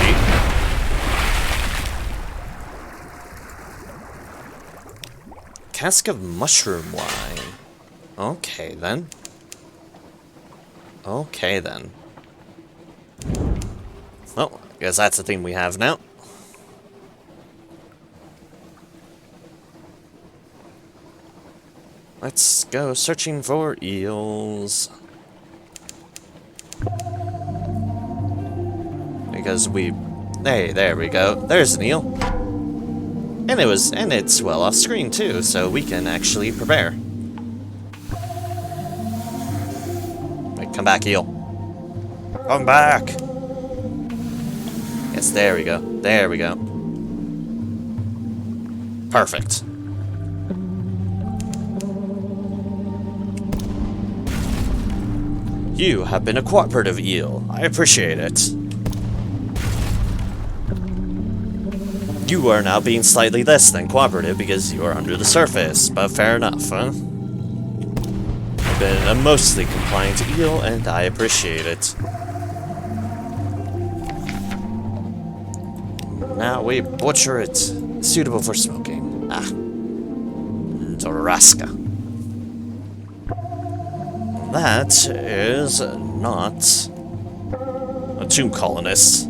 Cask of mushroom wine. Okay then. Okay then. Well, I guess that's the thing we have now. Let's go searching for eels. Because we Hey, there we go. There's an eel. And it's well off screen too, so we can actually prepare. Wait, come back, eel. Come back! Yes, there we go. There we go. Perfect. You have been a cooperative eel. I appreciate it. You are now being slightly less than cooperative because you are under the surface, but fair enough, huh? You've been a mostly compliant eel, and I appreciate it. Now we butcher it. Suitable for smoking. Ah. Daraska. That is not a tomb colonist.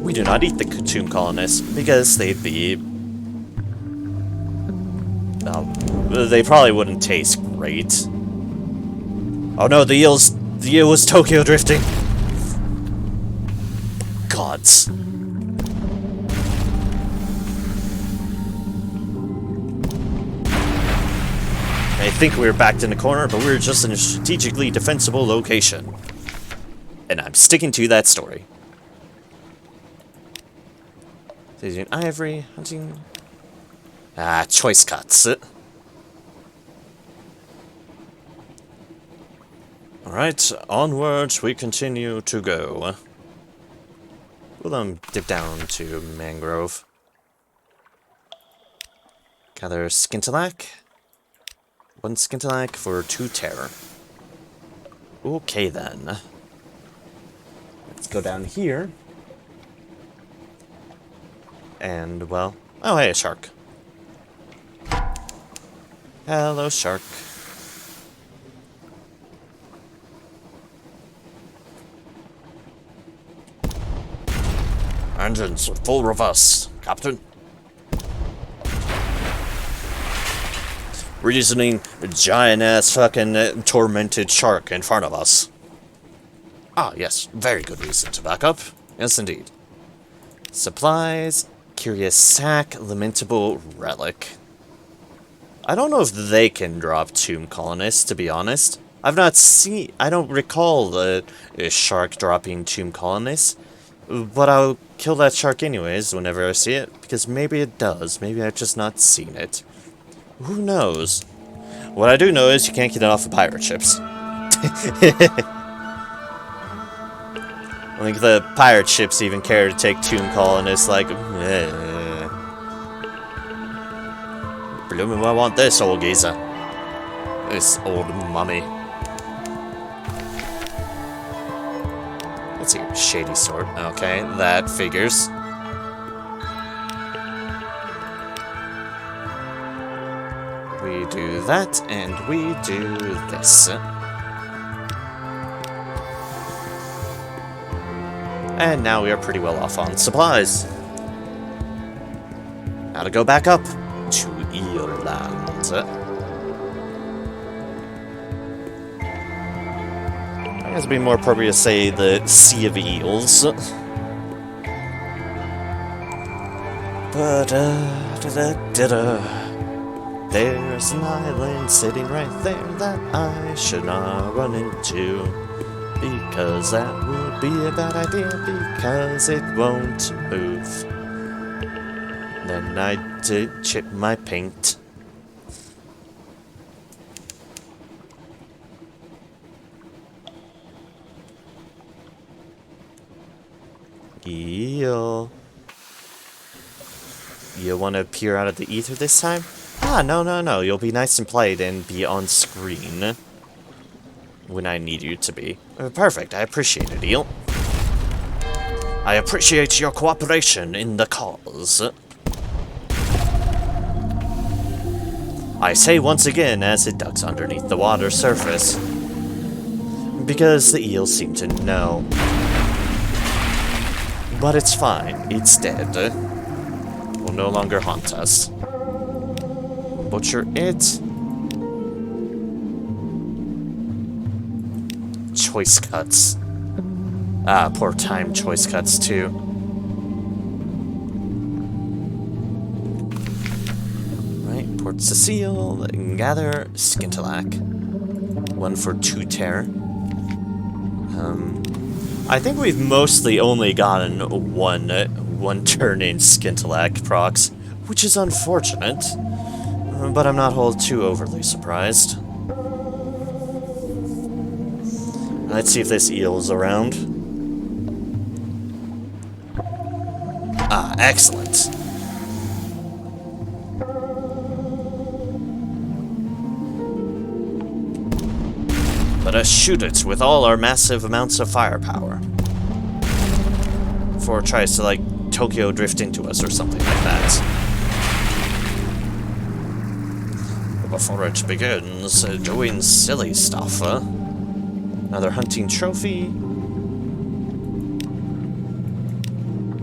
We do not eat the tomb colonists because they'd be... they probably wouldn't taste great. Oh no, the eel was Tokyo drifting. Gods. I think we were backed in the corner, but we were just in a strategically defensible location. And I'm sticking to that story. Staging ivory, hunting... Ah, choice cuts. Alright, onwards we continue to go. We'll dip down to mangrove. Gather skintillac. 1 skintillac for 2 terror. Okay then. Let's go down here. And, well... Oh, hey, a shark. Hello, shark. Engines, full reverse, Captain. Reasoning a giant-ass fucking tormented shark in front of us. Ah, yes, very good reason to back up. Yes, indeed. Supplies, curious sack, lamentable relic. I don't know if they can drop tomb colonists, to be honest. I don't recall a shark dropping tomb colonists. But I'll kill that shark anyways whenever I see it, because maybe it does. Maybe I've just not seen it. Who knows? What I do know is you can't get it off of pirate ships. I think the pirate ships even care to take tomb colonists, like... Blooming, I want this, old geezer. This old mummy. Let's see, shady sword. Okay, that figures. We do that, and we do this. And now we are pretty well off on supplies. Now to go back up to Eelland. I guess it'd be more appropriate to say the Sea of Eels. But, there's an island sitting right there that I should not run into, because that would be a bad idea, because it won't move. Then I did chip my paint. Eel. You want to peer out of the ether this time? Ah, no. You'll be nice and polite and be on screen when I need you to be. Perfect. I appreciate it, Eel. I appreciate your cooperation in the cause. I say once again as it ducks underneath the water surface, because the eels seem to know. But it's fine. It's dead. Will no longer haunt us. Butcher it. Choice cuts. Ah, poor time choice cuts too. Right, Port Cecile, gather Skintillac. 1 for 2 tear. I think we've mostly only gotten one turn in Skintillac procs, which is unfortunate, but I'm not all too overly surprised. Let's see if this eel's around. Ah, excellent. Let us shoot it with all our massive amounts of firepower. Before it tries to, like, Tokyo drift into us or something like that. Before it begins doing silly stuff, Another hunting trophy.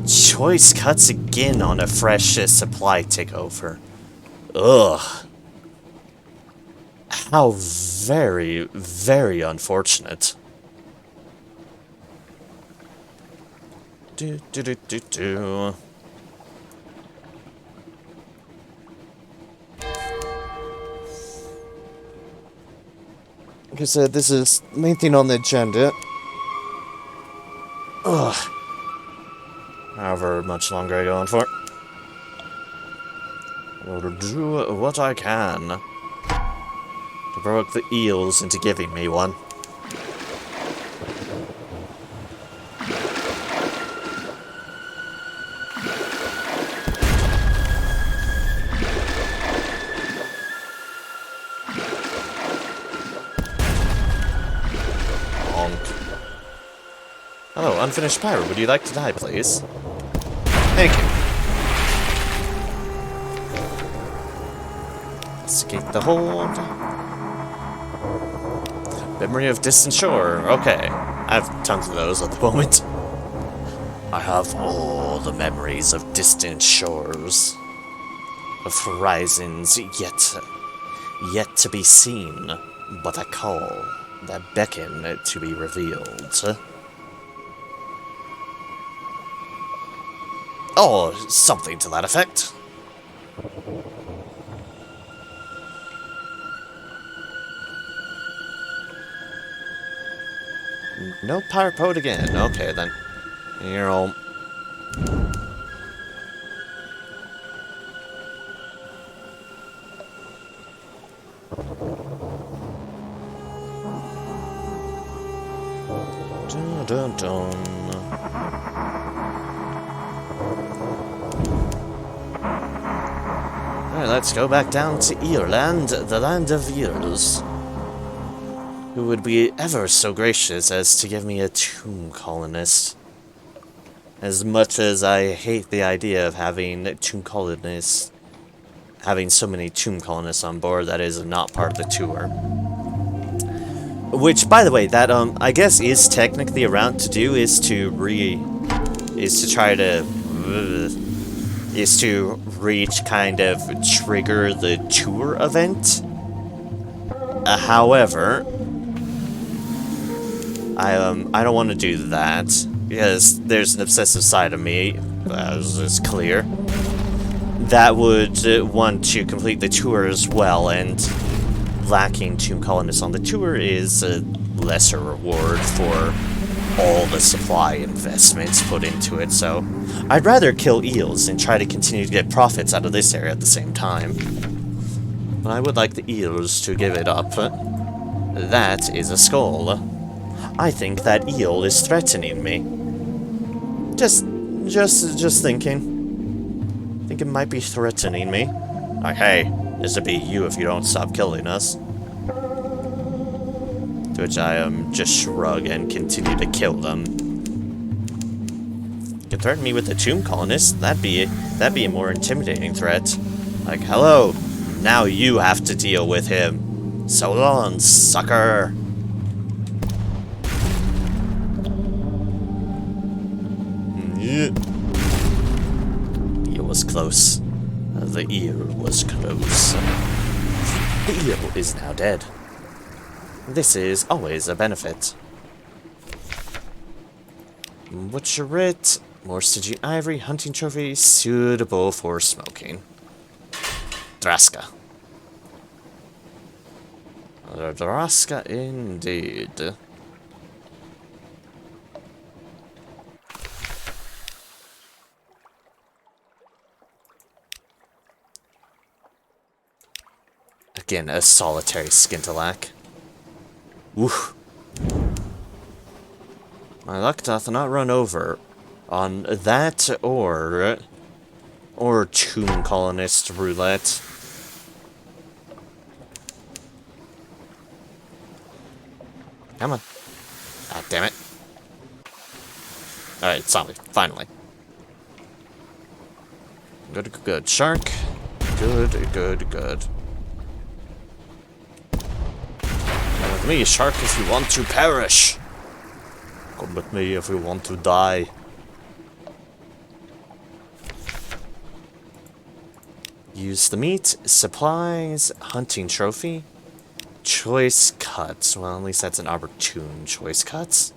Choice cuts again on a fresh supply takeover. Ugh. How very, very unfortunate. Do. Like I said, this is the main thing on the agenda. Ugh. However much longer I go on for. I'll do what I can to provoke the eels into giving me one. Hello, unfinished pyro. Would you like to die, please? Thank you. Escape the hold. Memory of distant shore. Okay. I have tons of those at the moment. I have all the memories of distant shores. Of horizons yet to be seen. But a call that beckon to be revealed. Or something to that effect. No Pyrapode again. Okay, then. You're all... Dun dun dun. Alright, let's go back down to Earland, the land of eels. Who would be ever so gracious as to give me a tomb colonist. As much as I hate the idea of having so many tomb colonists on board, that is not part of the tour. Which, by the way, that I guess is technically around to do is to reach kind of trigger the tour event. However, I don't want to do that because there's an obsessive side of me, as is clear, that would want to complete the tour as well, and lacking tomb colonists on the tour is a lesser reward for all the supply investments put into it, so I'd rather kill eels and try to continue to get profits out of this area at the same time. But I would like the eels to give it up. That is a skull. I think that eel is threatening me. Just thinking. I think it might be threatening me. Like, hey, this'll be you if you don't stop killing us. To which I just shrug and continue to kill them. You can threaten me with a tomb colonist. That'd be a more intimidating threat. Like, hello, now you have to deal with him. So long, sucker. Yeah. The eel was close. The eel was close. The eel is now dead. This is always a benefit. Butcherit. More Stygian ivory. Hunting trophy. Suitable for smoking. Draska. Draska indeed. Again, a solitary Skintalak. Oof. My luck doth not run over on that or Tomb Colonist Roulette. Come on. Ah, damn it. Alright, zombie. Finally. Good, good, good. Shark. Good, good, good. Come with me, shark, if you want to perish. Come with me if you want to die. Use the meat, supplies, hunting trophy, choice cuts. Well, at least that's an opportune choice cuts.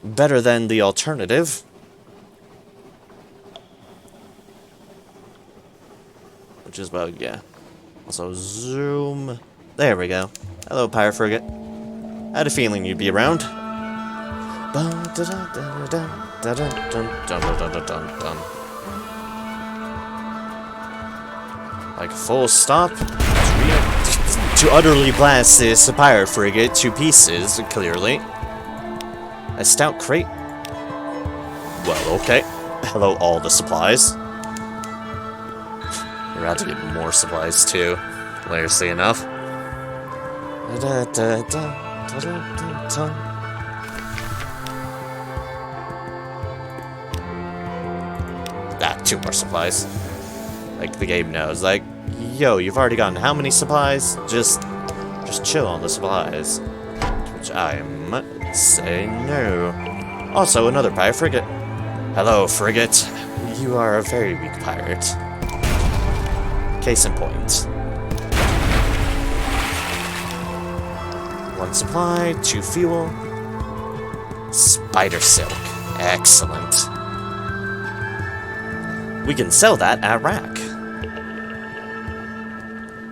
Better than the alternative. Which is about, yeah. Also, zoom. There we go. Hello, Pirate Frigate. I had a feeling you'd be around. Like full stop. To utterly blast this pirate frigate to pieces, clearly. A stout crate. Well, okay. Hello, all the supplies. We're about to get more supplies too, hilariously enough. Ah, 2 more supplies. Like the game knows. Like, yo, you've already gotten how many supplies? Just chill on the supplies. Which I might say no. Also, another pirate frigate. Hello, frigate. You are a very weak pirate. Case in point. 1 supply, 2 fuel. Spider silk. Excellent. We can sell that at rack.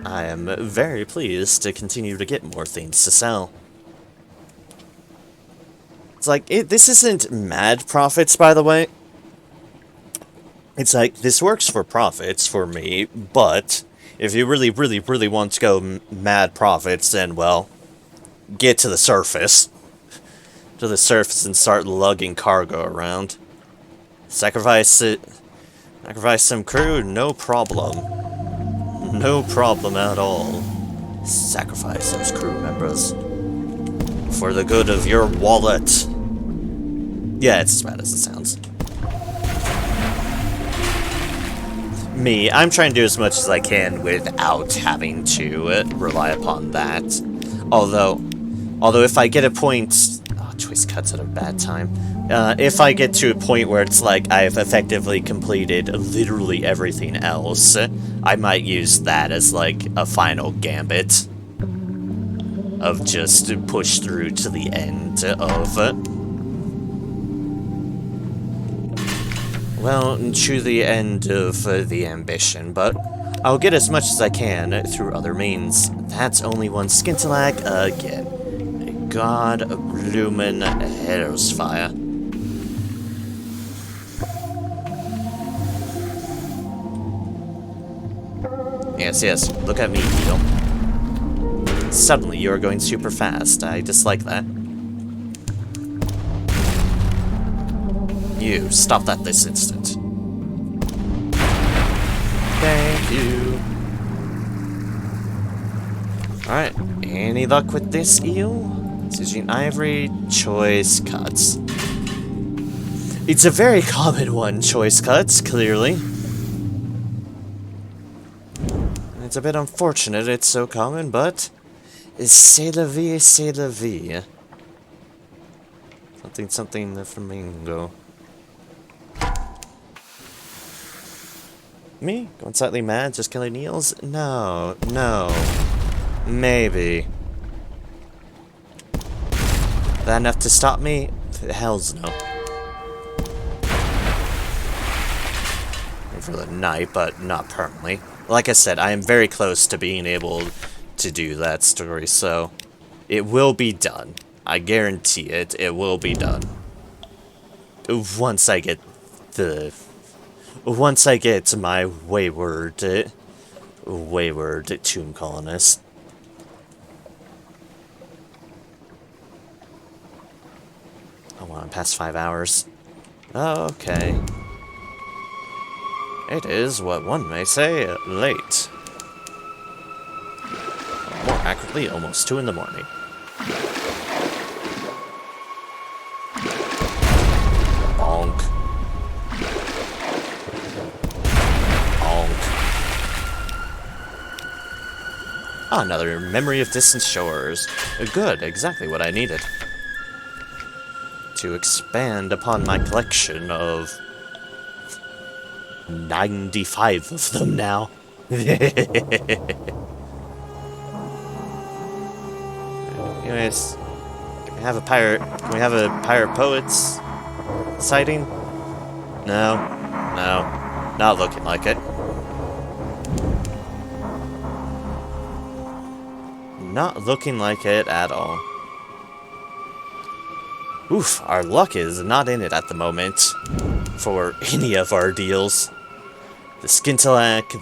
I am very pleased to continue to get more things to sell. It's like, this isn't mad profits, by the way. It's like, this works for profits for me, but if you really, really, really want to go mad profits, then, well, get to the surface. To the surface and start lugging cargo around. Sacrifice it. Sacrifice some crew? No problem. No problem at all. Sacrifice those crew members. For the good of your wallet. Yeah, it's as bad as it sounds. Me, I'm trying to do as much as I can without having to rely upon that. Although if I get a point... Oh, choice cuts at a bad time. If I get to a point where it's like I've effectively completed literally everything else, I might use that as like a final gambit of just push through to the end of well, to the end of the ambition, but I'll get as much as I can through other means. That's only 1 Skintalak again. God bloomin' hell's fire. Yes, yes, look at me, Eel. Suddenly you are going super fast. I dislike that. You, stop that this instant. Thank you. Alright, any luck with this eel? Stygian ivory, choice cuts. It's a very common one, choice cuts, clearly. It's a bit unfortunate it's so common, but c'est la vie, c'est la vie. Something, the flamingo. Me? Going slightly mad, just killing eels? No, no. Maybe. That enough to stop me? Hell's no. For the night, but not permanently. Like I said, I am very close to being able to do that story, so it will be done. I guarantee it, it will be done. Once I get my wayward tomb colonist. Oh, wow, I'm past 5 hours. Okay. It is what one may say late. More accurately, almost 2 in the morning. Bonk. Bonk. Ah, another memory of distant shores. Good, exactly what I needed. To expand upon my collection of 95 of them now. Anyways, can we have a pirate poets sighting? No, not looking like it. Not looking like it at all. Oof, our luck is not in it at the moment for any of our deals. The Skintalak,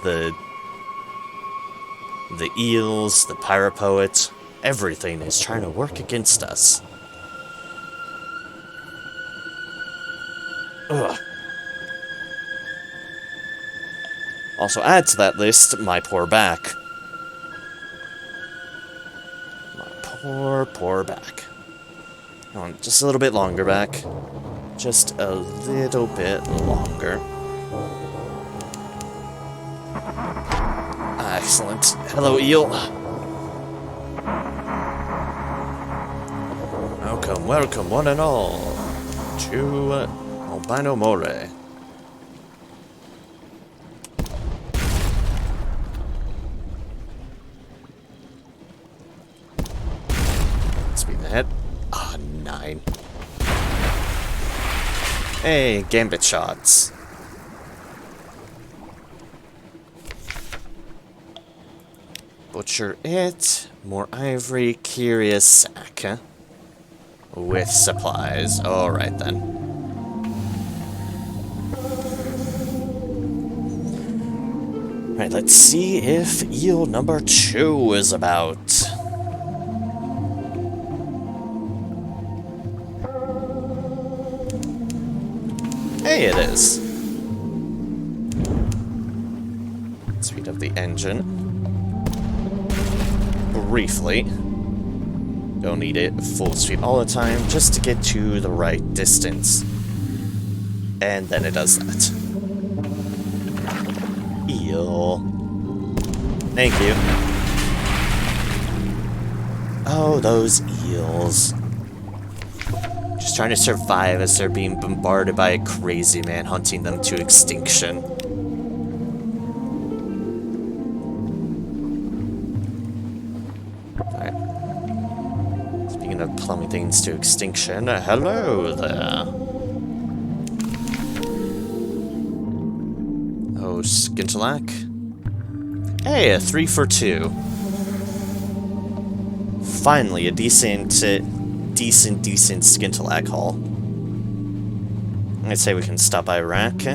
the eels, the pirate poet, everything is trying to work against us. Ugh. Also add to that list, my poor back. My poor back. Come on, just a little bit longer back. Just a little bit longer. Excellent. Hello, eel. Welcome, one and all, to Albino More. Speed ahead. Ah, 9. Hey, gambit shots. Butcher it. More ivory. Curious sack. Huh? With supplies. Alright then. Right, let's see if eel number 2 is about. Hey, it is. Speed up the engine. Briefly. Don't need it full speed all the time, just to get to the right distance. And then it does that. Eel. Thank you. Oh, those eels. Just trying to survive as they're being bombarded by a crazy man hunting them to extinction. Of plumbing things to extinction. Hello there. Oh, Skintalak. Hey, a 3 for 2. Finally, a decent Skintalak haul. I'd say we can stop by Rack.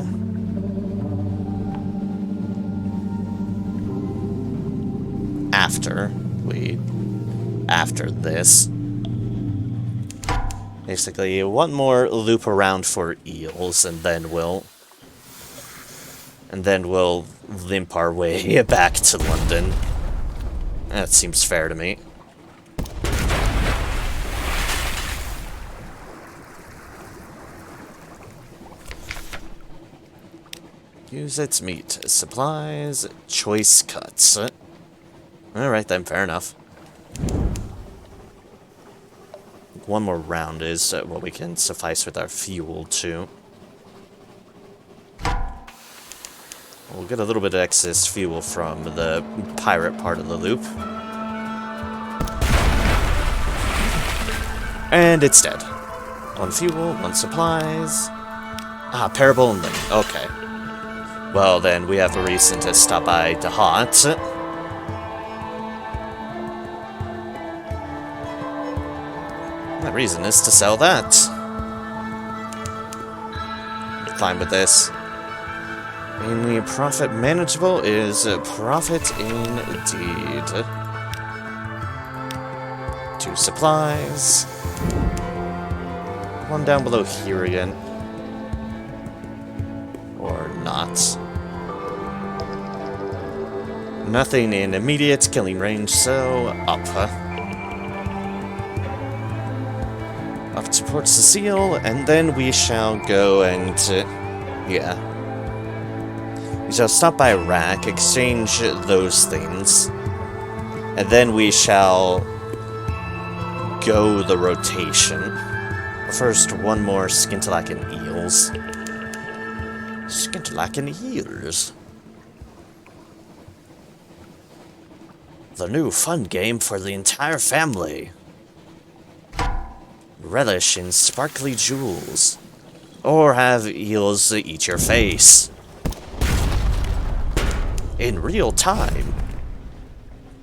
After this. Basically, one more loop around for eels, and then we'll limp our way back to London. That seems fair to me. Use its meat. Supplies, choice cuts. Alright then, fair enough. One more round is what we can suffice with our fuel, too. We'll get a little bit of excess fuel from the pirate part of the loop. And it's dead. 1 fuel, 1 supplies. Ah, parable only. Okay. Well, then we have a reason to stop by Dahat. That reason is to sell that. Fine with this. Mainly profit manageable is profit indeed. 2 supplies. 1 down below here again. Or not. Nothing in immediate killing range, so up. Up to Port Cecile, and then we shall go and, yeah. We shall stop by Rack, exchange those things, and then we shall go the rotation. But first, 1 more Skintalachan Eels. Skintalachan Eels. The new fun game for the entire family. Relish in sparkly jewels. Or have eels eat your face. In real time.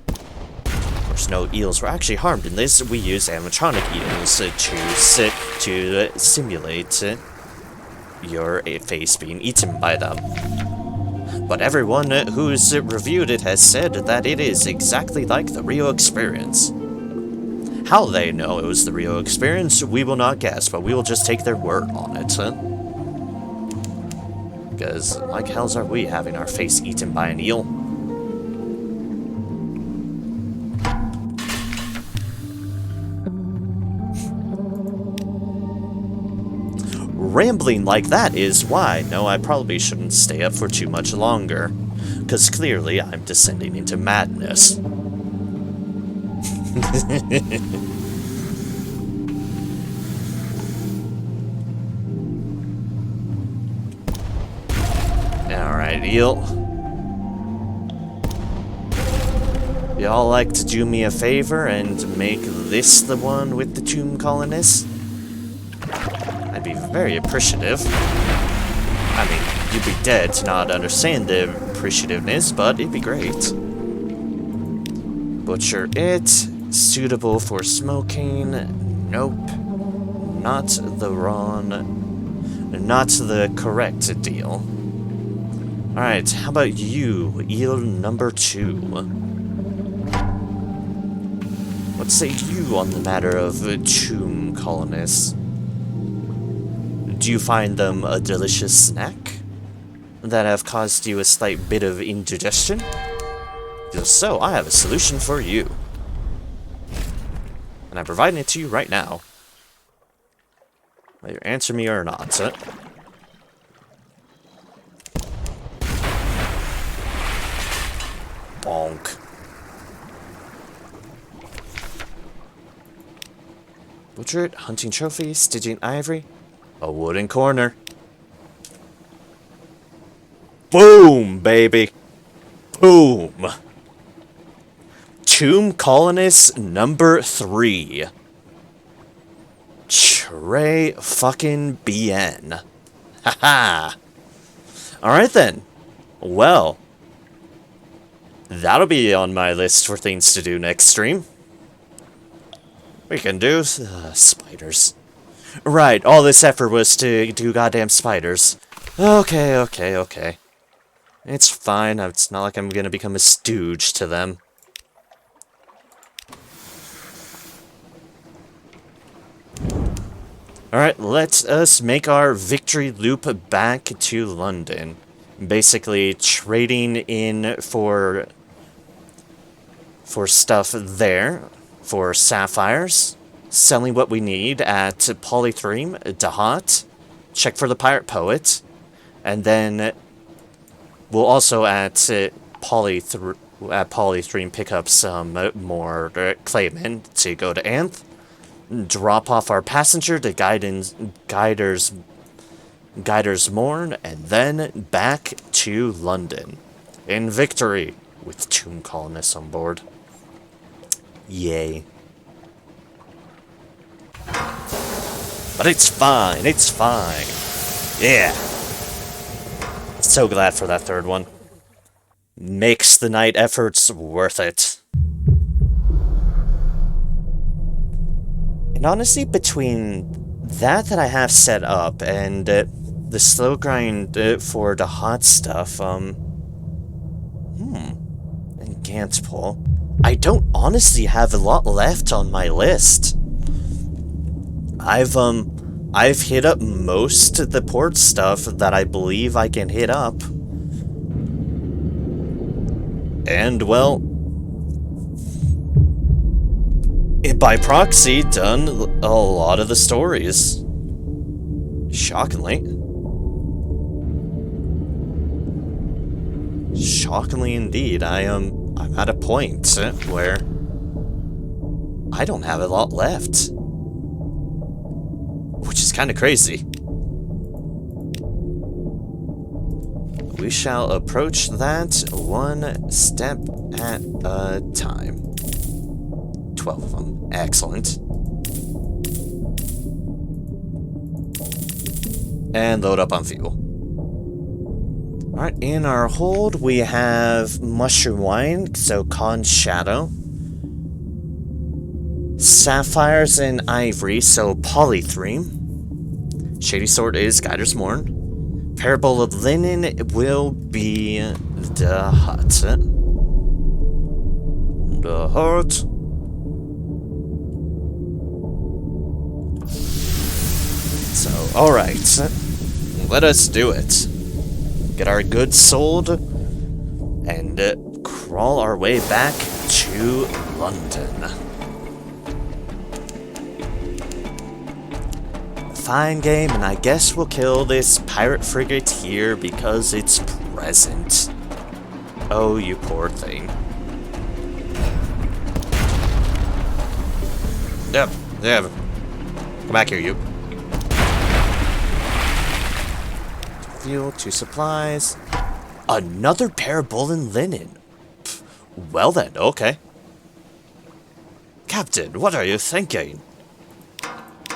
Of course, no eels were actually harmed in this. We use animatronic eels to simulate your face being eaten by them. But everyone who's reviewed it has said that it is exactly like the real experience. How they know it was the real experience, we will not guess, but we will just take their word on it. Because, like hells are we having our face eaten by an eel? Rambling like that is why, no, I probably shouldn't stay up for too much longer. Because clearly I'm descending into madness. Alright, eel. Y'all like to do me a favor and make this the one with the tomb colonists? I'd be very appreciative. I mean, you'd be dead to not understand the appreciativeness, but it'd be great. Butcher it. Suitable for smoking. Nope. Not the correct deal. Alright, how about you, eel number 2? What say you on the matter of tomb colonists? Do you find them a delicious snack that have caused you a slight bit of indigestion? If so, I have a solution for you. And I'm providing it to you right now. Whether you answer me or not. Bonk. Butcher it, hunting trophy, stitching ivory, a wooden corner. Boom, baby. Boom. Tomb Colonist number 3. Trey fucking BN. Haha. Alright then. Well. That'll be on my list for things to do next stream. We can do spiders. Right, all this effort was to do goddamn spiders. Okay. It's fine, it's not like I'm gonna become a stooge to them. Alright, let us make our victory loop back to London. Basically, trading in for stuff there, for sapphires, selling what we need at Polythreme, Dahat, check for the Pirate Poet, and then we'll also at Polythreme pick up some more Claymen to go to Anth, drop off our passenger to Guider's Morn, and then back to London. In victory, with tomb colonists on board. Yay. But it's fine, it's fine. Yeah. So glad for that third one. Makes the night efforts worth it. And honestly, between that I have set up and the slow grind for the hot stuff, and Gant pull, I don't honestly have a lot left on my list. I've hit up most of the port stuff that I believe I can hit up. And, well, by proxy, done a lot of the stories. Shockingly. Shockingly indeed, I'm at a point where I don't have a lot left. Which is kind of crazy. We shall approach that one step at a time. 12 of them. Excellent. And load up on fuel. Alright, in our hold we have Mushroom Wine, so Con's Shadow. Sapphires and Ivory, so Polythreme. Shady Sword is Guider's Mourn. Parable of Linen will be the hut. The hut. So, alright. Let us do it. Get our goods sold. And crawl our way back to London. Fine game, and I guess we'll kill this pirate frigate here because it's present. Oh, you poor thing. Yep. Come back here, you. Fuel, 2 supplies. Another pair of Bullen linen. Pff, well then, okay. Captain, what are you thinking?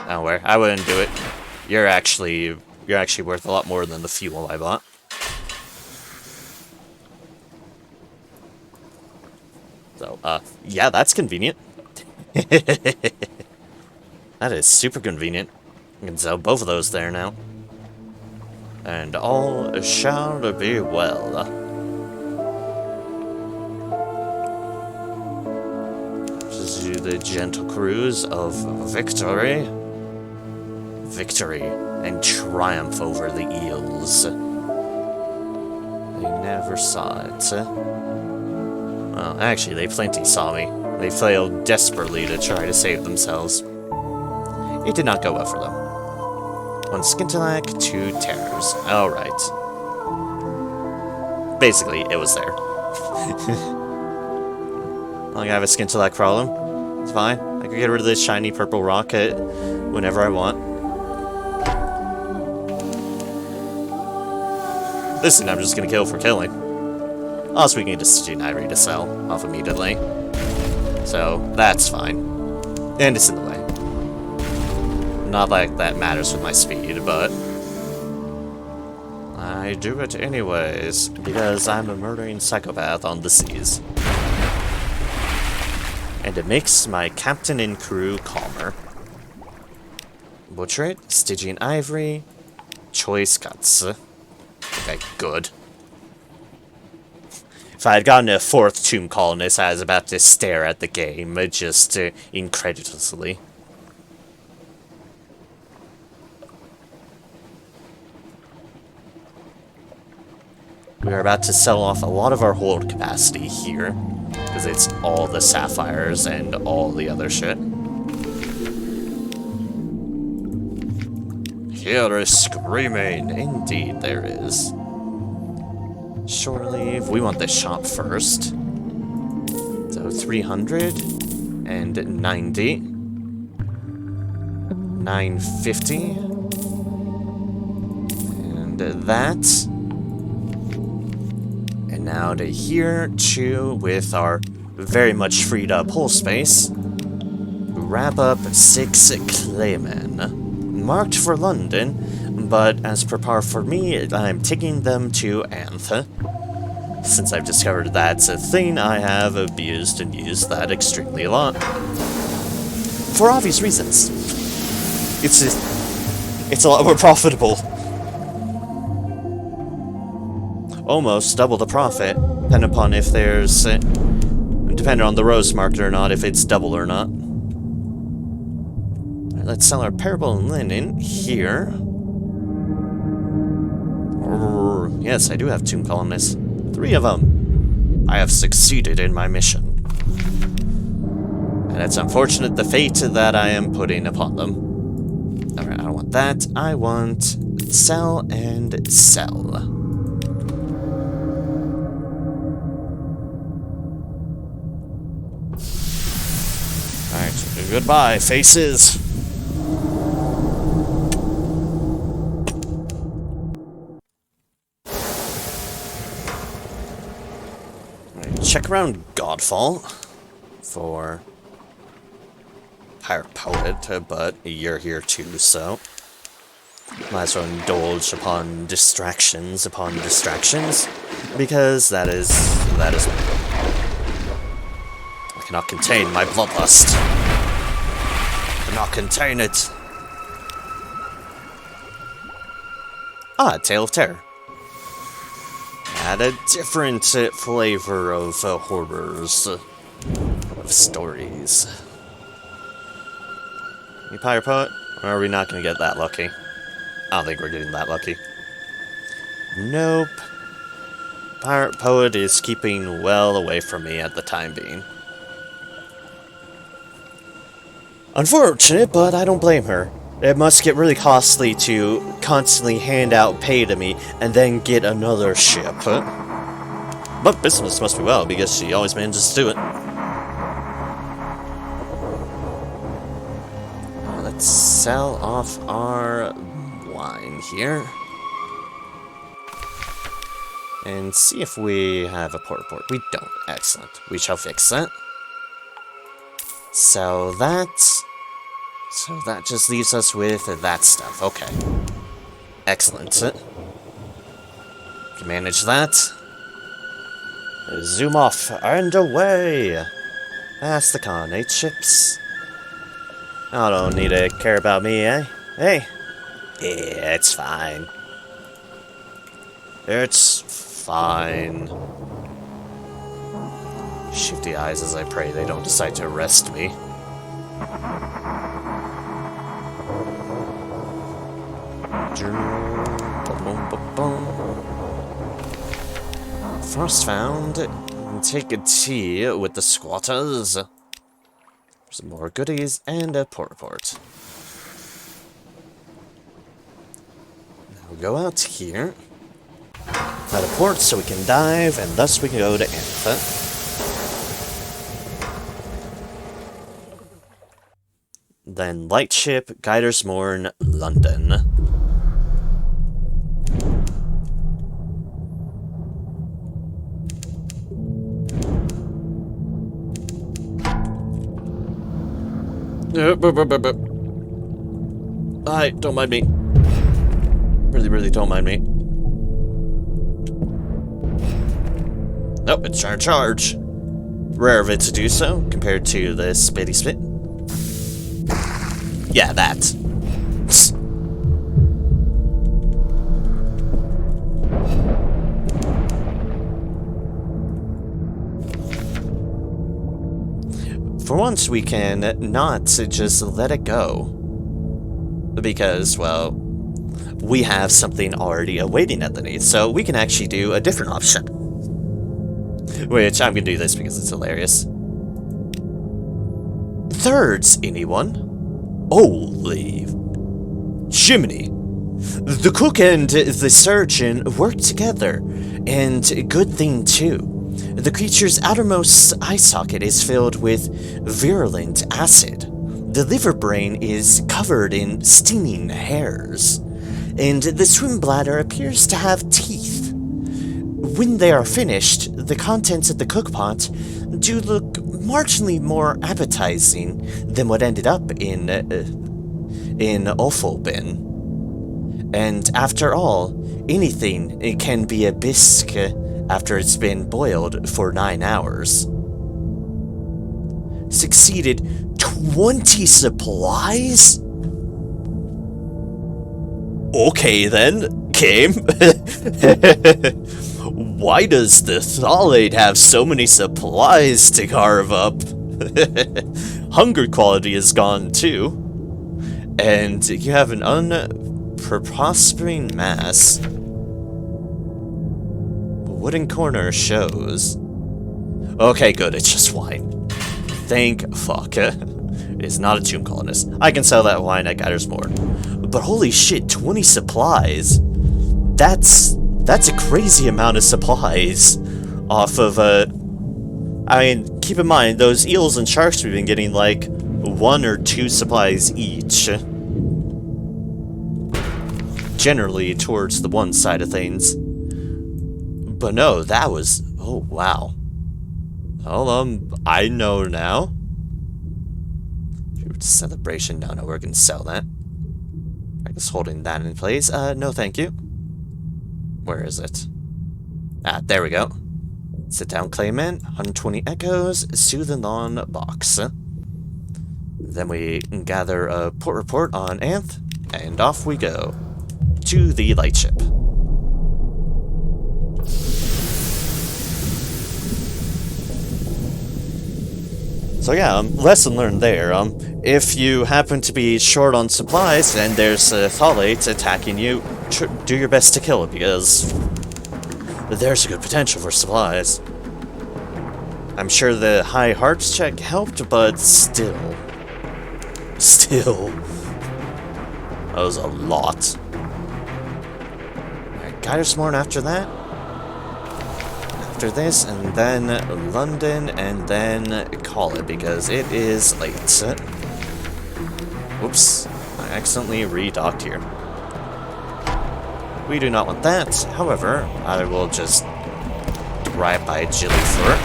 Don't worry, I wouldn't do it. You're actually worth a lot more than the fuel I bought. So, yeah, that's convenient. That is super convenient. I can sell both of those there now. And all shall be well. This is the gentle cruise of victory. Victory and triumph over the eels. They never saw it. Well, actually, they plenty saw me. They failed desperately to try to save themselves. It did not go well for them. 1 Skintilac, 2 Terrors. Alright. Basically, it was there. I have a Skintilac problem. It's fine. I can get rid of this shiny purple rocket whenever I want. This thing I'm just gonna kill for killing. Also, we can get a Stygian Ivory to sell off immediately. So, that's fine. And it's in the way. Not like that matters with my speed, but I do it anyways, because I'm a murdering psychopath on the seas. And it makes my captain and crew calmer. Butcher it, Stygian Ivory, choice cuts. Okay, good. If I had gotten a 4th Tomb Colonist, I was about to stare at the game, just incredulously. We are about to sell off a lot of our hold capacity here, because it's all the sapphires and all the other shit. Here is screaming. Indeed, there is. Shore leave. We want this shop first. So 390. 950. And that. And now to here, too, with our very much freed up hull space. Wrap up 6 Claymen. marked for London, but as per par for me, I'm taking them to Anthe, since I've discovered that's a thing I have abused and used that extremely a lot. For obvious reasons. It's a lot more profitable. Almost double the profit, depending upon if there's... depending on the rose market or not, if it's double or not. Right, let's sell our parable linen here. Yes, I do have tomb columnists. 3 of them. I have succeeded in my mission. And it's unfortunate the fate that I am putting upon them. Alright, I don't want that. I want sell and sell. Alright, goodbye, faces. Check around Godfall for Pirate Poet, but you're here too, so might as well indulge upon distractions, because that is I cannot contain my bloodlust. I cannot contain it. Ah, Tale of Terror. Add a different flavor of horrors, of stories. You Pirate Poet? Or are we not going to get that lucky? I don't think we're getting that lucky. Nope. Pirate Poet is keeping well away from me at the time being. Unfortunate, but I don't blame her. It must get really costly to constantly hand out pay to me and then get another ship. But business must be well, because she always manages to do it. Let's sell off our wine here. And see if we have a port. We don't. Excellent. We shall fix that. Sell that. So that just leaves us with that stuff. Okay. Excellent. Can manage that. Zoom off and away. Past the colonnade ships. I don't need to care about me, eh? Hey. Yeah, it's fine. It's fine. Shifty eyes as I pray they don't decide to arrest me. First found, take a tea with the squatters. Some more goodies and a port. Now we go out here. At a port so we can dive, and thus we can go to Anthe. Then Lightship, Guiders Morn, London. Hi, don't mind me. Really don't mind me. Nope, it's trying to charge. Rare of it to do so, compared to the Spitty Spit. Yeah, that. For once, we can not just let it go. Because, well, we have something already awaiting underneath, so we can actually do a different option. Which, I'm gonna do this because it's hilarious. Thirds, anyone? Holy Jiminy! The cook and the surgeon work together, and good thing too. The creature's outermost eye socket is filled with virulent acid. The liver brain is covered in stinging hairs, and the swim bladder appears to have teeth. When they are finished, the contents of the cookpot do look marginally more appetizing than what ended up in in offal bin. And after all, anything it can be a bisque after it's been boiled for 9 hours. Succeeded 20 supplies? Okay then, Game. Why does the Thalate have so many supplies to carve up? Hunger quality is gone too. And you have an unprospering mass. Wooden corner shows. Okay, good, it's just wine. Thank fuck. It's not a tomb colonist. I can sell that wine at Geydersmore. But holy shit, 20 supplies? That's a crazy amount of supplies off of I mean, keep in mind, those eels and sharks we've been getting like 1 or 2 supplies each. Generally towards the one side of things. But no, that was... oh, wow. Well, I know now. Celebration. No, we're gonna sell that. I guess holding that in place. No thank you. Where is it? Ah, there we go. Sit down, Clayman. 120 echoes. Soothing Lawn box. Then we gather a port report on Anth, and off we go. To the lightship. So yeah, lesson learned there. If you happen to be short on supplies and there's a Thalate attacking you, do your best to kill it, because there's a good potential for supplies. I'm sure the high hearts check helped, but still. That was a lot. Alright, Geydersmore after that. After this, and then London, and then call it, because it is late. Whoops, I accidentally redocked here. We do not want that. However, I will just drive by Gillyfleur.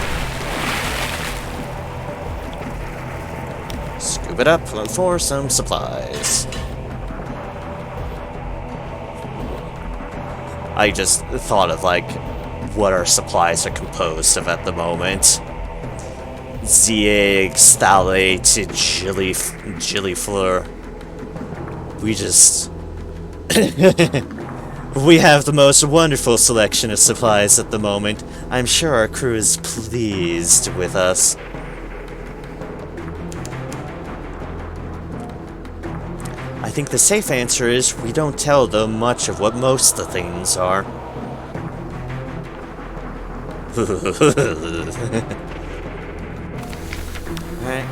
Scoop it up for some supplies. I just thought of, like, what our supplies are composed of at the moment. Zieg, Thalate, Gillyfleur. We just... we have the most wonderful selection of supplies at the moment. I'm sure our crew is pleased with us. I think the safe answer is we don't tell them much of what most of the things are. Alright,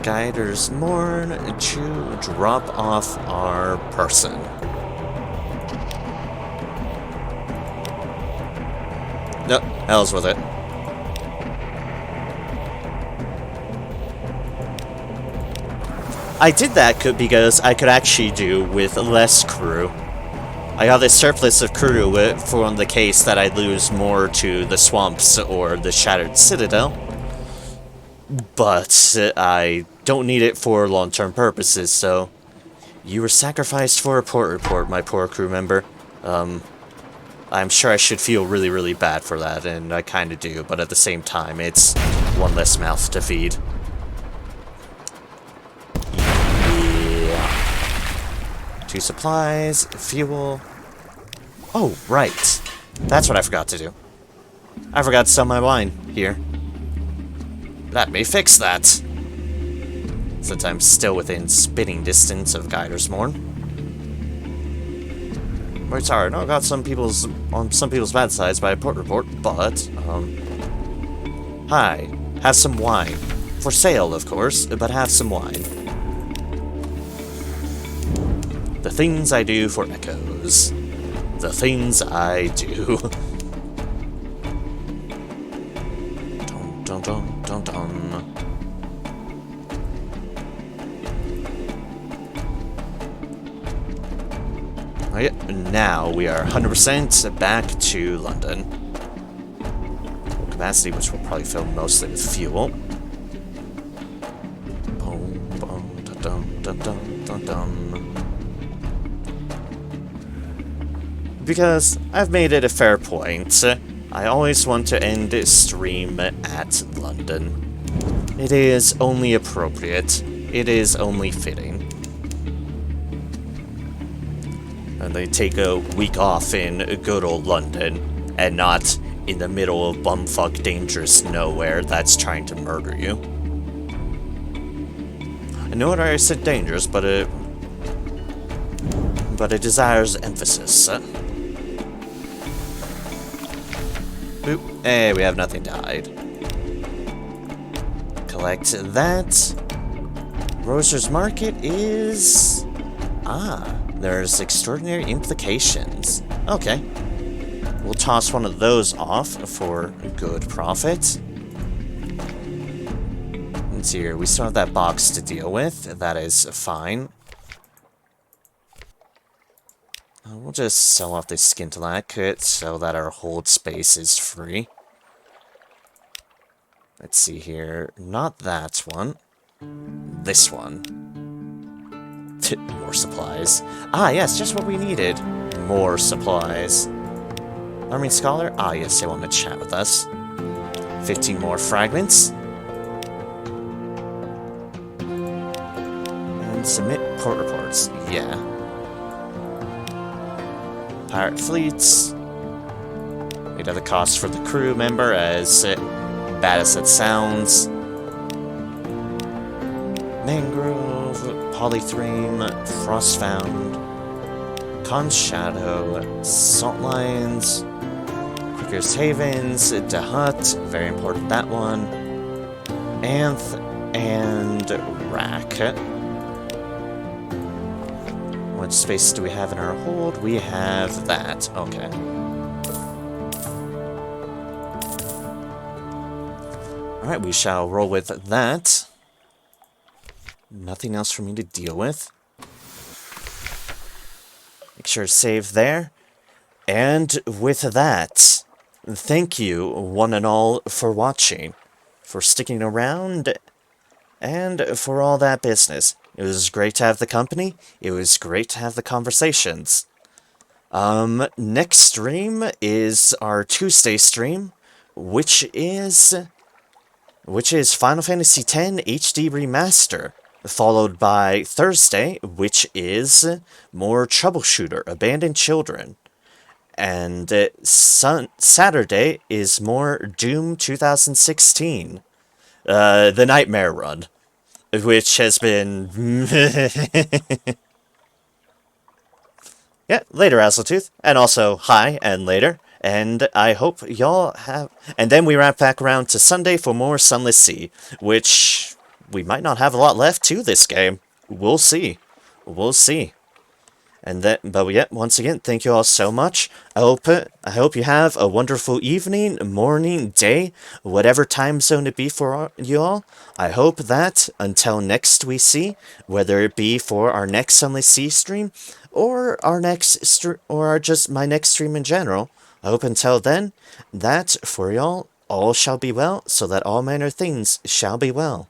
Geydersmore to drop off our person. Nope, hell's with it. I did that because I could actually do with less crew. I got this surplus of crew for the case that I lose more to the swamps or the Shattered Citadel. But I don't need it for long-term purposes, so... You were sacrificed for a port report, my poor crew member. I'm sure I should feel really, really bad for that, and I kinda do, but at the same time, it's one less mouth to feed. Yeah. 2 supplies, fuel... Oh, right. That's what I forgot to do. I forgot to sell my wine here. Let me fix that. Since I'm still within spitting distance of Geydersmore. Wait, sorry, no, I got on some people's bad sides by a port report, but, hi, have some wine. For sale, of course, but have some wine. The things I do for echoes. The things I do. Dun dun dun dun. Okay, now we are 100% back to London. Capacity, which will probably fill mostly with fuel. Boom, boom, da, Dun, dun, dun, dun, dun. Because I've made it a fair point. I always want to end a stream at London. It is only appropriate. It is only fitting. And they take a week off in good old London, and not in the middle of bumfuck dangerous nowhere that's trying to murder you. I know I said dangerous, but it desires emphasis. Boop. Hey, we have nothing to hide. Collect that. Roser's Market is... Ah, there's extraordinary implications. Okay. We'll toss one of those off for good profit. Let's see here. We still have that box to deal with. That is fine. We'll just sell off this Skintalak so that our hold space is free. Let's see here. Not that one. This one. More supplies. Ah, yes, just what we needed. More supplies. Army Scholar? Ah, yes, they want to chat with us. 15 more fragments. And submit port reports. Yeah. Pirate fleets. We'd have the cost for the crew member, as bad as it sounds. Mangrove, Polythreme, Frostfound, Con's Shadow, Salt Lines, Quicker's Havens, Dahut, very important that one, Anth, and Rack. What space do we have in our hold? We have that. Okay. Alright, we shall roll with that. Nothing else for me to deal with. Make sure to save there. And with that, thank you, one and all, for watching, for sticking around, and for all that business. It was great to have the company. It was great to have the conversations. Next stream is our Tuesday stream, which is Final Fantasy X HD Remaster, followed by Thursday, which is more Troubleshooter, Abandoned Children. And Saturday is more Doom 2016, the Nightmare Run, which has been... yeah, later, Azletooth, and also hi, and later. And I hope y'all have... And then we wrap back around to Sunday for more Sunless Sea, which we might not have a lot left to this game. We'll see. We'll see. And then, but yeah, once again, thank you all so much. I hope you have a wonderful evening, morning, day, whatever time zone it be for you all. I hope that until next we see, whether it be for our next Sunless Sea stream or our next just my next stream in general. I hope until then that for y'all all shall be well, so that all manner of things shall be well.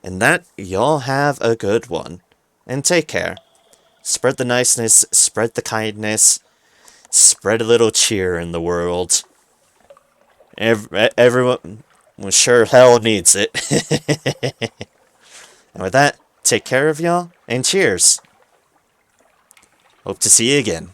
And that y'all have a good one, and take care. Spread the niceness, spread the kindness, spread a little cheer in the world. Everyone, well, sure hell needs it. And with that, take care of y'all, and cheers. Hope to see you again.